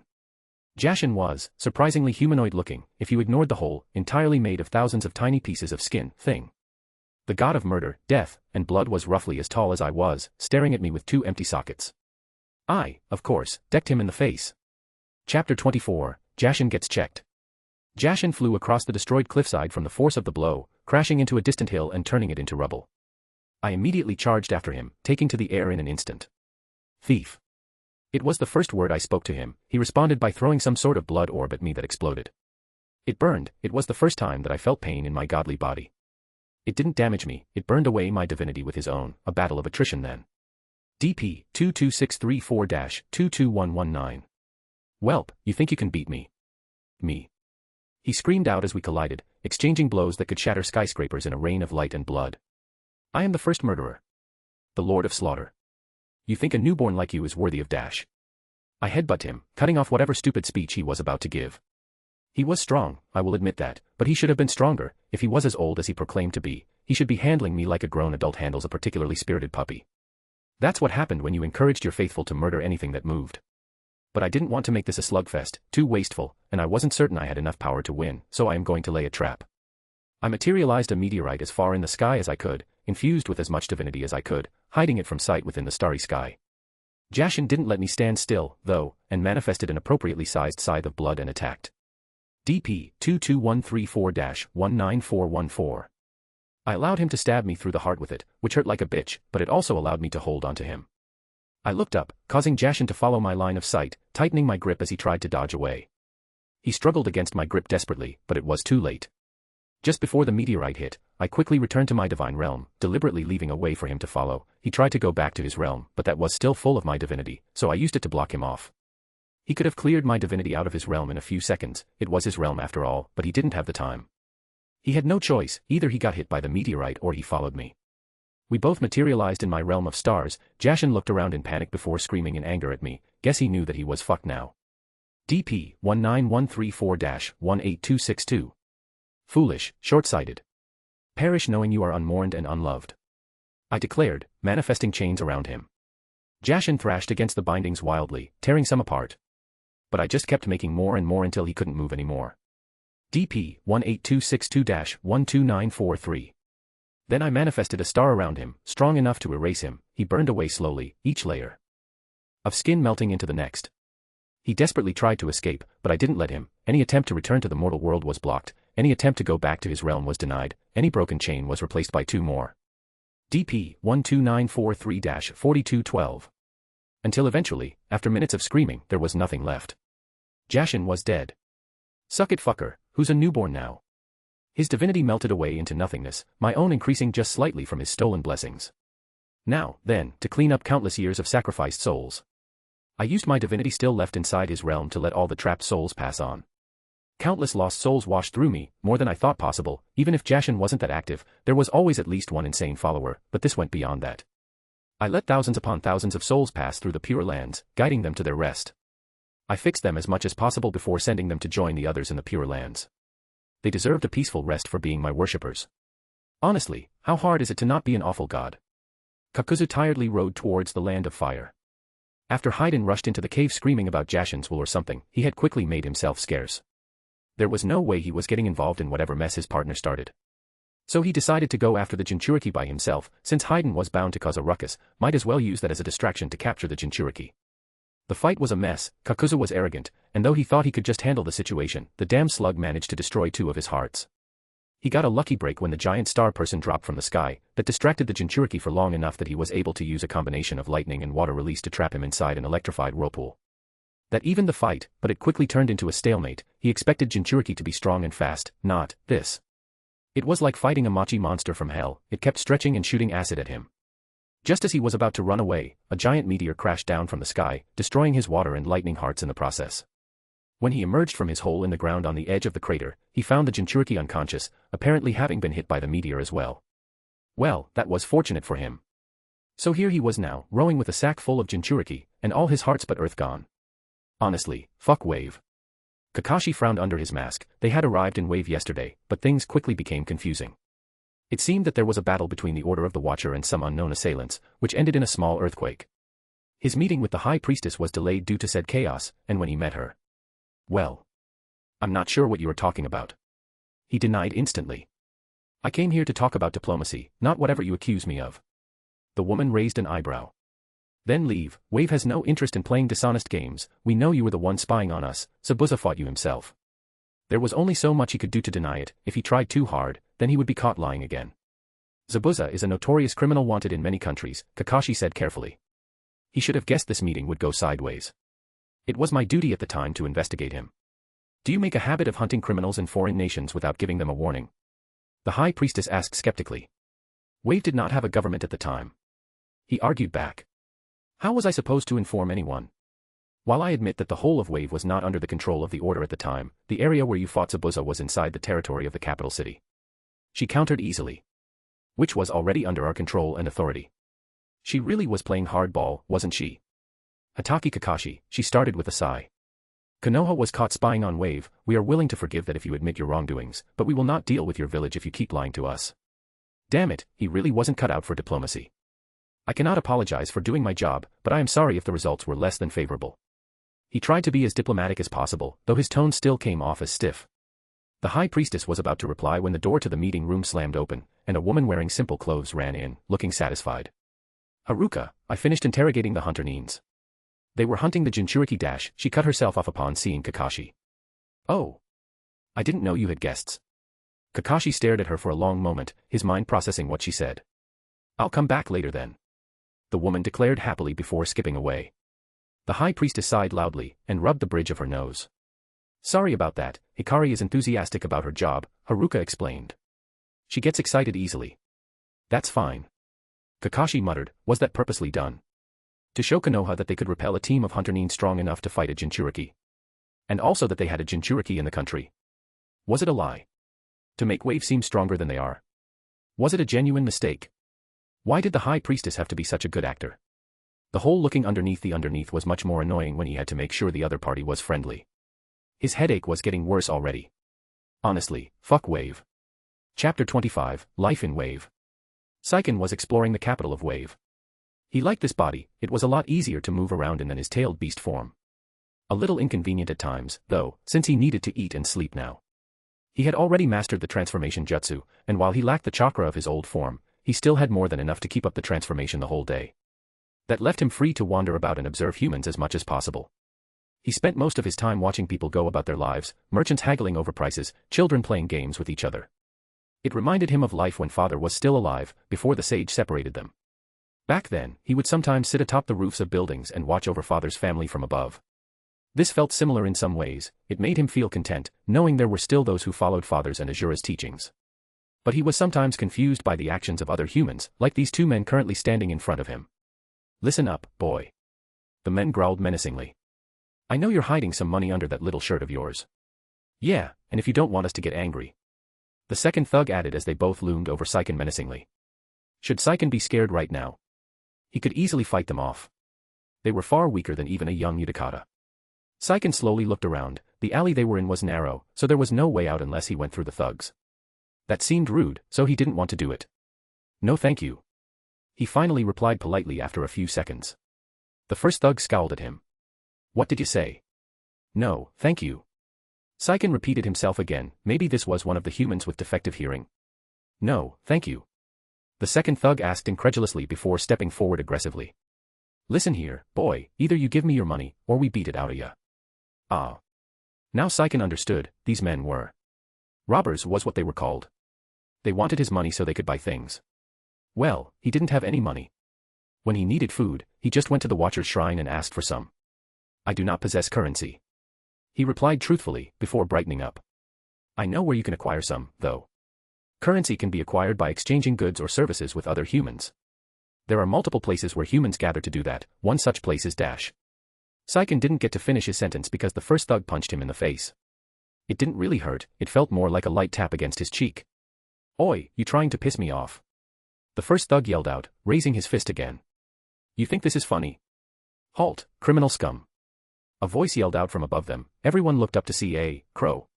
Jashin was, surprisingly humanoid-looking, if you ignored the whole, entirely made of thousands of tiny pieces of skin, thing. The god of murder, death, and blood was roughly as tall as I was, staring at me with 2 empty sockets. I, of course, decked him in the face. Chapter 24, Jashin gets checked. Jashin flew across the destroyed cliffside from the force of the blow, crashing into a distant hill and turning it into rubble. I immediately charged after him, taking to the air in an instant. Thief. It was the first word I spoke to him. He responded by throwing some sort of blood orb at me that exploded. It burned. It was the first time that I felt pain in my godly body. It didn't damage me, it burned away my divinity with his own, a battle of attrition then. DP 22634-22119. Welp, you think you can beat me? Me. He screamed out as we collided, exchanging blows that could shatter skyscrapers in a rain of light and blood. I am the first murderer. The Lord of Slaughter. You think a newborn like you is worthy of dash? I headbutt him, cutting off whatever stupid speech he was about to give. He was strong, I will admit that, but he should have been stronger. If he was as old as he proclaimed to be, he should be handling me like a grown adult handles a particularly spirited puppy. That's what happened when you encouraged your faithful to murder anything that moved. But I didn't want to make this a slugfest, too wasteful, and I wasn't certain I had enough power to win, so I am going to lay a trap. I materialized a meteorite as far in the sky as I could, infused with as much divinity as I could, hiding it from sight within the starry sky. Jashin didn't let me stand still, though, and manifested an appropriately sized scythe of blood and attacked. DP 22134-19414. I allowed him to stab me through the heart with it, which hurt like a bitch, but it also allowed me to hold onto him. I looked up, causing Jashin to follow my line of sight, tightening my grip as he tried to dodge away. He struggled against my grip desperately, but it was too late. Just before the meteorite hit, I quickly returned to my divine realm, deliberately leaving a way for him to follow. He tried to go back to his realm, but that was still full of my divinity, so I used it to block him off. He could have cleared my divinity out of his realm in a few seconds. It was his realm after all, but he didn't have the time. He had no choice, either he got hit by the meteorite or he followed me. We both materialized in my realm of stars. Jashin looked around in panic before screaming in anger at me. Guess he knew that he was fucked now. DP 19134-18262. Foolish, short-sighted. Perish knowing you are unmourned and unloved. I declared, manifesting chains around him. Jashin thrashed against the bindings wildly, tearing some apart. But I just kept making more and more until he couldn't move anymore. DP 18262-12943. Then I manifested a star around him, strong enough to erase him. He burned away slowly, each layer of skin melting into the next. He desperately tried to escape, but I didn't let him. Any attempt to return to the mortal world was blocked, any attempt to go back to his realm was denied, any broken chain was replaced by 2 more. DP 12943-4212. Until eventually, after minutes of screaming, there was nothing left. Jashin was dead. Suck it fucker, who's a newborn now? His divinity melted away into nothingness, my own increasing just slightly from his stolen blessings. Now, then, to clean up countless years of sacrificed souls. I used my divinity still left inside his realm to let all the trapped souls pass on. Countless lost souls washed through me, more than I thought possible. Even if Jashin wasn't that active, there was always at least one insane follower, but this went beyond that. I let thousands upon thousands of souls pass through the Pure Lands, guiding them to their rest. I fixed them as much as possible before sending them to join the others in the Pure Lands. They deserved a peaceful rest for being my worshippers. Honestly, how hard is it to not be an awful god? Kakuzu tiredly rode towards the land of fire. After Haiden rushed into the cave screaming about Jashin's will or something, he had quickly made himself scarce. There was no way he was getting involved in whatever mess his partner started. So he decided to go after the Jinchuriki by himself. Since Haiden was bound to cause a ruckus, might as well use that as a distraction to capture the Jinchuriki. The fight was a mess. Kakuzu was arrogant, and though he thought he could just handle the situation, the damn slug managed to destroy 2 of his hearts. He got a lucky break when the giant star person dropped from the sky, that distracted the Jinchuriki for long enough that he was able to use a combination of lightning and water release to trap him inside an electrified whirlpool. That evened the fight, but it quickly turned into a stalemate. He expected Jinchuriki to be strong and fast, not this. It was like fighting a machi monster from hell. It kept stretching and shooting acid at him. Just as he was about to run away, a giant meteor crashed down from the sky, destroying his water and lightning hearts in the process. When he emerged from his hole in the ground on the edge of the crater, he found the Jinchuriki unconscious, apparently having been hit by the meteor as well. Well, that was fortunate for him. So here he was now, rowing with a sack full of Jinchuriki, and all his hearts but earth gone. Honestly, fuck Wave. Kakashi frowned under his mask. They had arrived in Wave yesterday, but things quickly became confusing. It seemed that there was a battle between the Order of the Watcher and some unknown assailants, which ended in a small earthquake. His meeting with the High Priestess was delayed due to said chaos, and when he met her, well, I'm not sure what you are talking about. He denied instantly. I came here to talk about diplomacy, not whatever you accuse me of. The woman raised an eyebrow. Then leave. Wave has no interest in playing dishonest games. We know you were the one spying on us. Zabuza fought you himself. There was only so much he could do to deny it. If he tried too hard, then he would be caught lying again. Zabuza is a notorious criminal wanted in many countries, Kakashi said carefully. He should have guessed this meeting would go sideways. It was my duty at the time to investigate him. Do you make a habit of hunting criminals in foreign nations without giving them a warning? The High Priestess asked skeptically. Wave did not have a government at the time. He argued back. How was I supposed to inform anyone? While I admit that the whole of Wave was not under the control of the Order at the time, the area where you fought Zabuza was inside the territory of the capital city. She countered easily. Which was already under our control and authority. She really was playing hardball, wasn't she? Hatake Kakashi, she started with a sigh. Konoha was caught spying on Wave. We are willing to forgive that if you admit your wrongdoings, but we will not deal with your village if you keep lying to us. Damn it, he really wasn't cut out for diplomacy. I cannot apologize for doing my job, but I am sorry if the results were less than favorable. He tried to be as diplomatic as possible, though his tone still came off as stiff. The High Priestess was about to reply when the door to the meeting room slammed open, and a woman wearing simple clothes ran in, looking satisfied. Haruka, I finished interrogating the hunter Neens. They were hunting the Jinchuriki dash. She cut herself off upon seeing Kakashi. Oh. I didn't know you had guests. Kakashi stared at her for a long moment, his mind processing what she said. I'll come back later then. The woman declared happily before skipping away. The High Priestess sighed loudly, and rubbed the bridge of her nose. Sorry about that, Hikari is enthusiastic about her job, Haruka explained. She gets excited easily. That's fine. Kakashi muttered, was that purposely done? To show Konoha that they could repel a team of hunter Neens strong enough to fight a Jinchuriki. And also that they had a Jinchuriki in the country. Was it a lie? To make Wave seem stronger than they are? Was it a genuine mistake? Why did the High Priestess have to be such a good actor? The whole looking underneath the underneath was much more annoying when he had to make sure the other party was friendly. His headache was getting worse already. Honestly, fuck Wave. Chapter 25, Life in Wave. Saiken was exploring the capital of Wave. He liked this body, it was a lot easier to move around in than his tailed beast form. A little inconvenient at times, though, since he needed to eat and sleep now. He had already mastered the transformation jutsu, and while he lacked the chakra of his old form, he still had more than enough to keep up the transformation the whole day. That left him free to wander about and observe humans as much as possible. He spent most of his time watching people go about their lives, merchants haggling over prices, children playing games with each other. It reminded him of life when father was still alive, before the sage separated them. Back then, he would sometimes sit atop the roofs of buildings and watch over father's family from above. This felt similar in some ways, it made him feel content, knowing there were still those who followed father's and Azura's teachings. But he was sometimes confused by the actions of other humans, like these two men currently standing in front of him. Listen up, boy. The men growled menacingly. I know you're hiding some money under that little shirt of yours. Yeah, and if you don't want us to get angry. The second thug added as they both loomed over Saiken menacingly. Should Saiken be scared right now? He could easily fight them off. They were far weaker than even a young Utakata. Saiken slowly looked around, the alley they were in was narrow, so there was no way out unless he went through the thugs. That seemed rude, so he didn't want to do it. No thank you. He finally replied politely after a few seconds. The first thug scowled at him. What did you say? No, thank you. Saiken repeated himself again, maybe this was one of the humans with defective hearing. No, thank you. The second thug asked incredulously before stepping forward aggressively. Listen here, boy, either you give me your money, or we beat it out of ya. Ah. Now Saiken understood, these men were. Robbers was what they were called. They wanted his money so they could buy things. Well, he didn't have any money. When he needed food, he just went to the Watcher's shrine and asked for some. I do not possess currency. He replied truthfully, before brightening up. I know where you can acquire some, though. Currency can be acquired by exchanging goods or services with other humans. There are multiple places where humans gather to do that, one such place is Dash. Saiken didn't get to finish his sentence because the first thug punched him in the face. It didn't really hurt, it felt more like a light tap against his cheek. Oi, you trying to piss me off? The first thug yelled out, raising his fist again. You think this is funny? Halt, criminal scum. A voice yelled out from above them, everyone looked up to see a crow.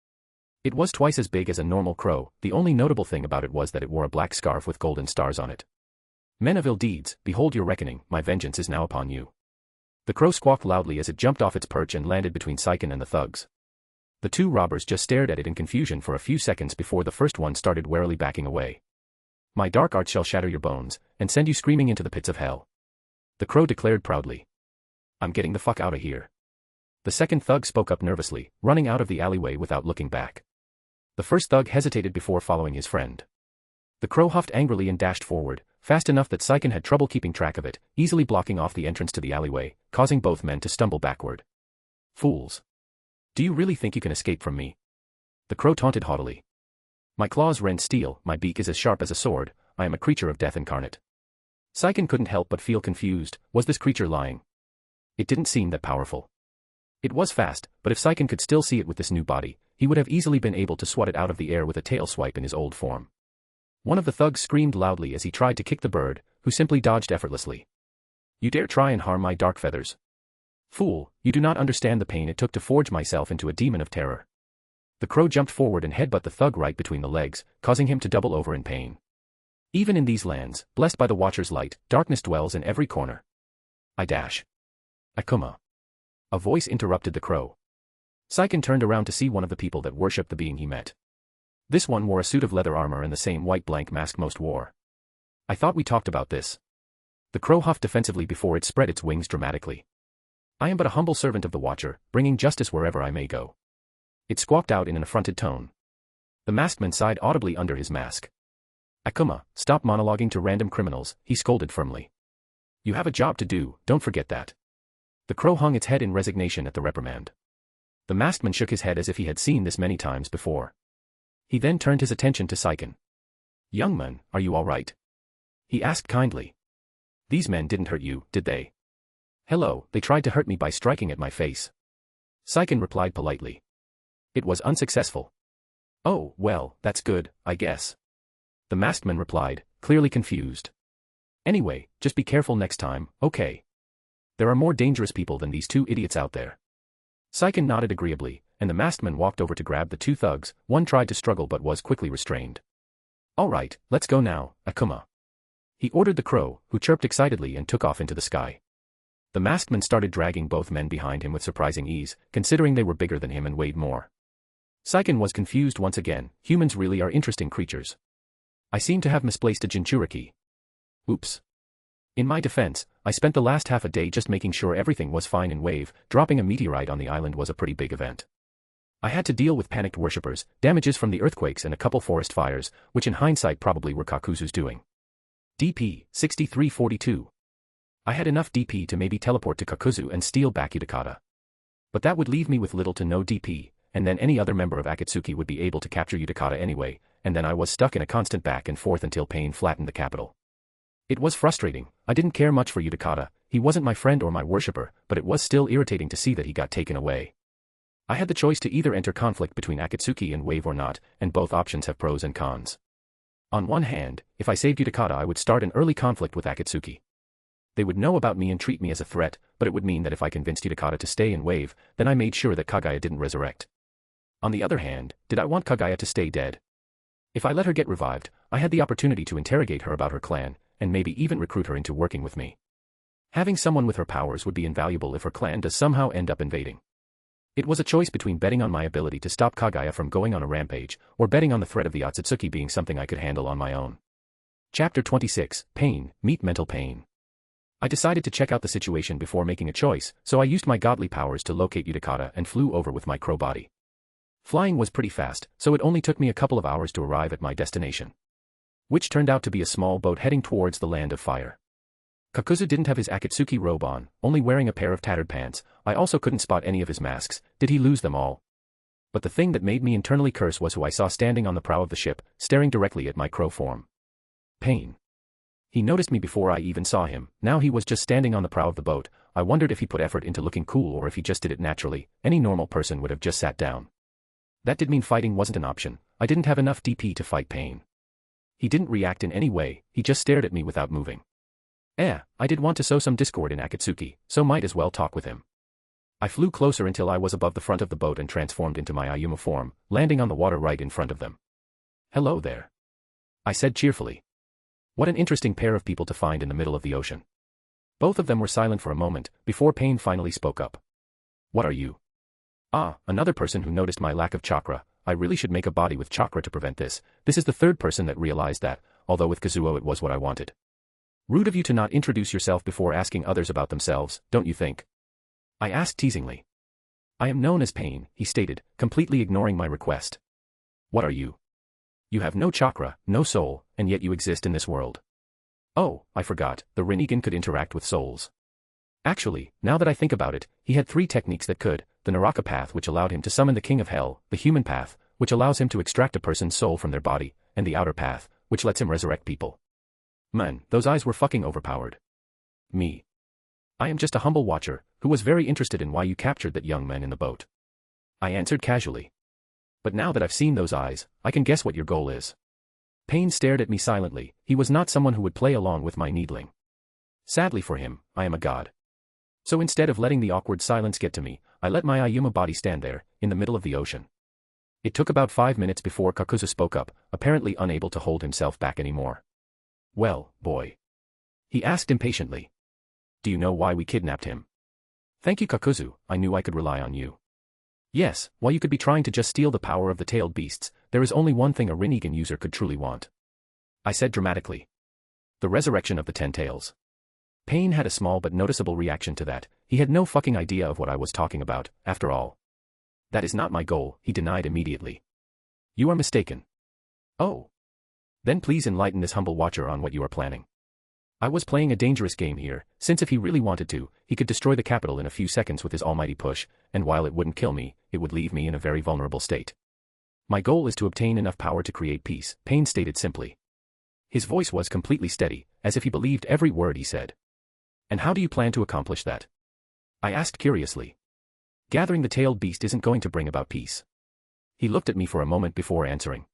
It was twice as big as a normal crow, the only notable thing about it was that it wore a black scarf with golden stars on it. Men of ill deeds, behold your reckoning, my vengeance is now upon you. The crow squawked loudly as it jumped off its perch and landed between Saiken and the thugs. The two robbers just stared at it in confusion for a few seconds before the first one started warily backing away. My dark art shall shatter your bones, and send you screaming into the pits of hell. The crow declared proudly. I'm getting the fuck out of here. The second thug spoke up nervously, running out of the alleyway without looking back. The first thug hesitated before following his friend. The crow huffed angrily and dashed forward, fast enough that Saiken had trouble keeping track of it, easily blocking off the entrance to the alleyway, causing both men to stumble backward. Fools. Do you really think you can escape from me? The crow taunted haughtily. My claws rend steel, my beak is as sharp as a sword, I am a creature of death incarnate. Saiken couldn't help but feel confused, was this creature lying? It didn't seem that powerful. It was fast, but if Saiken could still see it with this new body, he would have easily been able to swat it out of the air with a tail swipe in his old form. One of the thugs screamed loudly as he tried to kick the bird, who simply dodged effortlessly. You dare try and harm my dark feathers? Fool, you do not understand the pain it took to forge myself into a demon of terror. The crow jumped forward and headbutt the thug right between the legs, causing him to double over in pain. Even in these lands, blessed by the Watcher's light, darkness dwells in every corner. I dash. Akuma. A voice interrupted the crow. Saiken turned around to see one of the people that worshipped the being he met. This one wore a suit of leather armor and the same white blank mask most wore. I thought we talked about this. The crow huffed defensively before it spread its wings dramatically. I am but a humble servant of the Watcher, bringing justice wherever I may go. It squawked out in an affronted tone. The maskman sighed audibly under his mask. Akuma, stop monologuing to random criminals, he scolded firmly. You have a job to do, don't forget that. The crow hung its head in resignation at the reprimand. The maskman shook his head as if he had seen this many times before. He then turned his attention to Saiken. Young man, are you all right? He asked kindly. These men didn't hurt you, did they? Hello, they tried to hurt me by striking at my face. Saiken replied politely. It was unsuccessful. Oh, well, that's good, I guess. The maskman replied, clearly confused. Anyway, just be careful next time, okay? There are more dangerous people than these two idiots out there. Saiken nodded agreeably, and the maskman walked over to grab the two thugs, one tried to struggle but was quickly restrained. All right, let's go now, Akuma. He ordered the crow, who chirped excitedly and took off into the sky. The masked man started dragging both men behind him with surprising ease, considering they were bigger than him and weighed more. Saiken was confused once again. Humans really are interesting creatures. I seem to have misplaced a Jinchuriki. Oops. In my defense, I spent the last half a day just making sure everything was fine in Wave. Dropping a meteorite on the island was a pretty big event. I had to deal with panicked worshippers, damages from the earthquakes and a couple forest fires, which in hindsight probably were Kakuzu's doing. DP, 6342. I had enough DP to maybe teleport to Kakuzu and steal back Utakata. But that would leave me with little to no DP, and then any other member of Akatsuki would be able to capture Utakata anyway, and then I was stuck in a constant back and forth until pain flattened the capital. It was frustrating. I didn't care much for Utakata. He wasn't my friend or my worshipper, but it was still irritating to see that he got taken away. I had the choice to either enter conflict between Akatsuki and Wave or not, and both options have pros and cons. On one hand, if I saved Utakata I would start an early conflict with Akatsuki. They would know about me and treat me as a threat, but it would mean that if I convinced Utakata to stay in Wave, then I made sure that Kaguya didn't resurrect. On the other hand, did I want Kaguya to stay dead? If I let her get revived, I had the opportunity to interrogate her about her clan, and maybe even recruit her into working with me. Having someone with her powers would be invaluable if her clan does somehow end up invading. It was a choice between betting on my ability to stop Kaguya from going on a rampage, or betting on the threat of the Otsutsuki being something I could handle on my own. Chapter 26, Pain, Meet Mental Pain. I decided to check out the situation before making a choice, so I used my godly powers to locate Utakata and flew over with my crow body. Flying was pretty fast, so it only took me a couple of hours to arrive at my destination. Which turned out to be a small boat heading towards the land of fire. Kakuzu didn't have his Akatsuki robe on, only wearing a pair of tattered pants. I also couldn't spot any of his masks. Did he lose them all? But the thing that made me internally curse was who I saw standing on the prow of the ship, staring directly at my crow form. Pain. He noticed me before I even saw him. Now he was just standing on the prow of the boat. I wondered if he put effort into looking cool or if he just did it naturally. Any normal person would have just sat down. That did mean fighting wasn't an option. I didn't have enough DP to fight Pain. He didn't react in any way. He just stared at me without moving. I did want to sow some discord in Akatsuki, so might as well talk with him. I flew closer until I was above the front of the boat and transformed into my Ayuma form, landing on the water right in front of them. Hello there. I said cheerfully. What an interesting pair of people to find in the middle of the ocean. Both of them were silent for a moment, before Pain finally spoke up. What are you? Another person who noticed my lack of chakra. I really should make a body with chakra to prevent this. This is the third person that realized that, although with Kazuo it was what I wanted. Rude of you to not introduce yourself before asking others about themselves, don't you think? I asked teasingly. I am known as Pain, he stated, completely ignoring my request. What are you? You have no chakra, no soul, and yet you exist in this world. Oh, I forgot, the Rinnegan could interact with souls. Actually, now that I think about it, he had 3 techniques that could: the Naraka path which allowed him to summon the King of Hell, the human path, which allows him to extract a person's soul from their body, and the outer path, which lets him resurrect people. Man, those eyes were fucking overpowered. Me. I am just a humble watcher, who was very interested in why you captured that young man in the boat. I answered casually. But now that I've seen those eyes, I can guess what your goal is. Pain stared at me silently. He was not someone who would play along with my needling. Sadly for him, I am a god. So instead of letting the awkward silence get to me, I let my Ayuma body stand there, in the middle of the ocean. It took about 5 minutes before Kakuzu spoke up, apparently unable to hold himself back anymore. Well, boy. He asked impatiently. Do you know why we kidnapped him? Thank you, Kakuzu, I knew I could rely on you. Yes, while you could be trying to just steal the power of the tailed beasts, there is only one thing a Rinnegan user could truly want. I said dramatically. The resurrection of the 10 tails. Pain had a small but noticeable reaction to that. He had no fucking idea of what I was talking about, after all. That is not my goal, he denied immediately. You are mistaken. Oh. Then please enlighten this humble watcher on what you are planning. I was playing a dangerous game here, since if he really wanted to, he could destroy the capital in a few seconds with his almighty push, and while it wouldn't kill me, it would leave me in a very vulnerable state. My goal is to obtain enough power to create peace, Pain stated simply. His voice was completely steady, as if he believed every word he said. And how do you plan to accomplish that? I asked curiously. Gathering the tailed beast isn't going to bring about peace. He looked at me for a moment before answering.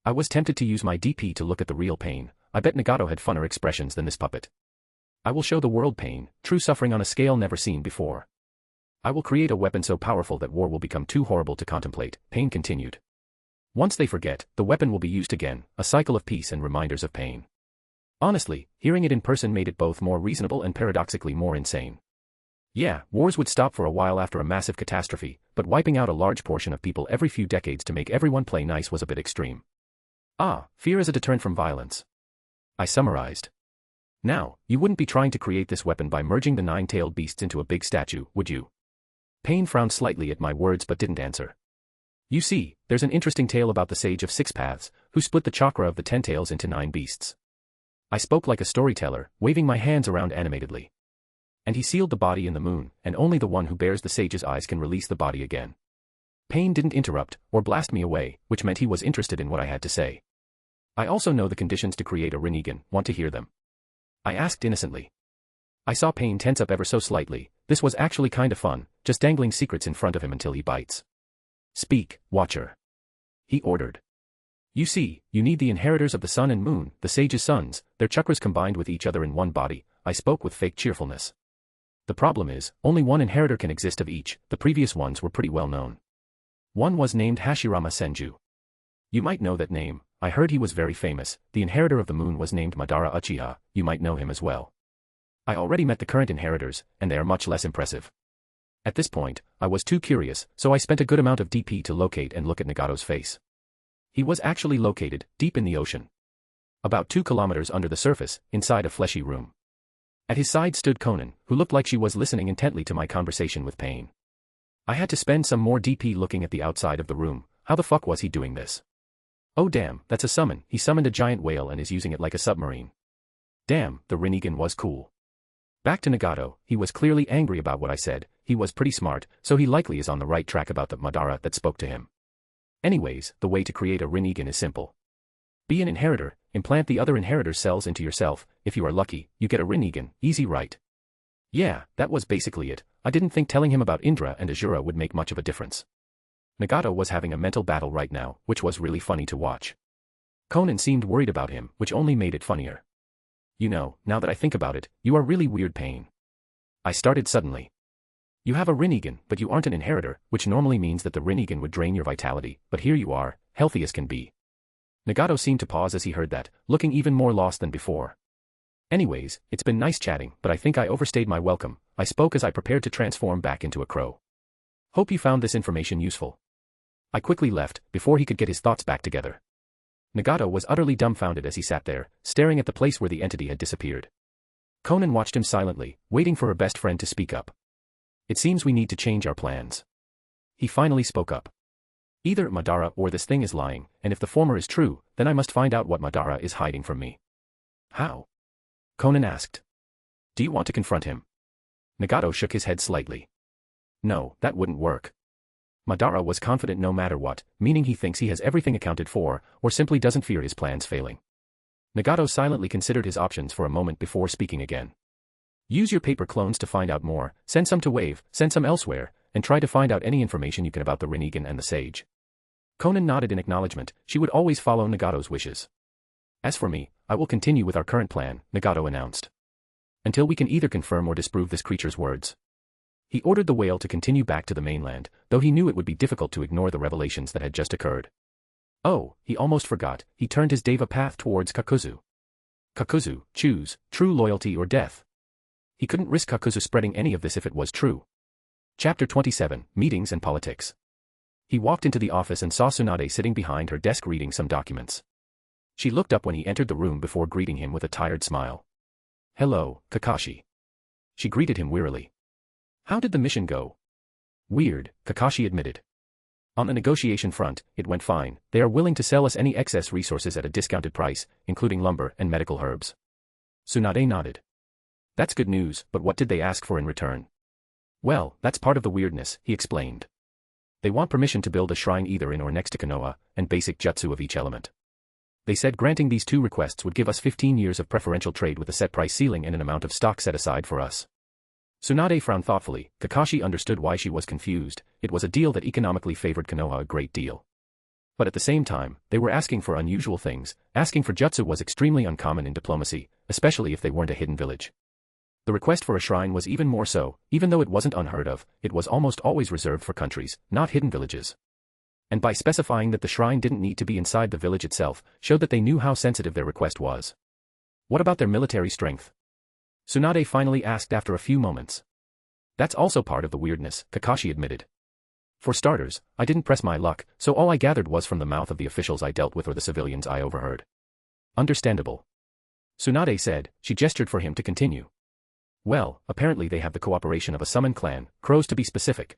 I was tempted to use my DP to look at the real Pain. I bet Nagato had funner expressions than this puppet. I will show the world Pain, true suffering on a scale never seen before. I will create a weapon so powerful that war will become too horrible to contemplate, Pain continued. Once they forget, the weapon will be used again, a cycle of peace and reminders of pain. Honestly, hearing it in person made it both more reasonable and paradoxically more insane. Yeah, wars would stop for a while after a massive catastrophe, but wiping out a large portion of people every few decades to make everyone play nice was a bit extreme. Ah, fear as a deterrent from violence. I summarized. Now, you wouldn't be trying to create this weapon by merging the nine-tailed beasts into a big statue, would you? Pain frowned slightly at my words but didn't answer. You see, there's an interesting tale about the Sage of Six Paths, who split the chakra of the 10 tails into 9 beasts. I spoke like a storyteller, waving my hands around animatedly. And he sealed the body in the moon, and only the one who bears the sage's eyes can release the body again. Pain didn't interrupt, or blast me away, which meant he was interested in what I had to say. I also know the conditions to create a Rinnegan, want to hear them? I asked innocently. I saw Pain tense up ever so slightly. This was actually kinda fun, just dangling secrets in front of him until he bites. Speak, Watcher. He ordered. You see, you need the inheritors of the sun and moon, the sage's sons, their chakras combined with each other in one body. I spoke with fake cheerfulness. The problem is, only one inheritor can exist of each, the previous ones were pretty well known. One was named Hashirama Senju. You might know that name, I heard he was very famous. The inheritor of the moon was named Madara Uchiha, you might know him as well. I already met the current inheritors, and they are much less impressive. At this point, I was too curious, so I spent a good amount of DP to locate and look at Nagato's face. He was actually located, deep in the ocean. About 2 kilometers under the surface, inside a fleshy room. At his side stood Konan, who looked like she was listening intently to my conversation with Pain. I had to spend some more DP looking at the outside of the room. How the fuck was he doing this? Oh damn, that's a summon. He summoned a giant whale and is using it like a submarine. Damn, the Rinnegan was cool. Back to Nagato, he was clearly angry about what I said. He was pretty smart, so he likely is on the right track about the Madara that spoke to him. Anyways, the way to create a Rinnegan is simple. Be an inheritor, implant the other inheritor's cells into yourself. If you are lucky, you get a Rinnegan, easy right? Yeah, that was basically it. I didn't think telling him about Indra and Azura would make much of a difference. Nagato was having a mental battle right now, which was really funny to watch. Konan seemed worried about him, which only made it funnier. You know, now that I think about it, you are really weird, Pain. I started suddenly. You have a Rinnegan, but you aren't an inheritor, which normally means that the Rinnegan would drain your vitality, but here you are, healthy as can be. Nagato seemed to pause as he heard that, looking even more lost than before. Anyways, it's been nice chatting, but I think I overstayed my welcome. I spoke as I prepared to transform back into a crow. Hope you found this information useful. I quickly left, before he could get his thoughts back together. Nagato was utterly dumbfounded as he sat there, staring at the place where the entity had disappeared. Konan watched him silently, waiting for her best friend to speak up. It seems we need to change our plans. He finally spoke up. Either Madara or this thing is lying, and if the former is true, then I must find out what Madara is hiding from me. How? Konan asked. Do you want to confront him? Nagato shook his head slightly. No, that wouldn't work. Madara was confident no matter what, meaning he thinks he has everything accounted for, or simply doesn't fear his plans failing. Nagato silently considered his options for a moment before speaking again. Use your paper clones to find out more, send some to Wave, send some elsewhere, and try to find out any information you can about the Rinnegan and the Sage. Konan nodded in acknowledgement. She would always follow Nagato's wishes. As for me, I will continue with our current plan, Nagato announced. Until we can either confirm or disprove this creature's words. He ordered the whale to continue back to the mainland, though he knew it would be difficult to ignore the revelations that had just occurred. Oh, he almost forgot, he turned his Deva path towards Kakuzu. Kakuzu, choose, true loyalty or death. He couldn't risk Kakuzu spreading any of this if it was true. Chapter 27, Meetings and Politics. He walked into the office and saw Tsunade sitting behind her desk reading some documents. She looked up when he entered the room before greeting him with a tired smile. Hello, Kakashi. She greeted him wearily. How did the mission go? Weird, Kakashi admitted. On the negotiation front, it went fine. They are willing to sell us any excess resources at a discounted price, including lumber and medical herbs. Tsunade nodded. That's good news, but what did they ask for in return? Well, that's part of the weirdness, he explained. They want permission to build a shrine either in or next to Konoha, and basic jutsu of each element. They said granting these 2 requests would give us 15 years of preferential trade with a set price ceiling and an amount of stock set aside for us. Tsunade frowned thoughtfully. Kakashi understood why she was confused. It was a deal that economically favored Konoha a great deal. But at the same time, they were asking for unusual things. Asking for jutsu was extremely uncommon in diplomacy, especially if they weren't a hidden village. The request for a shrine was even more so. Even though it wasn't unheard of, it was almost always reserved for countries, not hidden villages. And by specifying that the shrine didn't need to be inside the village itself, showed that they knew how sensitive their request was. What about their military strength? Tsunade finally asked after a few moments. That's also part of the weirdness, Kakashi admitted. For starters, I didn't press my luck, so all I gathered was from the mouth of the officials I dealt with or the civilians I overheard. Understandable. Tsunade said. She gestured for him to continue. Well, apparently they have the cooperation of a summon clan, crows to be specific.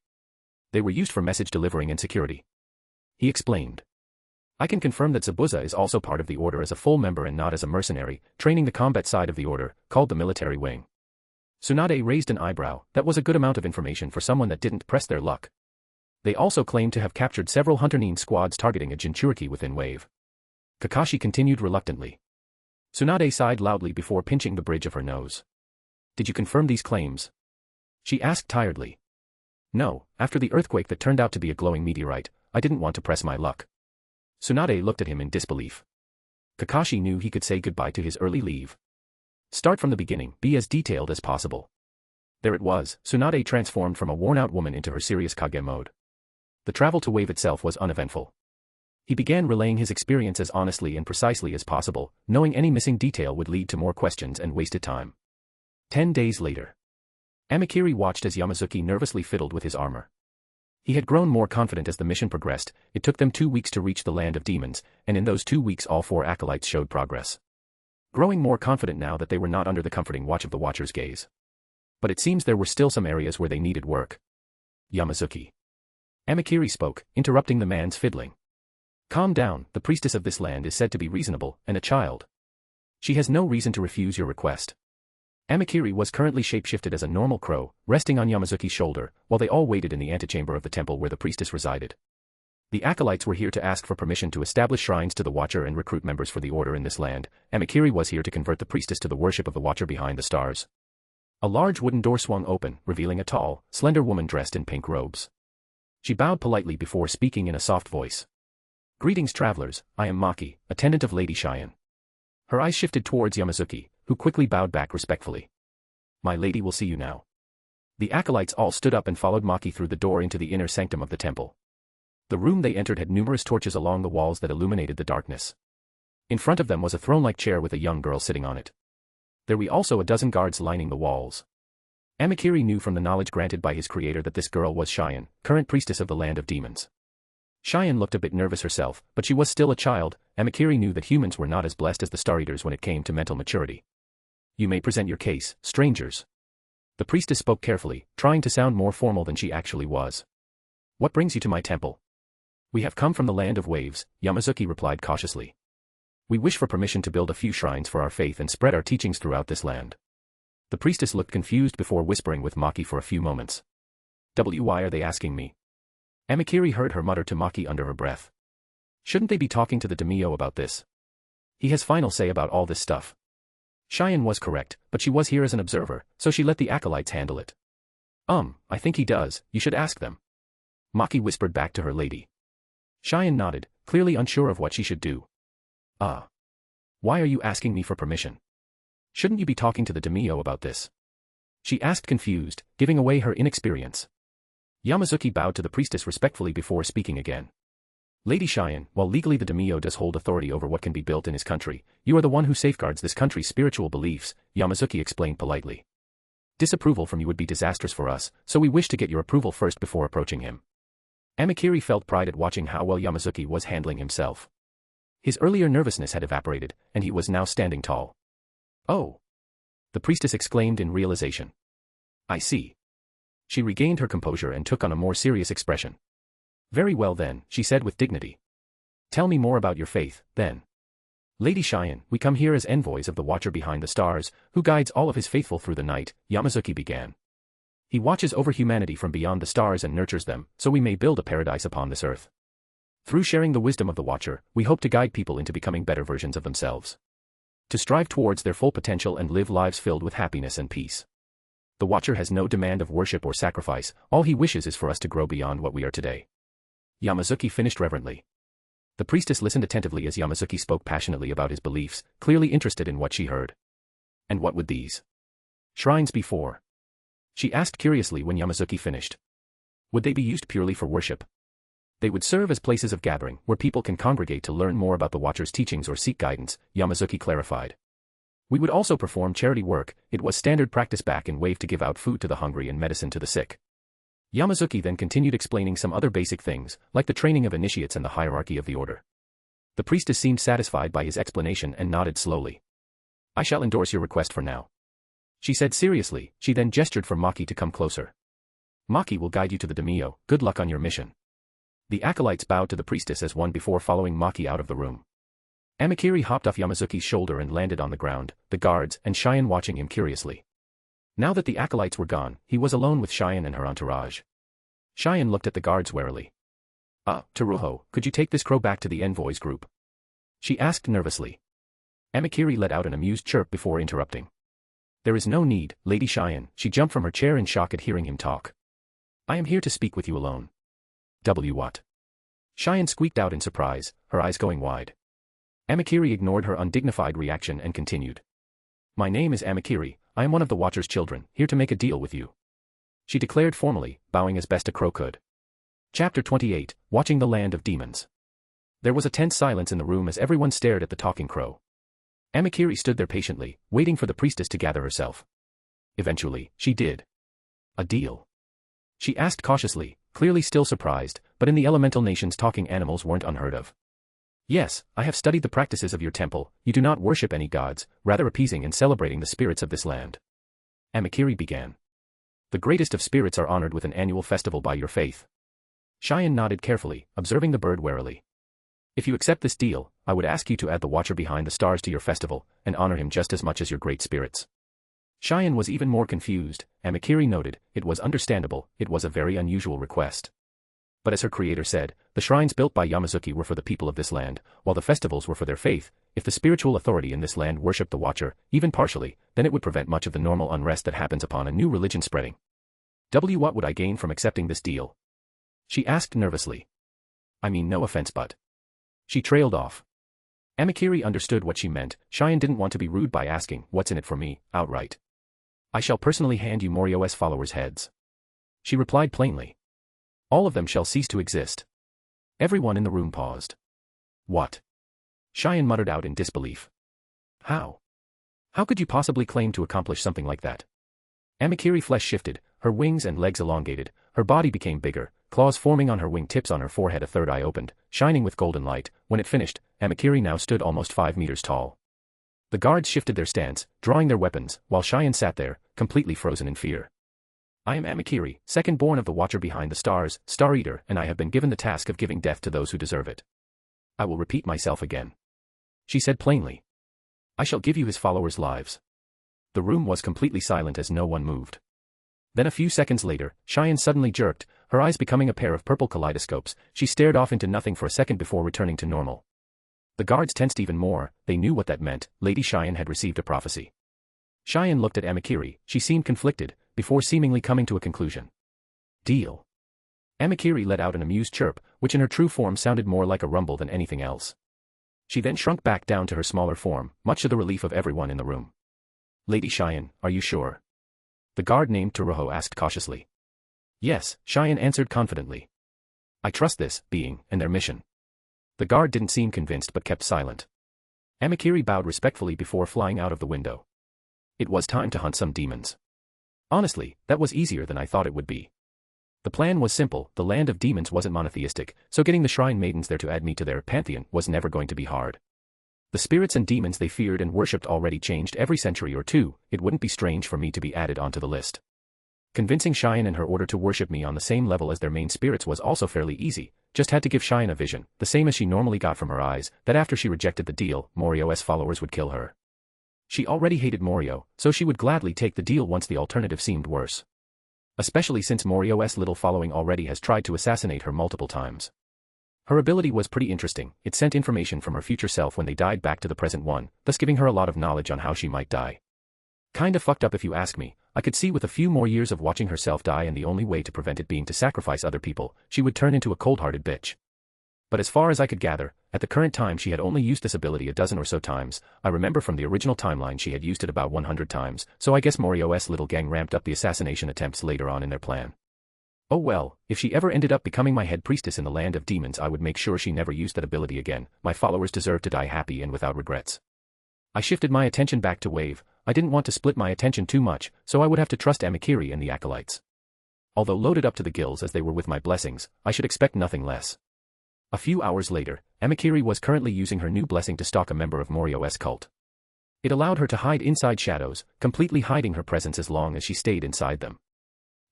They were used for message delivering and security. He explained. I can confirm that Zabuza is also part of the order as a full member and not as a mercenary, training the combat side of the order, called the military wing. Tsunade raised an eyebrow. That was a good amount of information for someone that didn't press their luck. They also claimed to have captured several Hunter-nin squads targeting a Jinchuriki within Wave. Kakashi continued reluctantly. Tsunade sighed loudly before pinching the bridge of her nose. Did you confirm these claims? She asked tiredly. No, after the earthquake that turned out to be a glowing meteorite, I didn't want to press my luck. Tsunade looked at him in disbelief. Kakashi knew he could say goodbye to his early leave. Start from the beginning, be as detailed as possible. There it was, Tsunade transformed from a worn-out woman into her serious Kage mode. The travel to Wave itself was uneventful. He began relaying his experience as honestly and precisely as possible, knowing any missing detail would lead to more questions and wasted time. 10 days later. Amikiri watched as Yamazuki nervously fiddled with his armor. He had grown more confident as the mission progressed. It took them 2 weeks to reach the land of demons, and in those 2 weeks all 4 acolytes showed progress. Growing more confident now that they were not under the comforting watch of the Watcher's gaze. But it seems there were still some areas where they needed work. Yamazuki. Amikiri spoke, interrupting the man's fiddling. Calm down, the priestess of this land is said to be reasonable, and a child. She has no reason to refuse your request. Amikiri was currently shapeshifted as a normal crow, resting on Yamazuki's shoulder, while they all waited in the antechamber of the temple where the priestess resided. The acolytes were here to ask for permission to establish shrines to the Watcher and recruit members for the order in this land. Amikiri was here to convert the priestess to the worship of the Watcher behind the stars. A large wooden door swung open, revealing a tall, slender woman dressed in pink robes. She bowed politely before speaking in a soft voice. Greetings travelers, I am Maki, attendant of Lady Cheyenne. Her eyes shifted towards Yamazuki, who quickly bowed back respectfully. My lady will see you now. The acolytes all stood up and followed Maki through the door into the inner sanctum of the temple. The room they entered had numerous torches along the walls that illuminated the darkness. In front of them was a throne-like chair with a young girl sitting on it. There were also a dozen guards lining the walls. Amikiri knew from the knowledge granted by his creator that this girl was Cheyenne, current priestess of the land of demons. Cheyenne looked a bit nervous herself, but she was still a child. Amikiri knew that humans were not as blessed as the Star Eaters when it came to mental maturity. You may present your case, strangers. The priestess spoke carefully, trying to sound more formal than she actually was. What brings you to my temple? We have come from the land of waves, Yamazuki replied cautiously. We wish for permission to build a few shrines for our faith and spread our teachings throughout this land. The priestess looked confused before whispering with Maki for a few moments. Why are they asking me? Amikiri heard her mutter to Maki under her breath. Shouldn't they be talking to the daimyo about this? He has final say about all this stuff. Cheyenne was correct, but she was here as an observer, so she let the acolytes handle it. I think he does, you should ask them. Maki whispered back to her lady. Cheyenne nodded, clearly unsure of what she should do. Why are you asking me for permission? Shouldn't you be talking to the daimyo about this? She asked confused, giving away her inexperience. Yamazuki bowed to the priestess respectfully before speaking again. Lady Cheyenne, while legally the daimyo does hold authority over what can be built in his country, you are the one who safeguards this country's spiritual beliefs, Yamazuki explained politely. Disapproval from you would be disastrous for us, so we wish to get your approval first before approaching him. Amikiri felt pride at watching how well Yamazuki was handling himself. His earlier nervousness had evaporated, and he was now standing tall. Oh! The priestess exclaimed in realization. I see. She regained her composure and took on a more serious expression. Very well then, she said with dignity. Tell me more about your faith, then. Lady Cheyenne, we come here as envoys of the Watcher behind the stars, who guides all of his faithful through the night, Yamazuki began. He watches over humanity from beyond the stars and nurtures them, so we may build a paradise upon this earth. Through sharing the wisdom of the Watcher, we hope to guide people into becoming better versions of themselves. To strive towards their full potential and live lives filled with happiness and peace. The Watcher has no demand of worship or sacrifice, all he wishes is for us to grow beyond what we are today. Yamazuki finished reverently. The priestess listened attentively as Yamazuki spoke passionately about his beliefs, clearly interested in what she heard. And what would these shrines be for? She asked curiously when Yamazuki finished. Would they be used purely for worship? They would serve as places of gathering, where people can congregate to learn more about the Watcher's teachings or seek guidance, Yamazuki clarified. We would also perform charity work. It was standard practice back in Wave to give out food to the hungry and medicine to the sick. Yamazuki then continued explaining some other basic things, like the training of initiates and the hierarchy of the order. The priestess seemed satisfied by his explanation and nodded slowly. I shall endorse your request for now, she said seriously. She then gestured for Maki to come closer. Maki will guide you to the daimyo. Good luck on your mission. The acolytes bowed to the priestess as one before following Maki out of the room. Amikiri hopped off Yamazuki's shoulder and landed on the ground, the guards and Cheyenne watching him curiously. Now that the acolytes were gone, he was alone with Cheyenne and her entourage. Cheyenne looked at the guards warily. Teruho, could you take this crow back to the envoys group? She asked nervously. Amikiri let out an amused chirp before interrupting. There is no need, Lady Cheyenne. She jumped from her chair in shock at hearing him talk. I am here to speak with you alone. What? Cheyenne squeaked out in surprise, her eyes going wide. Amikiri ignored her undignified reaction and continued. My name is Amikiri, I am one of the Watcher's children, here to make a deal with you. She declared formally, bowing as best a crow could. Chapter 28, Watching the Land of Demons. There was a tense silence in the room as everyone stared at the talking crow. Amikiri stood there patiently, waiting for the priestess to gather herself. Eventually, she did. A deal? She asked cautiously, clearly still surprised, but in the elemental nations talking animals weren't unheard of. Yes, I have studied the practices of your temple. You do not worship any gods, rather appeasing and celebrating the spirits of this land. Amikiri began. The greatest of spirits are honored with an annual festival by your faith. Cheyenne nodded carefully, observing the bird warily. If you accept this deal, I would ask you to add the Watcher behind the stars to your festival, and honor him just as much as your great spirits. Cheyenne was even more confused. Amikiri noted, it was understandable, it was a very unusual request. But as her creator said, the shrines built by Yamazuki were for the people of this land, while the festivals were for their faith. If the spiritual authority in this land worshipped the Watcher, even partially, then it would prevent much of the normal unrest that happens upon a new religion spreading. What would I gain from accepting this deal? She asked nervously. I mean, no offense, but... She trailed off. Amikiri understood what she meant. Cheyenne didn't want to be rude by asking, what's in it for me, outright. I shall personally hand you Morio's followers' heads. She replied plainly. All of them shall cease to exist. Everyone in the room paused. What? Cheyenne muttered out in disbelief. How? How could you possibly claim to accomplish something like that? Amikiri's flesh shifted, her wings and legs elongated, her body became bigger, claws forming on her wing tips, on her forehead a third eye opened, shining with golden light. When it finished, Amikiri now stood almost 5 meters tall. The guards shifted their stance, drawing their weapons, while Cheyenne sat there, completely frozen in fear. I am Amikiri, second born of the Watcher behind the stars, Star Eater, and I have been given the task of giving death to those who deserve it. I will repeat myself again. She said plainly. I shall give you his followers' lives. The room was completely silent as no one moved. Then a few seconds later, Cheyenne suddenly jerked, her eyes becoming a pair of purple kaleidoscopes. She stared off into nothing for a second before returning to normal. The guards tensed even more. They knew what that meant. Lady Cheyenne had received a prophecy. Cheyenne looked at Amikiri. She seemed conflicted, before seemingly coming to a conclusion. Deal. Amikiri let out an amused chirp, which in her true form sounded more like a rumble than anything else. She then shrunk back down to her smaller form, much to the relief of everyone in the room. Lady Cheyenne, are you sure? The guard named Teruho asked cautiously. Yes, Cheyenne answered confidently. I trust this being and their mission. The guard didn't seem convinced but kept silent. Amikiri bowed respectfully before flying out of the window. It was time to hunt some demons. Honestly, that was easier than I thought it would be. The plan was simple. The land of demons wasn't monotheistic, so getting the shrine maidens there to add me to their pantheon was never going to be hard. The spirits and demons they feared and worshipped already changed every century or two. It wouldn't be strange for me to be added onto the list. Convincing Cheyenne and her order to worship me on the same level as their main spirits was also fairly easy. Just had to give Cheyenne a vision, the same as she normally got from her eyes, that after she rejected the deal, Morio's followers would kill her. She already hated Morio, so she would gladly take the deal once the alternative seemed worse. Especially since Morio's little following already has tried to assassinate her multiple times. Her ability was pretty interesting. It sent information from her future self when they died back to the present one, thus giving her a lot of knowledge on how she might die. Kinda fucked up if you ask me. I could see with a few more years of watching herself die, and the only way to prevent it being to sacrifice other people, she would turn into a cold-hearted bitch. But as far as I could gather, at the current time she had only used this ability a dozen or so times. I remember from the original timeline she had used it about 100 times, so I guess Morio's little gang ramped up the assassination attempts later on in their plan. Oh well, if she ever ended up becoming my head priestess in the land of demons, I would make sure she never used that ability again. My followers deserve to die happy and without regrets. I shifted my attention back to Wave. I didn't want to split my attention too much, so I would have to trust Amikiri and the acolytes. Although loaded up to the gills as they were with my blessings, I should expect nothing less. A few hours later, Amikiri was currently using her new blessing to stalk a member of Morio's cult. It allowed her to hide inside shadows, completely hiding her presence as long as she stayed inside them.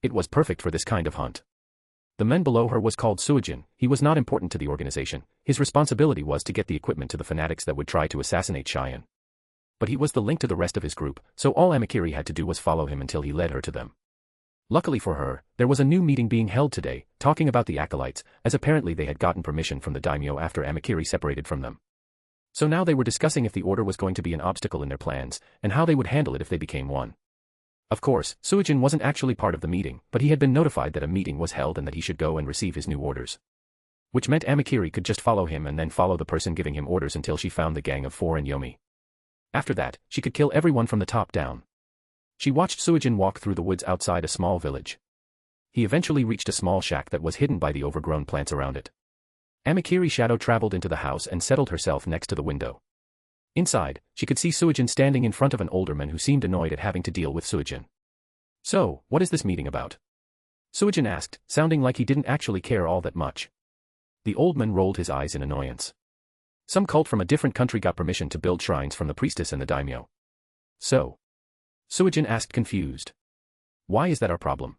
It was perfect for this kind of hunt. The man below her was called Suijin. He was not important to the organization. His responsibility was to get the equipment to the fanatics that would try to assassinate Cheyenne. But he was the link to the rest of his group, so all Amikiri had to do was follow him until he led her to them. Luckily for her, there was a new meeting being held today, talking about the acolytes, as apparently they had gotten permission from the daimyo after Amikiri separated from them. So now they were discussing if the order was going to be an obstacle in their plans, and how they would handle it if they became one. Of course, Suijin wasn't actually part of the meeting, but he had been notified that a meeting was held and that he should go and receive his new orders. Which meant Amikiri could just follow him and then follow the person giving him orders until she found the gang of 4 and Yomi. After that, she could kill everyone from the top down. She watched Suijin walk through the woods outside a small village. He eventually reached a small shack that was hidden by the overgrown plants around it. Amikiri's shadow traveled into the house and settled herself next to the window. Inside, she could see Suijin standing in front of an older man who seemed annoyed at having to deal with Suijin. "So, what is this meeting about?" Suijin asked, sounding like he didn't actually care all that much. The old man rolled his eyes in annoyance. Some cult from a different country got permission to build shrines from the priestess and the daimyo. So? Suijin asked, confused. "Why is that our problem?"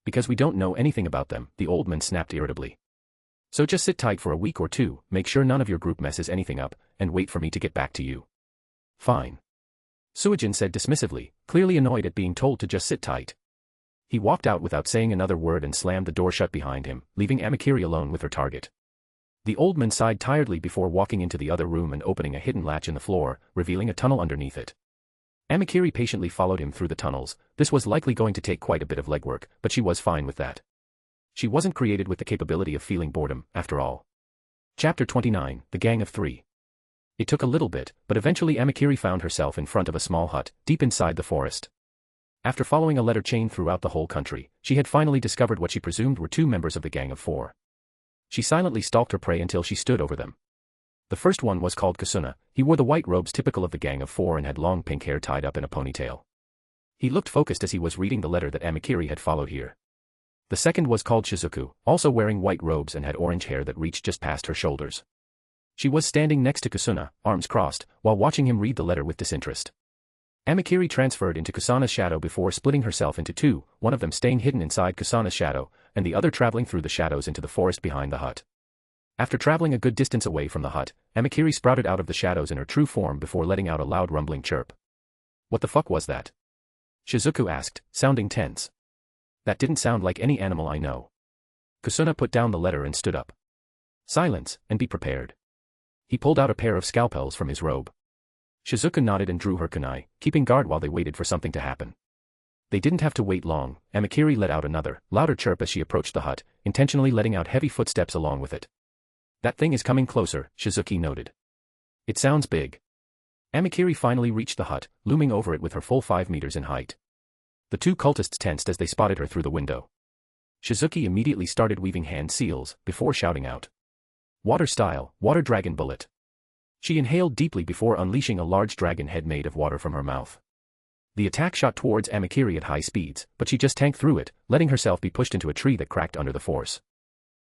"Because we don't know anything about them," the old man snapped irritably. "So just sit tight for a week or two, make sure none of your group messes anything up, and wait for me to get back to you." "Fine," Suijin said dismissively, clearly annoyed at being told to just sit tight. He walked out without saying another word and slammed the door shut behind him, leaving Amikiri alone with her target. The old man sighed tiredly before walking into the other room and opening a hidden latch in the floor, revealing a tunnel underneath it. Amikiri patiently followed him through the tunnels. This was likely going to take quite a bit of legwork, but she was fine with that. She wasn't created with the capability of feeling boredom, after all. Chapter 29, The Gang of 3. It took a little bit, but eventually Amikiri found herself in front of a small hut, deep inside the forest. After following a letter chain throughout the whole country, she had finally discovered what she presumed were 2 members of the Gang of 4. She silently stalked her prey until she stood over them. The first one was called Kasuna. He wore the white robes typical of the Gang of 4 and had long pink hair tied up in a ponytail. He looked focused as he was reading the letter that Amikiri had followed here. The second was called Shizuku, also wearing white robes and had orange hair that reached just past her shoulders. She was standing next to Kasuna, arms crossed, while watching him read the letter with disinterest. Amikiri transferred into Kusuna's shadow before splitting herself into 2, one of them staying hidden inside Kusuna's shadow, and the other traveling through the shadows into the forest behind the hut. After traveling a good distance away from the hut, Amikiri sprouted out of the shadows in her true form before letting out a loud rumbling chirp. "What the fuck was that?" Shizuku asked, sounding tense. "That didn't sound like any animal I know." Kusuna put down the letter and stood up. "Silence, and be prepared." He pulled out a pair of scalpels from his robe. Shizuku nodded and drew her kunai, keeping guard while they waited for something to happen. They didn't have to wait long. Amikiri let out another, louder chirp as she approached the hut, intentionally letting out heavy footsteps along with it. "That thing is coming closer," Shizuki noted. "It sounds big." Amikiri finally reached the hut, looming over it with her full 5 meters in height. The 2 cultists tensed as they spotted her through the window. Shizuki immediately started weaving hand seals, before shouting out, "Water style, water dragon bullet." She inhaled deeply before unleashing a large dragon head made of water from her mouth. The attack shot towards Amikiri at high speeds, but she just tanked through it, letting herself be pushed into a tree that cracked under the force.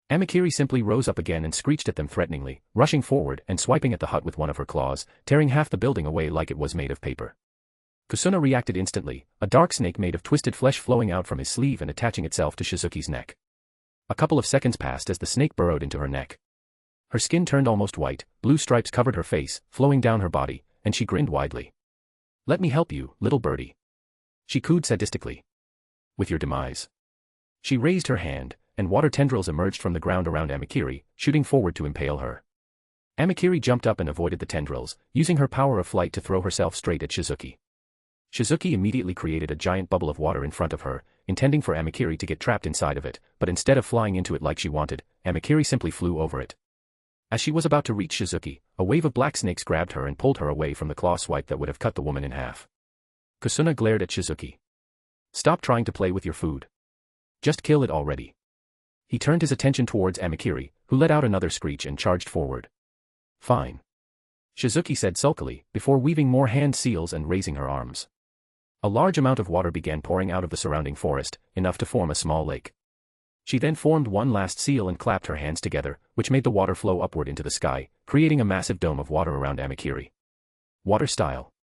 Amikiri simply rose up again and screeched at them threateningly, rushing forward and swiping at the hut with one of her claws, tearing half the building away like it was made of paper. Kusuna reacted instantly, a dark snake made of twisted flesh flowing out from his sleeve and attaching itself to Shizuki's neck. A couple of seconds passed as the snake burrowed into her neck. Her skin turned almost white, blue stripes covered her face, flowing down her body, and she grinned widely. "Let me help you, little birdie," she cooed sadistically. "With your demise." She raised her hand, and water tendrils emerged from the ground around Amikiri, shooting forward to impale her. Amikiri jumped up and avoided the tendrils, using her power of flight to throw herself straight at Shizuki. Shizuki immediately created a giant bubble of water in front of her, intending for Amikiri to get trapped inside of it, but instead of flying into it like she wanted, Amikiri simply flew over it. As she was about to reach Shizuki, a wave of black snakes grabbed her and pulled her away from the claw swipe that would have cut the woman in half. Kusuna glared at Shizuki. "Stop trying to play with your food. Just kill it already." He turned his attention towards Amikiri, who let out another screech and charged forward. "Fine." Shizuki said sulkily, before weaving more hand seals and raising her arms. A large amount of water began pouring out of the surrounding forest, enough to form a small lake. She then formed one last seal and clapped her hands together, which made the water flow upward into the sky, creating a massive dome of water around Amikiri. Water style.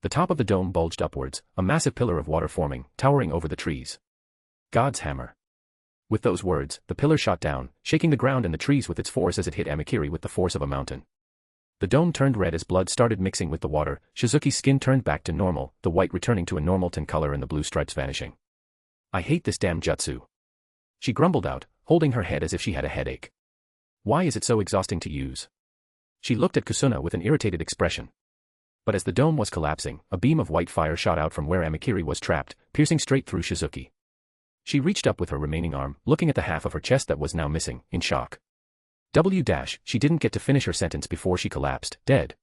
The top of the dome bulged upwards, a massive pillar of water forming, towering over the trees. God's hammer. With those words, the pillar shot down, shaking the ground and the trees with its force as it hit Amikiri with the force of a mountain. The dome turned red as blood started mixing with the water. Shizuki's skin turned back to normal, the white returning to a normal tan color and the blue stripes vanishing. I hate this damn jutsu. She grumbled out, holding her head as if she had a headache. Why is it so exhausting to use? She looked at Kusuna with an irritated expression. But as the dome was collapsing, a beam of white fire shot out from where Amikiri was trapped, piercing straight through Shizuki. She reached up with her remaining arm, looking at the half of her chest that was now missing, in shock. She didn't get to finish her sentence before she collapsed, dead.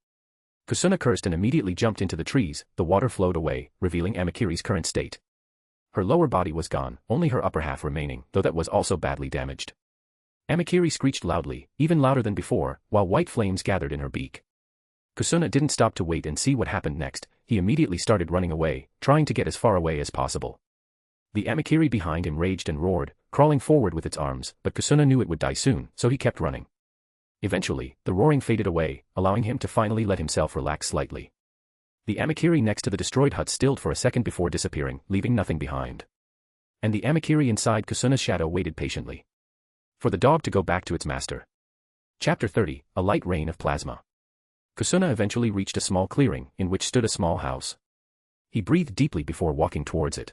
Kusuna cursed and immediately jumped into the trees. The water flowed away, revealing Amikiri's current state. Her lower body was gone, only her upper half remaining, though that was also badly damaged. Amikiri screeched loudly, even louder than before, while white flames gathered in her beak. Kusuna didn't stop to wait and see what happened next. He immediately started running away, trying to get as far away as possible. The Amikiri behind him raged and roared, crawling forward with its arms, but Kusuna knew it would die soon, so he kept running. Eventually, the roaring faded away, allowing him to finally let himself relax slightly. The Amikiri next to the destroyed hut stilled for a second before disappearing, leaving nothing behind. And the Amikiri inside Kusuna's shadow waited patiently for the dog to go back to its master. Chapter 30, A Light Rain of Plasma. Kusuna eventually reached a small clearing, in which stood a small house. He breathed deeply before walking towards it.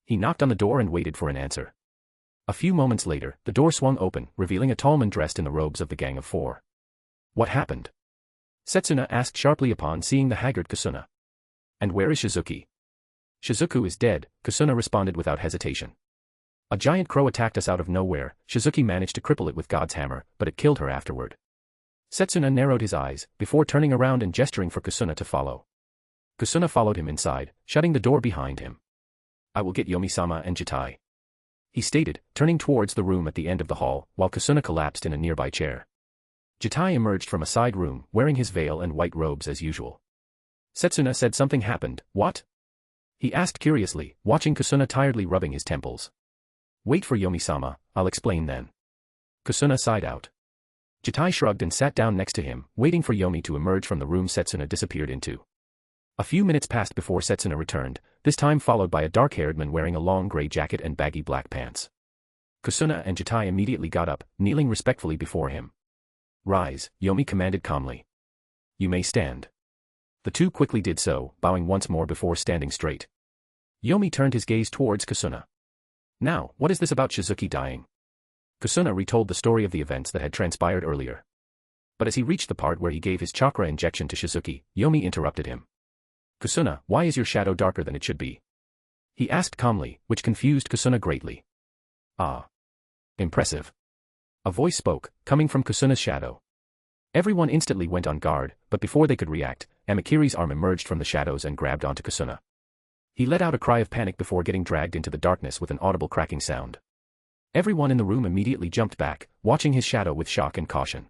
He knocked on the door and waited for an answer. A few moments later, the door swung open, revealing a tall man dressed in the robes of the Gang of Four. What happened? Setsuna asked sharply upon seeing the haggard Kusuna. And where is Shizuki? Shizuku is dead, Kusuna responded without hesitation. A giant crow attacked us out of nowhere. Shizuki managed to cripple it with God's hammer, but it killed her afterward. Setsuna narrowed his eyes, before turning around and gesturing for Kusuna to follow. Kusuna followed him inside, shutting the door behind him. I will get Yomi-sama and Jitai, he stated, turning towards the room at the end of the hall, while Kusuna collapsed in a nearby chair. Jitai emerged from a side room, wearing his veil and white robes as usual. Setsuna said something happened. What? He asked curiously, watching Kusuna tiredly rubbing his temples. Wait for Yomi-sama, I'll explain then. Kusuna sighed out. Jitai shrugged and sat down next to him, waiting for Yomi to emerge from the room Setsuna disappeared into. A few minutes passed before Setsuna returned, this time followed by a dark-haired man wearing a long gray jacket and baggy black pants. Kusuna and Jitai immediately got up, kneeling respectfully before him. Rise, Yomi commanded calmly. You may stand. The two quickly did so, bowing once more before standing straight. Yomi turned his gaze towards Kusuna. Now, what is this about Shizuki dying? Kusuna retold the story of the events that had transpired earlier. But as he reached the part where he gave his chakra injection to Shizuki, Yomi interrupted him. Kusuna, why is your shadow darker than it should be? He asked calmly, which confused Kusuna greatly. Ah. Impressive. A voice spoke, coming from Kusuna's shadow. Everyone instantly went on guard, but before they could react, Amikiri's arm emerged from the shadows and grabbed onto Kusuna. He let out a cry of panic before getting dragged into the darkness with an audible cracking sound. Everyone in the room immediately jumped back, watching his shadow with shock and caution.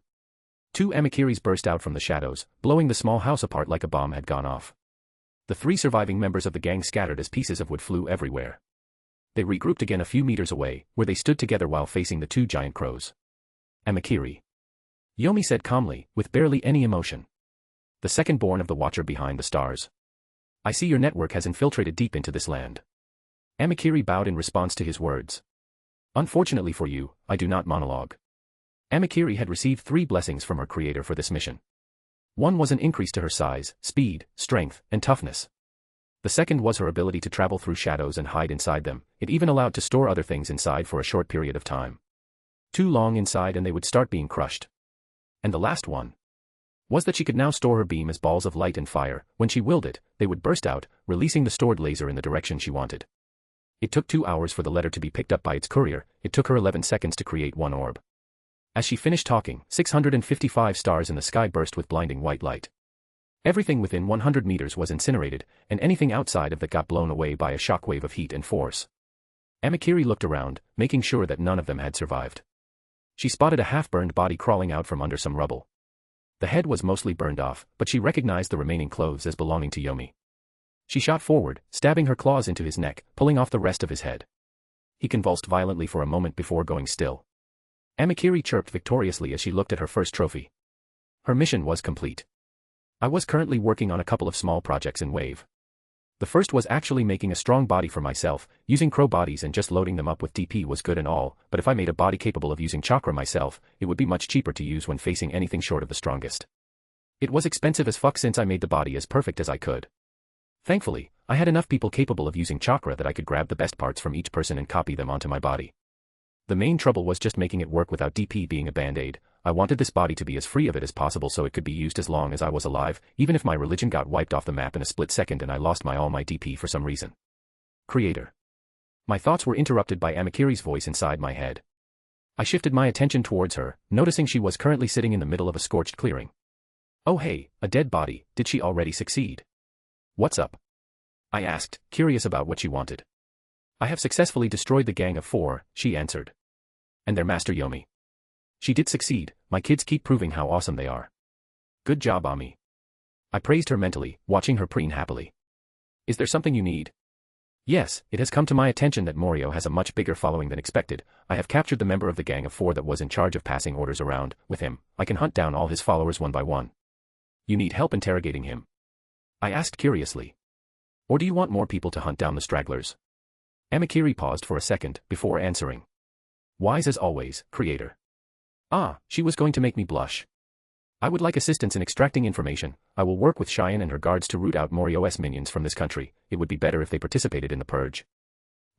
Two Amikiris burst out from the shadows, blowing the small house apart like a bomb had gone off. The three surviving members of the gang scattered as pieces of wood flew everywhere. They regrouped again a few meters away, where they stood together while facing the two giant crows. Amikiri. Yomi said calmly, with barely any emotion. The second born of the Watcher behind the stars. I see your network has infiltrated deep into this land. Amikiri bowed in response to his words. Unfortunately for you, I do not monologue. Amikiri had received 3 blessings from her creator for this mission. One was an increase to her size, speed, strength, and toughness. The second was her ability to travel through shadows and hide inside them. It even allowed to store other things inside for a short period of time. Too long inside and they would start being crushed. And the last one was that she could now store her beam as balls of light and fire. When she willed it, they would burst out, releasing the stored laser in the direction she wanted. It took 2 hours for the letter to be picked up by its courier. It took her 11 seconds to create one orb. As she finished talking, 655 stars in the sky burst with blinding white light. Everything within 100 meters was incinerated, and anything outside of that got blown away by a shockwave of heat and force. Amikiri looked around, making sure that none of them had survived. She spotted a half-burned body crawling out from under some rubble. The head was mostly burned off, but she recognized the remaining clothes as belonging to Yomi. She shot forward, stabbing her claws into his neck, pulling off the rest of his head. He convulsed violently for a moment before going still. Amikiri chirped victoriously as she looked at her first trophy. Her mission was complete. I was currently working on a couple of small projects in Wave. The first was actually making a strong body for myself. Using crow bodies and just loading them up with DP was good and all, but if I made a body capable of using chakra myself, it would be much cheaper to use when facing anything short of the strongest. It was expensive as fuck since I made the body as perfect as I could. Thankfully, I had enough people capable of using chakra that I could grab the best parts from each person and copy them onto my body. The main trouble was just making it work without DP being a band-aid. I wanted this body to be as free of it as possible so it could be used as long as I was alive, even if my religion got wiped off the map in a split second and I lost all my DP for some reason. Creator. My thoughts were interrupted by Amikiri's voice inside my head. I shifted my attention towards her, noticing she was currently sitting in the middle of a scorched clearing. Oh hey, a dead body, did she already succeed? What's up? I asked, curious about what she wanted. I have successfully destroyed the gang of 4, she answered. And their master Yomi. She did succeed, my kids keep proving how awesome they are. Good job, Ami. I praised her mentally, watching her preen happily. Is there something you need? Yes, it has come to my attention that Morio has a much bigger following than expected. I have captured the member of the gang of 4 that was in charge of passing orders around. With him, I can hunt down all his followers one by one. You need help interrogating him? I asked curiously. Or do you want more people to hunt down the stragglers? Amikiri paused for a second before answering. Wise as always, creator. Ah, she was going to make me blush. I would like assistance in extracting information. I will work with Cheyenne and her guards to root out Morio's minions from this country. It would be better if they participated in the purge.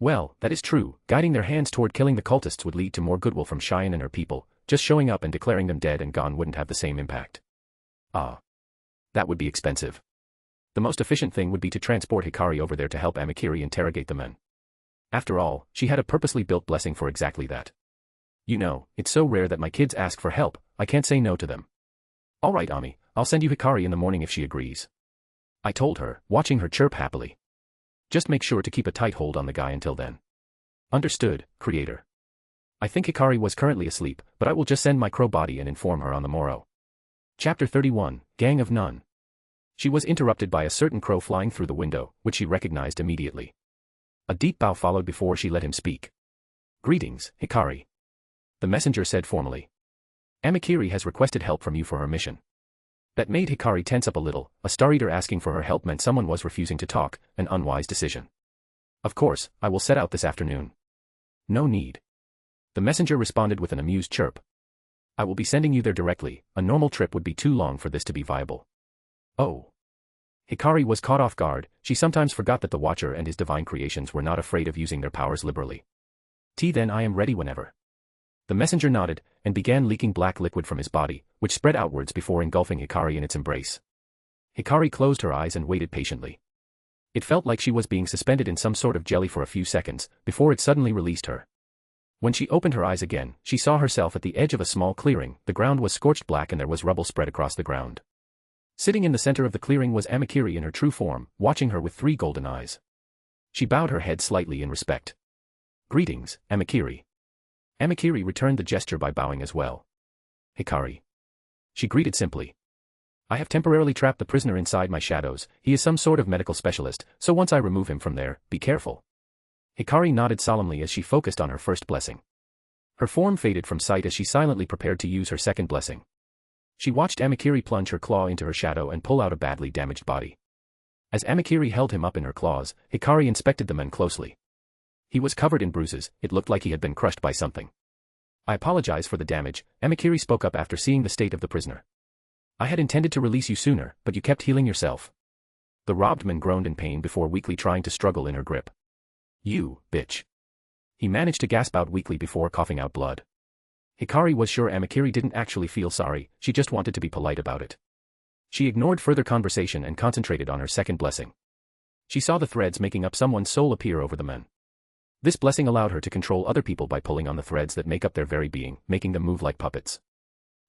Well, that is true. Guiding their hands toward killing the cultists would lead to more goodwill from Cheyenne and her people. Just showing up and declaring them dead and gone wouldn't have the same impact. Ah. That would be expensive. The most efficient thing would be to transport Hikari over there to help Amikiri interrogate the men. After all, she had a purposely built blessing for exactly that. You know, it's so rare that my kids ask for help, I can't say no to them. Alright Ami, I'll send you Hikari in the morning if she agrees. I told her, watching her chirp happily. Just make sure to keep a tight hold on the guy until then. Understood, creator. I think Hikari was currently asleep, but I will just send my crow body and inform her on the morrow. Chapter 31, Gang of None. She was interrupted by a certain crow flying through the window, which she recognized immediately. A deep bow followed before she let him speak. Greetings, Hikari. The messenger said formally. Amikiri has requested help from you for her mission. That made Hikari tense up a little. A Star Eater asking for her help meant someone was refusing to talk, an unwise decision. Of course, I will set out this afternoon. No need. The messenger responded with an amused chirp. I will be sending you there directly. A normal trip would be too long for this to be viable. Oh. Hikari was caught off guard. She sometimes forgot that the Watcher and his divine creations were not afraid of using their powers liberally. Then I am ready whenever. The messenger nodded, and began leaking black liquid from his body, which spread outwards before engulfing Hikari in its embrace. Hikari closed her eyes and waited patiently. It felt like she was being suspended in some sort of jelly for a few seconds, before it suddenly released her. When she opened her eyes again, she saw herself at the edge of a small clearing. The ground was scorched black and there was rubble spread across the ground. Sitting in the center of the clearing was Amikiri in her true form, watching her with 3 golden eyes. She bowed her head slightly in respect. Greetings, Amikiri. Amikiri returned the gesture by bowing as well. Hikari. She greeted simply. I have temporarily trapped the prisoner inside my shadows. He is some sort of medical specialist, so once I remove him from there, be careful. Hikari nodded solemnly as she focused on her first blessing. Her form faded from sight as she silently prepared to use her second blessing. She watched Amikiri plunge her claw into her shadow and pull out a badly damaged body. As Amikiri held him up in her claws, Hikari inspected the man closely. He was covered in bruises. It looked like he had been crushed by something. I apologize for the damage, Amikiri spoke up after seeing the state of the prisoner. I had intended to release you sooner, but you kept healing yourself. The robbed man groaned in pain before weakly trying to struggle in her grip. You, bitch. He managed to gasp out weakly before coughing out blood. Hikari was sure Amikiri didn't actually feel sorry, she just wanted to be polite about it. She ignored further conversation and concentrated on her second blessing. She saw the threads making up someone's soul appear over the men. This blessing allowed her to control other people by pulling on the threads that make up their very being, making them move like puppets.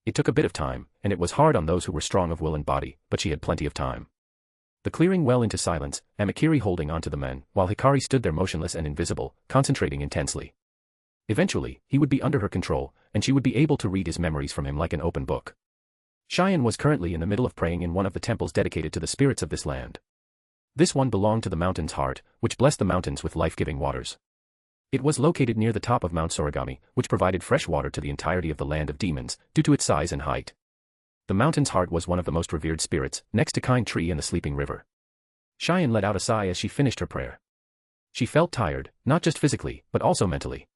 It took a bit of time, and it was hard on those who were strong of will and body, but she had plenty of time. The clearing well into silence, Amikiri holding onto the men, while Hikari stood there motionless and invisible, concentrating intensely. Eventually, he would be under her control, and she would be able to read his memories from him like an open book. Cheyenne was currently in the middle of praying in one of the temples dedicated to the spirits of this land. This one belonged to the mountain's heart, which blessed the mountains with life-giving waters. It was located near the top of Mount Soragami, which provided fresh water to the entirety of the land of demons, due to its size and height. The mountain's heart was one of the most revered spirits, next to Kind Tree and the Sleeping River. Cheyenne let out a sigh as she finished her prayer. She felt tired, not just physically, but also mentally.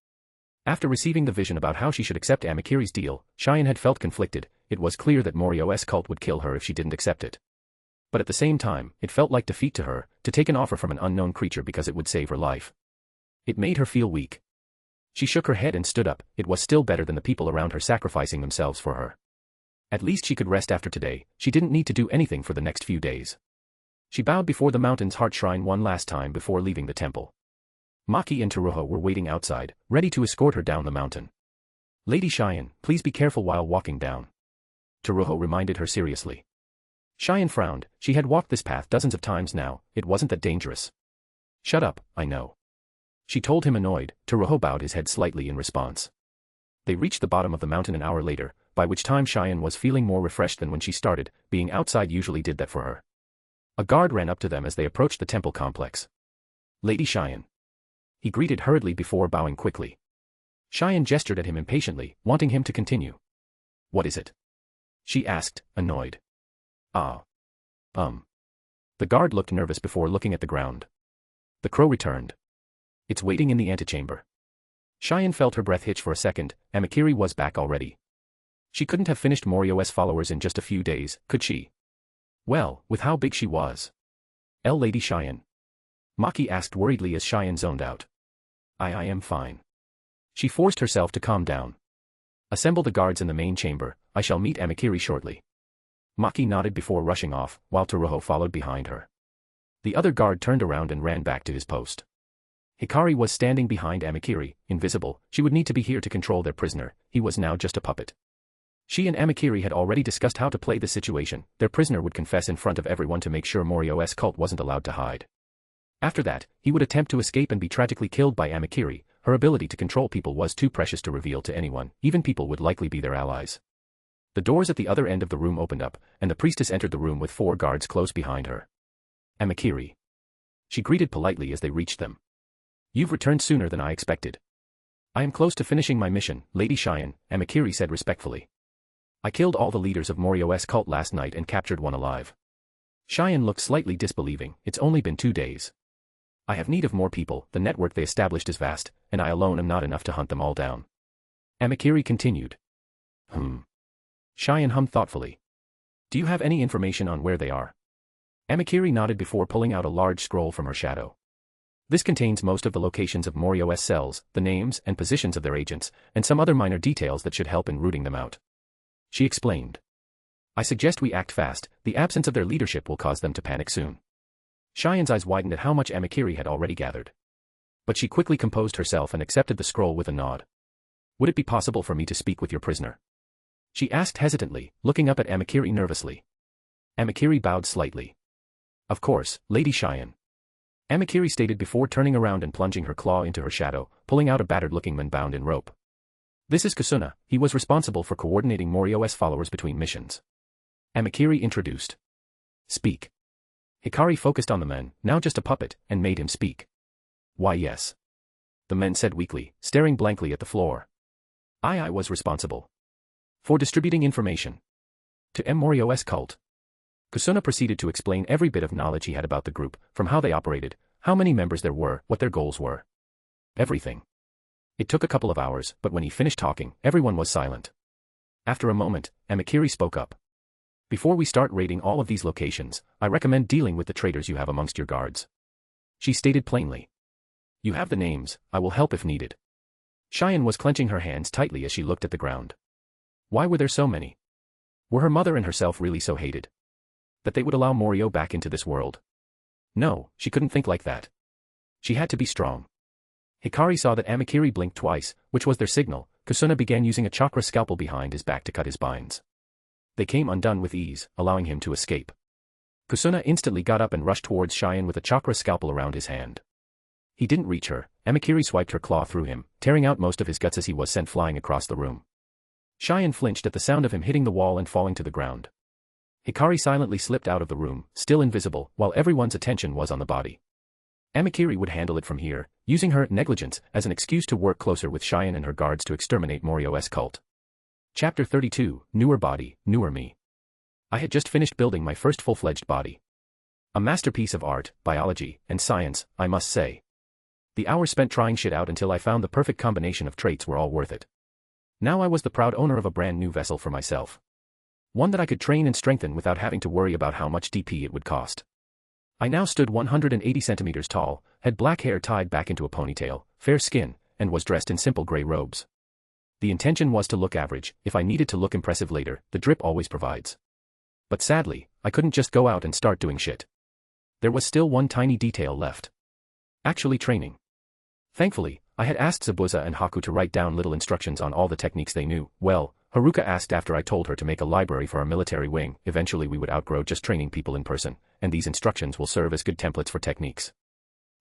After receiving the vision about how she should accept Amikiri's deal, Cheyenne had felt conflicted. It was clear that Morio's cult would kill her if she didn't accept it. But at the same time, it felt like defeat to her, to take an offer from an unknown creature because it would save her life. It made her feel weak. She shook her head and stood up. It was still better than the people around her sacrificing themselves for her. At least she could rest after today. She didn't need to do anything for the next few days. She bowed before the mountain's heart shrine one last time before leaving the temple. Maki and Teruho were waiting outside, ready to escort her down the mountain. Lady Cheyenne, please be careful while walking down. Teruho reminded her seriously. Cheyenne frowned. She had walked this path dozens of times now. It wasn't that dangerous. Shut up, I know. She told him, annoyed. Teruho bowed his head slightly in response. They reached the bottom of the mountain an hour later, by which time Cheyenne was feeling more refreshed than when she started. Being outside usually did that for her. A guard ran up to them as they approached the temple complex. Lady Cheyenne. He greeted hurriedly before bowing quickly. Cheyenne gestured at him impatiently, wanting him to continue. What is it? She asked, annoyed. The guard looked nervous before looking at the ground. The crow returned. It's waiting in the antechamber. Cheyenne felt her breath hitch for a second. Amikiri was back already. She couldn't have finished Morio's followers in just a few days, could she? Well, with how big she was. Lady Cheyenne. Maki asked worriedly as Cheyenne zoned out. I am fine. She forced herself to calm down. Assemble the guards in the main chamber. I shall meet Amikiri shortly. Maki nodded before rushing off, while Teruho followed behind her. The other guard turned around and ran back to his post. Hikari was standing behind Amikiri, invisible. She would need to be here to control their prisoner. He was now just a puppet. She and Amikiri had already discussed how to play the situation. Their prisoner would confess in front of everyone to make sure Morio's cult wasn't allowed to hide. After that, he would attempt to escape and be tragically killed by Amikiri. Her ability to control people was too precious to reveal to anyone. Even people would likely be their allies. The doors at the other end of the room opened up, and the priestess entered the room with 4 guards close behind her. Amikiri. She greeted politely as they reached them. You've returned sooner than I expected. I am close to finishing my mission, Lady Cheyenne, Amikiri said respectfully. I killed all the leaders of Morio's cult last night and captured one alive. Cheyenne looked slightly disbelieving. It's only been 2 days. I have need of more people. The network they established is vast, and I alone am not enough to hunt them all down. Amikiri continued. Cheyenne hummed thoughtfully. Do you have any information on where they are? Amikiri nodded before pulling out a large scroll from her shadow. This contains most of the locations of Morio's cells, the names and positions of their agents, and some other minor details that should help in rooting them out. She explained. I suggest we act fast. The absence of their leadership will cause them to panic soon. Cheyenne's eyes widened at how much Amikiri had already gathered. But she quickly composed herself and accepted the scroll with a nod. Would it be possible for me to speak with your prisoner? She asked hesitantly, looking up at Amikiri nervously. Amikiri bowed slightly. Of course, Lady Cheyenne. Amikiri stated before turning around and plunging her claw into her shadow, pulling out a battered-looking man bound in rope. This is Kusuna. He was responsible for coordinating Morio's followers between missions. Amikiri introduced. Speak. Hikari focused on the man, now just a puppet, and made him speak. Why yes. The man said weakly, staring blankly at the floor. I was responsible. For distributing information. To Morio's cult. Kusuna proceeded to explain every bit of knowledge he had about the group, from how they operated, how many members there were, what their goals were. Everything. It took a couple of hours, but when he finished talking, everyone was silent. After a moment, Amikiri spoke up. Before we start raiding all of these locations, I recommend dealing with the traitors you have amongst your guards. She stated plainly. You have the names, I will help if needed. Cheyenne was clenching her hands tightly as she looked at the ground. Why were there so many? Were her mother and herself really so hated? That they would allow Morio back into this world? No, she couldn't think like that. She had to be strong. Hikari saw that Amikiri blinked twice, which was their signal. Kusuna began using a chakra scalpel behind his back to cut his binds. They came undone with ease, allowing him to escape. Kusuna instantly got up and rushed towards Cheyenne with a chakra scalpel around his hand. He didn't reach her. Amikiri swiped her claw through him, tearing out most of his guts as he was sent flying across the room. Cheyenne flinched at the sound of him hitting the wall and falling to the ground. Hikari silently slipped out of the room, still invisible, while everyone's attention was on the body. Amikiri would handle it from here, using her negligence as an excuse to work closer with Cheyenne and her guards to exterminate Morio's cult. Chapter 32, Newer Body, Newer Me. I had just finished building my first full-fledged body. A masterpiece of art, biology, and science, I must say. The hours spent trying shit out until I found the perfect combination of traits were all worth it. Now I was the proud owner of a brand new vessel for myself. One that I could train and strengthen without having to worry about how much DP it would cost. I now stood 180 centimeters tall, had black hair tied back into a ponytail, fair skin, and was dressed in simple gray robes. The intention was to look average. If I needed to look impressive later, the drip always provides. But sadly, I couldn't just go out and start doing shit. There was still one tiny detail left. Actually training. Thankfully, I had asked Zabuza and Haku to write down little instructions on all the techniques they knew. Well, Haruka asked after I told her to make a library for our military wing. Eventually we would outgrow just training people in person, and these instructions will serve as good templates for techniques.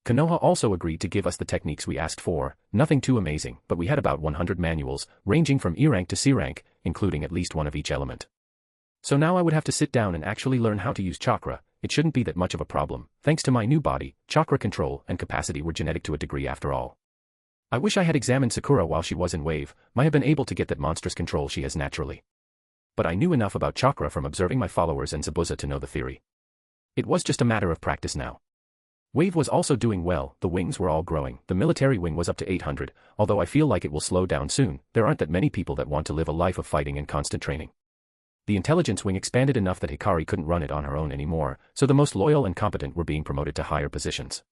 Konoha also agreed to give us the techniques we asked for, nothing too amazing, but we had about 100 manuals, ranging from E rank to C rank, including at least one of each element. So now I would have to sit down and actually learn how to use chakra. It shouldn't be that much of a problem. Thanks to my new body, chakra control and capacity were genetic to a degree after all. I wish I had examined Sakura while she was in wave, might have been able to get that monstrous control she has naturally. But I knew enough about chakra from observing my followers and Zabuza to know the theory. It was just a matter of practice now. Wave was also doing well, the wings were all growing. The military wing was up to 800, although I feel like it will slow down soon. There aren't that many people that want to live a life of fighting and constant training. The intelligence wing expanded enough that Hikari couldn't run it on her own anymore, so the most loyal and competent were being promoted to higher positions.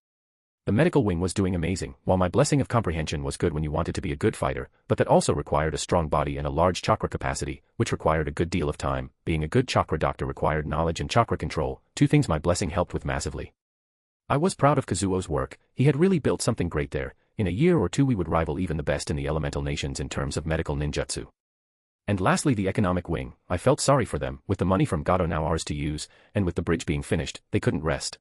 The medical wing was doing amazing, while my blessing of comprehension was good when you wanted to be a good fighter, but that also required a strong body and a large chakra capacity, which required a good deal of time. Being a good chakra doctor required knowledge and chakra control, two things my blessing helped with massively. I was proud of Kazuo's work. He had really built something great there. In a year or two we would rival even the best in the elemental nations in terms of medical ninjutsu. And lastly the economic wing. I felt sorry for them. With the money from Gato now ours to use, and with the bridge being finished, they couldn't rest.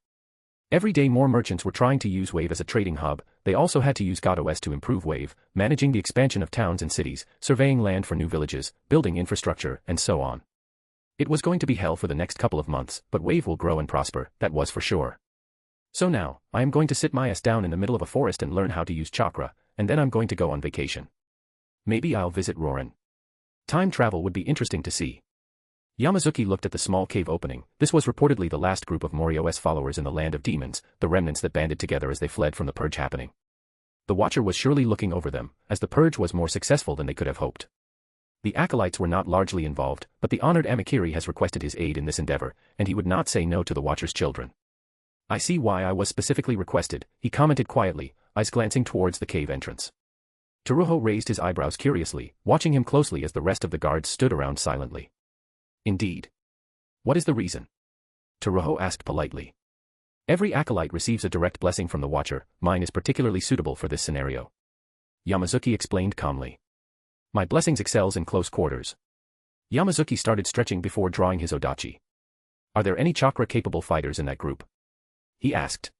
Every day more merchants were trying to use Wave as a trading hub. They also had to use Gato S to improve Wave, managing the expansion of towns and cities, surveying land for new villages, building infrastructure, and so on. It was going to be hell for the next couple of months, but Wave will grow and prosper, that was for sure. So now, I am going to sit my ass down in the middle of a forest and learn how to use chakra, and then I'm going to go on vacation. Maybe I'll visit Rorin. Time travel would be interesting to see. Yamazuki looked at the small cave opening. This was reportedly the last group of Morio's followers in the land of demons, the remnants that banded together as they fled from the purge happening. The Watcher was surely looking over them, as the purge was more successful than they could have hoped. The acolytes were not largely involved, but the honored Amikiri has requested his aid in this endeavor, and he would not say no to the Watcher's children. I see why I was specifically requested, he commented quietly, eyes glancing towards the cave entrance. Teruho raised his eyebrows curiously, watching him closely as the rest of the guards stood around silently. Indeed. What is the reason? Teruho asked politely. Every acolyte receives a direct blessing from the Watcher, mine is particularly suitable for this scenario. Yamazuki explained calmly. My blessings excels in close quarters. Yamazuki started stretching before drawing his odachi. Are there any chakra-capable fighters in that group? He asked.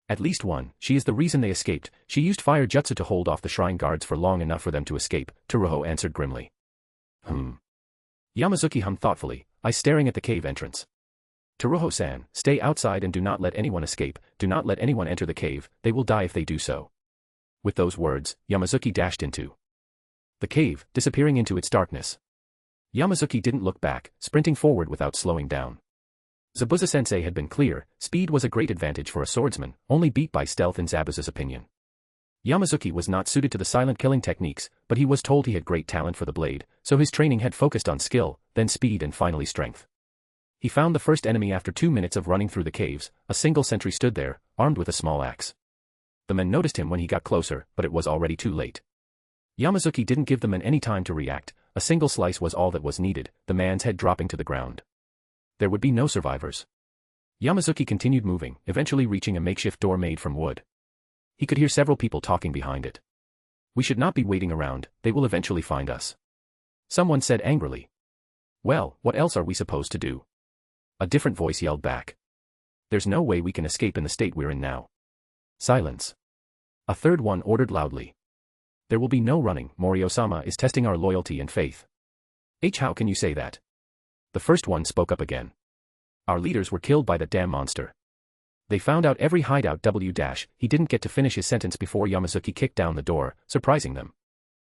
At least one. She is the reason they escaped. She used fire jutsu to hold off the shrine guards for long enough for them to escape, Teruho answered grimly. Yamazuki hummed thoughtfully, eyes staring at the cave entrance. Teruho-san, stay outside and do not let anyone escape, do not let anyone enter the cave, they will die if they do so. With those words, Yamazuki dashed into the cave, disappearing into its darkness. Yamazuki didn't look back, sprinting forward without slowing down. Zabuza-sensei had been clear, speed was a great advantage for a swordsman, only beat by stealth in Zabuza's opinion. Yamazuki was not suited to the silent killing techniques, but he was told he had great talent for the blade, so his training had focused on skill, then speed and finally strength. He found the first enemy after 2 minutes of running through the caves. A single sentry stood there, armed with a small axe. The men noticed him when he got closer, but it was already too late. Yamazuki didn't give the men any time to react. A single slice was all that was needed, the man's head dropping to the ground. There would be no survivors. Yamazuki continued moving, eventually reaching a makeshift door made from wood. He could hear several people talking behind it. We should not be waiting around, they will eventually find us. Someone said angrily. Well, what else are we supposed to do? A different voice yelled back. There's no way we can escape in the state we're in now. Silence. A third one ordered loudly. There will be no running, Morio-sama is testing our loyalty and faith. How can you say that? The first one spoke up again. Our leaders were killed by that damn monster. They found out every hideout he didn't get to finish his sentence before Yamazuki kicked down the door, surprising them.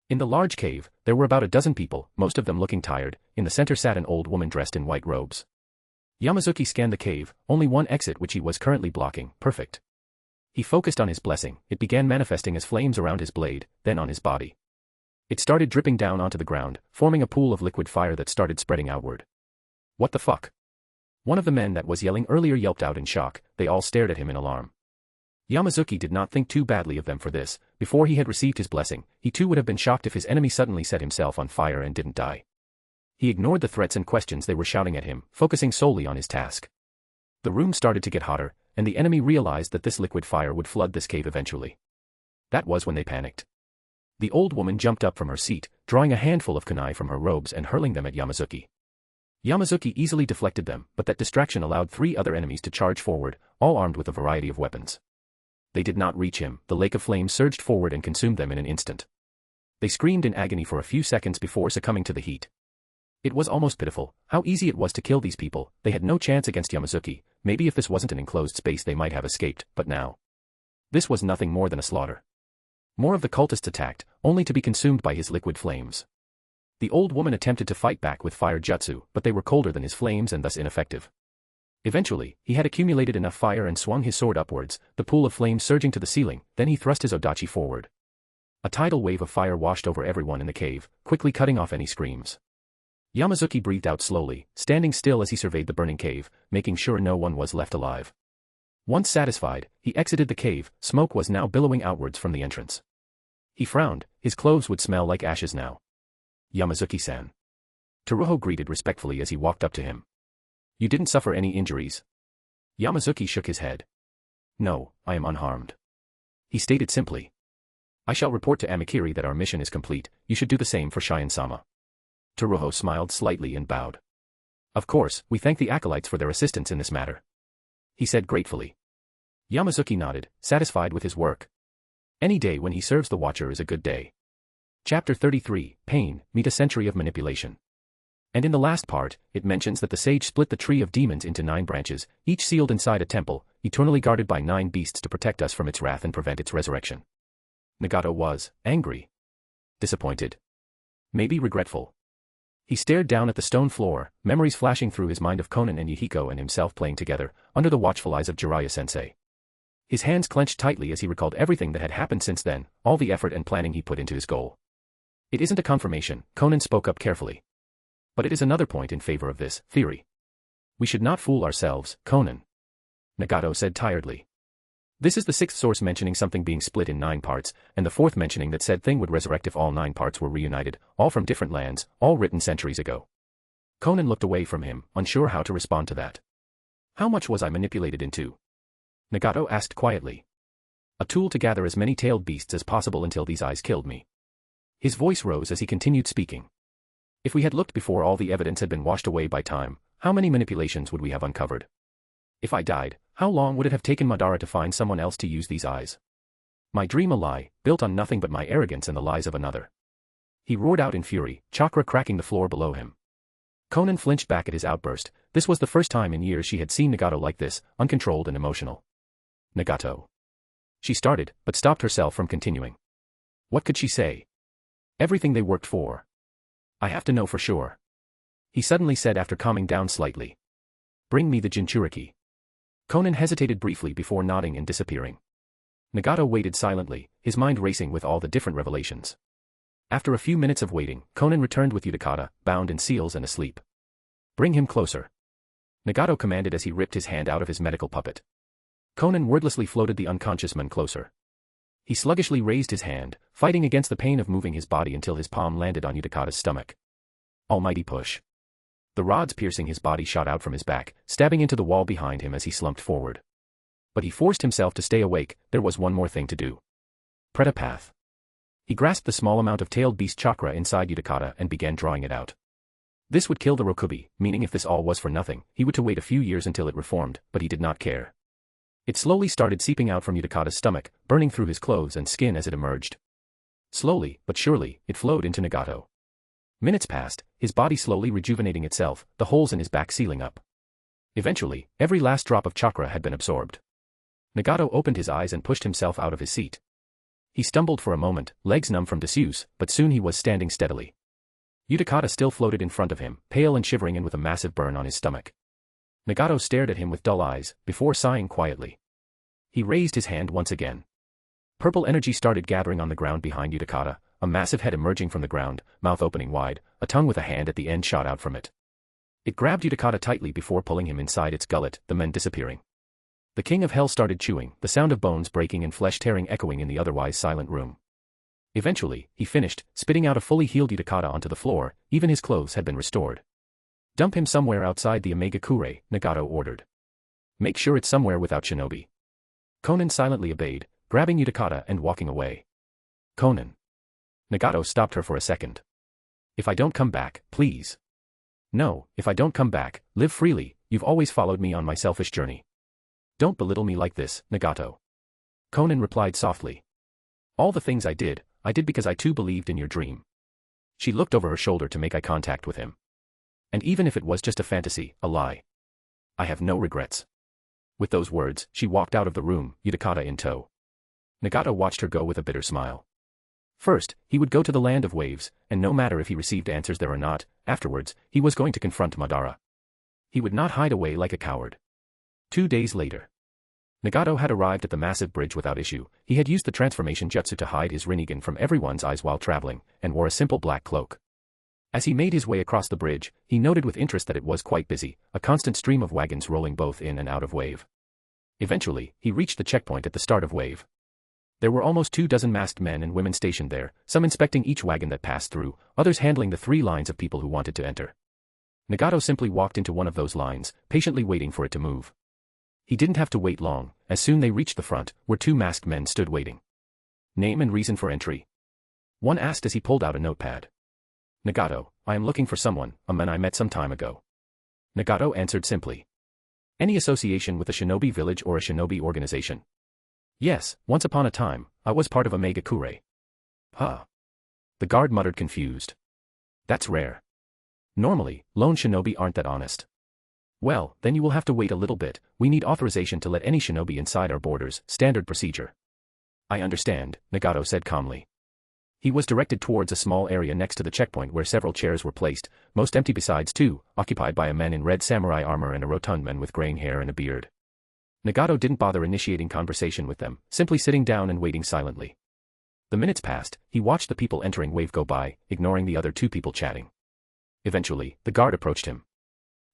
In the large cave, there were about a dozen people, most of them looking tired. In the center sat an old woman dressed in white robes. Yamazuki scanned the cave, only one exit which he was currently blocking, perfect. He focused on his blessing, it began manifesting as flames around his blade, then on his body. It started dripping down onto the ground, forming a pool of liquid fire that started spreading outward. What the fuck? One of the men that was yelling earlier yelped out in shock, they all stared at him in alarm. Yamazuki did not think too badly of them for this. Before he had received his blessing, he too would have been shocked if his enemy suddenly set himself on fire and didn't die. He ignored the threats and questions they were shouting at him, focusing solely on his task. The room started to get hotter, and the enemy realized that this liquid fire would flood this cave eventually. That was when they panicked. The old woman jumped up from her seat, drawing a handful of kunai from her robes and hurling them at Yamazuki. Yamazuki easily deflected them, but that distraction allowed 3 other enemies to charge forward, all armed with a variety of weapons. They did not reach him, the lake of flames surged forward and consumed them in an instant. They screamed in agony for a few seconds before succumbing to the heat. It was almost pitiful, how easy it was to kill these people. They had no chance against Yamazuki. Maybe if this wasn't an enclosed space they might have escaped, but now. This was nothing more than a slaughter. More of the cultists attacked, only to be consumed by his liquid flames. The old woman attempted to fight back with fire jutsu, but they were colder than his flames and thus ineffective. Eventually, he had accumulated enough fire and swung his sword upwards, the pool of flames surging to the ceiling, then he thrust his odachi forward. A tidal wave of fire washed over everyone in the cave, quickly cutting off any screams. Yamazuki breathed out slowly, standing still as he surveyed the burning cave, making sure no one was left alive. Once satisfied, he exited the cave. Smoke was now billowing outwards from the entrance. He frowned, his clothes would smell like ashes now. Yamazuki-san. Teruho greeted respectfully as he walked up to him. You didn't suffer any injuries? Yamazuki shook his head. No, I am unharmed. He stated simply. I shall report to Amikiri that our mission is complete. You should do the same for Shion-sama. Teruho smiled slightly and bowed. Of course, we thank the acolytes for their assistance in this matter. He said gratefully. Yamazuki nodded, satisfied with his work. Any day when he serves the Watcher is a good day. Chapter 33, Pain, meet a century of manipulation. And in the last part, it mentions that the sage split the tree of demons into 9 branches, each sealed inside a temple, eternally guarded by 9 beasts to protect us from its wrath and prevent its resurrection. Nagato was angry. Disappointed. Maybe regretful. He stared down at the stone floor, memories flashing through his mind of Konan and Yahiko and himself playing together, under the watchful eyes of Jiraiya-sensei. His hands clenched tightly as he recalled everything that had happened since then, all the effort and planning he put into his goal. It isn't a confirmation, Konan spoke up carefully. But it is another point in favor of this theory. We should not fool ourselves, Konan. Nagato said tiredly. This is the 6th source mentioning something being split in 9 parts, and the 4th mentioning that said thing would resurrect if all 9 parts were reunited, all from different lands, all written centuries ago. Konan looked away from him, unsure how to respond to that. How much was I manipulated into? Nagato asked quietly. A tool to gather as many tailed beasts as possible until these eyes killed me. His voice rose as he continued speaking. If we had looked before all the evidence had been washed away by time, how many manipulations would we have uncovered? If I died, how long would it have taken Madara to find someone else to use these eyes? My dream a lie, built on nothing but my arrogance and the lies of another. He roared out in fury, chakra cracking the floor below him. Konan flinched back at his outburst. This was the first time in years she had seen Nagato like this, uncontrolled and emotional. Nagato. She started, but stopped herself from continuing. What could she say? Everything they worked for. I have to know for sure. He suddenly said after calming down slightly. Bring me the Jinchuriki. Konan hesitated briefly before nodding and disappearing. Nagato waited silently, his mind racing with all the different revelations. After a few minutes of waiting, Konan returned with Yudikata, bound in seals and asleep. Bring him closer. Nagato commanded as he ripped his hand out of his medical puppet. Konan wordlessly floated the unconscious man closer. He sluggishly raised his hand, fighting against the pain of moving his body until his palm landed on Yudikata's stomach. Almighty push. The rods piercing his body shot out from his back, stabbing into the wall behind him as he slumped forward. But he forced himself to stay awake, there was one more thing to do. Preta path. He grasped the small amount of tailed beast chakra inside Yudikata and began drawing it out. This would kill the Rokubi, meaning if this all was for nothing, he would to wait a few years until it reformed, but he did not care. It slowly started seeping out from Yudikata's stomach, burning through his clothes and skin as it emerged. Slowly, but surely, it flowed into Nagato. Minutes passed, his body slowly rejuvenating itself, the holes in his back sealing up. Eventually, every last drop of chakra had been absorbed. Nagato opened his eyes and pushed himself out of his seat. He stumbled for a moment, legs numb from disuse, but soon he was standing steadily. Utakata still floated in front of him, pale and shivering and with a massive burn on his stomach. Nagato stared at him with dull eyes, before sighing quietly. He raised his hand once again. Purple energy started gathering on the ground behind Utakata, a massive head emerging from the ground, mouth opening wide, a tongue with a hand at the end shot out from it. It grabbed Utakata tightly before pulling him inside its gullet, the men disappearing. The king of hell started chewing, the sound of bones breaking and flesh tearing echoing in the otherwise silent room. Eventually, he finished, spitting out a fully healed Utakata onto the floor, even his clothes had been restored. Dump him somewhere outside the Omega Kure, Nagato ordered. Make sure it's somewhere without shinobi. Conan silently obeyed, grabbing Utakata and walking away. Conan. Nagato stopped her for a second. If I don't come back, please. No, if I don't come back, live freely, you've always followed me on my selfish journey. Don't belittle me like this, Nagato. Conan replied softly. All the things I did because I too believed in your dream. She looked over her shoulder to make eye contact with him. And even if it was just a fantasy, a lie. I have no regrets. With those words, she walked out of the room, Utakata in tow. Nagato watched her go with a bitter smile. First, he would go to the land of waves, and no matter if he received answers there or not, afterwards, he was going to confront Madara. He would not hide away like a coward. 2 days later. Nagato had arrived at the massive bridge without issue. He had used the transformation jutsu to hide his Rinnegan from everyone's eyes while traveling, and wore a simple black cloak. As he made his way across the bridge, he noted with interest that it was quite busy, a constant stream of wagons rolling both in and out of wave. Eventually, he reached the checkpoint at the start of wave. There were almost 24 masked men and women stationed there, some inspecting each wagon that passed through, others handling the 3 lines of people who wanted to enter. Nagato simply walked into one of those lines, patiently waiting for it to move. He didn't have to wait long, as soon they reached the front, where 2 masked men stood waiting. Name and reason for entry? One asked as he pulled out a notepad. Nagato, I am looking for someone, a man I met some time ago. Nagato answered simply. Any association with a shinobi village or a shinobi organization? Yes, once upon a time, I was part of Omega Kure. Huh. The guard muttered confused. That's rare. Normally, lone shinobi aren't that honest. Well, then you will have to wait a little bit, we need authorization to let any shinobi inside our borders, standard procedure. I understand, Nagato said calmly. He was directed towards a small area next to the checkpoint where several chairs were placed, most empty besides 2, occupied by a man in red samurai armor and a rotund man with graying hair and a beard. Nagato didn't bother initiating conversation with them, simply sitting down and waiting silently. The minutes passed, he watched the people entering wave go by, ignoring the other 2 people chatting. Eventually, the guard approached him.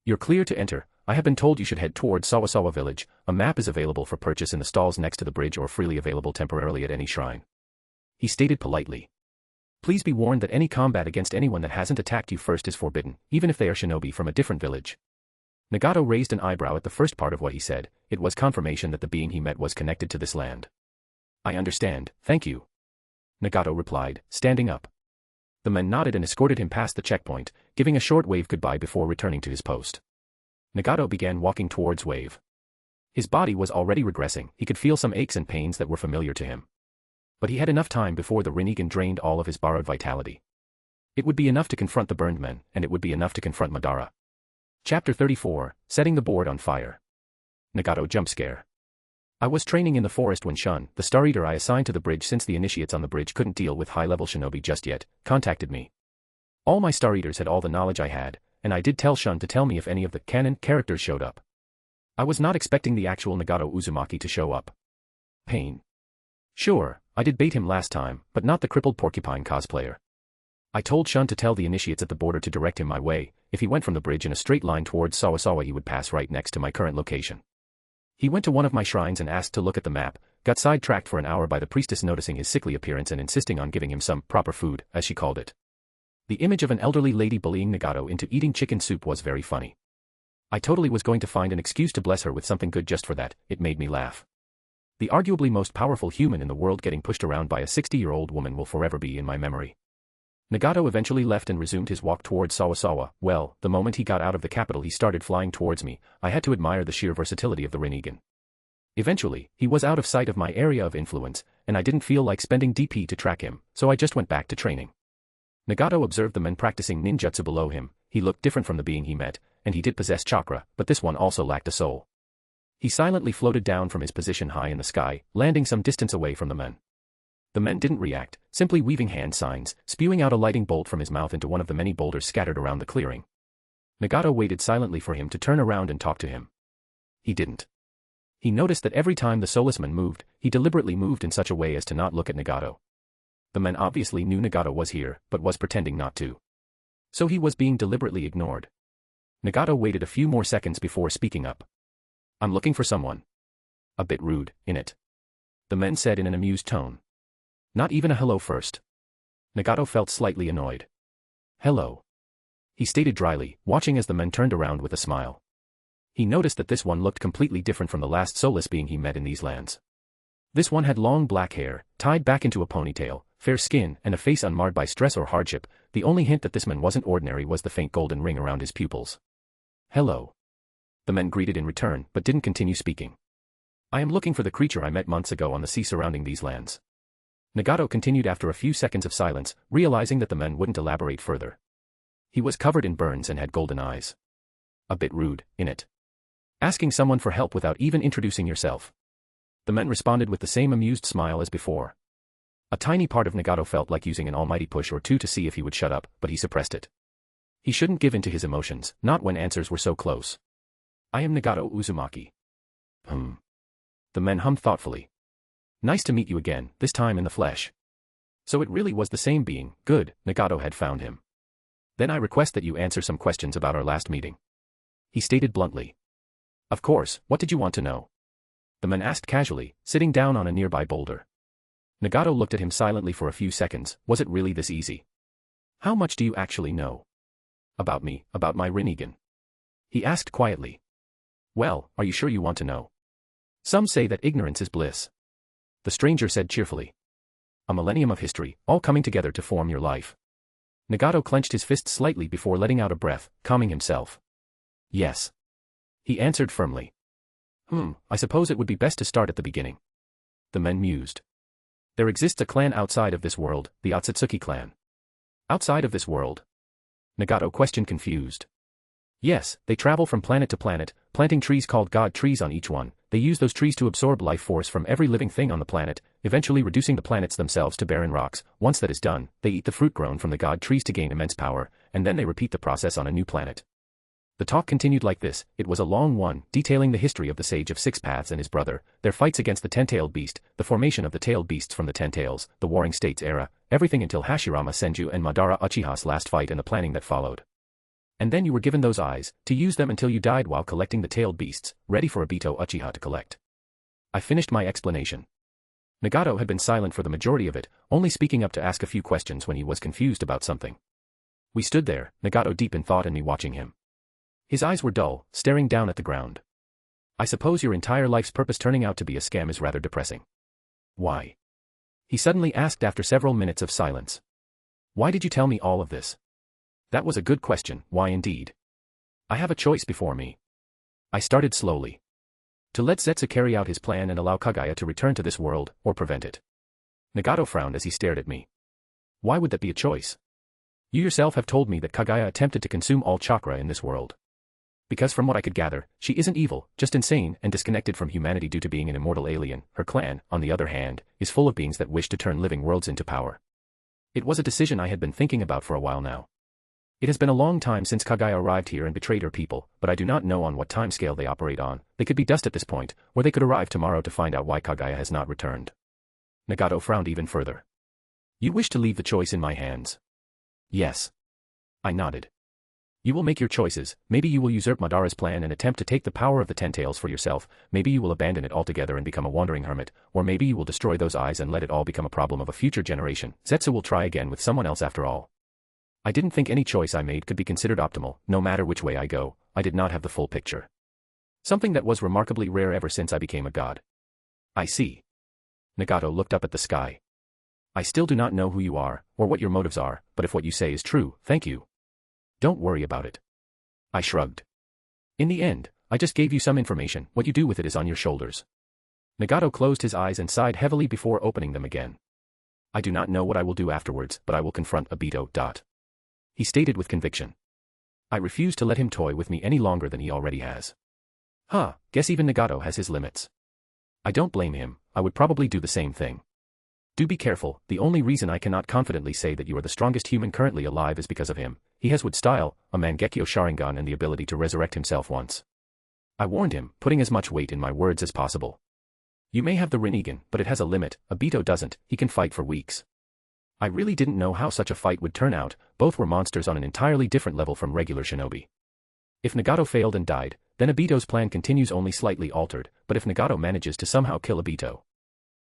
You're clear to enter, I have been told you should head towards Sawasawa village, a map is available for purchase in the stalls next to the bridge or freely available temporarily at any shrine. He stated politely. Please be warned that any combat against anyone that hasn't attacked you first is forbidden, even if they are shinobi from a different village. Nagato raised an eyebrow at the first part of what he said, it was confirmation that the being he met was connected to this land. I understand, thank you. Nagato replied, standing up. The men nodded and escorted him past the checkpoint, giving a short wave goodbye before returning to his post. Nagato began walking towards wave. His body was already regressing, he could feel some aches and pains that were familiar to him. But he had enough time before the Rinnegan drained all of his borrowed vitality. It would be enough to confront the burned men, and it would be enough to confront Madara. Chapter 34, Setting the Board on Fire. Nagato jump scare. I was training in the forest when Shun, the Star Eater I assigned to the bridge since the initiates on the bridge couldn't deal with high-level shinobi just yet, contacted me. All my Star Eaters had all the knowledge I had, and I did tell Shun to tell me if any of the canon characters showed up. I was not expecting the actual Nagato Uzumaki to show up. Pain. Sure, I did bait him last time, but not the crippled porcupine cosplayer. I told Shun to tell the initiates at the border to direct him my way, if he went from the bridge in a straight line towards Sawasawa he would pass right next to my current location. He went to one of my shrines and asked to look at the map, got sidetracked for an hour by the priestess noticing his sickly appearance and insisting on giving him some proper food, as she called it. The image of an elderly lady bullying Nagato into eating chicken soup was very funny. I totally was going to find an excuse to bless her with something good just for that, it made me laugh. The arguably most powerful human in the world getting pushed around by a 60-year-old woman will forever be in my memory. Nagato eventually left and resumed his walk towards Sawasawa. Well, the moment he got out of the capital he started flying towards me. I had to admire the sheer versatility of the Rinnegan. Eventually, he was out of sight of my area of influence, and I didn't feel like spending DP to track him, so I just went back to training. Nagato observed the men practicing ninjutsu below him. He looked different from the being he met, and he did possess chakra, but this one also lacked a soul. He silently floated down from his position high in the sky, landing some distance away from the men. The men didn't react, simply weaving hand signs, spewing out a lighting bolt from his mouth into one of the many boulders scattered around the clearing. Nagato waited silently for him to turn around and talk to him. He didn't. He noticed that every time the soulless man moved, he deliberately moved in such a way as to not look at Nagato. The men obviously knew Nagato was here, but was pretending not to. So he was being deliberately ignored. Nagato waited a few more seconds before speaking up. "I'm looking for someone." "A bit rude, innit?" the men said in an amused tone. "Not even a hello first." Nagato felt slightly annoyed. "Hello," he stated dryly, watching as the men turned around with a smile. He noticed that this one looked completely different from the last soulless being he met in these lands. This one had long black hair, tied back into a ponytail, fair skin, and a face unmarred by stress or hardship. The only hint that this man wasn't ordinary was the faint golden ring around his pupils. "Hello," the men greeted in return, but didn't continue speaking. "I am looking for the creature I met months ago on the sea surrounding these lands." Nagato continued after a few seconds of silence, realizing that the men wouldn't elaborate further. He was covered in burns and had golden eyes. "A bit rude, innit? Asking someone for help without even introducing yourself." The men responded with the same amused smile as before. A tiny part of Nagato felt like using an almighty push or two to see if he would shut up, but he suppressed it. He shouldn't give in to his emotions, not when answers were so close. "I am Nagato Uzumaki." The men hummed thoughtfully. "Nice to meet you again, this time in the flesh." So it really was the same being. Good, Nagato had found him. "Then I request that you answer some questions about our last meeting," he stated bluntly. "Of course, what did you want to know?" the man asked casually, sitting down on a nearby boulder. Nagato looked at him silently for a few seconds. Was it really this easy? "How much do you actually know?" "About me, about my Rinnegan?" he asked quietly. "Well, are you sure you want to know? Some say that ignorance is bliss," the stranger said cheerfully. "A millennium of history, all coming together to form your life." Nagato clenched his fist slightly before letting out a breath, calming himself. "Yes," he answered firmly. I suppose it would be best to start at the beginning." The men mused. "There exists a clan outside of this world, the Otsutsuki clan." "Outside of this world?" Nagato questioned confused. "Yes, they travel from planet to planet, planting trees called god trees on each one. They use those trees to absorb life force from every living thing on the planet, eventually reducing the planets themselves to barren rocks. Once that is done, they eat the fruit grown from the god trees to gain immense power, and then they repeat the process on a new planet." The talk continued like this. It was a long one, detailing the history of the Sage of Six Paths and his brother, their fights against the ten-tailed beast, the formation of the tailed beasts from the ten tails, the Warring States era, everything until Hashirama Senju and Madara Uchiha's last fight and the planning that followed. And then you were given those eyes, to use them until you died while collecting the tailed beasts, ready for Obito Uchiha to collect. I finished my explanation. Nagato had been silent for the majority of it, only speaking up to ask a few questions when he was confused about something. We stood there, Nagato deep in thought and me watching him. His eyes were dull, staring down at the ground. "I suppose your entire life's purpose turning out to be a scam is rather depressing." "Why?" he suddenly asked after several minutes of silence. "Why did you tell me all of this?" That was a good question, why indeed? I have a choice before me. I started slowly. To let Zetsu carry out his plan and allow Kaguya to return to this world, or prevent it. Nagato frowned as he stared at me. "Why would that be a choice? You yourself have told me that Kaguya attempted to consume all chakra in this world. Because from what I could gather, she isn't evil, just insane and disconnected from humanity due to being an immortal alien. Her clan, on the other hand, is full of beings that wish to turn living worlds into power." It was a decision I had been thinking about for a while now. It has been a long time since Kaguya arrived here and betrayed her people, but I do not know on what timescale they operate on. They could be dust at this point, or they could arrive tomorrow to find out why Kaguya has not returned. Nagato frowned even further. "You wish to leave the choice in my hands?" "Yes." I nodded. "You will make your choices. Maybe you will usurp Madara's plan and attempt to take the power of the Ten Tails for yourself, maybe you will abandon it altogether and become a wandering hermit, or maybe you will destroy those eyes and let it all become a problem of a future generation. Zetsu will try again with someone else after all." I didn't think any choice I made could be considered optimal. No matter which way I go, I did not have the full picture. Something that was remarkably rare ever since I became a god. "I see." Nagato looked up at the sky. "I still do not know who you are, or what your motives are, but if what you say is true, thank you. Don't worry about it." I shrugged. "In the end, I just gave you some information. What you do with it is on your shoulders." Nagato closed his eyes and sighed heavily before opening them again. I do not know what I will do afterwards, but I will confront Obito. He stated with conviction. I refuse to let him toy with me any longer than he already has. Guess even Nagato has his limits. I don't blame him, I would probably do the same thing. Do be careful, the only reason I cannot confidently say that you are the strongest human currently alive is because of him. He has with style, a Mangekyo Sharingan and the ability to resurrect himself once. I warned him, putting as much weight in my words as possible. You may have the Rinnegan, but it has a limit. Obito doesn't, he can fight for weeks. I really didn't know how such a fight would turn out, both were monsters on an entirely different level from regular shinobi. If Nagato failed and died, then Obito's plan continues only slightly altered, but if Nagato manages to somehow kill Obito.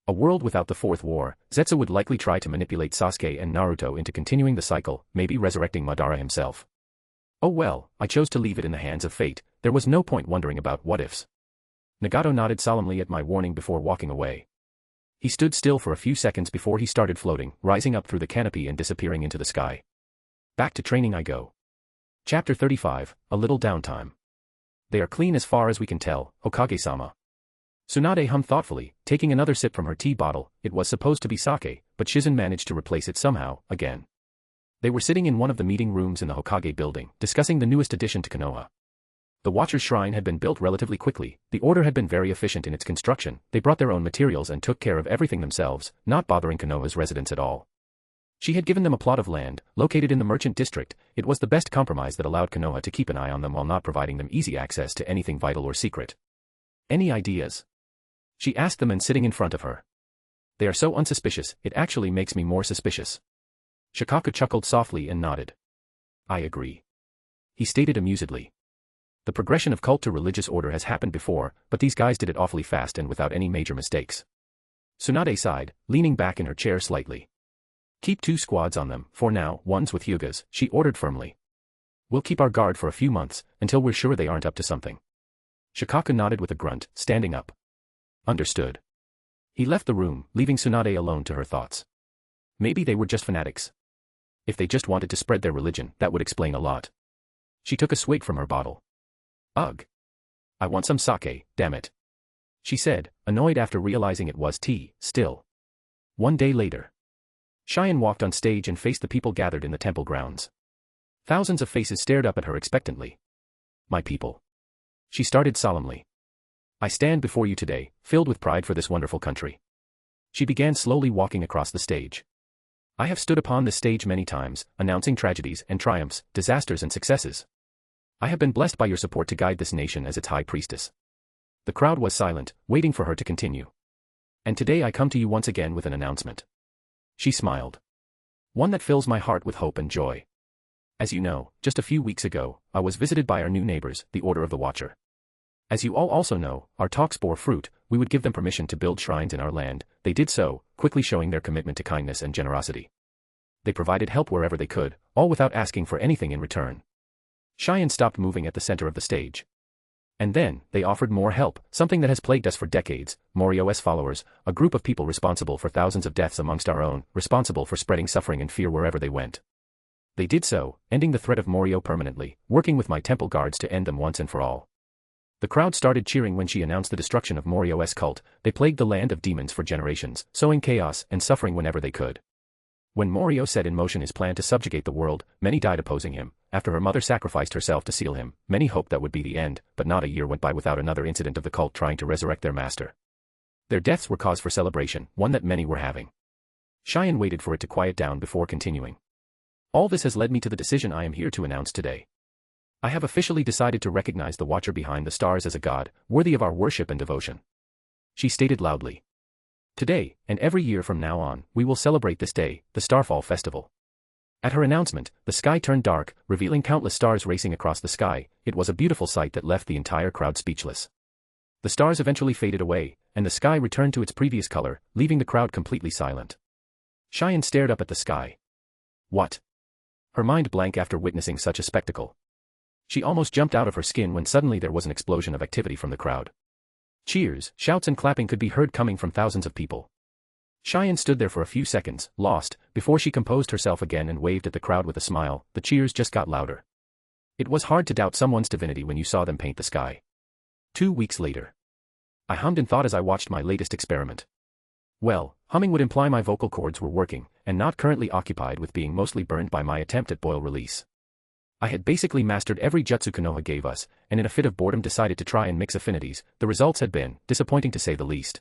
A world without the Fourth War, Zetsu would likely try to manipulate Sasuke and Naruto into continuing the cycle, maybe resurrecting Madara himself. Oh well, I chose to leave it in the hands of fate, there was no point wondering about what-ifs. Nagato nodded solemnly at my warning before walking away. He stood still for a few seconds before he started floating, rising up through the canopy and disappearing into the sky. Back to training I go. Chapter 35, A Little Downtime. They are clean as far as we can tell, Hokage-sama. Tsunade hummed thoughtfully, taking another sip from her tea bottle. It was supposed to be sake, but Shizen managed to replace it somehow, again. They were sitting in one of the meeting rooms in the Hokage building, discussing the newest addition to Konoha. The Watcher's Shrine had been built relatively quickly, the order had been very efficient in its construction, they brought their own materials and took care of everything themselves, not bothering Konoha's residents at all. She had given them a plot of land, located in the merchant district. It was the best compromise that allowed Konoha to keep an eye on them while not providing them easy access to anything vital or secret. Any ideas? She asked the men sitting in front of her. They are so unsuspicious, it actually makes me more suspicious. Shikaku chuckled softly and nodded. I agree. He stated amusedly. The progression of cult to religious order has happened before, but these guys did it awfully fast and without any major mistakes. Tsunade sighed, leaning back in her chair slightly. Keep 2 squads on them, for now, ones with Hyugas, she ordered firmly. We'll keep our guard for a few months, until we're sure they aren't up to something. Shikaku nodded with a grunt, standing up. Understood. He left the room, leaving Tsunade alone to her thoughts. Maybe they were just fanatics. If they just wanted to spread their religion, that would explain a lot. She took a swig from her bottle. Ugh. I want some sake, damn it. She said, annoyed after realizing it was tea, still. One day later. Cheyenne walked on stage and faced the people gathered in the temple grounds. Thousands of faces stared up at her expectantly. My people. She started solemnly. I stand before you today, filled with pride for this wonderful country. She began slowly walking across the stage. I have stood upon this stage many times, announcing tragedies and triumphs, disasters and successes. I have been blessed by your support to guide this nation as its high priestess. The crowd was silent, waiting for her to continue. And today I come to you once again with an announcement. She smiled. One that fills my heart with hope and joy. As you know, just a few weeks ago, I was visited by our new neighbors, the Order of the Watcher. As you all also know, our talks bore fruit. We would give them permission to build shrines in our land. They did so, quickly showing their commitment to kindness and generosity. They provided help wherever they could, all without asking for anything in return. Cheyenne stopped moving at the center of the stage. And then, they offered more help, something that has plagued us for decades. Morio's followers, a group of people responsible for thousands of deaths amongst our own, responsible for spreading suffering and fear wherever they went. They did so, ending the threat of Morio permanently, working with my temple guards to end them once and for all. The crowd started cheering when she announced the destruction of Morio's cult. They plagued the land of demons for generations, sowing chaos and suffering whenever they could. When Morio set in motion his plan to subjugate the world, many died opposing him. After her mother sacrificed herself to seal him, many hoped that would be the end, but not a year went by without another incident of the cult trying to resurrect their master. Their deaths were cause for celebration, one that many were having. Cheyenne waited for it to quiet down before continuing. All this has led me to the decision I am here to announce today. I have officially decided to recognize the Watcher behind the stars as a god, worthy of our worship and devotion. She stated loudly. Today, and every year from now on, we will celebrate this day, the Starfall Festival. At her announcement, the sky turned dark, revealing countless stars racing across the sky. It was a beautiful sight that left the entire crowd speechless. The stars eventually faded away, and the sky returned to its previous color, leaving the crowd completely silent. Cheyenne stared up at the sky. What? Her mind blank after witnessing such a spectacle. She almost jumped out of her skin when suddenly there was an explosion of activity from the crowd. Cheers, shouts and clapping could be heard coming from thousands of people. Cheyenne stood there for a few seconds, lost, before she composed herself again and waved at the crowd with a smile. The cheers just got louder. It was hard to doubt someone's divinity when you saw them paint the sky. 2 weeks later. I hummed and thought as I watched my latest experiment. Well, humming would imply my vocal cords were working, and not currently occupied with being mostly burned by my attempt at boil release. I had basically mastered every jutsu Konoha gave us, and in a fit of boredom decided to try and mix affinities. The results had been disappointing to say the least.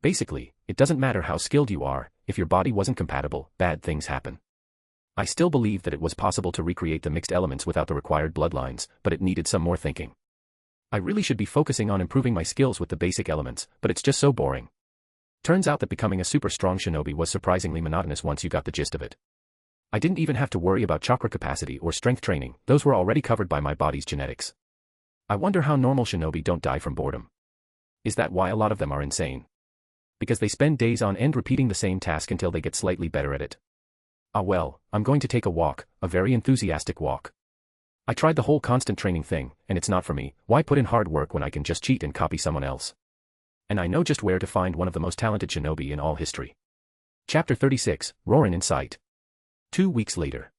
Basically, it doesn't matter how skilled you are, if your body wasn't compatible, bad things happen. I still believed that it was possible to recreate the mixed elements without the required bloodlines, but it needed some more thinking. I really should be focusing on improving my skills with the basic elements, but it's just so boring. Turns out that becoming a super strong shinobi was surprisingly monotonous once you got the gist of it. I didn't even have to worry about chakra capacity or strength training, those were already covered by my body's genetics. I wonder how normal shinobi don't die from boredom. Is that why a lot of them are insane? Because they spend days on end repeating the same task until they get slightly better at it. Ah well, I'm going to take a walk, a very enthusiastic walk. I tried the whole constant training thing, and it's not for me. Why put in hard work when I can just cheat and copy someone else? And I know just where to find one of the most talented shinobi in all history. Chapter 36, Rorin in Sight. 2 weeks later.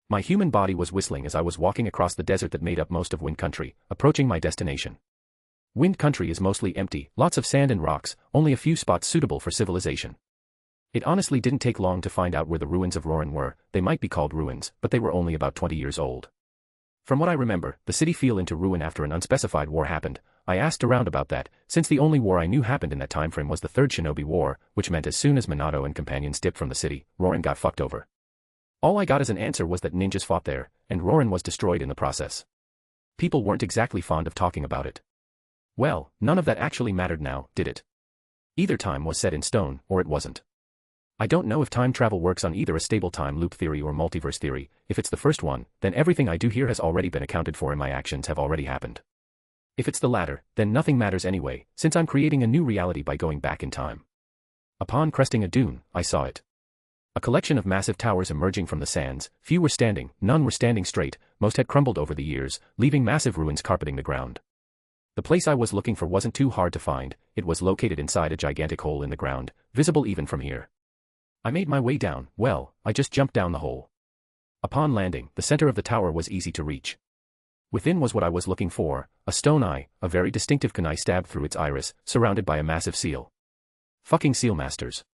My human body was whistling as I was walking across the desert that made up most of Wind Country, approaching my destination. Wind Country is mostly empty, lots of sand and rocks, only a few spots suitable for civilization. It honestly didn't take long to find out where the ruins of Roran were. They might be called ruins, but they were only about 20 years old. From what I remember, the city fell into ruin after an unspecified war happened. I asked around about that, since the only war I knew happened in that time frame was the Third Shinobi War, which meant as soon as Minato and companions dipped from the city, Rorin got fucked over. All I got as an answer was that ninjas fought there, and Rorin was destroyed in the process. People weren't exactly fond of talking about it. Well, none of that actually mattered now, did it? Either time was set in stone, or it wasn't. I don't know if time travel works on either a stable time loop theory or multiverse theory. If it's the first one, then everything I do here has already been accounted for and my actions have already happened. If it's the latter, then nothing matters anyway, since I'm creating a new reality by going back in time. Upon cresting a dune, I saw it. A collection of massive towers emerging from the sands. Few were standing, none were standing straight, most had crumbled over the years, leaving massive ruins carpeting the ground. The place I was looking for wasn't too hard to find. It was located inside a gigantic hole in the ground, visible even from here. I made my way down. Well, I just jumped down the hole. Upon landing, the center of the tower was easy to reach. Within was what I was looking for, a stone eye, a very distinctive kunai stabbed through its iris, surrounded by a massive seal. Fucking seal masters.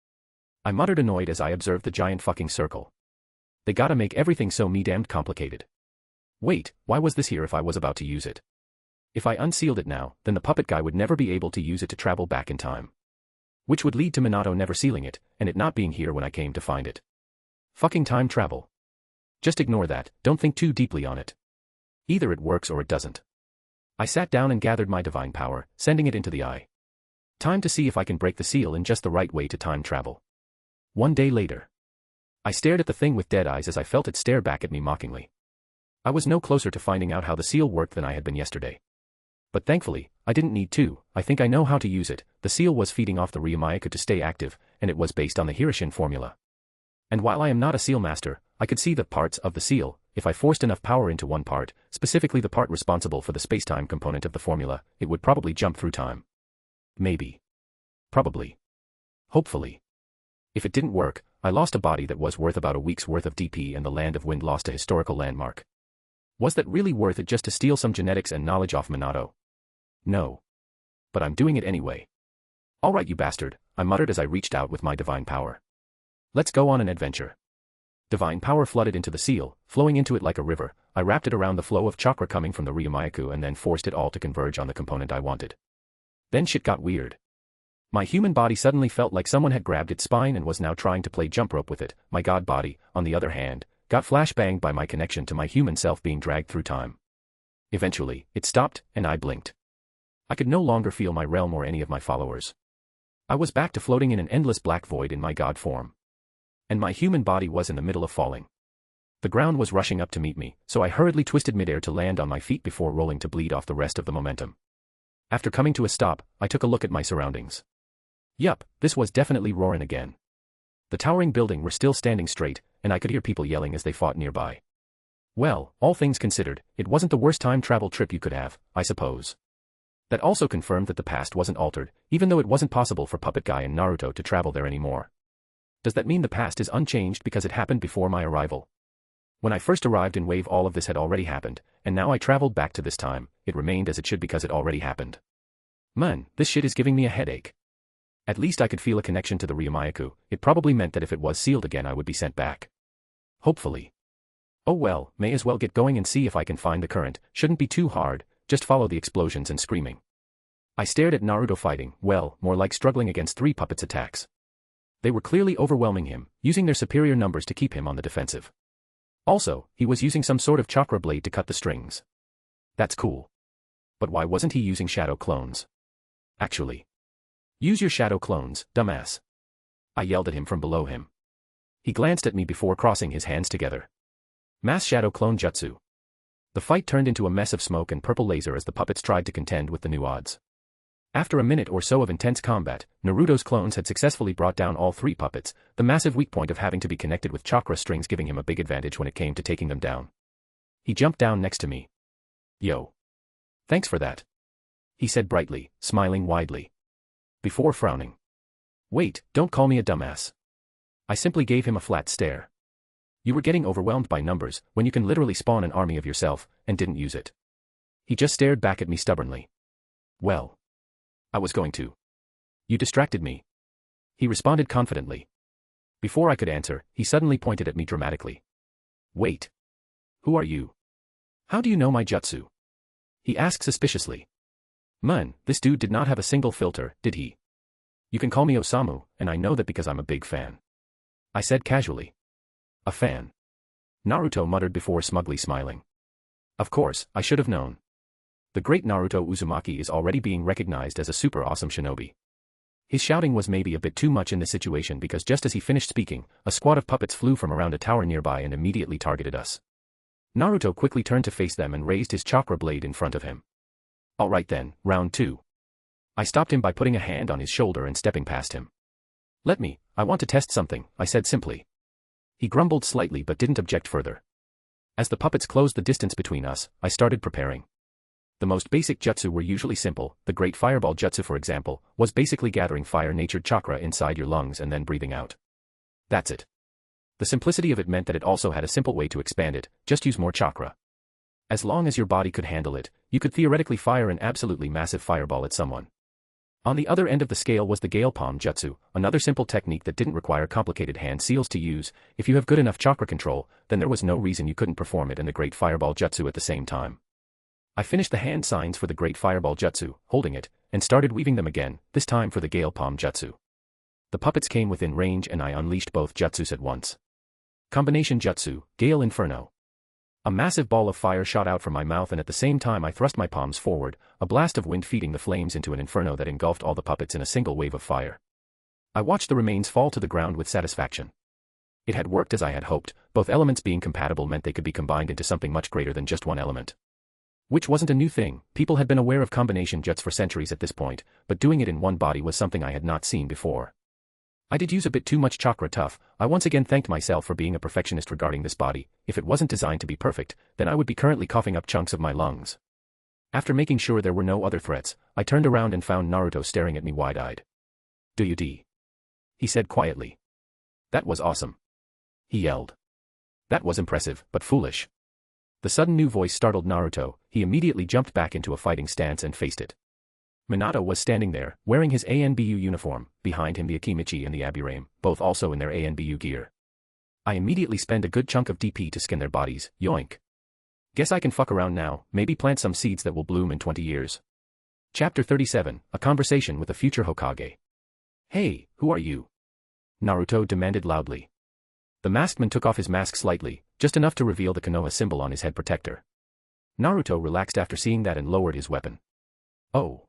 I muttered annoyed as I observed the giant fucking circle. They gotta make everything so damned complicated. Wait, why was this here if I was about to use it? If I unsealed it now, then the puppet guy would never be able to use it to travel back in time. Which would lead to Minato never sealing it, and it not being here when I came to find it. Fucking time travel. Just ignore that, don't think too deeply on it. Either it works or it doesn't. I sat down and gathered my divine power, sending it into the eye. Time to see if I can break the seal in just the right way to time travel. 1 day later. I stared at the thing with dead eyes as I felt it stare back at me mockingly. I was no closer to finding out how the seal worked than I had been yesterday. But thankfully, I didn't need to. I think I know how to use it. The seal was feeding off the Ryumayaku to stay active, and it was based on the Hiroshin formula. And while I am not a seal master, I could see the parts of the seal. If I forced enough power into one part, specifically the part responsible for the space-time component of the formula, it would probably jump through time. Maybe. Probably. Hopefully. If it didn't work, I lost a body that was worth about a week's worth of DP and the Land of Wind lost a historical landmark. Was that really worth it just to steal some genetics and knowledge off Minato? No. But I'm doing it anyway. Alright you bastard, I muttered as I reached out with my divine power. Let's go on an adventure. Divine power flooded into the seal, flowing into it like a river. I wrapped it around the flow of chakra coming from the Ryumayaku and then forced it all to converge on the component I wanted. Then shit got weird. My human body suddenly felt like someone had grabbed its spine and was now trying to play jump rope with it. My god body, on the other hand, got flashbanged by my connection to my human self being dragged through time. Eventually, it stopped, and I blinked. I could no longer feel my realm or any of my followers. I was back to floating in an endless black void in my god form. And my human body was in the middle of falling. The ground was rushing up to meet me, so I hurriedly twisted midair to land on my feet before rolling to bleed off the rest of the momentum. After coming to a stop, I took a look at my surroundings. Yup, this was definitely Rorin again. The towering building were still standing straight, and I could hear people yelling as they fought nearby. Well, all things considered, it wasn't the worst time travel trip you could have, I suppose. That also confirmed that the past wasn't altered, even though it wasn't possible for Puppet Guy and Naruto to travel there anymore. Does that mean the past is unchanged because it happened before my arrival? When I first arrived in Wave all of this had already happened, and now I traveled back to this time, it remained as it should because it already happened. Man, this shit is giving me a headache. At least I could feel a connection to the Ryumayaku. It probably meant that if it was sealed again I would be sent back. Hopefully. Oh well, may as well get going and see if I can find the current. Shouldn't be too hard, just follow the explosions and screaming. I stared at Naruto fighting, well, more like struggling against 3 puppets' attacks. They were clearly overwhelming him, using their superior numbers to keep him on the defensive. Also, he was using some sort of chakra blade to cut the strings. That's cool. But why wasn't he using shadow clones? Actually. Use your shadow clones, dumbass. I yelled at him from below him. He glanced at me before crossing his hands together. Mass shadow clone jutsu. The fight turned into a mess of smoke and purple laser as the puppets tried to contend with the new odds. After a minute or so of intense combat, Naruto's clones had successfully brought down all 3 puppets, the massive weak point of having to be connected with chakra strings giving him a big advantage when it came to taking them down. He jumped down next to me. Yo. Thanks for that. He said brightly, smiling widely. Before frowning. Wait, don't call me a dumbass. I simply gave him a flat stare. You were getting overwhelmed by numbers, when you can literally spawn an army of yourself, and didn't use it. He just stared back at me stubbornly. Well. I was going to. You distracted me. He responded confidently. Before I could answer, he suddenly pointed at me dramatically. Wait. Who are you? How do you know my jutsu? He asked suspiciously. Man, this dude did not have a single filter, did he? You can call me Osamu, and I know that because I'm a big fan. I said casually. A fan. Naruto muttered before smugly smiling. Of course, I should have known. The great Naruto Uzumaki is already being recognized as a super awesome shinobi. His shouting was maybe a bit too much in this situation because just as he finished speaking, a squad of puppets flew from around a tower nearby and immediately targeted us. Naruto quickly turned to face them and raised his chakra blade in front of him. Alright then, round 2. I stopped him by putting a hand on his shoulder and stepping past him. Let me, I want to test something, I said simply. He grumbled slightly but didn't object further. As the puppets closed the distance between us, I started preparing. The most basic jutsu were usually simple, the Great Fireball Jutsu for example, was basically gathering fire-natured chakra inside your lungs and then breathing out. That's it. The simplicity of it meant that it also had a simple way to expand it, just use more chakra. As long as your body could handle it, you could theoretically fire an absolutely massive fireball at someone. On the other end of the scale was the Gale Palm Jutsu, another simple technique that didn't require complicated hand seals to use. If you have good enough chakra control, then there was no reason you couldn't perform it and the Great Fireball Jutsu at the same time. I finished the hand signs for the Great Fireball Jutsu, holding it, and started weaving them again, this time for the Gale Palm Jutsu. The puppets came within range and I unleashed both jutsus at once. Combination Jutsu, Gale Inferno. A massive ball of fire shot out from my mouth and at the same time I thrust my palms forward, a blast of wind feeding the flames into an inferno that engulfed all the puppets in a single wave of fire. I watched the remains fall to the ground with satisfaction. It had worked as I had hoped, both elements being compatible meant they could be combined into something much greater than just one element. Which wasn't a new thing, people had been aware of combination juts for centuries at this point, but doing it in one body was something I had not seen before. I did use a bit too much chakra tough. I once again thanked myself for being a perfectionist regarding this body. If it wasn't designed to be perfect, then I would be currently coughing up chunks of my lungs. After making sure there were no other threats, I turned around and found Naruto staring at me wide-eyed. Do you D? He said quietly. That was awesome. He yelled. That was impressive, but foolish. The sudden new voice startled Naruto. He immediately jumped back into a fighting stance and faced it. Minato was standing there, wearing his ANBU uniform, behind him the Akimichi and the Aburame, both also in their ANBU gear. I immediately spend a good chunk of DP to skin their bodies, yoink. Guess I can fuck around now, maybe plant some seeds that will bloom in 20 years. Chapter 37, A Conversation with a Future Hokage. Hey, who are you? Naruto demanded loudly. The masked man took off his mask slightly, just enough to reveal the Konoha symbol on his head protector. Naruto relaxed after seeing that and lowered his weapon. Oh.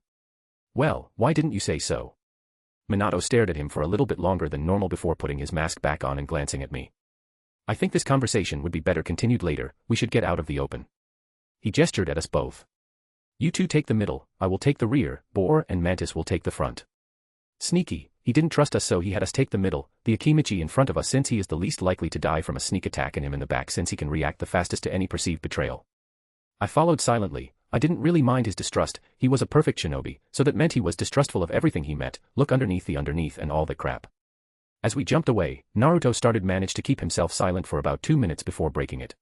Well, why didn't you say so? Minato stared at him for a little bit longer than normal before putting his mask back on and glancing at me. I think this conversation would be better continued later, we should get out of the open. He gestured at us both. You two take the middle, I will take the rear, Boar and Mantis will take the front. Sneaky, he didn't trust us so he had us take the middle, the Akimichi in front of us since he is the least likely to die from a sneak attack and him in the back since he can react the fastest to any perceived betrayal. I followed silently. I didn't really mind his distrust, he was a perfect shinobi, so that meant he was distrustful of everything he met, look underneath the underneath and all that crap. As we jumped away, Naruto managed to keep himself silent for about 2 minutes before breaking it.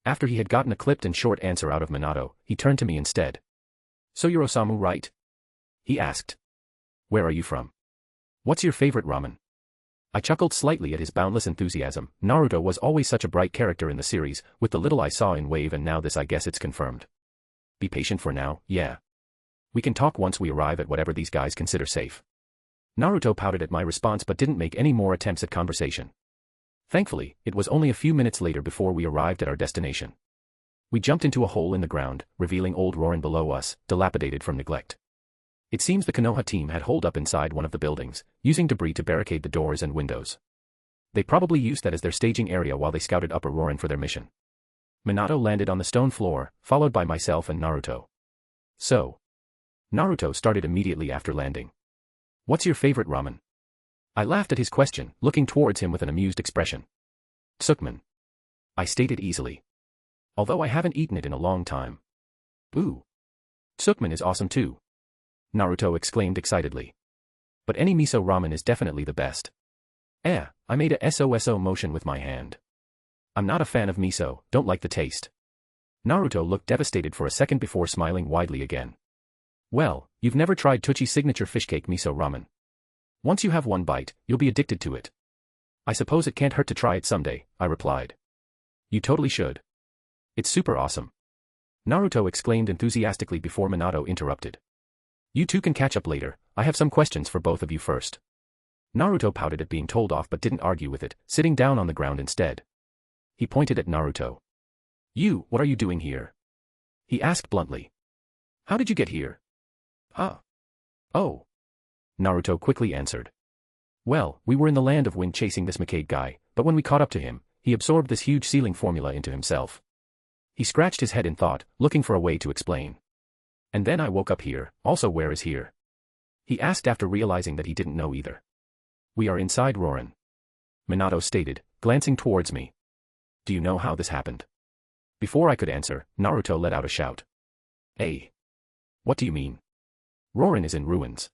After he had gotten a clipped and short answer out of Minato, he turned to me instead. So you're Osamu, right? He asked. Where are you from? What's your favorite ramen? I chuckled slightly at his boundless enthusiasm. Naruto was always such a bright character in the series, with the little I saw in Wave, and now this, I guess it's confirmed. Be patient for now, yeah. We can talk once we arrive at whatever these guys consider safe. Naruto pouted at my response but didn't make any more attempts at conversation. Thankfully, it was only a few minutes later before we arrived at our destination. We jumped into a hole in the ground, revealing old Rorin below us, dilapidated from neglect. It seems the Konoha team had holed up inside one of the buildings, using debris to barricade the doors and windows. They probably used that as their staging area while they scouted Upper Rorin for their mission. Minato landed on the stone floor, followed by myself and Naruto. So. Naruto started immediately after landing. What's your favorite ramen? I laughed at his question, looking towards him with an amused expression. Tsukemen. I stated easily. Although I haven't eaten it in a long time. Ooh. Tsukemen is awesome too. Naruto exclaimed excitedly. But any miso ramen is definitely the best. I made a SOSO motion with my hand. I'm not a fan of miso, don't like the taste. Naruto looked devastated for a second before smiling widely again. Well, you've never tried Tuchi's signature fishcake miso ramen. Once you have one bite, you'll be addicted to it. I suppose it can't hurt to try it someday, I replied. You totally should. It's super awesome. Naruto exclaimed enthusiastically before Minato interrupted. You two can catch up later, I have some questions for both of you first. Naruto pouted at being told off but didn't argue with it, sitting down on the ground instead. He pointed at Naruto. You, what are you doing here? He asked bluntly. How did you get here? Oh. Naruto quickly answered. Well, we were in the land of wind chasing this Hokage guy, but when we caught up to him, he absorbed this huge sealing formula into himself. He scratched his head in thought, looking for a way to explain. And then I woke up here, also where is here? He asked after realizing that he didn't know either. We are inside Roran. Minato stated, glancing towards me. Do you know how this happened? Before I could answer, Naruto let out a shout. Hey. What do you mean? Rorin is in ruins.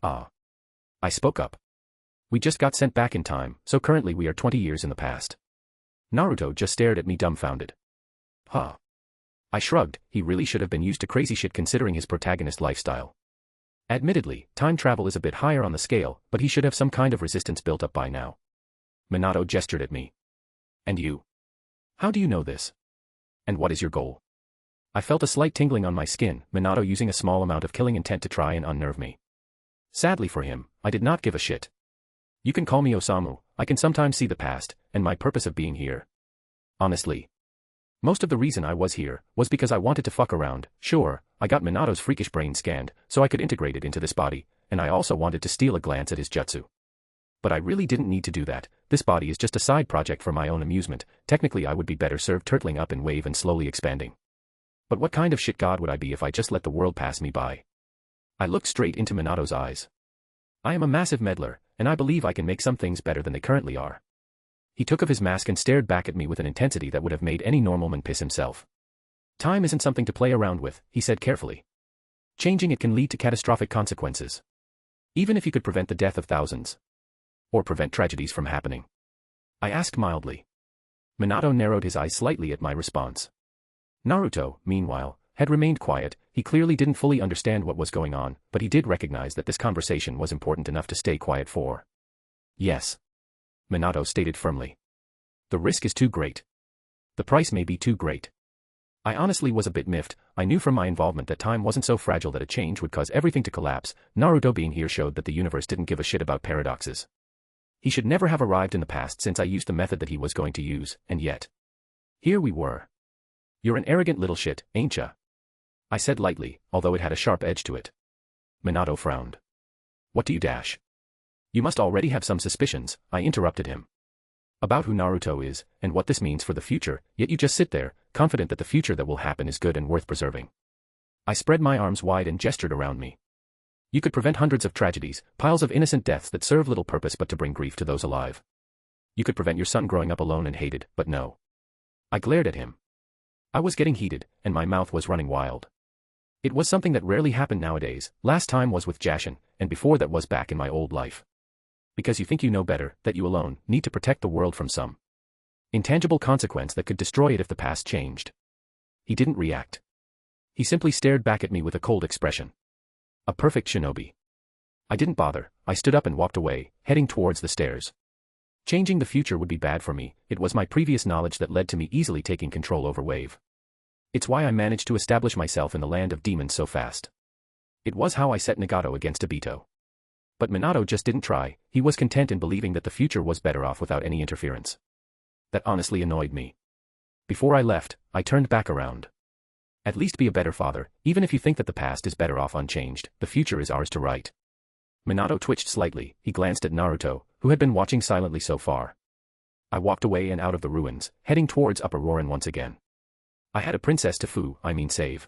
I spoke up. We just got sent back in time, so currently we are 20 years in the past. Naruto just stared at me dumbfounded. I shrugged, he really should have been used to crazy shit considering his protagonist lifestyle. Admittedly, time travel is a bit higher on the scale, but he should have some kind of resistance built up by now. Minato gestured at me. And you? How do you know this? And what is your goal? I felt a slight tingling on my skin, Minato using a small amount of killing intent to try and unnerve me. Sadly for him, I did not give a shit. You can call me Osamu, I can sometimes see the past, and my purpose of being here. Honestly. Most of the reason I was here was because I wanted to fuck around. Sure, I got Minato's freakish brain scanned, so I could integrate it into this body, and I also wanted to steal a glance at his jutsu. But I really didn't need to do that, this body is just a side project for my own amusement, technically I would be better served turtling up in wave and slowly expanding. But what kind of shit god would I be if I just let the world pass me by? I looked straight into Minato's eyes. I am a massive meddler, and I believe I can make some things better than they currently are. He took off his mask and stared back at me with an intensity that would have made any normal man piss himself. Time isn't something to play around with, he said carefully. Changing it can lead to catastrophic consequences. Even if you could prevent the death of thousands. Or prevent tragedies from happening. I asked mildly. Minato narrowed his eyes slightly at my response. Naruto, meanwhile, had remained quiet, he clearly didn't fully understand what was going on, but he did recognize that this conversation was important enough to stay quiet for. Yes. Minato stated firmly. The risk is too great. The price may be too great. I honestly was a bit miffed, I knew from my involvement that time wasn't so fragile that a change would cause everything to collapse, Naruto being here showed that the universe didn't give a shit about paradoxes. He should never have arrived in the past since I used the method that he was going to use, and yet. Here we were. You're an arrogant little shit, ain't ya? I said lightly, although it had a sharp edge to it. Minato frowned. What do you dash? You must already have some suspicions, I interrupted him. About who Naruto is, and what this means for the future, yet you just sit there, confident that the future that will happen is good and worth preserving. I spread my arms wide and gestured around me. You could prevent hundreds of tragedies, piles of innocent deaths that serve little purpose but to bring grief to those alive. You could prevent your son growing up alone and hated, but no. I glared at him. I was getting heated, and my mouth was running wild. It was something that rarely happened nowadays, last time was with Jashin, and before that was back in my old life. Because you think you know better, that you alone need to protect the world from some intangible consequence that could destroy it if the past changed. He didn't react. He simply stared back at me with a cold expression. A perfect shinobi. I didn't bother, I stood up and walked away, heading towards the stairs. Changing the future would be bad for me, it was my previous knowledge that led to me easily taking control over Wave. It's why I managed to establish myself in the land of demons so fast. It was how I set Nagato against Obito. But Minato just didn't try, he was content in believing that the future was better off without any interference. That honestly annoyed me. Before I left, I turned back around. At least be a better father, even if you think that the past is better off unchanged, the future is ours to write. Minato twitched slightly, he glanced at Naruto, who had been watching silently so far. I walked away and out of the ruins, heading towards Upper Rorin once again. I had a princess to save.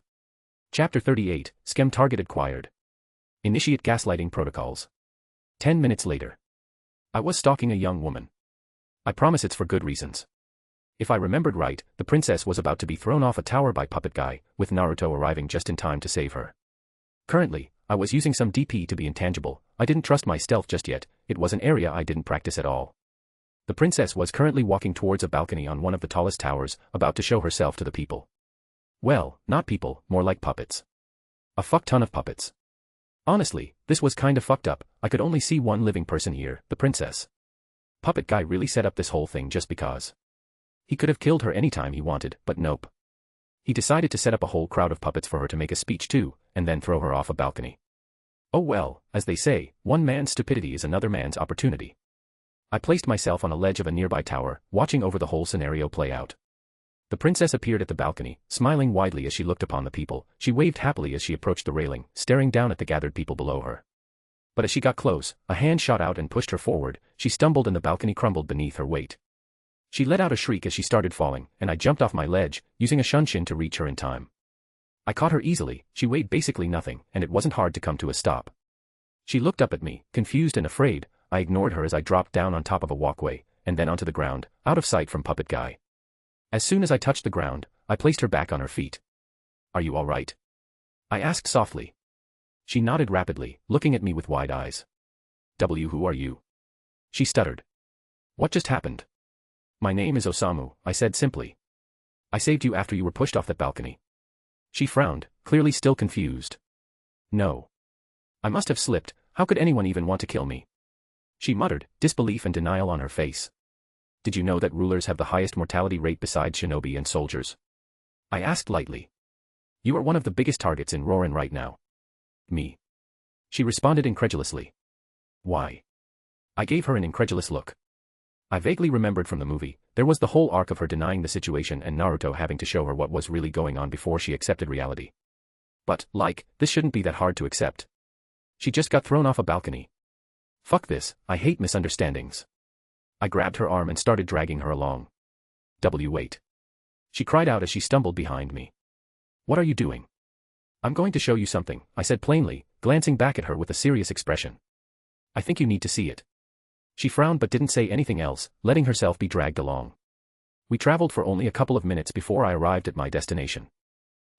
Chapter 38, Schem Target Acquired. Initiate gaslighting protocols. 10 minutes later. I was stalking a young woman. I promise it's for good reasons. If I remembered right, the princess was about to be thrown off a tower by Puppet Guy, with Naruto arriving just in time to save her. Currently, I was using some DP to be intangible, I didn't trust my stealth just yet, it was an area I didn't practice at all. The princess was currently walking towards a balcony on one of the tallest towers, about to show herself to the people. Well, not people, more like puppets. A fuck ton of puppets. Honestly, this was kinda fucked up, I could only see one living person here, the princess. Puppet Guy really set up this whole thing just because. He could have killed her anytime he wanted, but nope. He decided to set up a whole crowd of puppets for her to make a speech to, and then throw her off a balcony. Oh well, as they say, one man's stupidity is another man's opportunity. I placed myself on a ledge of a nearby tower, watching over the whole scenario play out. The princess appeared at the balcony, smiling widely as she looked upon the people, she waved happily as she approached the railing, staring down at the gathered people below her. But as she got close, a hand shot out and pushed her forward, she stumbled and the balcony crumbled beneath her weight. She let out a shriek as she started falling, and I jumped off my ledge, using a shunshin to reach her in time. I caught her easily, she weighed basically nothing, and it wasn't hard to come to a stop. She looked up at me, confused and afraid, I ignored her as I dropped down on top of a walkway, and then onto the ground, out of sight from Puppet Guy. As soon as I touched the ground, I placed her back on her feet. Are you all right? I asked softly. She nodded rapidly, looking at me with wide eyes. Who are you? She stuttered. What just happened? My name is Osamu, I said simply. I saved you after you were pushed off that balcony. She frowned, clearly still confused. No. I must have slipped, how could anyone even want to kill me? She muttered, disbelief and denial on her face. Did you know that rulers have the highest mortality rate besides shinobi and soldiers? I asked lightly. You are one of the biggest targets in Roran right now. Me. She responded incredulously. Why? I gave her an incredulous look. I vaguely remembered from the movie, there was the whole arc of her denying the situation and Naruto having to show her what was really going on before she accepted reality. But, this shouldn't be that hard to accept. She just got thrown off a balcony. Fuck this, I hate misunderstandings. I grabbed her arm and started dragging her along. Wait. She cried out as she stumbled behind me. What are you doing? I'm going to show you something, I said plainly, glancing back at her with a serious expression. I think you need to see it. She frowned but didn't say anything else, letting herself be dragged along. We traveled for only a couple of minutes before I arrived at my destination.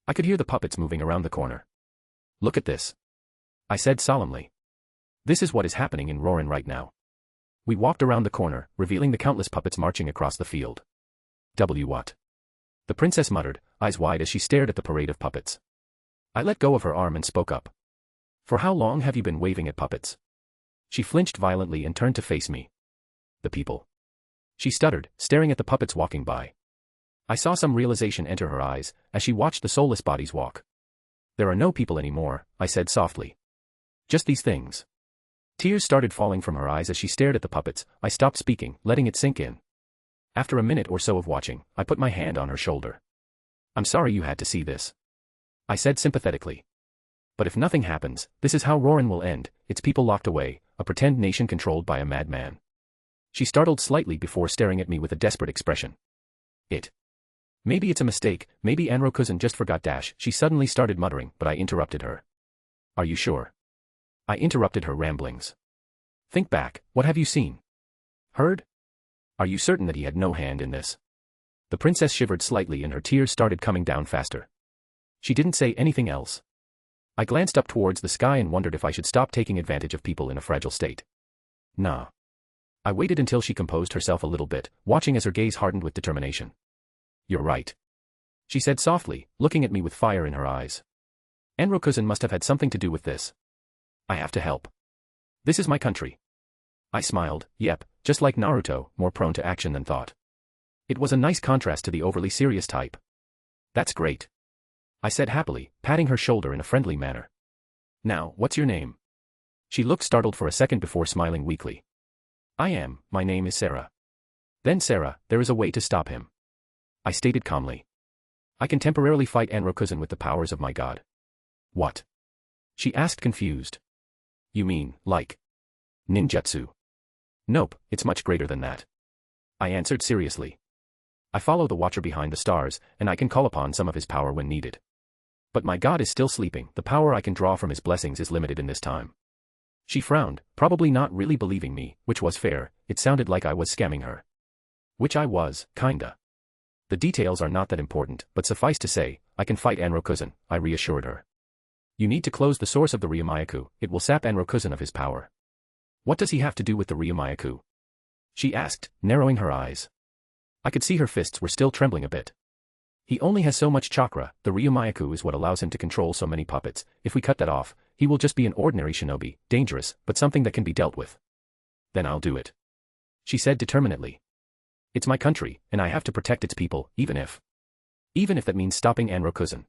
I could hear the puppets moving around the corner. Look at this. I said solemnly. This is what is happening in Roran right now. We walked around the corner, revealing the countless puppets marching across the field. What? The princess muttered, eyes wide as she stared at the parade of puppets. I let go of her arm and spoke up. For how long have you been waving at puppets? She flinched violently and turned to face me. The people. She stuttered, staring at the puppets walking by. I saw some realization enter her eyes, as she watched the soulless bodies walk. There are no people anymore, I said softly. Just these things. Tears started falling from her eyes as she stared at the puppets, I stopped speaking, letting it sink in. After a minute or so of watching, I put my hand on her shoulder. I'm sorry you had to see this. I said sympathetically. But if nothing happens, this is how Roran will end, its people locked away, a pretend nation controlled by a madman. She startled slightly before staring at me with a desperate expression. Maybe it's a mistake, maybe Anro-cousin just forgot she suddenly started muttering, but I interrupted her. Are you sure? I interrupted her ramblings. Think back, what have you seen? Heard? Are you certain that he had no hand in this? The princess shivered slightly and her tears started coming down faster. She didn't say anything else. I glanced up towards the sky and wondered if I should stop taking advantage of people in a fragile state. Nah. I waited until she composed herself a little bit, watching as her gaze hardened with determination. You're right. She said softly, looking at me with fire in her eyes. Anro-cousin must have had something to do with this. I have to help. This is my country. I smiled. Yep, just like Naruto, more prone to action than thought. It was a nice contrast to the overly serious type. That's great, I said happily, patting her shoulder in a friendly manner. Now, what's your name? She looked startled for a second before smiling weakly. My name is Sarah. Then Sarah, there is a way to stop him. I stated calmly. I can temporarily fight Anrokuzen with the powers of my god. What? She asked confused. You mean, like ninjutsu? Nope, it's much greater than that. I answered seriously. I follow the Watcher behind the stars, and I can call upon some of his power when needed. But my god is still sleeping, the power I can draw from his blessings is limited in this time. She frowned, probably not really believing me, which was fair. It sounded like I was scamming her. Which I was, kinda. The details are not that important, but suffice to say, I can fight Anrokuzen, I reassured her. You need to close the source of the Ryumayaku, it will sap Anrokuzen of his power. What does he have to do with the Ryumayaku? She asked, narrowing her eyes. I could see her fists were still trembling a bit. He only has so much chakra, the Ryumayaku is what allows him to control so many puppets. If we cut that off, he will just be an ordinary shinobi, dangerous, but something that can be dealt with. Then I'll do it. She said determinedly. It's my country, and I have to protect its people, even if that means stopping Anrokuzen.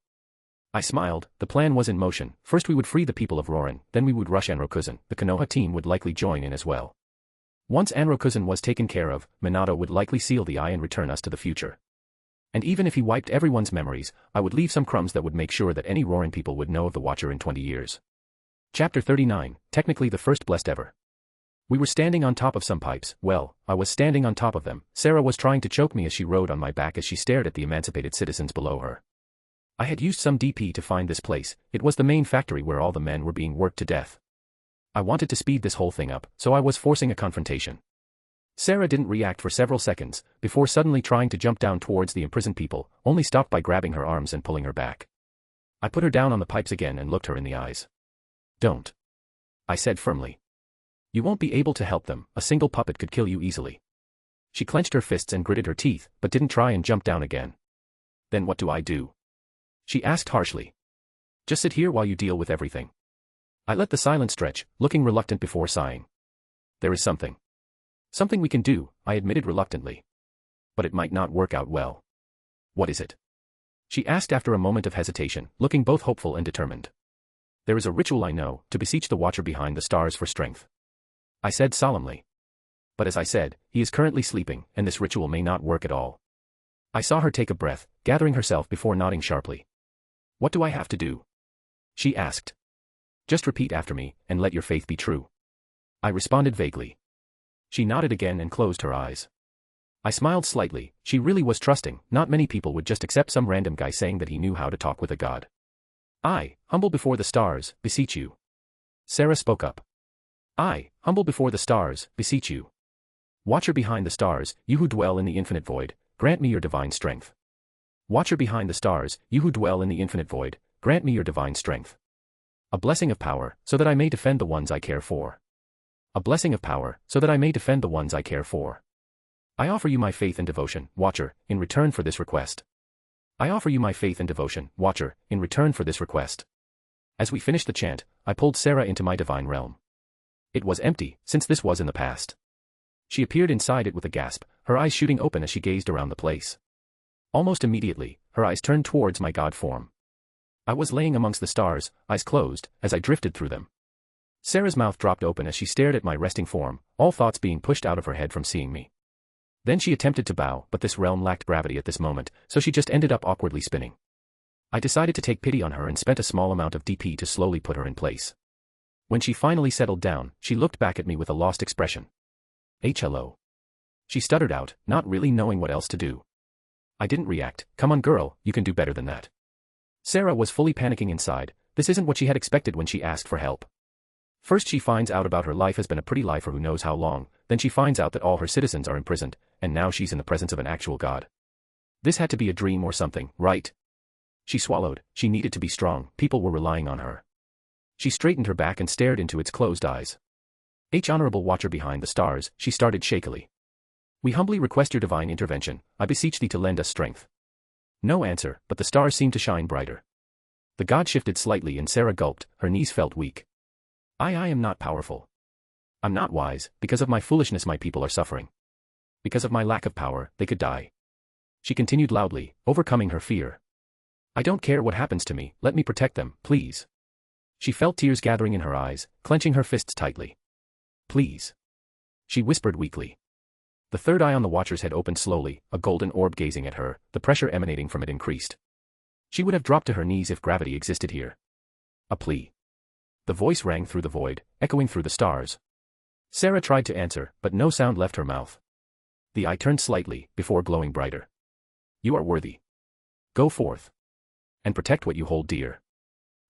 I smiled. The plan was in motion. First we would free the people of Rorin, then we would rush Anrokuzen. The Konoha team would likely join in as well. Once Anrokuzen was taken care of, Minato would likely seal the eye and return us to the future. And even if he wiped everyone's memories, I would leave some crumbs that would make sure that any Rorin people would know of the Watcher in 20 years. Chapter 39, technically the first blessed ever. We were standing on top of some pipes. Well, I was standing on top of them. Sarah was trying to choke me as she rode on my back as she stared at the emancipated citizens below her. I had used some DP to find this place. It was the main factory where all the men were being worked to death. I wanted to speed this whole thing up, so I was forcing a confrontation. Sarah didn't react for several seconds, before suddenly trying to jump down towards the imprisoned people, only stopped by grabbing her arms and pulling her back. I put her down on the pipes again and looked her in the eyes. Don't, I said firmly. You won't be able to help them, a single puppet could kill you easily. She clenched her fists and gritted her teeth, but didn't try and jump down again. Then what do I do? She asked harshly. Just sit here while you deal with everything. I let the silence stretch, looking reluctant before sighing. There is something we can do, I admitted reluctantly. But it might not work out well. What is it? She asked after a moment of hesitation, looking both hopeful and determined. There is a ritual I know, to beseech the Watcher behind the stars for strength. I said solemnly. But as I said, he is currently sleeping, and this ritual may not work at all. I saw her take a breath, gathering herself before nodding sharply. What do I have to do? She asked. Just repeat after me, and let your faith be true. I responded vaguely. She nodded again and closed her eyes. I smiled slightly. She really was trusting. Not many people would just accept some random guy saying that he knew how to talk with a god. I, humble before the stars, beseech you. Sarah spoke up. I, humble before the stars, beseech you. Watcher behind the stars, you who dwell in the infinite void, grant me your divine strength. Watcher behind the stars, you who dwell in the infinite void, grant me your divine strength. A blessing of power, so that I may defend the ones I care for. A blessing of power, so that I may defend the ones I care for. I offer you my faith and devotion, Watcher, in return for this request. I offer you my faith and devotion, Watcher, in return for this request. As we finished the chant, I pulled Sarah into my divine realm. It was empty, since this was in the past. She appeared inside it with a gasp, her eyes shooting open as she gazed around the place. Almost immediately, her eyes turned towards my god form. I was laying amongst the stars, eyes closed, as I drifted through them. Sarah's mouth dropped open as she stared at my resting form, all thoughts being pushed out of her head from seeing me. Then she attempted to bow, but this realm lacked gravity at this moment, so she just ended up awkwardly spinning. I decided to take pity on her and spent a small amount of DP to slowly put her in place. When she finally settled down, she looked back at me with a lost expression. Hello. She stuttered out, not really knowing what else to do. I didn't react. Come on girl, you can do better than that. Sarah was fully panicking inside. This isn't what she had expected when she asked for help. First she finds out about her life has been a pretty lie for who knows how long, then she finds out that all her citizens are imprisoned, and now she's in the presence of an actual god. This had to be a dream or something, right? She swallowed. She needed to be strong, people were relying on her. She straightened her back and stared into its closed eyes. Honorable Watcher behind the stars, she started shakily. We humbly request your divine intervention, I beseech thee to lend us strength. No answer, but the stars seemed to shine brighter. The god shifted slightly and Sarah gulped, her knees felt weak. I am not powerful. I'm not wise, because of my foolishness my people are suffering. Because of my lack of power, they could die. She continued loudly, overcoming her fear. I don't care what happens to me, let me protect them, please. She felt tears gathering in her eyes, clenching her fists tightly. Please. She whispered weakly. The third eye on the Watcher's head opened slowly, a golden orb gazing at her, the pressure emanating from it increased. She would have dropped to her knees if gravity existed here. A plea. The voice rang through the void, echoing through the stars. Sarah tried to answer, but no sound left her mouth. The eye turned slightly, before glowing brighter. You are worthy. Go forth. And protect what you hold dear.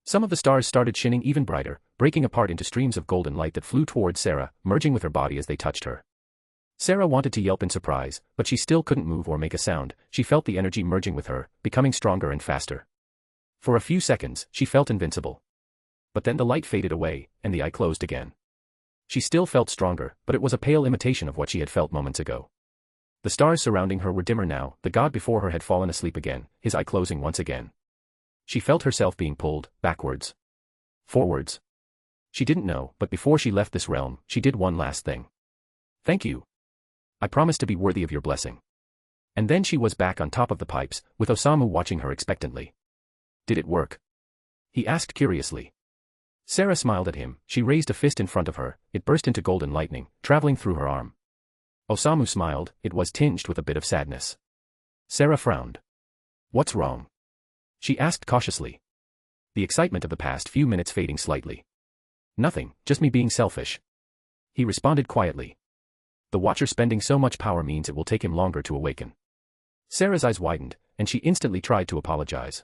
Some of the stars started shining even brighter, breaking apart into streams of golden light that flew towards Sarah, merging with her body as they touched her. Sarah wanted to yelp in surprise, but she still couldn't move or make a sound. She felt the energy merging with her, becoming stronger and faster. For a few seconds, she felt invincible. But then the light faded away, and the eye closed again. She still felt stronger, but it was a pale imitation of what she had felt moments ago. The stars surrounding her were dimmer now, the god before her had fallen asleep again, his eye closing once again. She felt herself being pulled, backwards. Forwards. She didn't know, but before she left this realm, she did one last thing. Thank you. I promise to be worthy of your blessing. And then she was back on top of the pipes, with Osamu watching her expectantly. Did it work? He asked curiously. Sarah smiled at him, she raised a fist in front of her, it burst into golden lightning, traveling through her arm. Osamu smiled, it was tinged with a bit of sadness. Sarah frowned. What's wrong? She asked cautiously. The excitement of the past few minutes fading slightly. Nothing, just me being selfish. He responded quietly. The Watcher spending so much power means it will take him longer to awaken. Sarah's eyes widened, and she instantly tried to apologize.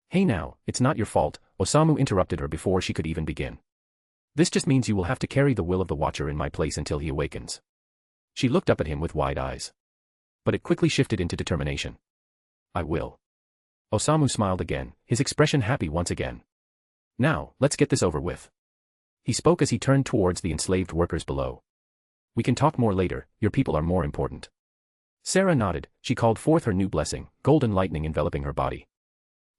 Hey now, it's not your fault, Osamu interrupted her before she could even begin. This just means you will have to carry the will of the Watcher in my place until he awakens. She looked up at him with wide eyes. But it quickly shifted into determination. I will. Osamu smiled again, his expression happy once again. Now, let's get this over with. He spoke as he turned towards the enslaved workers below. We can talk more later, your people are more important. Sarah nodded, she called forth her new blessing, golden lightning enveloping her body.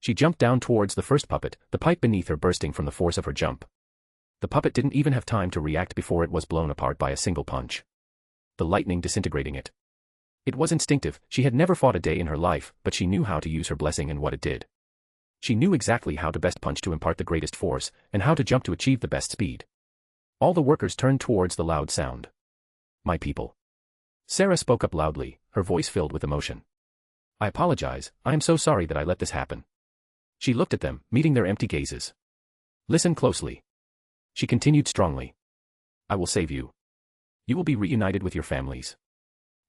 She jumped down towards the first puppet, the pipe beneath her bursting from the force of her jump. The puppet didn't even have time to react before it was blown apart by a single punch. The lightning disintegrating it. It was instinctive, she had never fought a day in her life, but she knew how to use her blessing and what it did. She knew exactly how to best punch to impart the greatest force, and how to jump to achieve the best speed. All the workers turned towards the loud sound. My people. Sarah spoke up loudly, her voice filled with emotion. I apologize, I am so sorry that I let this happen. She looked at them, meeting their empty gazes. Listen closely. She continued strongly. I will save you. You will be reunited with your families.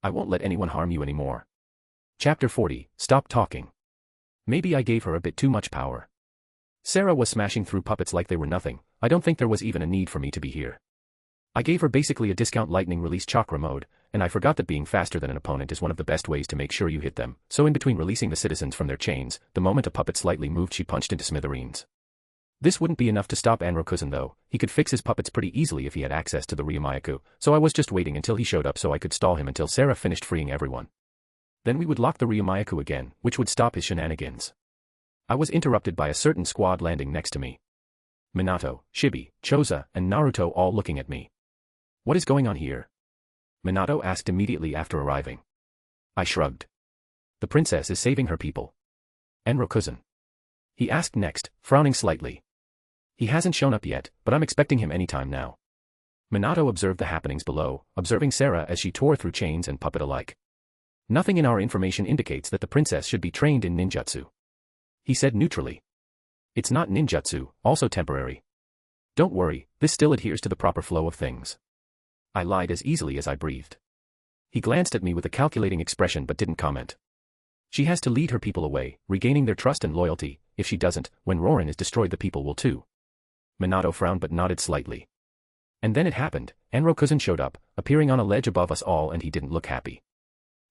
I won't let anyone harm you anymore. Chapter 40, Stop Talking. Maybe I gave her a bit too much power. Sarah was smashing through puppets like they were nothing, I don't think there was even a need for me to be here. I gave her basically a discount lightning release chakra mode, and I forgot that being faster than an opponent is one of the best ways to make sure you hit them, so in between releasing the citizens from their chains, the moment a puppet slightly moved she punched into smithereens. This wouldn't be enough to stop Anrokuzen though, he could fix his puppets pretty easily if he had access to the Ryumayaku, so I was just waiting until he showed up so I could stall him until Sarah finished freeing everyone. Then we would lock the Ryumayaku again, which would stop his shenanigans. I was interrupted by a certain squad landing next to me. Minato, Shibi, Choza, and Naruto all looking at me. What is going on here? Minato asked immediately after arriving. I shrugged. The princess is saving her people. Enrokuzen. He asked next, frowning slightly. He hasn't shown up yet, but I'm expecting him anytime now. Minato observed the happenings below, observing Sarah as she tore through chains and puppet alike. Nothing in our information indicates that the princess should be trained in ninjutsu. He said neutrally. It's not ninjutsu, also temporary. Don't worry, this still adheres to the proper flow of things. I lied as easily as I breathed. He glanced at me with a calculating expression but didn't comment. She has to lead her people away, regaining their trust and loyalty. If she doesn't, when Rorin is destroyed the people will too. Minato frowned but nodded slightly. And then it happened, Enrokuzen showed up, appearing on a ledge above us all and he didn't look happy.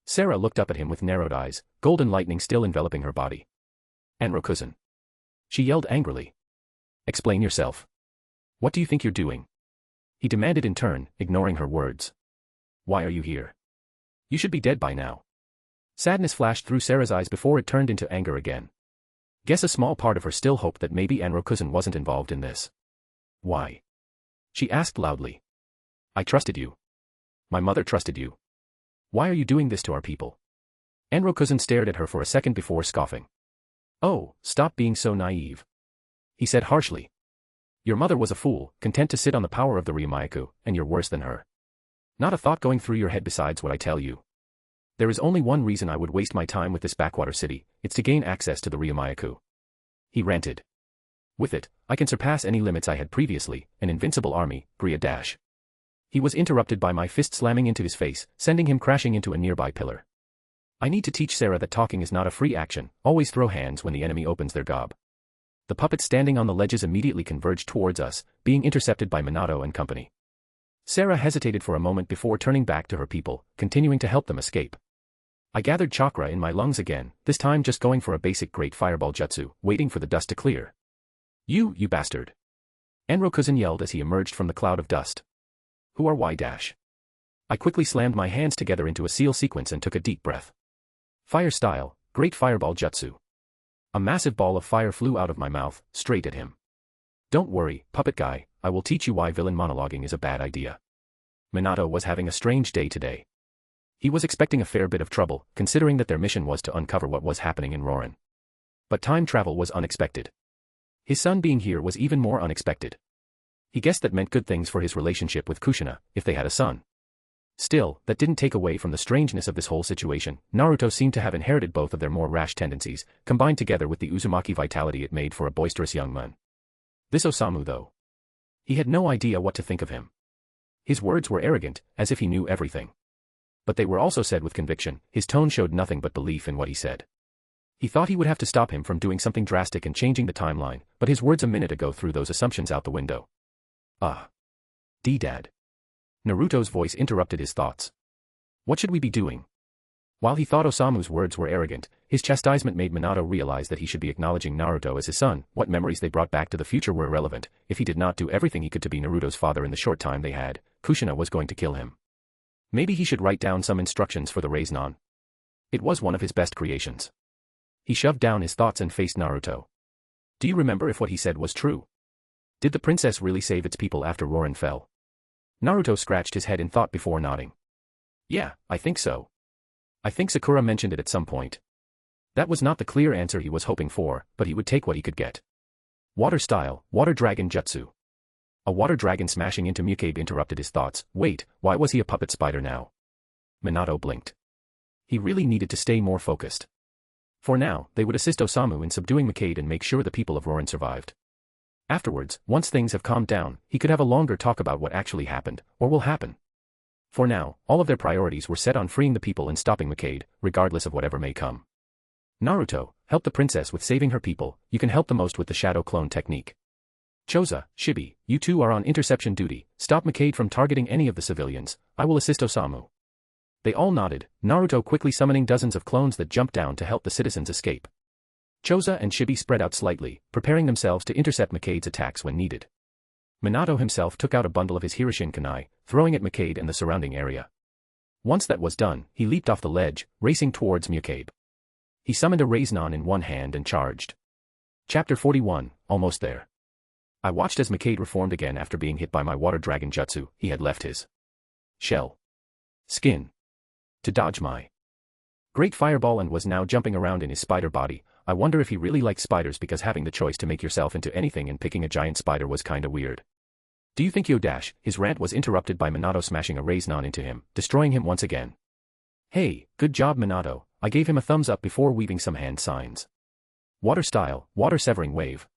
Sarah looked up at him with narrowed eyes, golden lightning still enveloping her body. Enrokuzen. She yelled angrily. Explain yourself. What do you think you're doing? He demanded in turn, ignoring her words. Why are you here? You should be dead by now. Sadness flashed through Sarah's eyes before it turned into anger again. Guess a small part of her still hoped that maybe Enrokuzen wasn't involved in this. Why? She asked loudly. I trusted you. My mother trusted you. Why are you doing this to our people? Enrokuzen stared at her for a second before scoffing. Oh, stop being so naive. He said harshly. Your mother was a fool, content to sit on the power of the Ryumayaku, and you're worse than her. Not a thought going through your head besides what I tell you. There is only one reason I would waste my time with this backwater city, it's to gain access to the Ryumayaku. He ranted. With it, I can surpass any limits I had previously, an invincible army, Gria dash. He was interrupted by my fist slamming into his face, sending him crashing into a nearby pillar. I need to teach Sarah that talking is not a free action, always throw hands when the enemy opens their gob. The puppets standing on the ledges immediately converged towards us, being intercepted by Minato and company. Sarah hesitated for a moment before turning back to her people, continuing to help them escape. I gathered chakra in my lungs again, this time just going for a basic great fireball jutsu, waiting for the dust to clear. You bastard! Enrokuzen yelled as he emerged from the cloud of dust. Who are Y dash? I quickly slammed my hands together into a seal sequence and took a deep breath. Fire style, great fireball jutsu. A massive ball of fire flew out of my mouth, straight at him. Don't worry, puppet guy, I will teach you why villain monologuing is a bad idea. Minato was having a strange day today. He was expecting a fair bit of trouble, considering that their mission was to uncover what was happening in Rorin. But time travel was unexpected. His son being here was even more unexpected. He guessed that meant good things for his relationship with Kushina, if they had a son. Still, that didn't take away from the strangeness of this whole situation. Naruto seemed to have inherited both of their more rash tendencies, combined together with the Uzumaki vitality it made for a boisterous young man. This Osamu though. He had no idea what to think of him. His words were arrogant, as if he knew everything. But they were also said with conviction, his tone showed nothing but belief in what he said. He thought he would have to stop him from doing something drastic and changing the timeline, but his words a minute ago threw those assumptions out the window. D-Dad. Naruto's voice interrupted his thoughts. What should we be doing? While he thought Osamu's words were arrogant, his chastisement made Minato realize that he should be acknowledging Naruto as his son. What memories they brought back to the future were irrelevant. If he did not do everything he could to be Naruto's father in the short time they had, Kushina was going to kill him. Maybe he should write down some instructions for the Raiznon. It was one of his best creations. He shoved down his thoughts and faced Naruto. Do you remember if what he said was true? Did the princess really save its people after Rorin fell? Naruto scratched his head in thought before nodding. Yeah, I think so. I think Sakura mentioned it at some point. That was not the clear answer he was hoping for, but he would take what he could get. Water style, water dragon jutsu. A water dragon smashing into Mukebe interrupted his thoughts. Wait, why was he a puppet spider now? Minato blinked. He really needed to stay more focused. For now, they would assist Osamu in subduing Mukebe and make sure the people of Rorin survived. Afterwards, once things have calmed down, he could have a longer talk about what actually happened, or will happen. For now, all of their priorities were set on freeing the people and stopping Mukebe, regardless of whatever may come. Naruto, help the princess with saving her people, you can help the most with the shadow clone technique. Choza, Shibi, you two are on interception duty, stop Mukebe from targeting any of the civilians, I will assist Osamu. They all nodded, Naruto quickly summoning dozens of clones that jumped down to help the citizens escape. Choza and Shibi spread out slightly, preparing themselves to intercept Mukabe's attacks when needed. Minato himself took out a bundle of his Hiroshin kunai, throwing at Mukebe and the surrounding area. Once that was done, he leaped off the ledge, racing towards Mukebe. He summoned a Raiznon in one hand and charged. Chapter 41, almost there. I watched as Mukebe reformed again after being hit by my water dragon jutsu. He had left his shell skin to dodge my great fireball and was now jumping around in his spider body. I wonder if he really liked spiders because having the choice to make yourself into anything and picking a giant spider was kinda weird. Do you think Yodash? His rant was interrupted by Minato smashing a Raiznon into him, destroying him once again. Hey, good job Minato, I gave him a thumbs up before weaving some hand signs. Water style, water severing wave.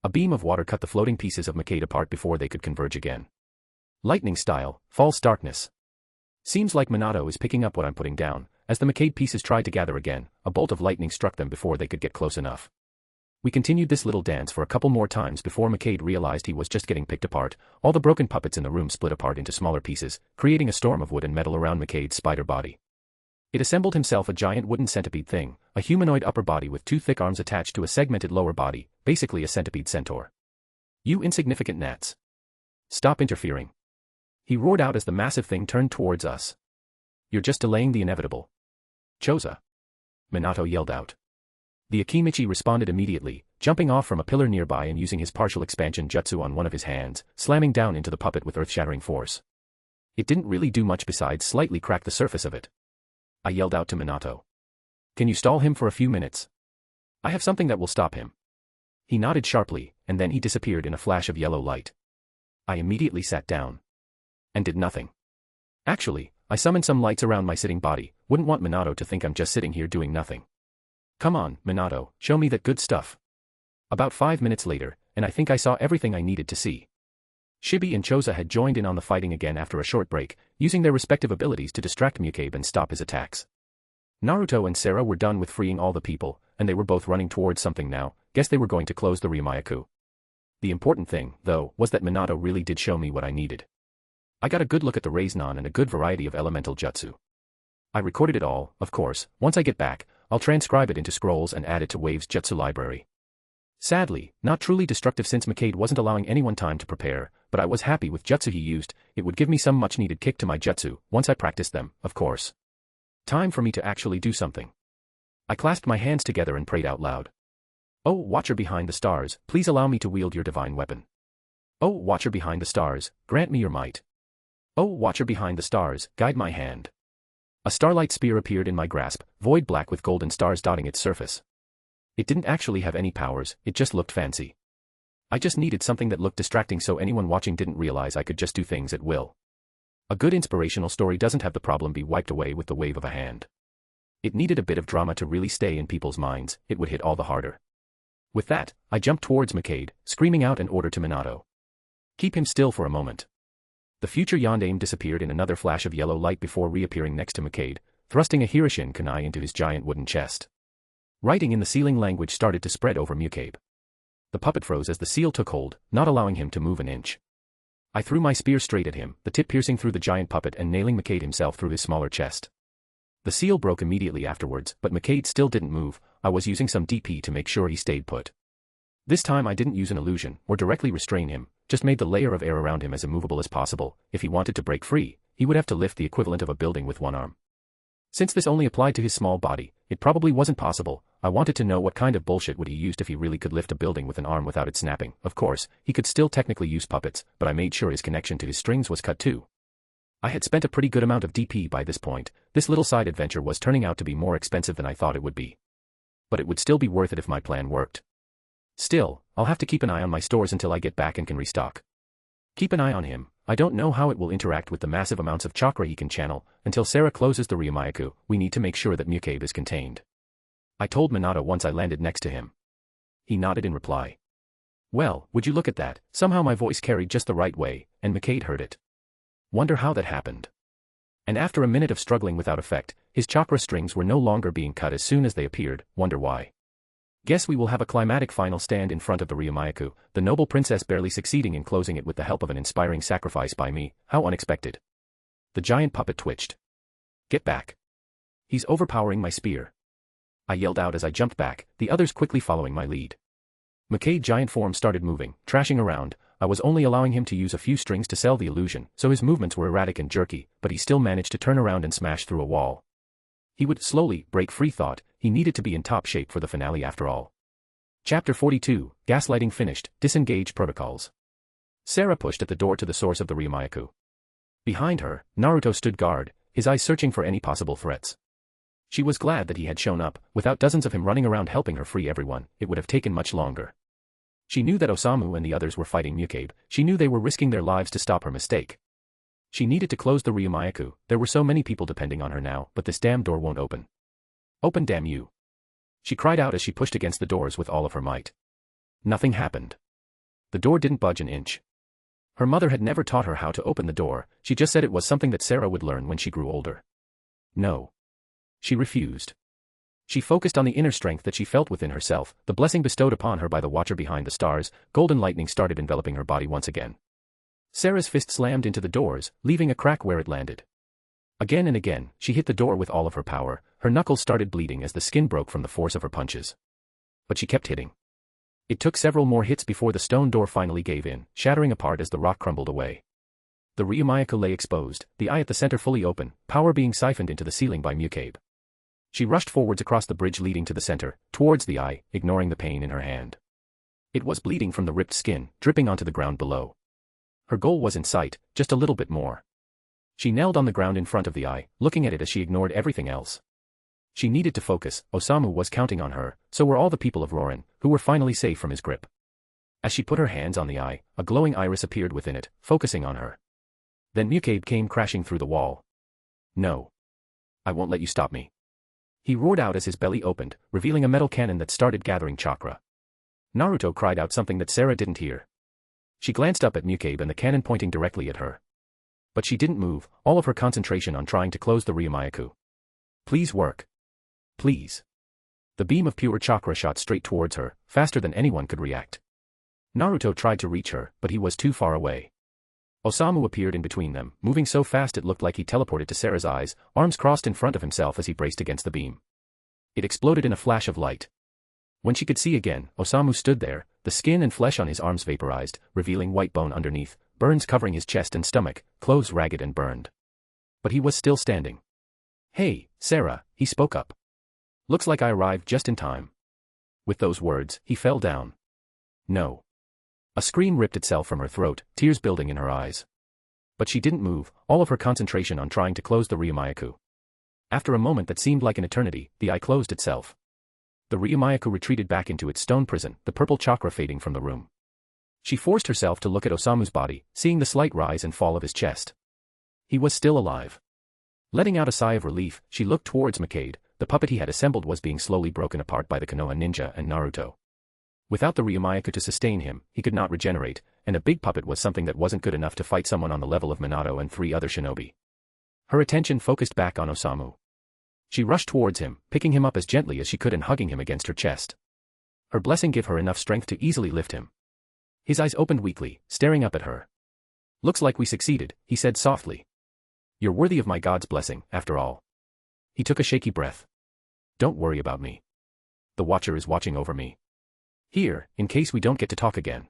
A beam of water cut the floating pieces of Mukebe apart before they could converge again. Lightning style, false darkness. Seems like Minato is picking up what I'm putting down. As the Mukebe pieces tried to gather again, a bolt of lightning struck them before they could get close enough. We continued this little dance for a couple more times before Mukebe realized he was just getting picked apart. All the broken puppets in the room split apart into smaller pieces, creating a storm of wood and metal around Mukabe's spider body. It assembled himself a giant wooden centipede thing, a humanoid upper body with two thick arms attached to a segmented lower body, basically a centipede centaur. You insignificant gnats. Stop interfering. He roared out as the massive thing turned towards us. You're just delaying the inevitable. Choza. Minato yelled out. The Akimichi responded immediately, jumping off from a pillar nearby and using his partial expansion jutsu on one of his hands, slamming down into the puppet with earth-shattering force. It didn't really do much besides slightly crack the surface of it. I yelled out to Minato. Can you stall him for a few minutes? I have something that will stop him. He nodded sharply, and then he disappeared in a flash of yellow light. I immediately sat down. And did nothing. Actually, I summoned some lights around my sitting body, wouldn't want Minato to think I'm just sitting here doing nothing. Come on, Minato, show me that good stuff. About 5 minutes later, and I think I saw everything I needed to see. Shibi and Choza had joined in on the fighting again after a short break, using their respective abilities to distract Mukebe and stop his attacks. Naruto and Sarah were done with freeing all the people, and they were both running towards something now. Guess they were going to close the Ryumayaku. The important thing, though, was that Minato really did show me what I needed. I got a good look at the Raiznan and a good variety of elemental jutsu. I recorded it all, of course. Once I get back, I'll transcribe it into scrolls and add it to Wave's jutsu library. Sadly, not truly destructive since Mukebe wasn't allowing anyone time to prepare, but I was happy with jutsu he used. It would give me some much-needed kick to my jutsu, once I practiced them, of course. Time for me to actually do something. I clasped my hands together and prayed out loud. Oh, Watcher behind the stars, please allow me to wield your divine weapon. Oh, Watcher behind the stars, grant me your might. Oh, Watcher behind the stars, guide my hand. A starlight spear appeared in my grasp, void black with golden stars dotting its surface. It didn't actually have any powers, it just looked fancy. I just needed something that looked distracting so anyone watching didn't realize I could just do things at will. A good inspirational story doesn't have the problem be wiped away with the wave of a hand. It needed a bit of drama to really stay in people's minds, it would hit all the harder. With that, I jumped towards Mukebe, screaming out an order to Minato. Keep him still for a moment. The future Yondaime disappeared in another flash of yellow light before reappearing next to Mukebe, thrusting a Hirishin kunai into his giant wooden chest. Writing in the sealing language started to spread over Mukebe. The puppet froze as the seal took hold, not allowing him to move an inch. I threw my spear straight at him, the tip piercing through the giant puppet and nailing Mukebe himself through his smaller chest. The seal broke immediately afterwards, but Mukebe still didn't move. I was using some DP to make sure he stayed put. This time I didn't use an illusion, or directly restrain him, just made the layer of air around him as immovable as possible. If he wanted to break free, he would have to lift the equivalent of a building with one arm. Since this only applied to his small body, it probably wasn't possible. I wanted to know what kind of bullshit would he use if he really could lift a building with an arm without it snapping. Of course, he could still technically use puppets, but I made sure his connection to his strings was cut too. I had spent a pretty good amount of DP by this point. This little side adventure was turning out to be more expensive than I thought it would be. But it would still be worth it if my plan worked. Still, I'll have to keep an eye on my stores until I get back and can restock. Keep an eye on him. I don't know how it will interact with the massive amounts of chakra he can channel. Until Sarah closes the Ryumayaku, we need to make sure that Mukebe is contained. I told Minato once I landed next to him. He nodded in reply. Well, would you look at that, somehow my voice carried just the right way, and Mukebe heard it. Wonder how that happened. And after a minute of struggling without effect, his chakra strings were no longer being cut as soon as they appeared. Wonder why. Guess we will have a climatic final stand in front of the Ryumayaku, the noble princess barely succeeding in closing it with the help of an inspiring sacrifice by me. How unexpected. The giant puppet twitched. Get back. He's overpowering my spear. I yelled out as I jumped back, the others quickly following my lead. Mukabe's giant form started moving, trashing around. I was only allowing him to use a few strings to sell the illusion, so his movements were erratic and jerky, but he still managed to turn around and smash through a wall. He would slowly break free. Thought he needed to be in top shape for the finale after all. Chapter 42, Gaslighting finished, Disengage protocols. Sarah pushed at the door to the source of the Ryumayaku. Behind her, Naruto stood guard, his eyes searching for any possible threats. She was glad that he had shown up. Without dozens of him running around helping her free everyone, it would have taken much longer. She knew that Osamu and the others were fighting Mukebe. She knew they were risking their lives to stop her mistake. She needed to close the Ryumayaku. There were so many people depending on her now, but this damn door won't open. Open, damn you. She cried out as she pushed against the doors with all of her might. Nothing happened. The door didn't budge an inch. Her mother had never taught her how to open the door. She just said it was something that Sarah would learn when she grew older. No. She refused. She focused on the inner strength that she felt within herself, the blessing bestowed upon her by the Watcher behind the stars. Golden lightning started enveloping her body once again. Sarah's fist slammed into the doors, leaving a crack where it landed. Again and again, she hit the door with all of her power. Her knuckles started bleeding as the skin broke from the force of her punches. But she kept hitting. It took several more hits before the stone door finally gave in, shattering apart as the rock crumbled away. The Ryumayaku lay exposed, the eye at the center fully open, power being siphoned into the ceiling by Mukebe. She rushed forwards across the bridge leading to the center, towards the eye, ignoring the pain in her hand. It was bleeding from the ripped skin, dripping onto the ground below. Her goal was in sight, just a little bit more. She knelt on the ground in front of the eye, looking at it as she ignored everything else. She needed to focus. Osamu was counting on her, so were all the people of Rorin, who were finally safe from his grip. As she put her hands on the eye, a glowing iris appeared within it, focusing on her. Then Mukade came crashing through the wall. No. I won't let you stop me. He roared out as his belly opened, revealing a metal cannon that started gathering chakra. Naruto cried out something that Sarah didn't hear. She glanced up at Mukade and the cannon pointing directly at her. But she didn't move, all of her concentration on trying to close the Ryumayaku. Please work. Please. The beam of pure chakra shot straight towards her, faster than anyone could react. Naruto tried to reach her, but he was too far away. Osamu appeared in between them, moving so fast it looked like he teleported to Sarah's eyes, arms crossed in front of himself as he braced against the beam. It exploded in a flash of light. When she could see again, Osamu stood there, the skin and flesh on his arms vaporized, revealing white bone underneath, burns covering his chest and stomach, clothes ragged and burned. But he was still standing. Hey, Sarah, he spoke up. Looks like I arrived just in time. With those words, he fell down. No. A scream ripped itself from her throat, tears building in her eyes. But she didn't move, all of her concentration on trying to close the Ryumayaku. After a moment that seemed like an eternity, the eye closed itself. The Ryumayaku retreated back into its stone prison, the purple chakra fading from the room. She forced herself to look at Osamu's body, seeing the slight rise and fall of his chest. He was still alive. Letting out a sigh of relief, she looked towards Mukade. The puppet he had assembled was being slowly broken apart by the Konoha ninja and Naruto. Without the Ryumayaku to sustain him, he could not regenerate, and a big puppet was something that wasn't good enough to fight someone on the level of Minato and 3 other shinobi. Her attention focused back on Osamu. She rushed towards him, picking him up as gently as she could and hugging him against her chest. Her blessing gave her enough strength to easily lift him. His eyes opened weakly, staring up at her. Looks like we succeeded, he said softly. You're worthy of my God's blessing, after all. He took a shaky breath. Don't worry about me. The Watcher is watching over me. Here, in case we don't get to talk again.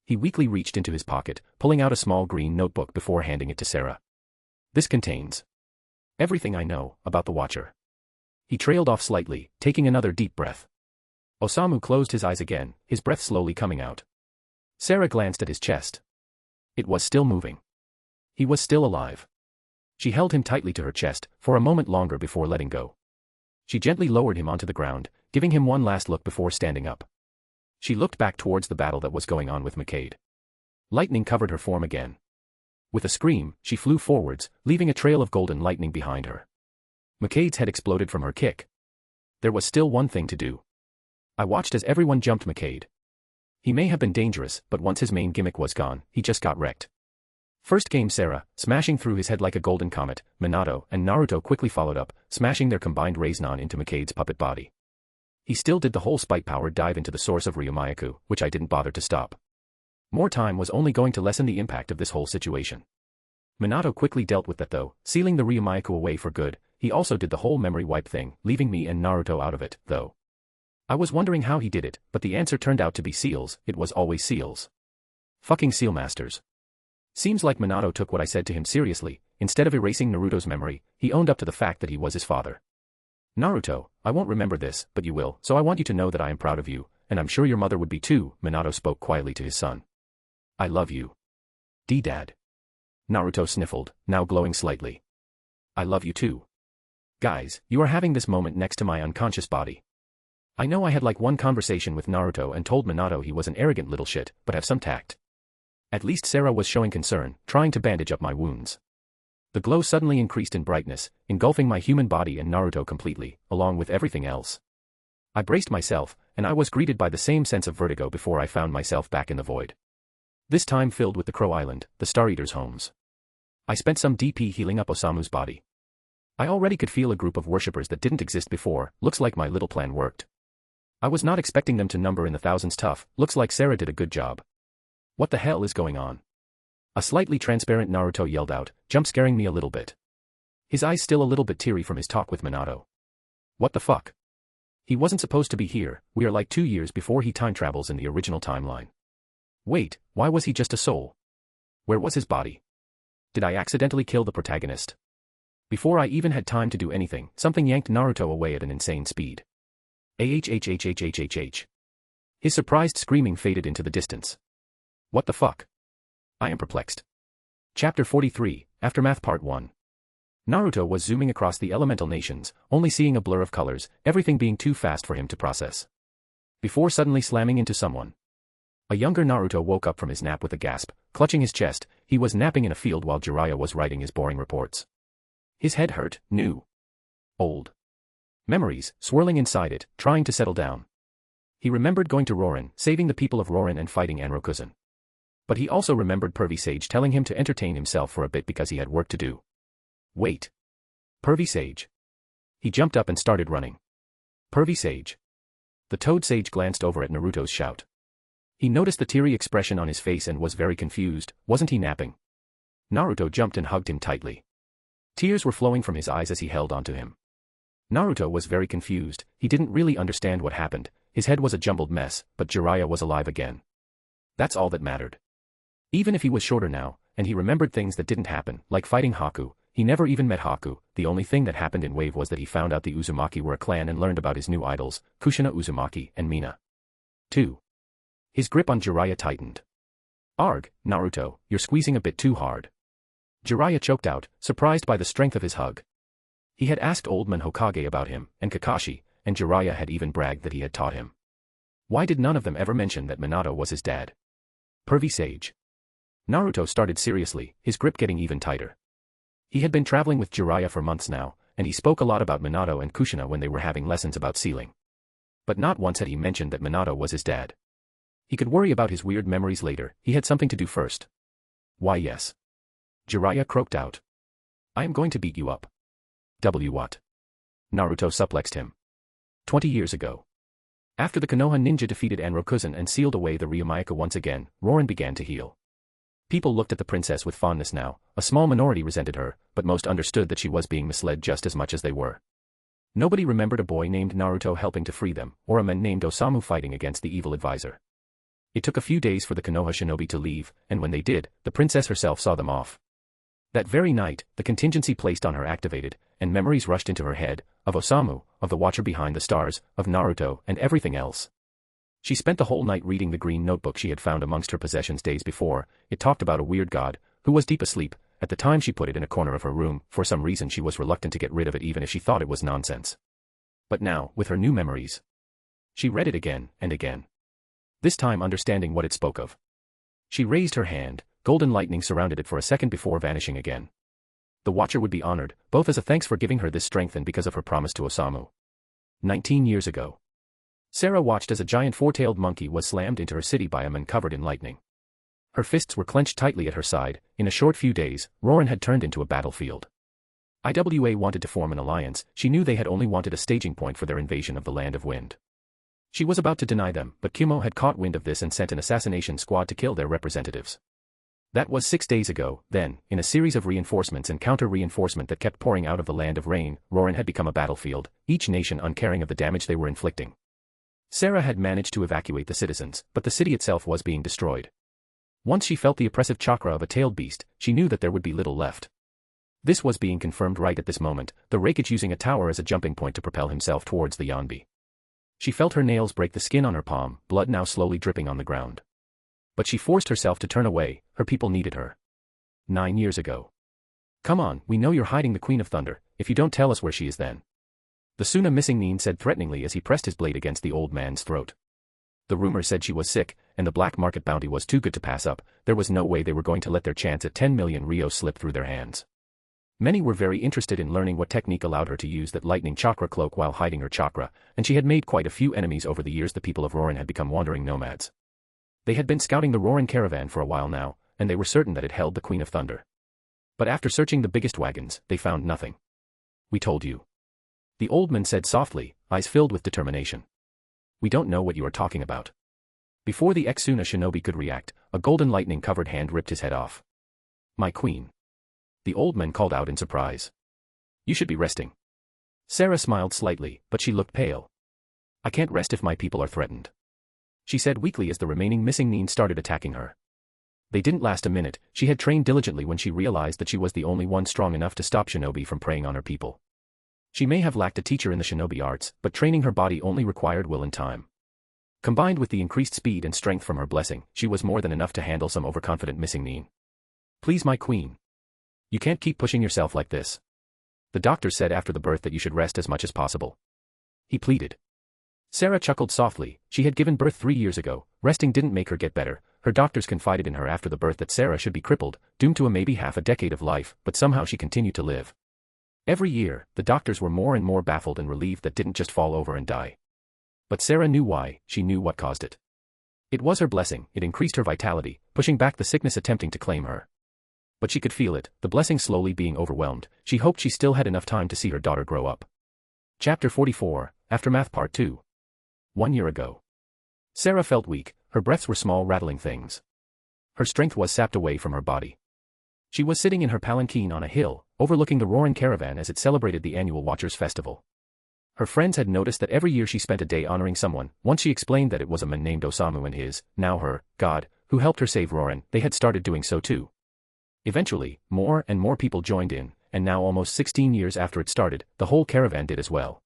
He weakly reached into his pocket, pulling out a small green notebook before handing it to Sarah. This contains everything I know about the Watcher. He trailed off slightly, taking another deep breath. Osamu closed his eyes again, his breath slowly coming out. Sarah glanced at his chest. It was still moving. He was still alive. She held him tightly to her chest, for a moment longer before letting go. She gently lowered him onto the ground, giving him one last look before standing up. She looked back towards the battle that was going on with Mukade. Lightning covered her form again. With a scream, she flew forwards, leaving a trail of golden lightning behind her. Mukade's head exploded from her kick. There was still one thing to do. I watched as everyone jumped Mukade. He may have been dangerous, but once his main gimmick was gone, he just got wrecked. First came Sarah, smashing through his head like a golden comet. Minato and Naruto quickly followed up, smashing their combined Raiznan into Mukade's puppet body. He still did the whole spike-powered dive into the source of Ryumayaku, which I didn't bother to stop. More time was only going to lessen the impact of this whole situation. Minato quickly dealt with that though, sealing the Ryumayaku away for good. He also did the whole memory wipe thing, leaving me and Naruto out of it, though. I was wondering how he did it, but the answer turned out to be seals. It was always seals. Fucking seal masters. Seems like Minato took what I said to him seriously. Instead of erasing Naruto's memory, he owned up to the fact that he was his father. Naruto, I won't remember this, but you will, so I want you to know that I am proud of you, and I'm sure your mother would be too. Minato spoke quietly to his son. I love you. D-Dad. Naruto sniffled, now glowing slightly. I love you too. Guys, you are having this moment next to my unconscious body. I know I had like one conversation with Naruto and told Minato he was an arrogant little shit, but have some tact. At least Sarah was showing concern, trying to bandage up my wounds. The glow suddenly increased in brightness, engulfing my human body and Naruto completely, along with everything else. I braced myself, and I was greeted by the same sense of vertigo before I found myself back in the void. This time filled with the Crow Island, the Star Eaters' homes. I spent some DP healing up Osamu's body. I already could feel a group of worshippers that didn't exist before. Looks like my little plan worked. I was not expecting them to number in the thousands. Tough. Looks like Sarah did a good job. What the hell is going on? A slightly transparent Naruto yelled out, jump-scaring me a little bit. His eyes still a little bit teary from his talk with Minato. What the fuck? He wasn't supposed to be here. We are like 2 years before he time travels in the original timeline. Wait, why was he just a soul? Where was his body? Did I accidentally kill the protagonist? Before I even had time to do anything, something yanked Naruto away at an insane speed. Ahhhhhhhhh. His surprised screaming faded into the distance. What the fuck? I am perplexed. Chapter 43, Aftermath Part 1. Naruto was zooming across the elemental nations, only seeing a blur of colors, everything being too fast for him to process. Before suddenly slamming into someone. A younger Naruto woke up from his nap with a gasp, clutching his chest. He was napping in a field while Jiraiya was writing his boring reports. His head hurt, new. Old. Memories, swirling inside it, trying to settle down. He remembered going to Rorin, saving the people of Rorin and fighting Anrokuzen. But he also remembered Pervy Sage telling him to entertain himself for a bit because he had work to do. Wait. Pervy Sage. He jumped up and started running. Pervy Sage. The Toad Sage glanced over at Naruto's shout. He noticed the teary expression on his face and was very confused. Wasn't he napping? Naruto jumped and hugged him tightly. Tears were flowing from his eyes as he held onto him. Naruto was very confused. He didn't really understand what happened. His head was a jumbled mess, but Jiraiya was alive again. That's all that mattered. Even if he was shorter now, and he remembered things that didn't happen, like fighting Haku, he never even met Haku. The only thing that happened in Wave was that he found out the Uzumaki were a clan and learned about his new idols, Kushina Uzumaki and Mina. 2. His grip on Jiraiya tightened. Arg, Naruto, you're squeezing a bit too hard. Jiraiya choked out, surprised by the strength of his hug. He had asked Old Man Hokage about him, and Kakashi, and Jiraiya had even bragged that he had taught him. Why did none of them ever mention that Minato was his dad? Pervy Sage. Naruto started seriously, his grip getting even tighter. He had been traveling with Jiraiya for months now, and he spoke a lot about Minato and Kushina when they were having lessons about sealing. But not once had he mentioned that Minato was his dad. He could worry about his weird memories later, he had something to do first. Why yes. Jiraiya croaked out. I am going to beat you up. What? Naruto suplexed him. 20 years ago. After the Konoha ninja defeated Anrokuzen and sealed away the Ryumayuka once again, Rorin began to heal. People looked at the princess with fondness now, a small minority resented her, but most understood that she was being misled just as much as they were. Nobody remembered a boy named Naruto helping to free them, or a man named Osamu fighting against the evil advisor. It took a few days for the Konoha shinobi to leave, and when they did, the princess herself saw them off. That very night, the contingency placed on her activated, and memories rushed into her head, of Osamu, of the Watcher Behind the Stars, of Naruto, and everything else. She spent the whole night reading the green notebook she had found amongst her possessions days before. It talked about a weird god, who was deep asleep. At the time she put it in a corner of her room. For some reason she was reluctant to get rid of it even if she thought it was nonsense. But now, with her new memories, she read it again and again. This time understanding what it spoke of. She raised her hand, golden lightning surrounded it for a second before vanishing again. The Watcher would be honored, both as a thanks for giving her this strength and because of her promise to Osamu. 19 years ago. Sarah watched as a giant four-tailed monkey was slammed into her city by a man covered in lightning. Her fists were clenched tightly at her side. In a short few days, Roran had turned into a battlefield. IWA wanted to form an alliance. She knew they had only wanted a staging point for their invasion of the Land of Wind. She was about to deny them, but Kumo had caught wind of this and sent an assassination squad to kill their representatives. That was 6 days ago. Then, in a series of reinforcements and counter-reinforcement that kept pouring out of the Land of Rain, Roran had become a battlefield, each nation uncaring of the damage they were inflicting. Sarah had managed to evacuate the citizens, but the city itself was being destroyed. Once she felt the oppressive chakra of a tailed beast, she knew that there would be little left. This was being confirmed right at this moment, the Reikage using a tower as a jumping point to propel himself towards the Yonbi. She felt her nails break the skin on her palm, blood now slowly dripping on the ground. But she forced herself to turn away, her people needed her. 9 years ago. Come on, we know you're hiding the Queen of Thunder, if you don't tell us where she is then. The Suna missing Nin said threateningly as he pressed his blade against the old man's throat. The rumor said she was sick, and the black market bounty was too good to pass up. There was no way they were going to let their chance at 10 million Ryo slip through their hands. Many were very interested in learning what technique allowed her to use that lightning chakra cloak while hiding her chakra, and she had made quite a few enemies over the years. The people of Rorin had become wandering nomads. They had been scouting the Rorin caravan for a while now, and they were certain that it held the Queen of Thunder. But after searching the biggest wagons, they found nothing. We told you. The old man said softly, eyes filled with determination. We don't know what you are talking about. Before the ex-Suna shinobi could react, a golden lightning-covered hand ripped his head off. My queen. The old man called out in surprise. You should be resting. Sarah smiled slightly, but she looked pale. I can't rest if my people are threatened. She said weakly as the remaining missing Nin started attacking her. They didn't last a minute. She had trained diligently when she realized that she was the only one strong enough to stop shinobi from preying on her people. She may have lacked a teacher in the shinobi arts, but training her body only required will and time. Combined with the increased speed and strength from her blessing, she was more than enough to handle some overconfident missing Nin. Please my queen. You can't keep pushing yourself like this. The doctor said after the birth that you should rest as much as possible. He pleaded. Sarah chuckled softly. She had given birth 3 years ago. Resting didn't make her get better. Her doctors confided in her after the birth that Sarah should be crippled, doomed to maybe half a decade of life, but somehow she continued to live. Every year, the doctors were more and more baffled and relieved that didn't just fall over and die. But Sarah knew why. She knew what caused it. It was her blessing. It increased her vitality, pushing back the sickness attempting to claim her. But she could feel it, the blessing slowly being overwhelmed. She hoped she still had enough time to see her daughter grow up. Chapter 44, Aftermath Part 2. 1 year ago. Sarah felt weak. Her breaths were small, rattling things. Her strength was sapped away from her body. She was sitting in her palanquin on a hill, overlooking the Roran caravan as it celebrated the annual Watchers Festival. Her friends had noticed that every year she spent a day honoring someone. Once she explained that it was a man named Osamu and his, now her, god, who helped her save Rorin. They had started doing so too. Eventually, more and more people joined in, and now almost 16 years after it started, the whole caravan did as well.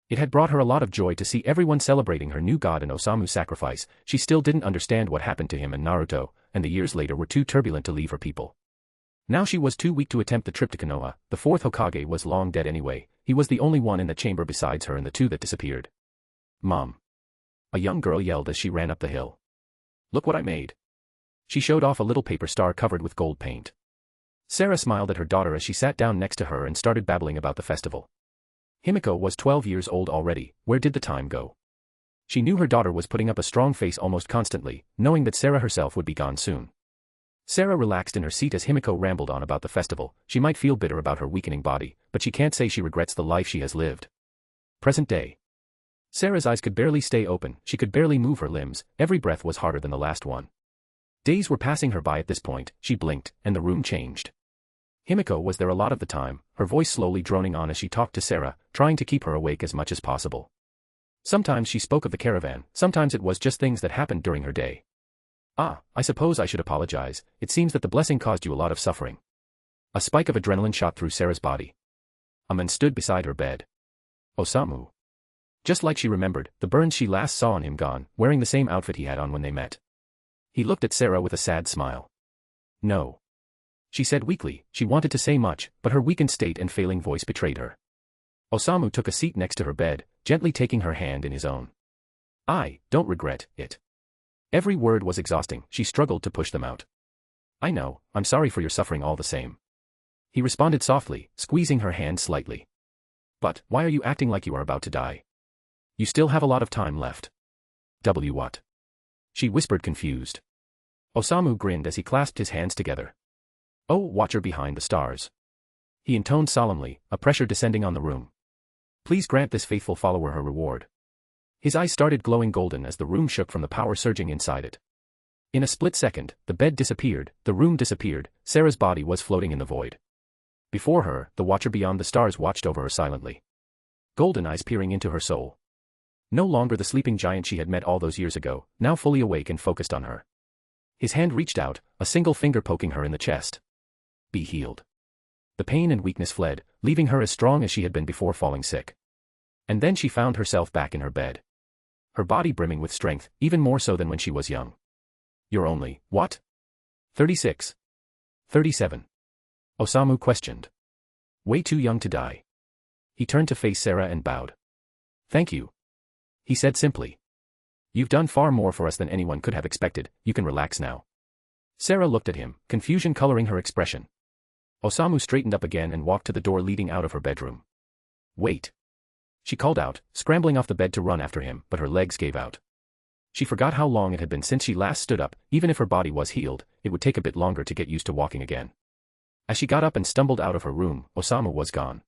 It had brought her a lot of joy to see everyone celebrating her new god and Osamu's sacrifice. She still didn't understand what happened to him and Naruto, and the years later were too turbulent to leave her people. Now she was too weak to attempt the trip to Konoha. The fourth Hokage was long dead anyway. He was the only one in the chamber besides her and the two that disappeared. Mom. A young girl yelled as she ran up the hill. Look what I made. She showed off a little paper star covered with gold paint. Sarah smiled at her daughter as she sat down next to her and started babbling about the festival. Himiko was 12 years old already. Where did the time go? She knew her daughter was putting up a strong face almost constantly, knowing that Sarah herself would be gone soon. Sarah relaxed in her seat as Himiko rambled on about the festival. She might feel bitter about her weakening body, but she can't say she regrets the life she has lived. Present day. Sarah's eyes could barely stay open. She could barely move her limbs. Every breath was harder than the last one. Days were passing her by at this point. She blinked, and the room changed. Himiko was there a lot of the time, her voice slowly droning on as she talked to Sarah, trying to keep her awake as much as possible. Sometimes she spoke of the caravan, sometimes it was just things that happened during her day. I suppose I should apologize. It seems that the blessing caused you a lot of suffering. A spike of adrenaline shot through Sarah's body. A man stood beside her bed. Osamu. Just like she remembered, the burns she last saw on him gone, wearing the same outfit he had on when they met. He looked at Sarah with a sad smile. No. She said weakly. She wanted to say much, but her weakened state and failing voice betrayed her. Osamu took a seat next to her bed, gently taking her hand in his own. I don't regret it. Every word was exhausting. She struggled to push them out. I know, I'm sorry for your suffering all the same. He responded softly, squeezing her hand slightly. But, why are you acting like you are about to die? You still have a lot of time left. What? She whispered confused. Osamu grinned as he clasped his hands together. Oh, watcher behind the stars. He intoned solemnly, a pressure descending on the room. Please grant this faithful follower her reward. His eyes started glowing golden as the room shook from the power surging inside it. In a split second, the bed disappeared, the room disappeared, Sarah's body was floating in the void. Before her, the watcher beyond the stars watched over her silently. Golden eyes peering into her soul. No longer the sleeping giant she had met all those years ago, now fully awake and focused on her. His hand reached out, a single finger poking her in the chest. Be healed. The pain and weakness fled, leaving her as strong as she had been before falling sick. And then she found herself back in her bed. Her body brimming with strength, even more so than when she was young. You're only, what? 36. 37. Osamu questioned. Way too young to die. He turned to face Sarah and bowed. Thank you. He said simply. You've done far more for us than anyone could have expected, you can relax now. Sarah looked at him, confusion coloring her expression. Osamu straightened up again and walked to the door leading out of her bedroom. Wait. She called out, scrambling off the bed to run after him, but her legs gave out. She forgot how long it had been since she last stood up. Even if her body was healed, it would take a bit longer to get used to walking again. As she got up and stumbled out of her room, Osamu was gone.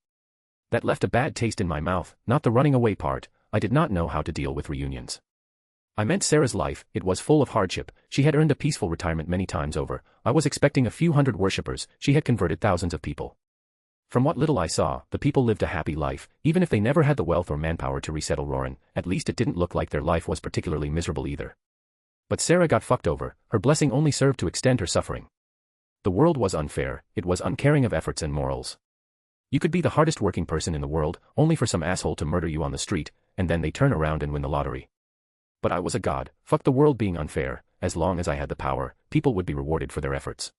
That left a bad taste in my mouth, not the running away part. I did not know how to deal with reunions. I meant Sarah's life, it was full of hardship. She had earned a peaceful retirement many times over. I was expecting a few hundred worshippers. She had converted thousands of people. From what little I saw, the people lived a happy life, even if they never had the wealth or manpower to resettle Rorin. At least it didn't look like their life was particularly miserable either. But Sarah got fucked over. Her blessing only served to extend her suffering. The world was unfair. It was uncaring of efforts and morals. You could be the hardest working person in the world, only for some asshole to murder you on the street, and then they turn around and win the lottery. But I was a god. Fuck the world being unfair. As long as I had the power, people would be rewarded for their efforts.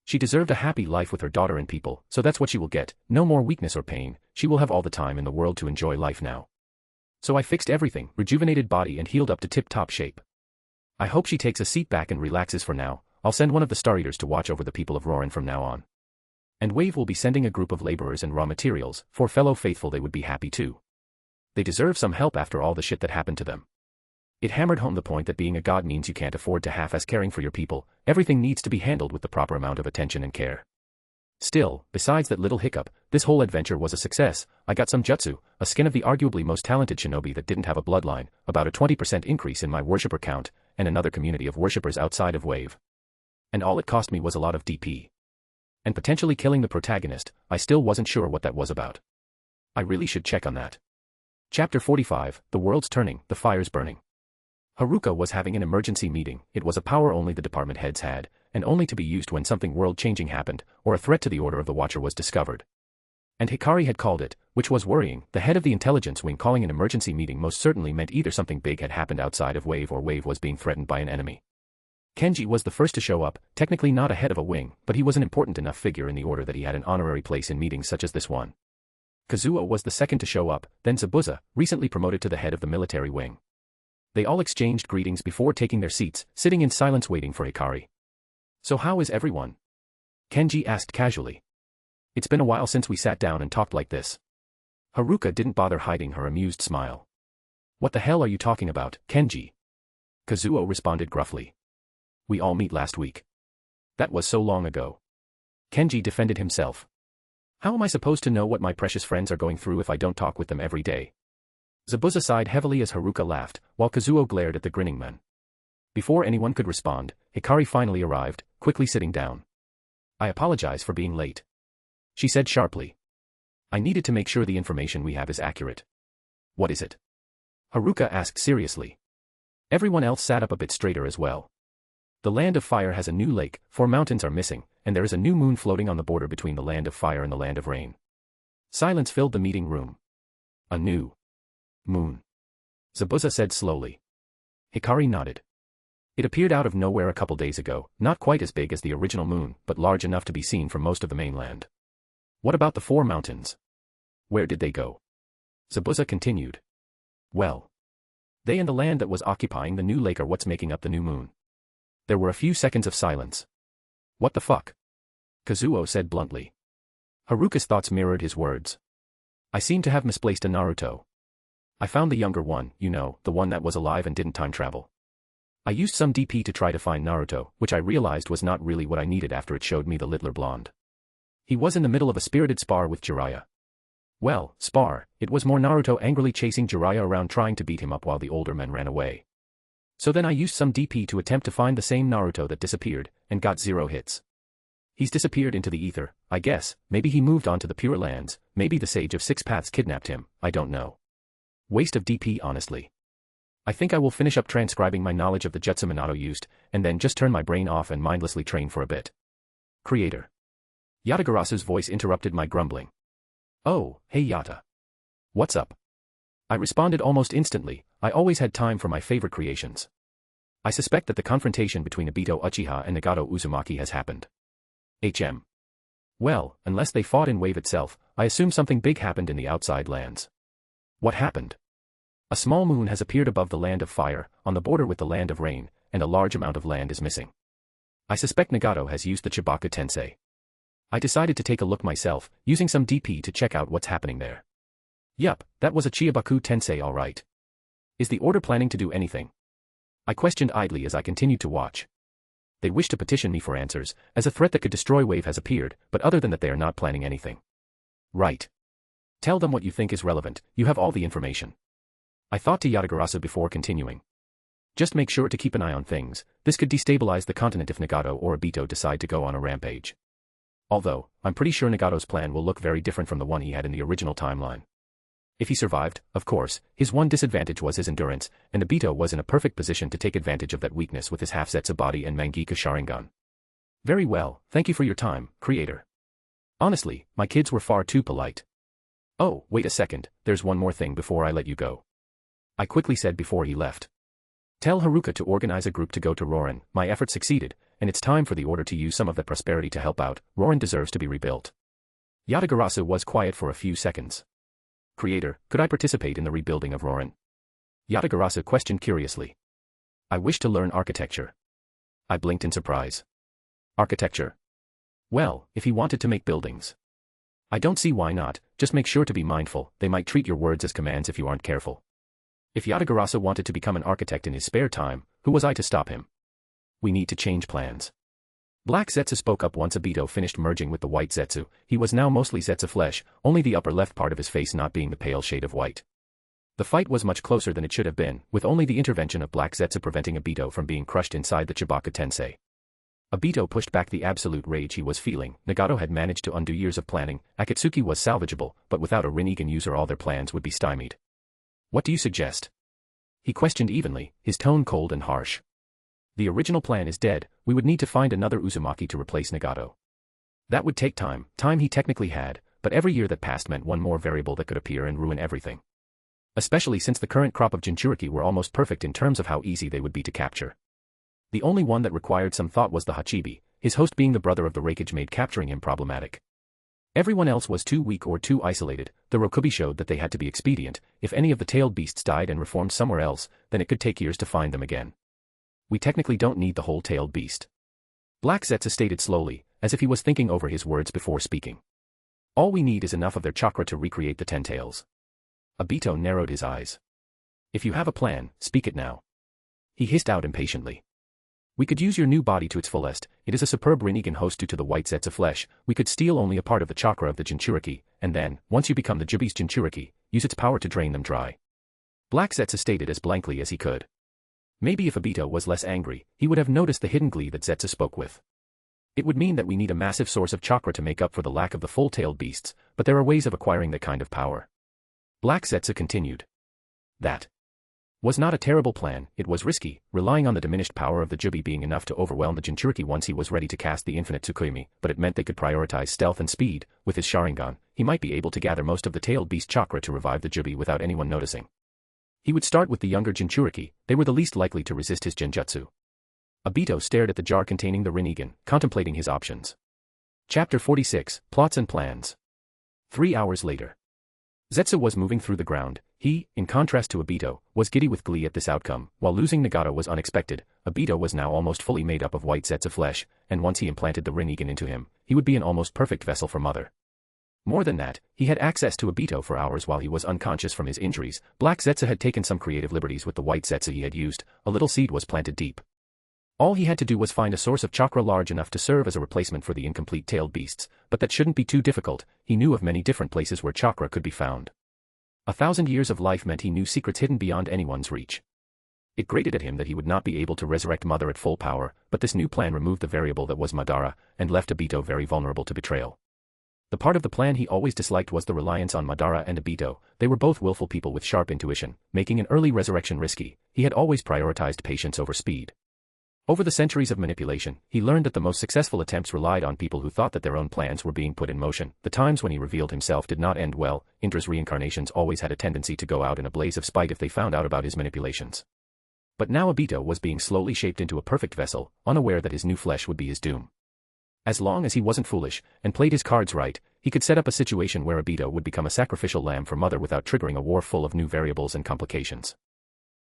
She deserved a happy life with her daughter and people, so that's what she will get, no more weakness or pain, she will have all the time in the world to enjoy life now. So I fixed everything, rejuvenated body and healed up to tip-top shape. I hope she takes a seat back and relaxes for now. I'll send one of the Star Eaters to watch over the people of Rorin from now on. And Wave will be sending a group of laborers and raw materials, for fellow faithful they would be happy too. They deserve some help after all the shit that happened to them. It hammered home the point that being a god means you can't afford to half-ass caring for your people, everything needs to be handled with the proper amount of attention and care. Still, besides that little hiccup, this whole adventure was a success. I got some jutsu, a skin of the arguably most talented shinobi that didn't have a bloodline, about a 20% increase in my worshipper count, and another community of worshippers outside of Wave. And all it cost me was a lot of DP. And potentially killing the protagonist, I still wasn't sure what that was about. I really should check on that. Chapter 45, The World's Turning, The Fire's Burning. Haruka was having an emergency meeting. It was a power only the department heads had, and only to be used when something world-changing happened, or a threat to the Order of the Watcher was discovered. And Hikari had called it, which was worrying. The head of the intelligence wing calling an emergency meeting most certainly meant either something big had happened outside of Wave or Wave was being threatened by an enemy. Kenji was the first to show up, technically not a head of a wing, but he was an important enough figure in the order that he had an honorary place in meetings such as this one. Kazuo was the second to show up, then Zabuza, recently promoted to the head of the military wing. They all exchanged greetings before taking their seats, sitting in silence waiting for Hikari. "So how is everyone?" Kenji asked casually. "It's been a while since we sat down and talked like this." Haruka didn't bother hiding her amused smile. "What the hell are you talking about, Kenji?" Kazuo responded gruffly. "We all meet last week." "That was so long ago." Kenji defended himself. "How am I supposed to know what my precious friends are going through if I don't talk with them every day?" Zabuza sighed heavily as Haruka laughed, while Kazuo glared at the grinning men. Before anyone could respond, Hikari finally arrived, quickly sitting down. "I apologize for being late," she said sharply. "I needed to make sure the information we have is accurate." "What is it?" Haruka asked seriously. Everyone else sat up a bit straighter as well. "The Land of Fire has a new lake, 4 mountains are missing, and there is a new moon floating on the border between the Land of Fire and the Land of Rain." Silence filled the meeting room. "A new moon," Zabuza said slowly. Hikari nodded. "It appeared out of nowhere a couple days ago, not quite as big as the original moon, but large enough to be seen from most of the mainland." "What about the 4 mountains? Where did they go?" Zabuza continued. "Well, they and the land that was occupying the new lake are what's making up the new moon." There were a few seconds of silence. "What the fuck?" Kazuo said bluntly. Haruka's thoughts mirrored his words. "I seem to have misplaced a Naruto. I found the younger one, you know, the one that was alive and didn't time travel. I used some DP to try to find Naruto, which I realized was not really what I needed after it showed me the littler blonde. He was in the middle of a spirited spar with Jiraiya. Well, spar, it was more Naruto angrily chasing Jiraiya around trying to beat him up while the older men ran away. So then I used some DP to attempt to find the same Naruto that disappeared, and got 0 hits. He's disappeared into the ether, I guess, maybe he moved on to the Pure Lands, maybe the Sage of 6 Paths kidnapped him, I don't know. Waste of DP honestly. I think I will finish up transcribing my knowledge of the jutsu Minato used, and then just turn my brain off and mindlessly train for a bit. Creator. Yatagarasu's voice interrupted my grumbling. "Oh, hey Yata. What's up?" I responded almost instantly. I always had time for my favorite creations. I suspect that the confrontation between Obito Uchiha and Nagato Uzumaki has happened. Well, unless they fought in Wave itself, I assume something big happened in the outside lands. What happened? A small moon has appeared above the Land of Fire, on the border with the Land of Rain, and a large amount of land is missing. I suspect Nagato has used the Chibaka Tensei. I decided to take a look myself, using some DP to check out what's happening there. Yup, that was a Chibaku Tensei alright. Is the Order planning to do anything? I questioned idly as I continued to watch. They wish to petition me for answers, as a threat that could destroy Wave has appeared, but other than that they are not planning anything. Right. Tell them what you think is relevant, you have all the information. I thought to Yatagarasu before continuing. Just make sure to keep an eye on things, this could destabilize the continent if Nagato or Obito decide to go on a rampage. Although, I'm pretty sure Nagato's plan will look very different from the one he had in the original timeline. If he survived, of course, his one disadvantage was his endurance, and Obito was in a perfect position to take advantage of that weakness with his half-Zetsu body and Mangekyo Sharingan. Very well, thank you for your time, Creator. Honestly, my kids were far too polite. Oh, wait a second, there's one more thing before I let you go. I quickly said before he left. Tell Haruka to organize a group to go to Roran. My effort succeeded, and it's time for the order to use some of that prosperity to help out. Rorin deserves to be rebuilt. Yatagarasu was quiet for a few seconds. Creator, could I participate in the rebuilding of Rorin? Yatagarasu questioned curiously. I wish to learn architecture. I blinked in surprise. Architecture? Well, if he wanted to make buildings. I don't see why not, just make sure to be mindful, they might treat your words as commands if you aren't careful. If Yatagarasu wanted to become an architect in his spare time, who was I to stop him? We need to change plans. Black Zetsu spoke up once Obito finished merging with the white Zetsu. He was now mostly Zetsu flesh, only the upper left part of his face not being the pale shade of white. The fight was much closer than it should have been, with only the intervention of Black Zetsu preventing Obito from being crushed inside the Chibaka Tensei. Obito pushed back the absolute rage he was feeling. Nagato had managed to undo years of planning. Akatsuki was salvageable, but without a Rinnegan user all their plans would be stymied. What do you suggest? He questioned evenly, his tone cold and harsh. The original plan is dead, we would need to find another Uzumaki to replace Nagato. That would take time he technically had, but every year that passed meant one more variable that could appear and ruin everything. Especially since the current crop of Jinchuriki were almost perfect in terms of how easy they would be to capture. The only one that required some thought was the Hachibi, his host being the brother of the Raikage made capturing him problematic. Everyone else was too weak or too isolated. The Rokubi showed that they had to be expedient. If any of the tailed beasts died and reformed somewhere else, then it could take years to find them again. We technically don't need the whole tailed beast. Black Zetsu stated slowly, as if he was thinking over his words before speaking. All we need is enough of their chakra to recreate the 10 tails. Obito narrowed his eyes. If you have a plan, speak it now. He hissed out impatiently. We could use your new body to its fullest. It is a superb Rinnegan host due to the white Zetsu flesh. We could steal only a part of the chakra of the Jinchuriki, and then, once you become the Jubi's Jinchuriki, use its power to drain them dry. Black Zetsu stated as blankly as he could. Maybe if Obito was less angry, he would have noticed the hidden glee that Zetsu spoke with. It would mean that we need a massive source of chakra to make up for the lack of the full-tailed beasts, but there are ways of acquiring that kind of power. Black Zetsu continued. That was not a terrible plan, it was risky, relying on the diminished power of the Jubi being enough to overwhelm the Jinchuriki once he was ready to cast the infinite Tsukuyomi, but it meant they could prioritize stealth and speed. With his Sharingan, he might be able to gather most of the tailed beast chakra to revive the Jubi without anyone noticing. He would start with the younger Jinchuriki, they were the least likely to resist his Genjutsu. Obito stared at the jar containing the Rinnegan, contemplating his options. Chapter 46, Plots and Plans. 3 hours later. Zetsu was moving through the ground. He, in contrast to Obito, was giddy with glee at this outcome. While losing Nagato was unexpected, Obito was now almost fully made up of white Zetsu flesh, and once he implanted the Rinnegan into him, he would be an almost perfect vessel for Mother. More than that, he had access to Obito for hours while he was unconscious from his injuries. Black Zetsu had taken some creative liberties with the white Zetsu he had used. A little seed was planted deep. All he had to do was find a source of chakra large enough to serve as a replacement for the incomplete tailed beasts, but that shouldn't be too difficult. He knew of many different places where chakra could be found. 1,000 years of life meant he knew secrets hidden beyond anyone's reach. It grated at him that he would not be able to resurrect Mother at full power, but this new plan removed the variable that was Madara, and left Obito very vulnerable to betrayal. The part of the plan he always disliked was the reliance on Madara and Obito. They were both willful people with sharp intuition, making an early resurrection risky. He had always prioritized patience over speed. Over the centuries of manipulation, he learned that the most successful attempts relied on people who thought that their own plans were being put in motion. The times when he revealed himself did not end well. Indra's reincarnations always had a tendency to go out in a blaze of spite if they found out about his manipulations. But now Obito was being slowly shaped into a perfect vessel, unaware that his new flesh would be his doom. As long as he wasn't foolish, and played his cards right, he could set up a situation where Obito would become a sacrificial lamb for Mother without triggering a war full of new variables and complications.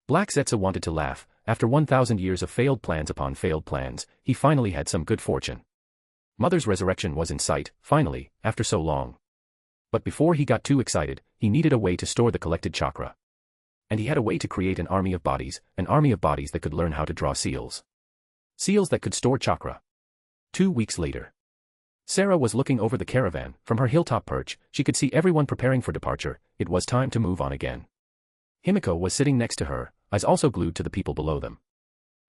Black Zetsu wanted to laugh. After 1,000 years of failed plans upon failed plans, he finally had some good fortune. Mother's resurrection was in sight, finally, after so long. But before he got too excited, he needed a way to store the collected chakra. And he had a way to create an army of bodies that could learn how to draw seals. Seals that could store chakra. 2 weeks later. Sarah was looking over the caravan. From her hilltop perch, she could see everyone preparing for departure. It was time to move on again. Himiko was sitting next to her, eyes also glued to the people below them.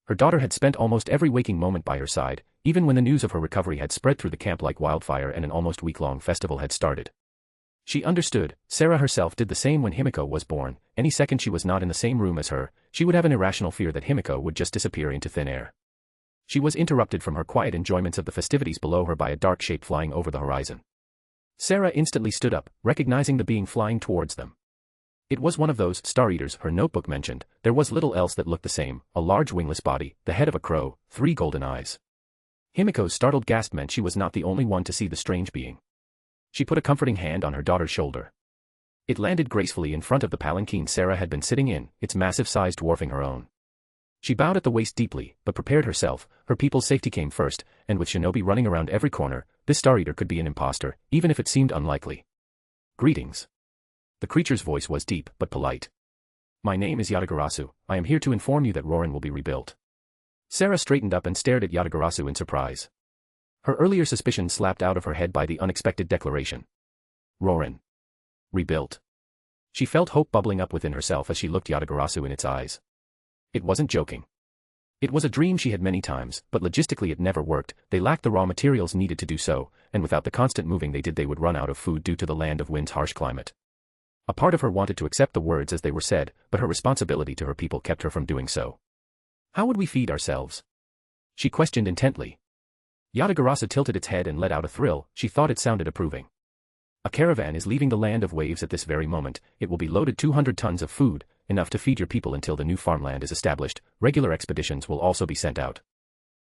Her daughter had spent almost every waking moment by her side, even when the news of her recovery had spread through the camp like wildfire and an almost week-long festival had started. She understood. Sarah herself did the same when Himiko was born. Any second she was not in the same room as her, she would have an irrational fear that Himiko would just disappear into thin air. She was interrupted from her quiet enjoyments of the festivities below her by a dark shape flying over the horizon. Sarah instantly stood up, recognizing the being flying towards them. It was one of those Star Eaters her notebook mentioned. There was little else that looked the same, a large wingless body, the head of a crow, 3 golden eyes. Himiko's startled gasp meant she was not the only one to see the strange being. She put a comforting hand on her daughter's shoulder. It landed gracefully in front of the palanquin Sarah had been sitting in, its massive size dwarfing her own. She bowed at the waist deeply, but prepared herself. Her people's safety came first, and with shinobi running around every corner, this Star Eater could be an imposter, even if it seemed unlikely. Greetings. The creature's voice was deep, but polite. My name is Yatagarasu. I am here to inform you that Rorin will be rebuilt. Sarah straightened up and stared at Yatagarasu in surprise. Her earlier suspicion slapped out of her head by the unexpected declaration. Rorin. Rebuilt. She felt hope bubbling up within herself as she looked Yatagarasu in its eyes. It wasn't joking. It was a dream she had many times, but logistically it never worked. They lacked the raw materials needed to do so, and without the constant moving they would run out of food due to the Land of Wind's harsh climate. A part of her wanted to accept the words as they were said, but her responsibility to her people kept her from doing so. How would we feed ourselves? She questioned intently. Yatagarasu tilted its head and let out a thrill. She thought it sounded approving. A caravan is leaving the Land of Waves at this very moment. It will be loaded 200 tons of food, enough to feed your people until the new farmland is established. Regular expeditions will also be sent out.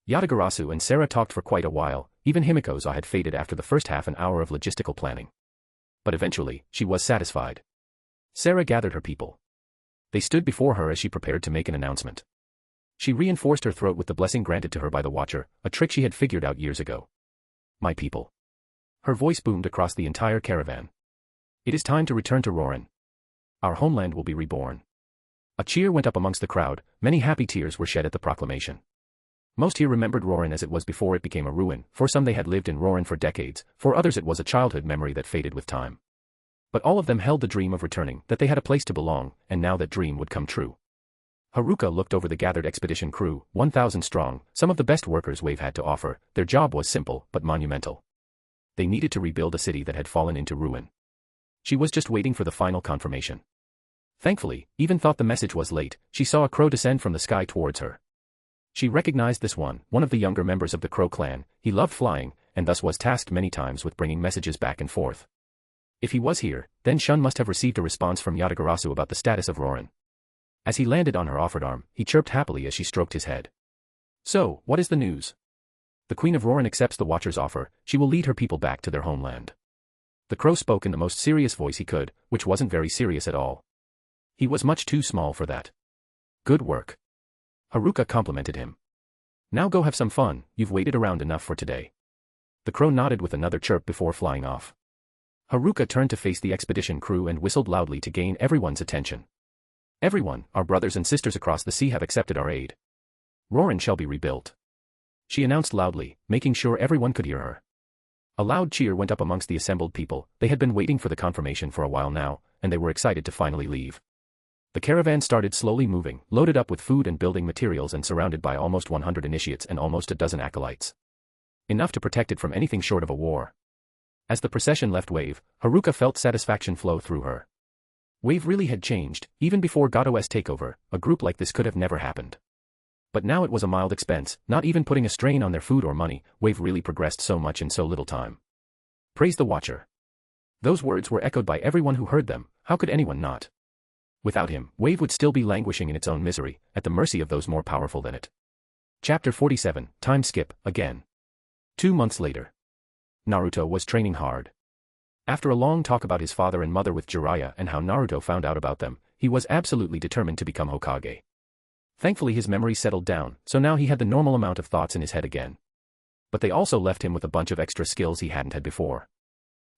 Yatagarasu and Sarah talked for quite a while. Even Himiko's eye had faded after the first half an hour of logistical planning. But eventually, she was satisfied. Sarah gathered her people. They stood before her as she prepared to make an announcement. She reinforced her throat with the blessing granted to her by the Watcher, a trick she had figured out years ago. My people. Her voice boomed across the entire caravan. It is time to return to Roran. Our homeland will be reborn. A cheer went up amongst the crowd. Many happy tears were shed at the proclamation. Most here remembered Rorin as it was before it became a ruin. For some they had lived in Rorin for decades, for others it was a childhood memory that faded with time. But all of them held the dream of returning, that they had a place to belong, and now that dream would come true. Haruka looked over the gathered expedition crew, 1,000 strong, some of the best workers Wave had to offer. Their job was simple, but monumental. They needed to rebuild a city that had fallen into ruin. She was just waiting for the final confirmation. Thankfully, even thought the message was late, she saw a crow descend from the sky towards her. She recognized this one of the younger members of the Crow clan. He loved flying, and thus was tasked many times with bringing messages back and forth. If he was here, then Shun must have received a response from Yatagarasu about the status of Rorin. As he landed on her offered arm, he chirped happily as she stroked his head. So, what is the news? The Queen of Rorin accepts the Watcher's offer. She will lead her people back to their homeland. The Crow spoke in the most serious voice he could, which wasn't very serious at all. He was much too small for that. Good work. Haruka complimented him. Now go have some fun, you've waited around enough for today. The Crow nodded with another chirp before flying off. Haruka turned to face the expedition crew and whistled loudly to gain everyone's attention. Everyone, our brothers and sisters across the sea have accepted our aid. Rorin shall be rebuilt. She announced loudly, making sure everyone could hear her. A loud cheer went up amongst the assembled people. They had been waiting for the confirmation for a while now, and they were excited to finally leave. The caravan started slowly moving, loaded up with food and building materials and surrounded by almost 100 initiates and almost a dozen acolytes. Enough to protect it from anything short of a war. As the procession left Wave, Haruka felt satisfaction flow through her. Wave really had changed. Even before Gato's takeover, a group like this could have never happened. But now it was a mild expense, not even putting a strain on their food or money. Wave really progressed so much in so little time. Praise the Watcher. Those words were echoed by everyone who heard them. How could anyone not? Without him, Wave would still be languishing in its own misery, at the mercy of those more powerful than it. Chapter 47, Time Skip, again. 2 months later. Naruto was training hard. After a long talk about his father and mother with Jiraiya and how Naruto found out about them, he was absolutely determined to become Hokage. Thankfully his memory settled down, so now he had the normal amount of thoughts in his head again. But they also left him with a bunch of extra skills he hadn't had before.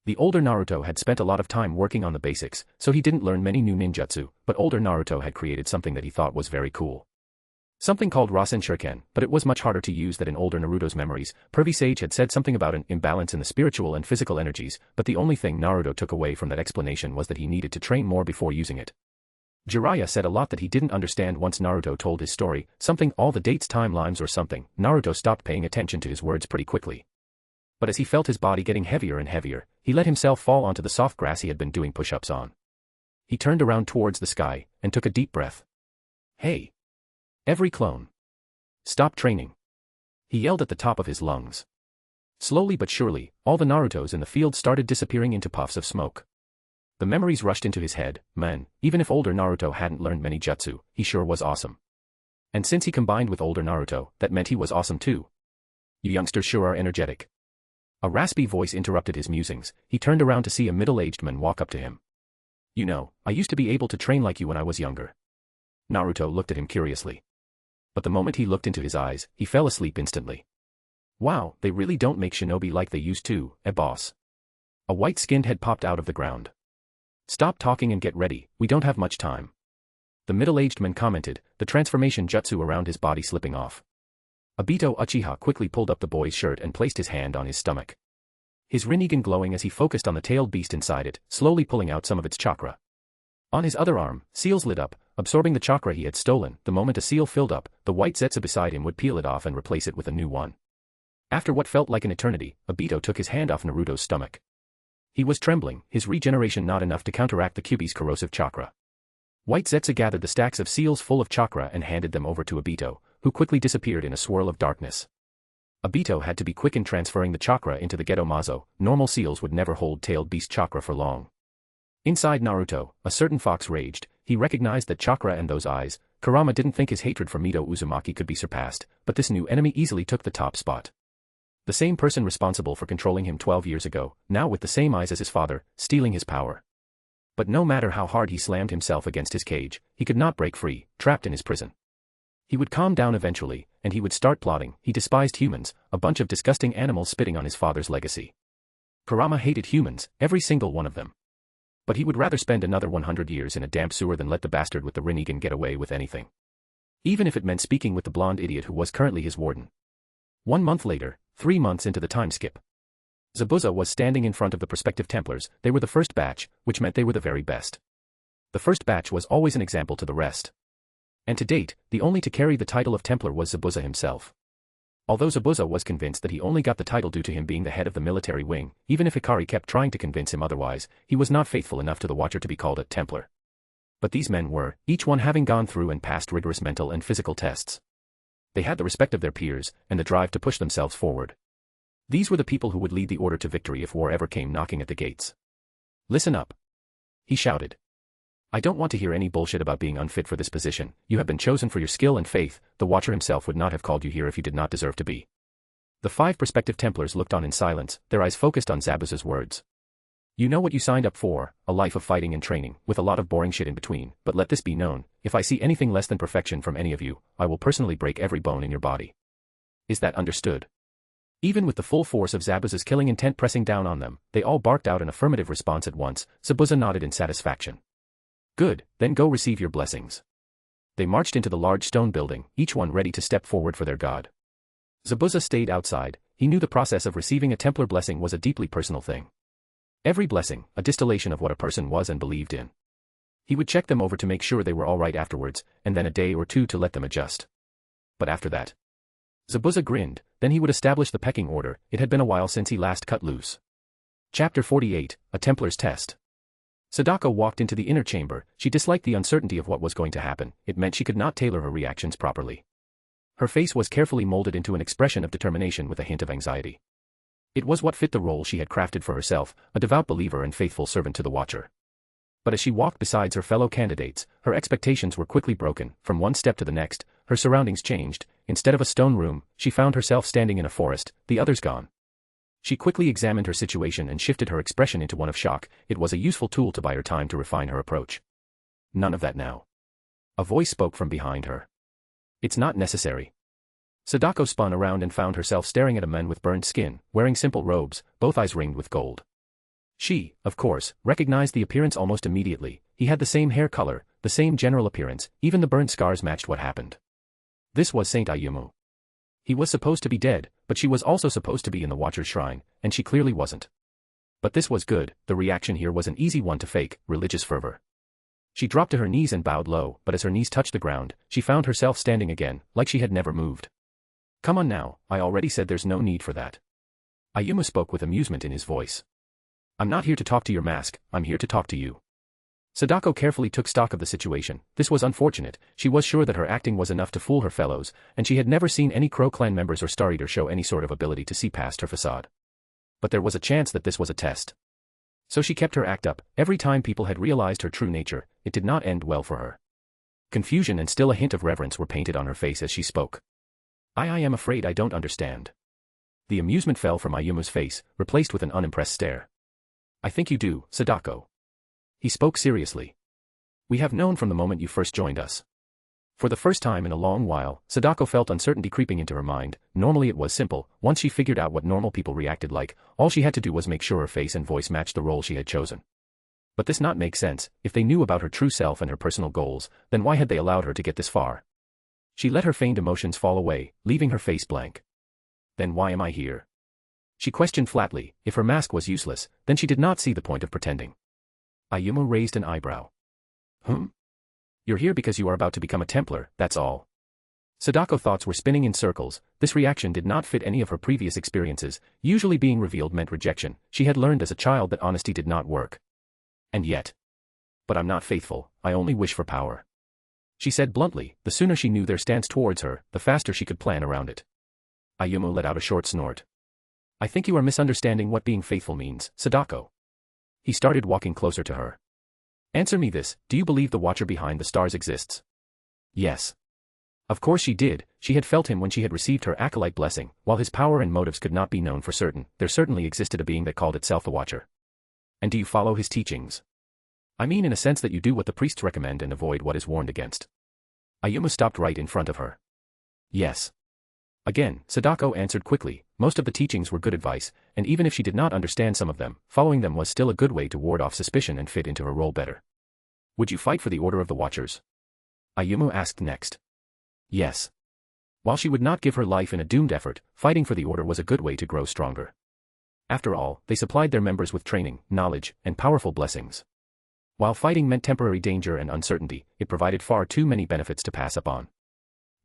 The older Naruto had spent a lot of time working on the basics, so he didn't learn many new ninjutsu, but older Naruto had created something that he thought was very cool. Something called Rasen Shuriken, but it was much harder to use than in older Naruto's memories. Pervy Sage had said something about an imbalance in the spiritual and physical energies, but the only thing Naruto took away from that explanation was that he needed to train more before using it. Jiraiya said a lot that he didn't understand once Naruto told his story, something all the dates timelines or something. Naruto stopped paying attention to his words pretty quickly. But as he felt his body getting heavier and heavier, he let himself fall onto the soft grass he had been doing push-ups on. He turned around towards the sky, and took a deep breath. Hey! Every clone! Stop training! He yelled at the top of his lungs. Slowly but surely, all the Narutos in the field started disappearing into puffs of smoke. The memories rushed into his head. Man, even if older Naruto hadn't learned many jutsu, he sure was awesome. And since he combined with older Naruto, that meant he was awesome too. You youngsters sure are energetic. A raspy voice interrupted his musings. He turned around to see a middle-aged man walk up to him. You know, I used to be able to train like you when I was younger. Naruto looked at him curiously. But the moment he looked into his eyes, he fell asleep instantly. Wow, they really don't make shinobi like they used to, boss. A white-skinned head popped out of the ground. Stop talking and get ready, we don't have much time. The middle-aged man commented, the transformation jutsu around his body slipping off. Obito Uchiha quickly pulled up the boy's shirt and placed his hand on his stomach. His Rinnegan glowing as he focused on the tailed beast inside it, slowly pulling out some of its chakra. On his other arm, seals lit up, absorbing the chakra he had stolen. The moment a seal filled up, the white zetsu beside him would peel it off and replace it with a new one. After what felt like an eternity, Obito took his hand off Naruto's stomach. He was trembling, his regeneration not enough to counteract the Kyuubi's corrosive chakra. White zetsu gathered the stacks of seals full of chakra and handed them over to Obito, who quickly disappeared in a swirl of darkness. Obito had to be quick in transferring the chakra into the Geto Mazo. Normal seals would never hold tailed beast chakra for long. Inside Naruto, a certain fox raged. He recognized that chakra and those eyes. Kurama didn't think his hatred for Mito Uzumaki could be surpassed, but this new enemy easily took the top spot. The same person responsible for controlling him 12 years ago, now with the same eyes as his father, stealing his power. But no matter how hard he slammed himself against his cage, he could not break free, trapped in his prison. He would calm down eventually, and he would start plotting. He despised humans, a bunch of disgusting animals spitting on his father's legacy. Kurama hated humans, every single one of them. But he would rather spend another 100 years in a damp sewer than let the bastard with the Rinnegan get away with anything. Even if it meant speaking with the blonde idiot who was currently his warden. 1 month later, 3 months into the time skip. Zabuza was standing in front of the prospective Templars. They were the first batch, which meant they were the very best. The first batch was always an example to the rest. And to date, the only to carry the title of Templar was Zabuza himself. Although Zabuza was convinced that he only got the title due to him being the head of the military wing, even if Hikari kept trying to convince him otherwise, he was not faithful enough to the Watcher to be called a Templar. But these men were, each one having gone through and passed rigorous mental and physical tests. They had the respect of their peers, and the drive to push themselves forward. These were the people who would lead the order to victory if war ever came knocking at the gates. Listen up. He shouted. I don't want to hear any bullshit about being unfit for this position. You have been chosen for your skill and faith. The Watcher himself would not have called you here if you did not deserve to be. The 5 prospective Templars looked on in silence, their eyes focused on Zabuza's words. You know what you signed up for, a life of fighting and training, with a lot of boring shit in between, but let this be known, if I see anything less than perfection from any of you, I will personally break every bone in your body. Is that understood? Even with the full force of Zabuza's killing intent pressing down on them, they all barked out an affirmative response at once. Zabuza nodded in satisfaction. Good, then go receive your blessings. They marched into the large stone building, each one ready to step forward for their god. Zabuza stayed outside. He knew the process of receiving a Templar blessing was a deeply personal thing. Every blessing, a distillation of what a person was and believed in. He would check them over to make sure they were all right afterwards, and then a day or two to let them adjust. But after that, Zabuza grinned, then he would establish the pecking order. It had been a while since he last cut loose. Chapter 48, A Templar's Test. Sadako walked into the inner chamber. She disliked the uncertainty of what was going to happen. It meant she could not tailor her reactions properly. Her face was carefully molded into an expression of determination with a hint of anxiety. It was what fit the role she had crafted for herself, a devout believer and faithful servant to the Watcher. But as she walked beside her fellow candidates, her expectations were quickly broken. From one step to the next, her surroundings changed. Instead of a stone room, she found herself standing in a forest, the others gone. She quickly examined her situation and shifted her expression into one of shock. It was a useful tool to buy her time to refine her approach. None of that now. A voice spoke from behind her. It's not necessary. Sadako spun around and found herself staring at a man with burned skin, wearing simple robes, both eyes ringed with gold. She, of course, recognized the appearance almost immediately. He had the same hair color, the same general appearance, even the burned scars matched what happened. This was Saint Ayumu. He was supposed to be dead, but she was also supposed to be in the Watcher's shrine, and she clearly wasn't. But this was good. The reaction here was an easy one to fake, religious fervor. She dropped to her knees and bowed low, but as her knees touched the ground, she found herself standing again, like she had never moved. Come on now, I already said there's no need for that. Ayumu spoke with amusement in his voice. I'm not here to talk to your mask, I'm here to talk to you. Sadako carefully took stock of the situation. This was unfortunate. She was sure that her acting was enough to fool her fellows, and she had never seen any Crow clan members or Star Eater show any sort of ability to see past her facade. But there was a chance that this was a test. So she kept her act up. Every time people had realized her true nature, it did not end well for her. Confusion and still a hint of reverence were painted on her face as she spoke. I am afraid I don't understand. The amusement fell from Ayumu's face, replaced with an unimpressed stare. I think you do, Sadako. He spoke seriously. We have known from the moment you first joined us. For the first time in a long while, Sadako felt uncertainty creeping into her mind. Normally it was simple. Once she figured out what normal people reacted like, all she had to do was make sure her face and voice matched the role she had chosen. But this not make sense. If they knew about her true self and her personal goals, then why had they allowed her to get this far? She let her feigned emotions fall away, leaving her face blank. Then why am I here? She questioned flatly. If her mask was useless, then she did not see the point of pretending. Ayumu raised an eyebrow. You're here because you are about to become a Templar, that's all. Sadako's thoughts were spinning in circles. This reaction did not fit any of her previous experiences. Usually being revealed meant rejection. She had learned as a child that honesty did not work. And yet. But I'm not faithful, I only wish for power. She said bluntly. The sooner she knew their stance towards her, the faster she could plan around it. Ayumu let out a short snort. I think you are misunderstanding what being faithful means, Sadako. He started walking closer to her. Answer me this, do you believe the Watcher behind the stars exists? Yes. Of course she did. She had felt him when she had received her acolyte blessing. While his power and motives could not be known for certain, there certainly existed a being that called itself the Watcher. And do you follow his teachings? I mean in a sense that you do what the priests recommend and avoid what is warned against. Ayumu stopped right in front of her. Yes. Again, Sadako answered quickly. Most of the teachings were good advice, and even if she did not understand some of them, following them was still a good way to ward off suspicion and fit into her role better. Would you fight for the Order of the Watchers? Ayumu asked next. Yes. While she would not give her life in a doomed effort, fighting for the Order was a good way to grow stronger. After all, they supplied their members with training, knowledge, and powerful blessings. While fighting meant temporary danger and uncertainty, it provided far too many benefits to pass up on.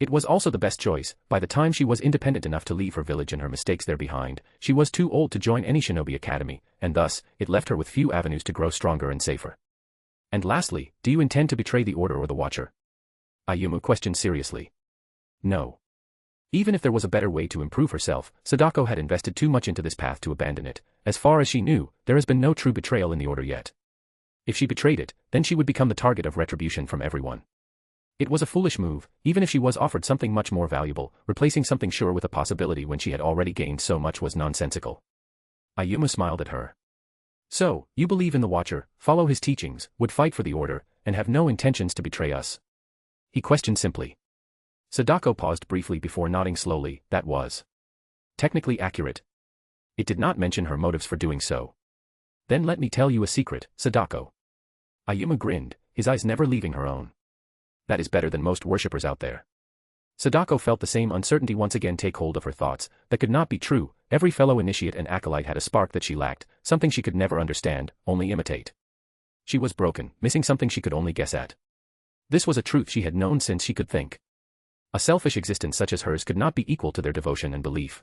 It was also the best choice. By the time she was independent enough to leave her village and her mistakes there behind, she was too old to join any shinobi academy, and thus, it left her with few avenues to grow stronger and safer. And lastly, do you intend to betray the Order or the Watcher? Ayumu questioned seriously. No. Even if there was a better way to improve herself, Sadako had invested too much into this path to abandon it. As far as she knew, there has been no true betrayal in the Order yet. If she betrayed it, then she would become the target of retribution from everyone. It was a foolish move, even if she was offered something much more valuable. Replacing something sure with a possibility when she had already gained so much was nonsensical. Ayumu smiled at her. So, you believe in the Watcher, follow his teachings, would fight for the Order, and have no intentions to betray us? He questioned simply. Sadako paused briefly before nodding slowly. That was technically accurate. It did not mention her motives for doing so. Then let me tell you a secret, Sadako. Ayumu grinned, his eyes never leaving her own. That is better than most worshippers out there. Sadako felt the same uncertainty once again take hold of her thoughts. That could not be true. Every fellow initiate and acolyte had a spark that she lacked, something she could never understand, only imitate. She was broken, missing something she could only guess at. This was a truth she had known since she could think. A selfish existence such as hers could not be equal to their devotion and belief.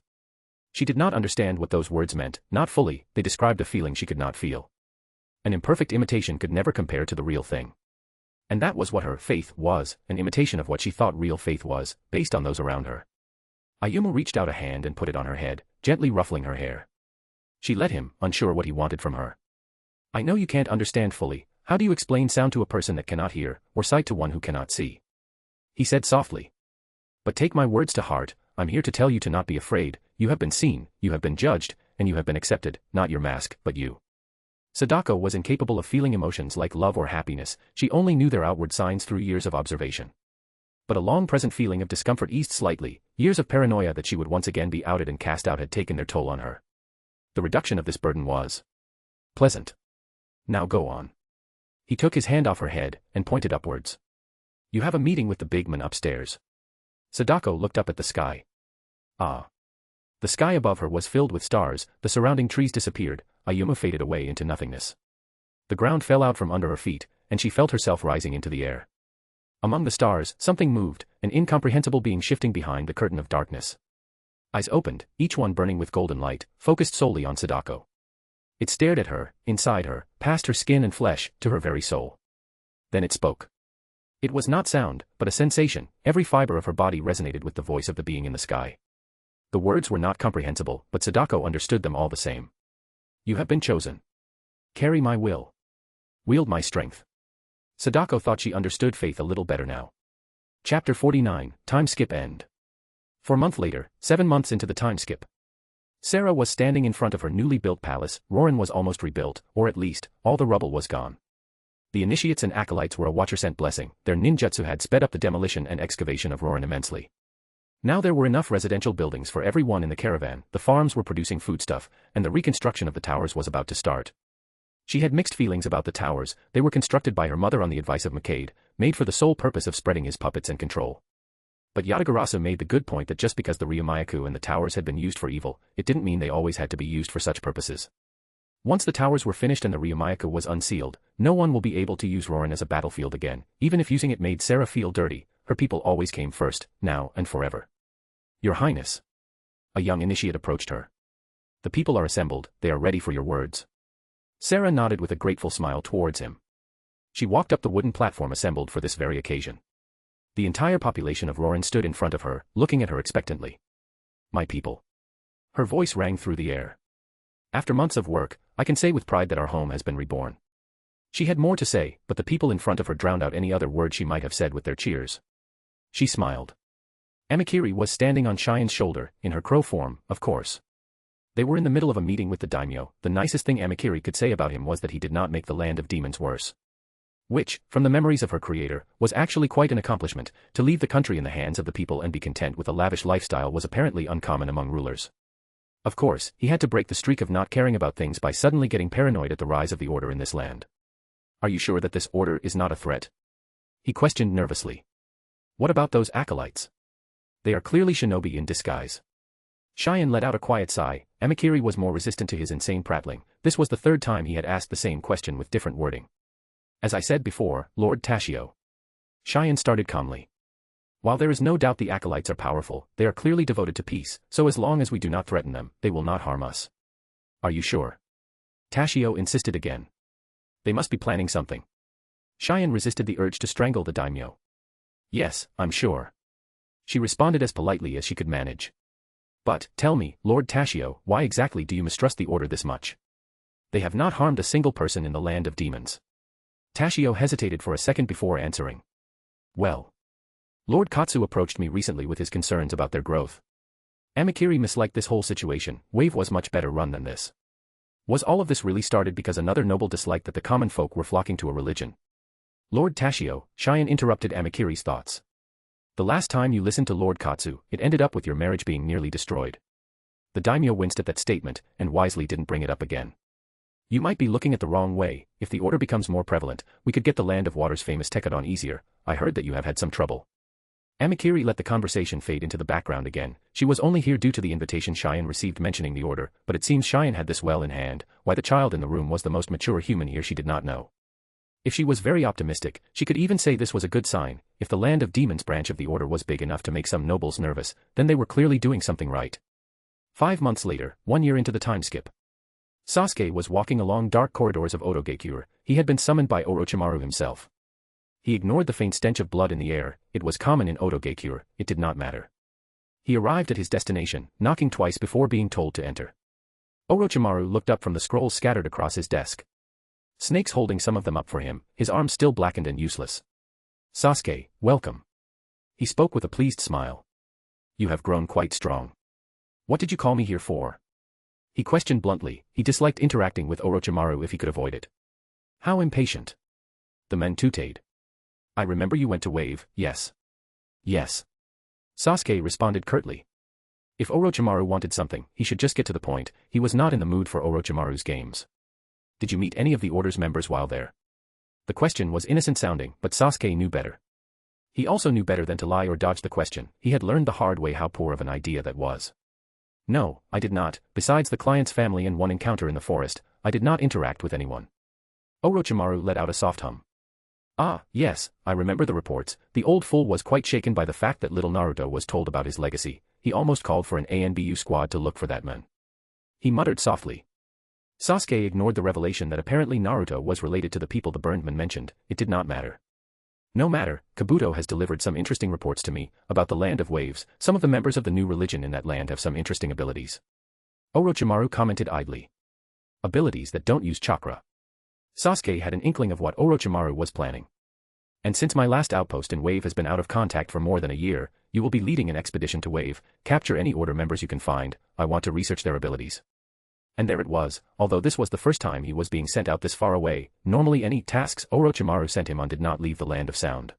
She did not understand what those words meant, not fully. They described a feeling she could not feel. An imperfect imitation could never compare to the real thing. And that was what her faith was, an imitation of what she thought real faith was, based on those around her. Ayumu reached out a hand and put it on her head, gently ruffling her hair. She let him, unsure what he wanted from her. I know you can't understand fully. How do you explain sound to a person that cannot hear, or sight to one who cannot see? He said softly. But take my words to heart. I'm here to tell you to not be afraid. You have been seen, you have been judged, and you have been accepted, not your mask, but you. Sadako was incapable of feeling emotions like love or happiness. She only knew their outward signs through years of observation. But a long-present feeling of discomfort eased slightly. Years of paranoia that she would once again be outed and cast out had taken their toll on her. The reduction of this burden was pleasant. Now go on. He took his hand off her head and pointed upwards. You have a meeting with the big man upstairs. Sadako looked up at the sky. Ah. The sky above her was filled with stars, the surrounding trees disappeared, Ayumu faded away into nothingness. The ground fell out from under her feet, and she felt herself rising into the air. Among the stars, something moved, an incomprehensible being shifting behind the curtain of darkness. Eyes opened, each one burning with golden light, focused solely on Sadako. It stared at her, inside her, past her skin and flesh, to her very soul. Then it spoke. It was not sound, but a sensation. Every fiber of her body resonated with the voice of the being in the sky. The words were not comprehensible, but Sadako understood them all the same. You have been chosen. Carry my will. Wield my strength. Sadako thought she understood faith a little better now. Chapter 49, Time Skip End. 4 months later, 7 months into the time skip. Sarah was standing in front of her newly built palace. Rorin was almost rebuilt, or at least, all the rubble was gone. The initiates and acolytes were a watcher-sent blessing. Their ninjutsu had sped up the demolition and excavation of Rorin immensely. Now there were enough residential buildings for everyone in the caravan, the farms were producing foodstuff, and the reconstruction of the towers was about to start. She had mixed feelings about the towers. They were constructed by her mother on the advice of Hokage, made for the sole purpose of spreading his puppets and control. But Yatagarasu made the good point that just because the Ryumayaku and the towers had been used for evil, it didn't mean they always had to be used for such purposes. Once the towers were finished and the Ryumayaku was unsealed, no one will be able to use Rorin as a battlefield again. Even if using it made Sarah feel dirty, her people always came first, now and forever. Your Highness. A young initiate approached her. The people are assembled, they are ready for your words. Sarah nodded with a grateful smile towards him. She walked up the wooden platform assembled for this very occasion. The entire population of Rorin stood in front of her, looking at her expectantly. My people. Her voice rang through the air. After months of work, I can say with pride that our home has been reborn. She had more to say, but the people in front of her drowned out any other word she might have said with their cheers. She smiled. Amikiri was standing on Shien's shoulder, in her crow form, of course. They were in the middle of a meeting with the daimyo. The nicest thing Amikiri could say about him was that he did not make the land of demons worse. Which, from the memories of her creator, was actually quite an accomplishment. To leave the country in the hands of the people and be content with a lavish lifestyle was apparently uncommon among rulers. Of course, he had to break the streak of not caring about things by suddenly getting paranoid at the rise of the order in this land. Are you sure that this order is not a threat? He questioned nervously. What about those acolytes? They are clearly shinobi in disguise. Cheyenne let out a quiet sigh. Amikiri was more resistant to his insane prattling. This was the third time he had asked the same question with different wording. As I said before, Lord Tashio. Cheyenne started calmly. While there is no doubt the acolytes are powerful, they are clearly devoted to peace, so as long as we do not threaten them, they will not harm us. Are you sure? Tashio insisted again. They must be planning something. Cheyenne resisted the urge to strangle the daimyo. Yes, I'm sure. She responded as politely as she could manage. But, tell me, Lord Tashio, why exactly do you mistrust the order this much? They have not harmed a single person in the land of demons. Tashio hesitated for a second before answering. Well. Lord Katsu approached me recently with his concerns about their growth. Amikiri misliked this whole situation. Wave was much better run than this. Was all of this really started because another noble disliked that the common folk were flocking to a religion? Lord Tashio, Cheyenne interrupted Amikiri's thoughts. The last time you listened to Lord Katsu, it ended up with your marriage being nearly destroyed. The daimyo winced at that statement, and wisely didn't bring it up again. You might be looking at the wrong way. If the order becomes more prevalent, we could get the Land of Water's famous Tekadon easier. I heard that you have had some trouble. Amikiri let the conversation fade into the background again. She was only here due to the invitation Cheyenne received mentioning the order, but it seems Cheyenne had this well in hand. Why the child in the room was the most mature human here she did not know. If she was very optimistic, she could even say this was a good sign. If the Land of Demons branch of the order was big enough to make some nobles nervous, then they were clearly doing something right. 5 months later, 1 year into the time skip. Sasuke was walking along dark corridors of Otogekure. He had been summoned by Orochimaru himself. He ignored the faint stench of blood in the air. It was common in Otogekure, it did not matter. He arrived at his destination, knocking twice before being told to enter. Orochimaru looked up from the scrolls scattered across his desk. Snakes holding some of them up for him, his arms still blackened and useless. Sasuke, welcome. He spoke with a pleased smile. You have grown quite strong. What did you call me here for? He questioned bluntly. He disliked interacting with Orochimaru if he could avoid it. How impatient. The men tooted. I remember you went to Wave, yes. Yes. Sasuke responded curtly. If Orochimaru wanted something, he should just get to the point. He was not in the mood for Orochimaru's games. Did you meet any of the Order's members while there? The question was innocent sounding, but Sasuke knew better. He also knew better than to lie or dodge the question. He had learned the hard way how poor of an idea that was. No, I did not. Besides the client's family and one encounter in the forest, I did not interact with anyone. Orochimaru let out a soft hum. Ah, yes, I remember the reports. The old fool was quite shaken by the fact that little Naruto was told about his legacy. He almost called for an ANBU squad to look for that man. He muttered softly. Sasuke ignored the revelation that apparently Naruto was related to the people the burned man mentioned. It did not matter. No matter, Kabuto has delivered some interesting reports to me about the Land of Waves. Some of the members of the new religion in that land have some interesting abilities. Orochimaru commented idly. Abilities that don't use chakra. Sasuke had an inkling of what Orochimaru was planning. And since my last outpost in Wave has been out of contact for more than a year, You will be leading an expedition to Wave. Capture any order members you can find. I want to research their abilities. And there it was. Although this was the first time he was being sent out this far away, normally any tasks Orochimaru sent him on did not leave the land of sound.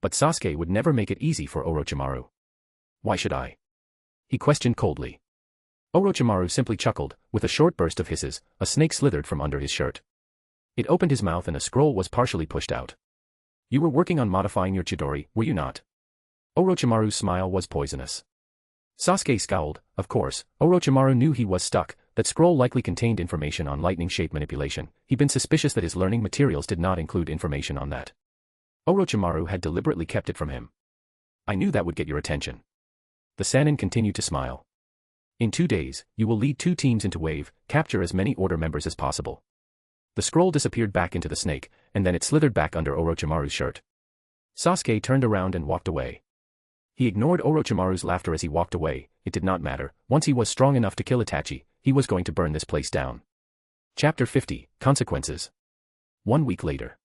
But Sasuke would never make it easy for Orochimaru. Why should I? He questioned coldly. Orochimaru simply chuckled. With a short burst of hisses, a snake slithered from under his shirt. It opened his mouth and a scroll was partially pushed out. You were working on modifying your Chidori, were you not? Orochimaru's smile was poisonous. Sasuke scowled. Of course, Orochimaru knew he was stuck. That scroll likely contained information on lightning shape manipulation. He'd been suspicious that his learning materials did not include information on that. Orochimaru had deliberately kept it from him. I knew that would get your attention. The Sannin continued to smile. In 2 days, you will lead 2 teams into Wave, capture as many order members as possible. The scroll disappeared back into the snake, and then it slithered back under Orochimaru's shirt. Sasuke turned around and walked away. He ignored Orochimaru's laughter as he walked away. It did not matter. Once he was strong enough to kill Itachi, he was going to burn this place down. Chapter 50, Consequences. 1 week later.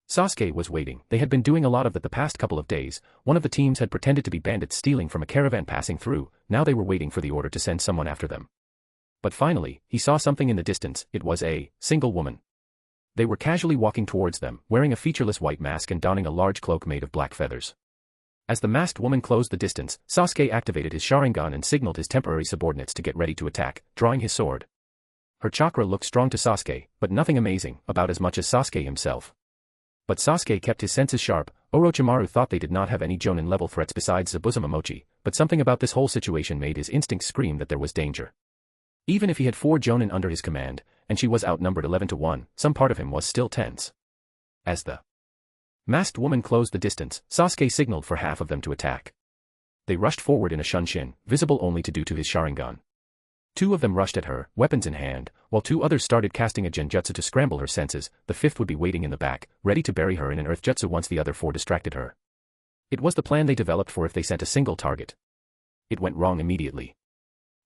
Sasuke was waiting. They had been doing a lot of that the past couple of days. One of the teams had pretended to be bandits stealing from a caravan passing through. Now they were waiting for the order to send someone after them. But finally, he saw something in the distance. It was a single woman. They were casually walking towards them, wearing a featureless white mask and donning a large cloak made of black feathers. As the masked woman closed the distance, Sasuke activated his Sharingan and signaled his temporary subordinates to get ready to attack, drawing his sword. Her chakra looked strong to Sasuke, but nothing amazing, about as much as Sasuke himself. But Sasuke kept his senses sharp. Orochimaru thought they did not have any Jonin-level threats besides Zabuza Momochi, but something about this whole situation made his instincts scream that there was danger. Even if he had 4 Jonin under his command, and she was outnumbered 11-1, some part of him was still tense. As the masked woman closed the distance, Sasuke signaled for half of them to attack. They rushed forward in a shunshin, visible only to due to his Sharingan. 2 of them rushed at her, weapons in hand, while 2 others started casting a genjutsu to scramble her senses. The 5th would be waiting in the back, ready to bury her in an earth jutsu once the other 4 distracted her. It was the plan they developed for if they sent a single target. It went wrong immediately.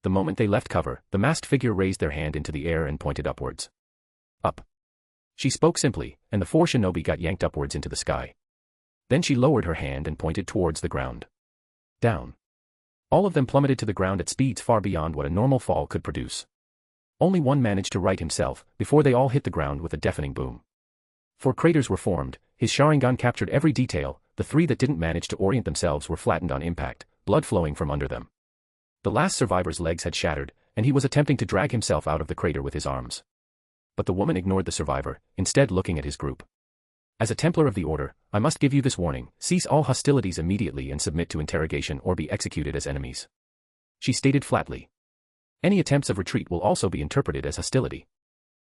The moment they left cover, the masked figure raised their hand into the air and pointed upwards. Up. She spoke simply, and the 4 shinobi got yanked upwards into the sky. Then she lowered her hand and pointed towards the ground. Down. All of them plummeted to the ground at speeds far beyond what a normal fall could produce. Only one managed to right himself, before they all hit the ground with a deafening boom. 4 craters were formed, his Sharingan captured every detail. The 3 that didn't manage to orient themselves were flattened on impact, blood flowing from under them. The last survivor's legs had shattered, and he was attempting to drag himself out of the crater with his arms. But the woman ignored the survivor, instead looking at his group. As a Templar of the Order, I must give you this warning: cease all hostilities immediately and submit to interrogation or be executed as enemies. She stated flatly. Any attempts of retreat will also be interpreted as hostility.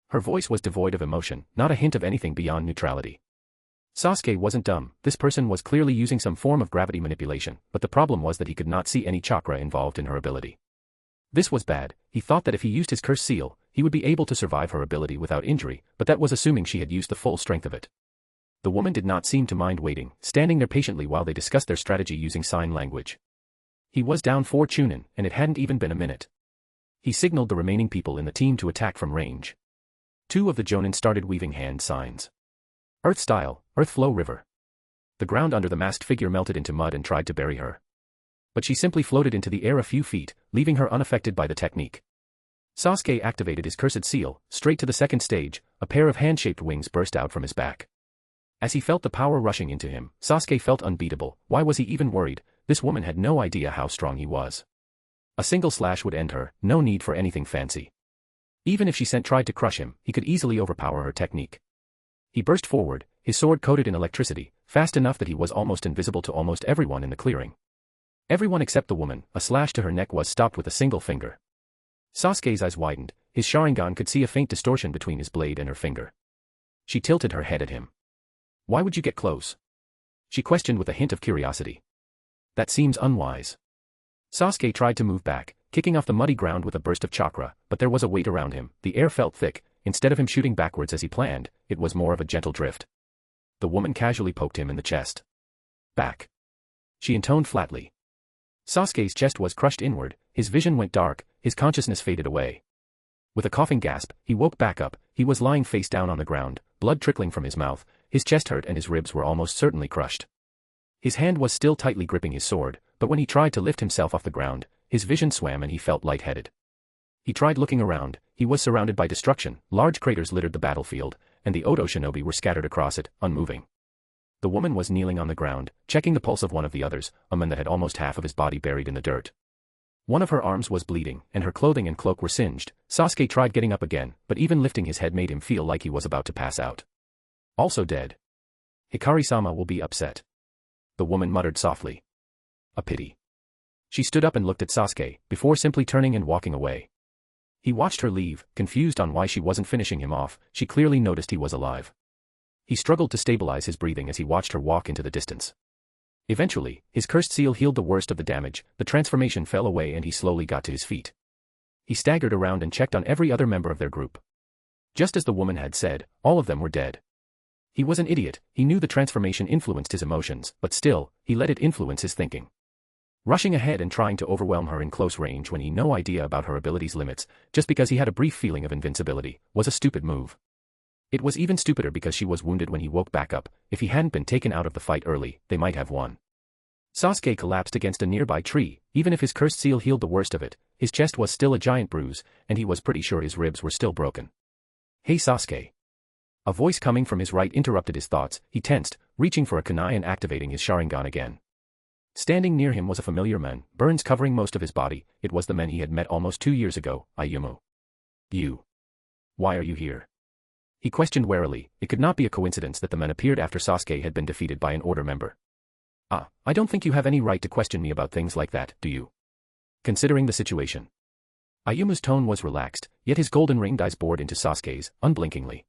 Her voice was devoid of emotion, not a hint of anything beyond neutrality. Sasuke wasn't dumb. This person was clearly using some form of gravity manipulation, but the problem was that he could not see any chakra involved in her ability. This was bad. He thought that if he used his curse seal, he would be able to survive her ability without injury, but that was assuming she had used the full strength of it. The woman did not seem to mind waiting, standing there patiently while they discussed their strategy using sign language. He was down 4 Chunin, and it hadn't even been a minute. He signaled the remaining people in the team to attack from range. 2 of the Jonin started weaving hand signs. Earth style, earth flow river. The ground under the masked figure melted into mud and tried to bury her. But she simply floated into the air a few feet, leaving her unaffected by the technique. Sasuke activated his cursed seal. Straight to the second stage, a pair of hand-shaped wings burst out from his back. As he felt the power rushing into him, Sasuke felt unbeatable. Why was he even worried? This woman had no idea how strong he was. A single slash would end her, no need for anything fancy. Even if she tried to crush him, he could easily overpower her technique. He burst forward, his sword coated in electricity, fast enough that he was almost invisible to almost everyone in the clearing. Everyone except the woman. A slash to her neck was stopped with a single finger. Sasuke's eyes widened. His Sharingan could see a faint distortion between his blade and her finger. She tilted her head at him. Why would you get close? She questioned with a hint of curiosity. That seems unwise. Sasuke tried to move back, kicking off the muddy ground with a burst of chakra, but there was a weight around him. The air felt thick. Instead of him shooting backwards as he planned, it was more of a gentle drift. The woman casually poked him in the chest. Back. She intoned flatly. Sasuke's chest was crushed inward, his vision went dark, his consciousness faded away. With a coughing gasp, he woke back up. He was lying face down on the ground, blood trickling from his mouth, his chest hurt and his ribs were almost certainly crushed. His hand was still tightly gripping his sword, but when he tried to lift himself off the ground, his vision swam and he felt lightheaded. He tried looking around. He was surrounded by destruction, large craters littered the battlefield, and the Odo shinobi were scattered across it, unmoving. The woman was kneeling on the ground, checking the pulse of one of the others, a man that had almost half of his body buried in the dirt. One of her arms was bleeding, and her clothing and cloak were singed. Sasuke tried getting up again, but even lifting his head made him feel like he was about to pass out. Also dead. Hikari-sama will be upset. The woman muttered softly. A pity. She stood up and looked at Sasuke, before simply turning and walking away. He watched her leave, confused on why she wasn't finishing him off. She clearly noticed he was alive. He struggled to stabilize his breathing as he watched her walk into the distance. Eventually, his cursed seal healed the worst of the damage, the transformation fell away and he slowly got to his feet. He staggered around and checked on every other member of their group. Just as the woman had said, all of them were dead. He was an idiot. He knew the transformation influenced his emotions, but still, he let it influence his thinking. Rushing ahead and trying to overwhelm her in close range when he had no idea about her abilities' limits, just because he had a brief feeling of invincibility, was a stupid move. It was even stupider because she was wounded when he woke back up. If he hadn't been taken out of the fight early, they might have won. Sasuke collapsed against a nearby tree. Even if his cursed seal healed the worst of it, his chest was still a giant bruise, and he was pretty sure his ribs were still broken. Hey Sasuke. A voice coming from his right interrupted his thoughts. He tensed, reaching for a kunai and activating his Sharingan again. Standing near him was a familiar man, burns covering most of his body. It was the man he had met almost 2 years ago, Ayumu. You. Why are you here? He questioned warily. It could not be a coincidence that the man appeared after Sasuke had been defeated by an order member. I don't think you have any right to question me about things like that, do you? Considering the situation. Ayumu's tone was relaxed, yet his golden ring eyes bored into Sasuke's, unblinkingly.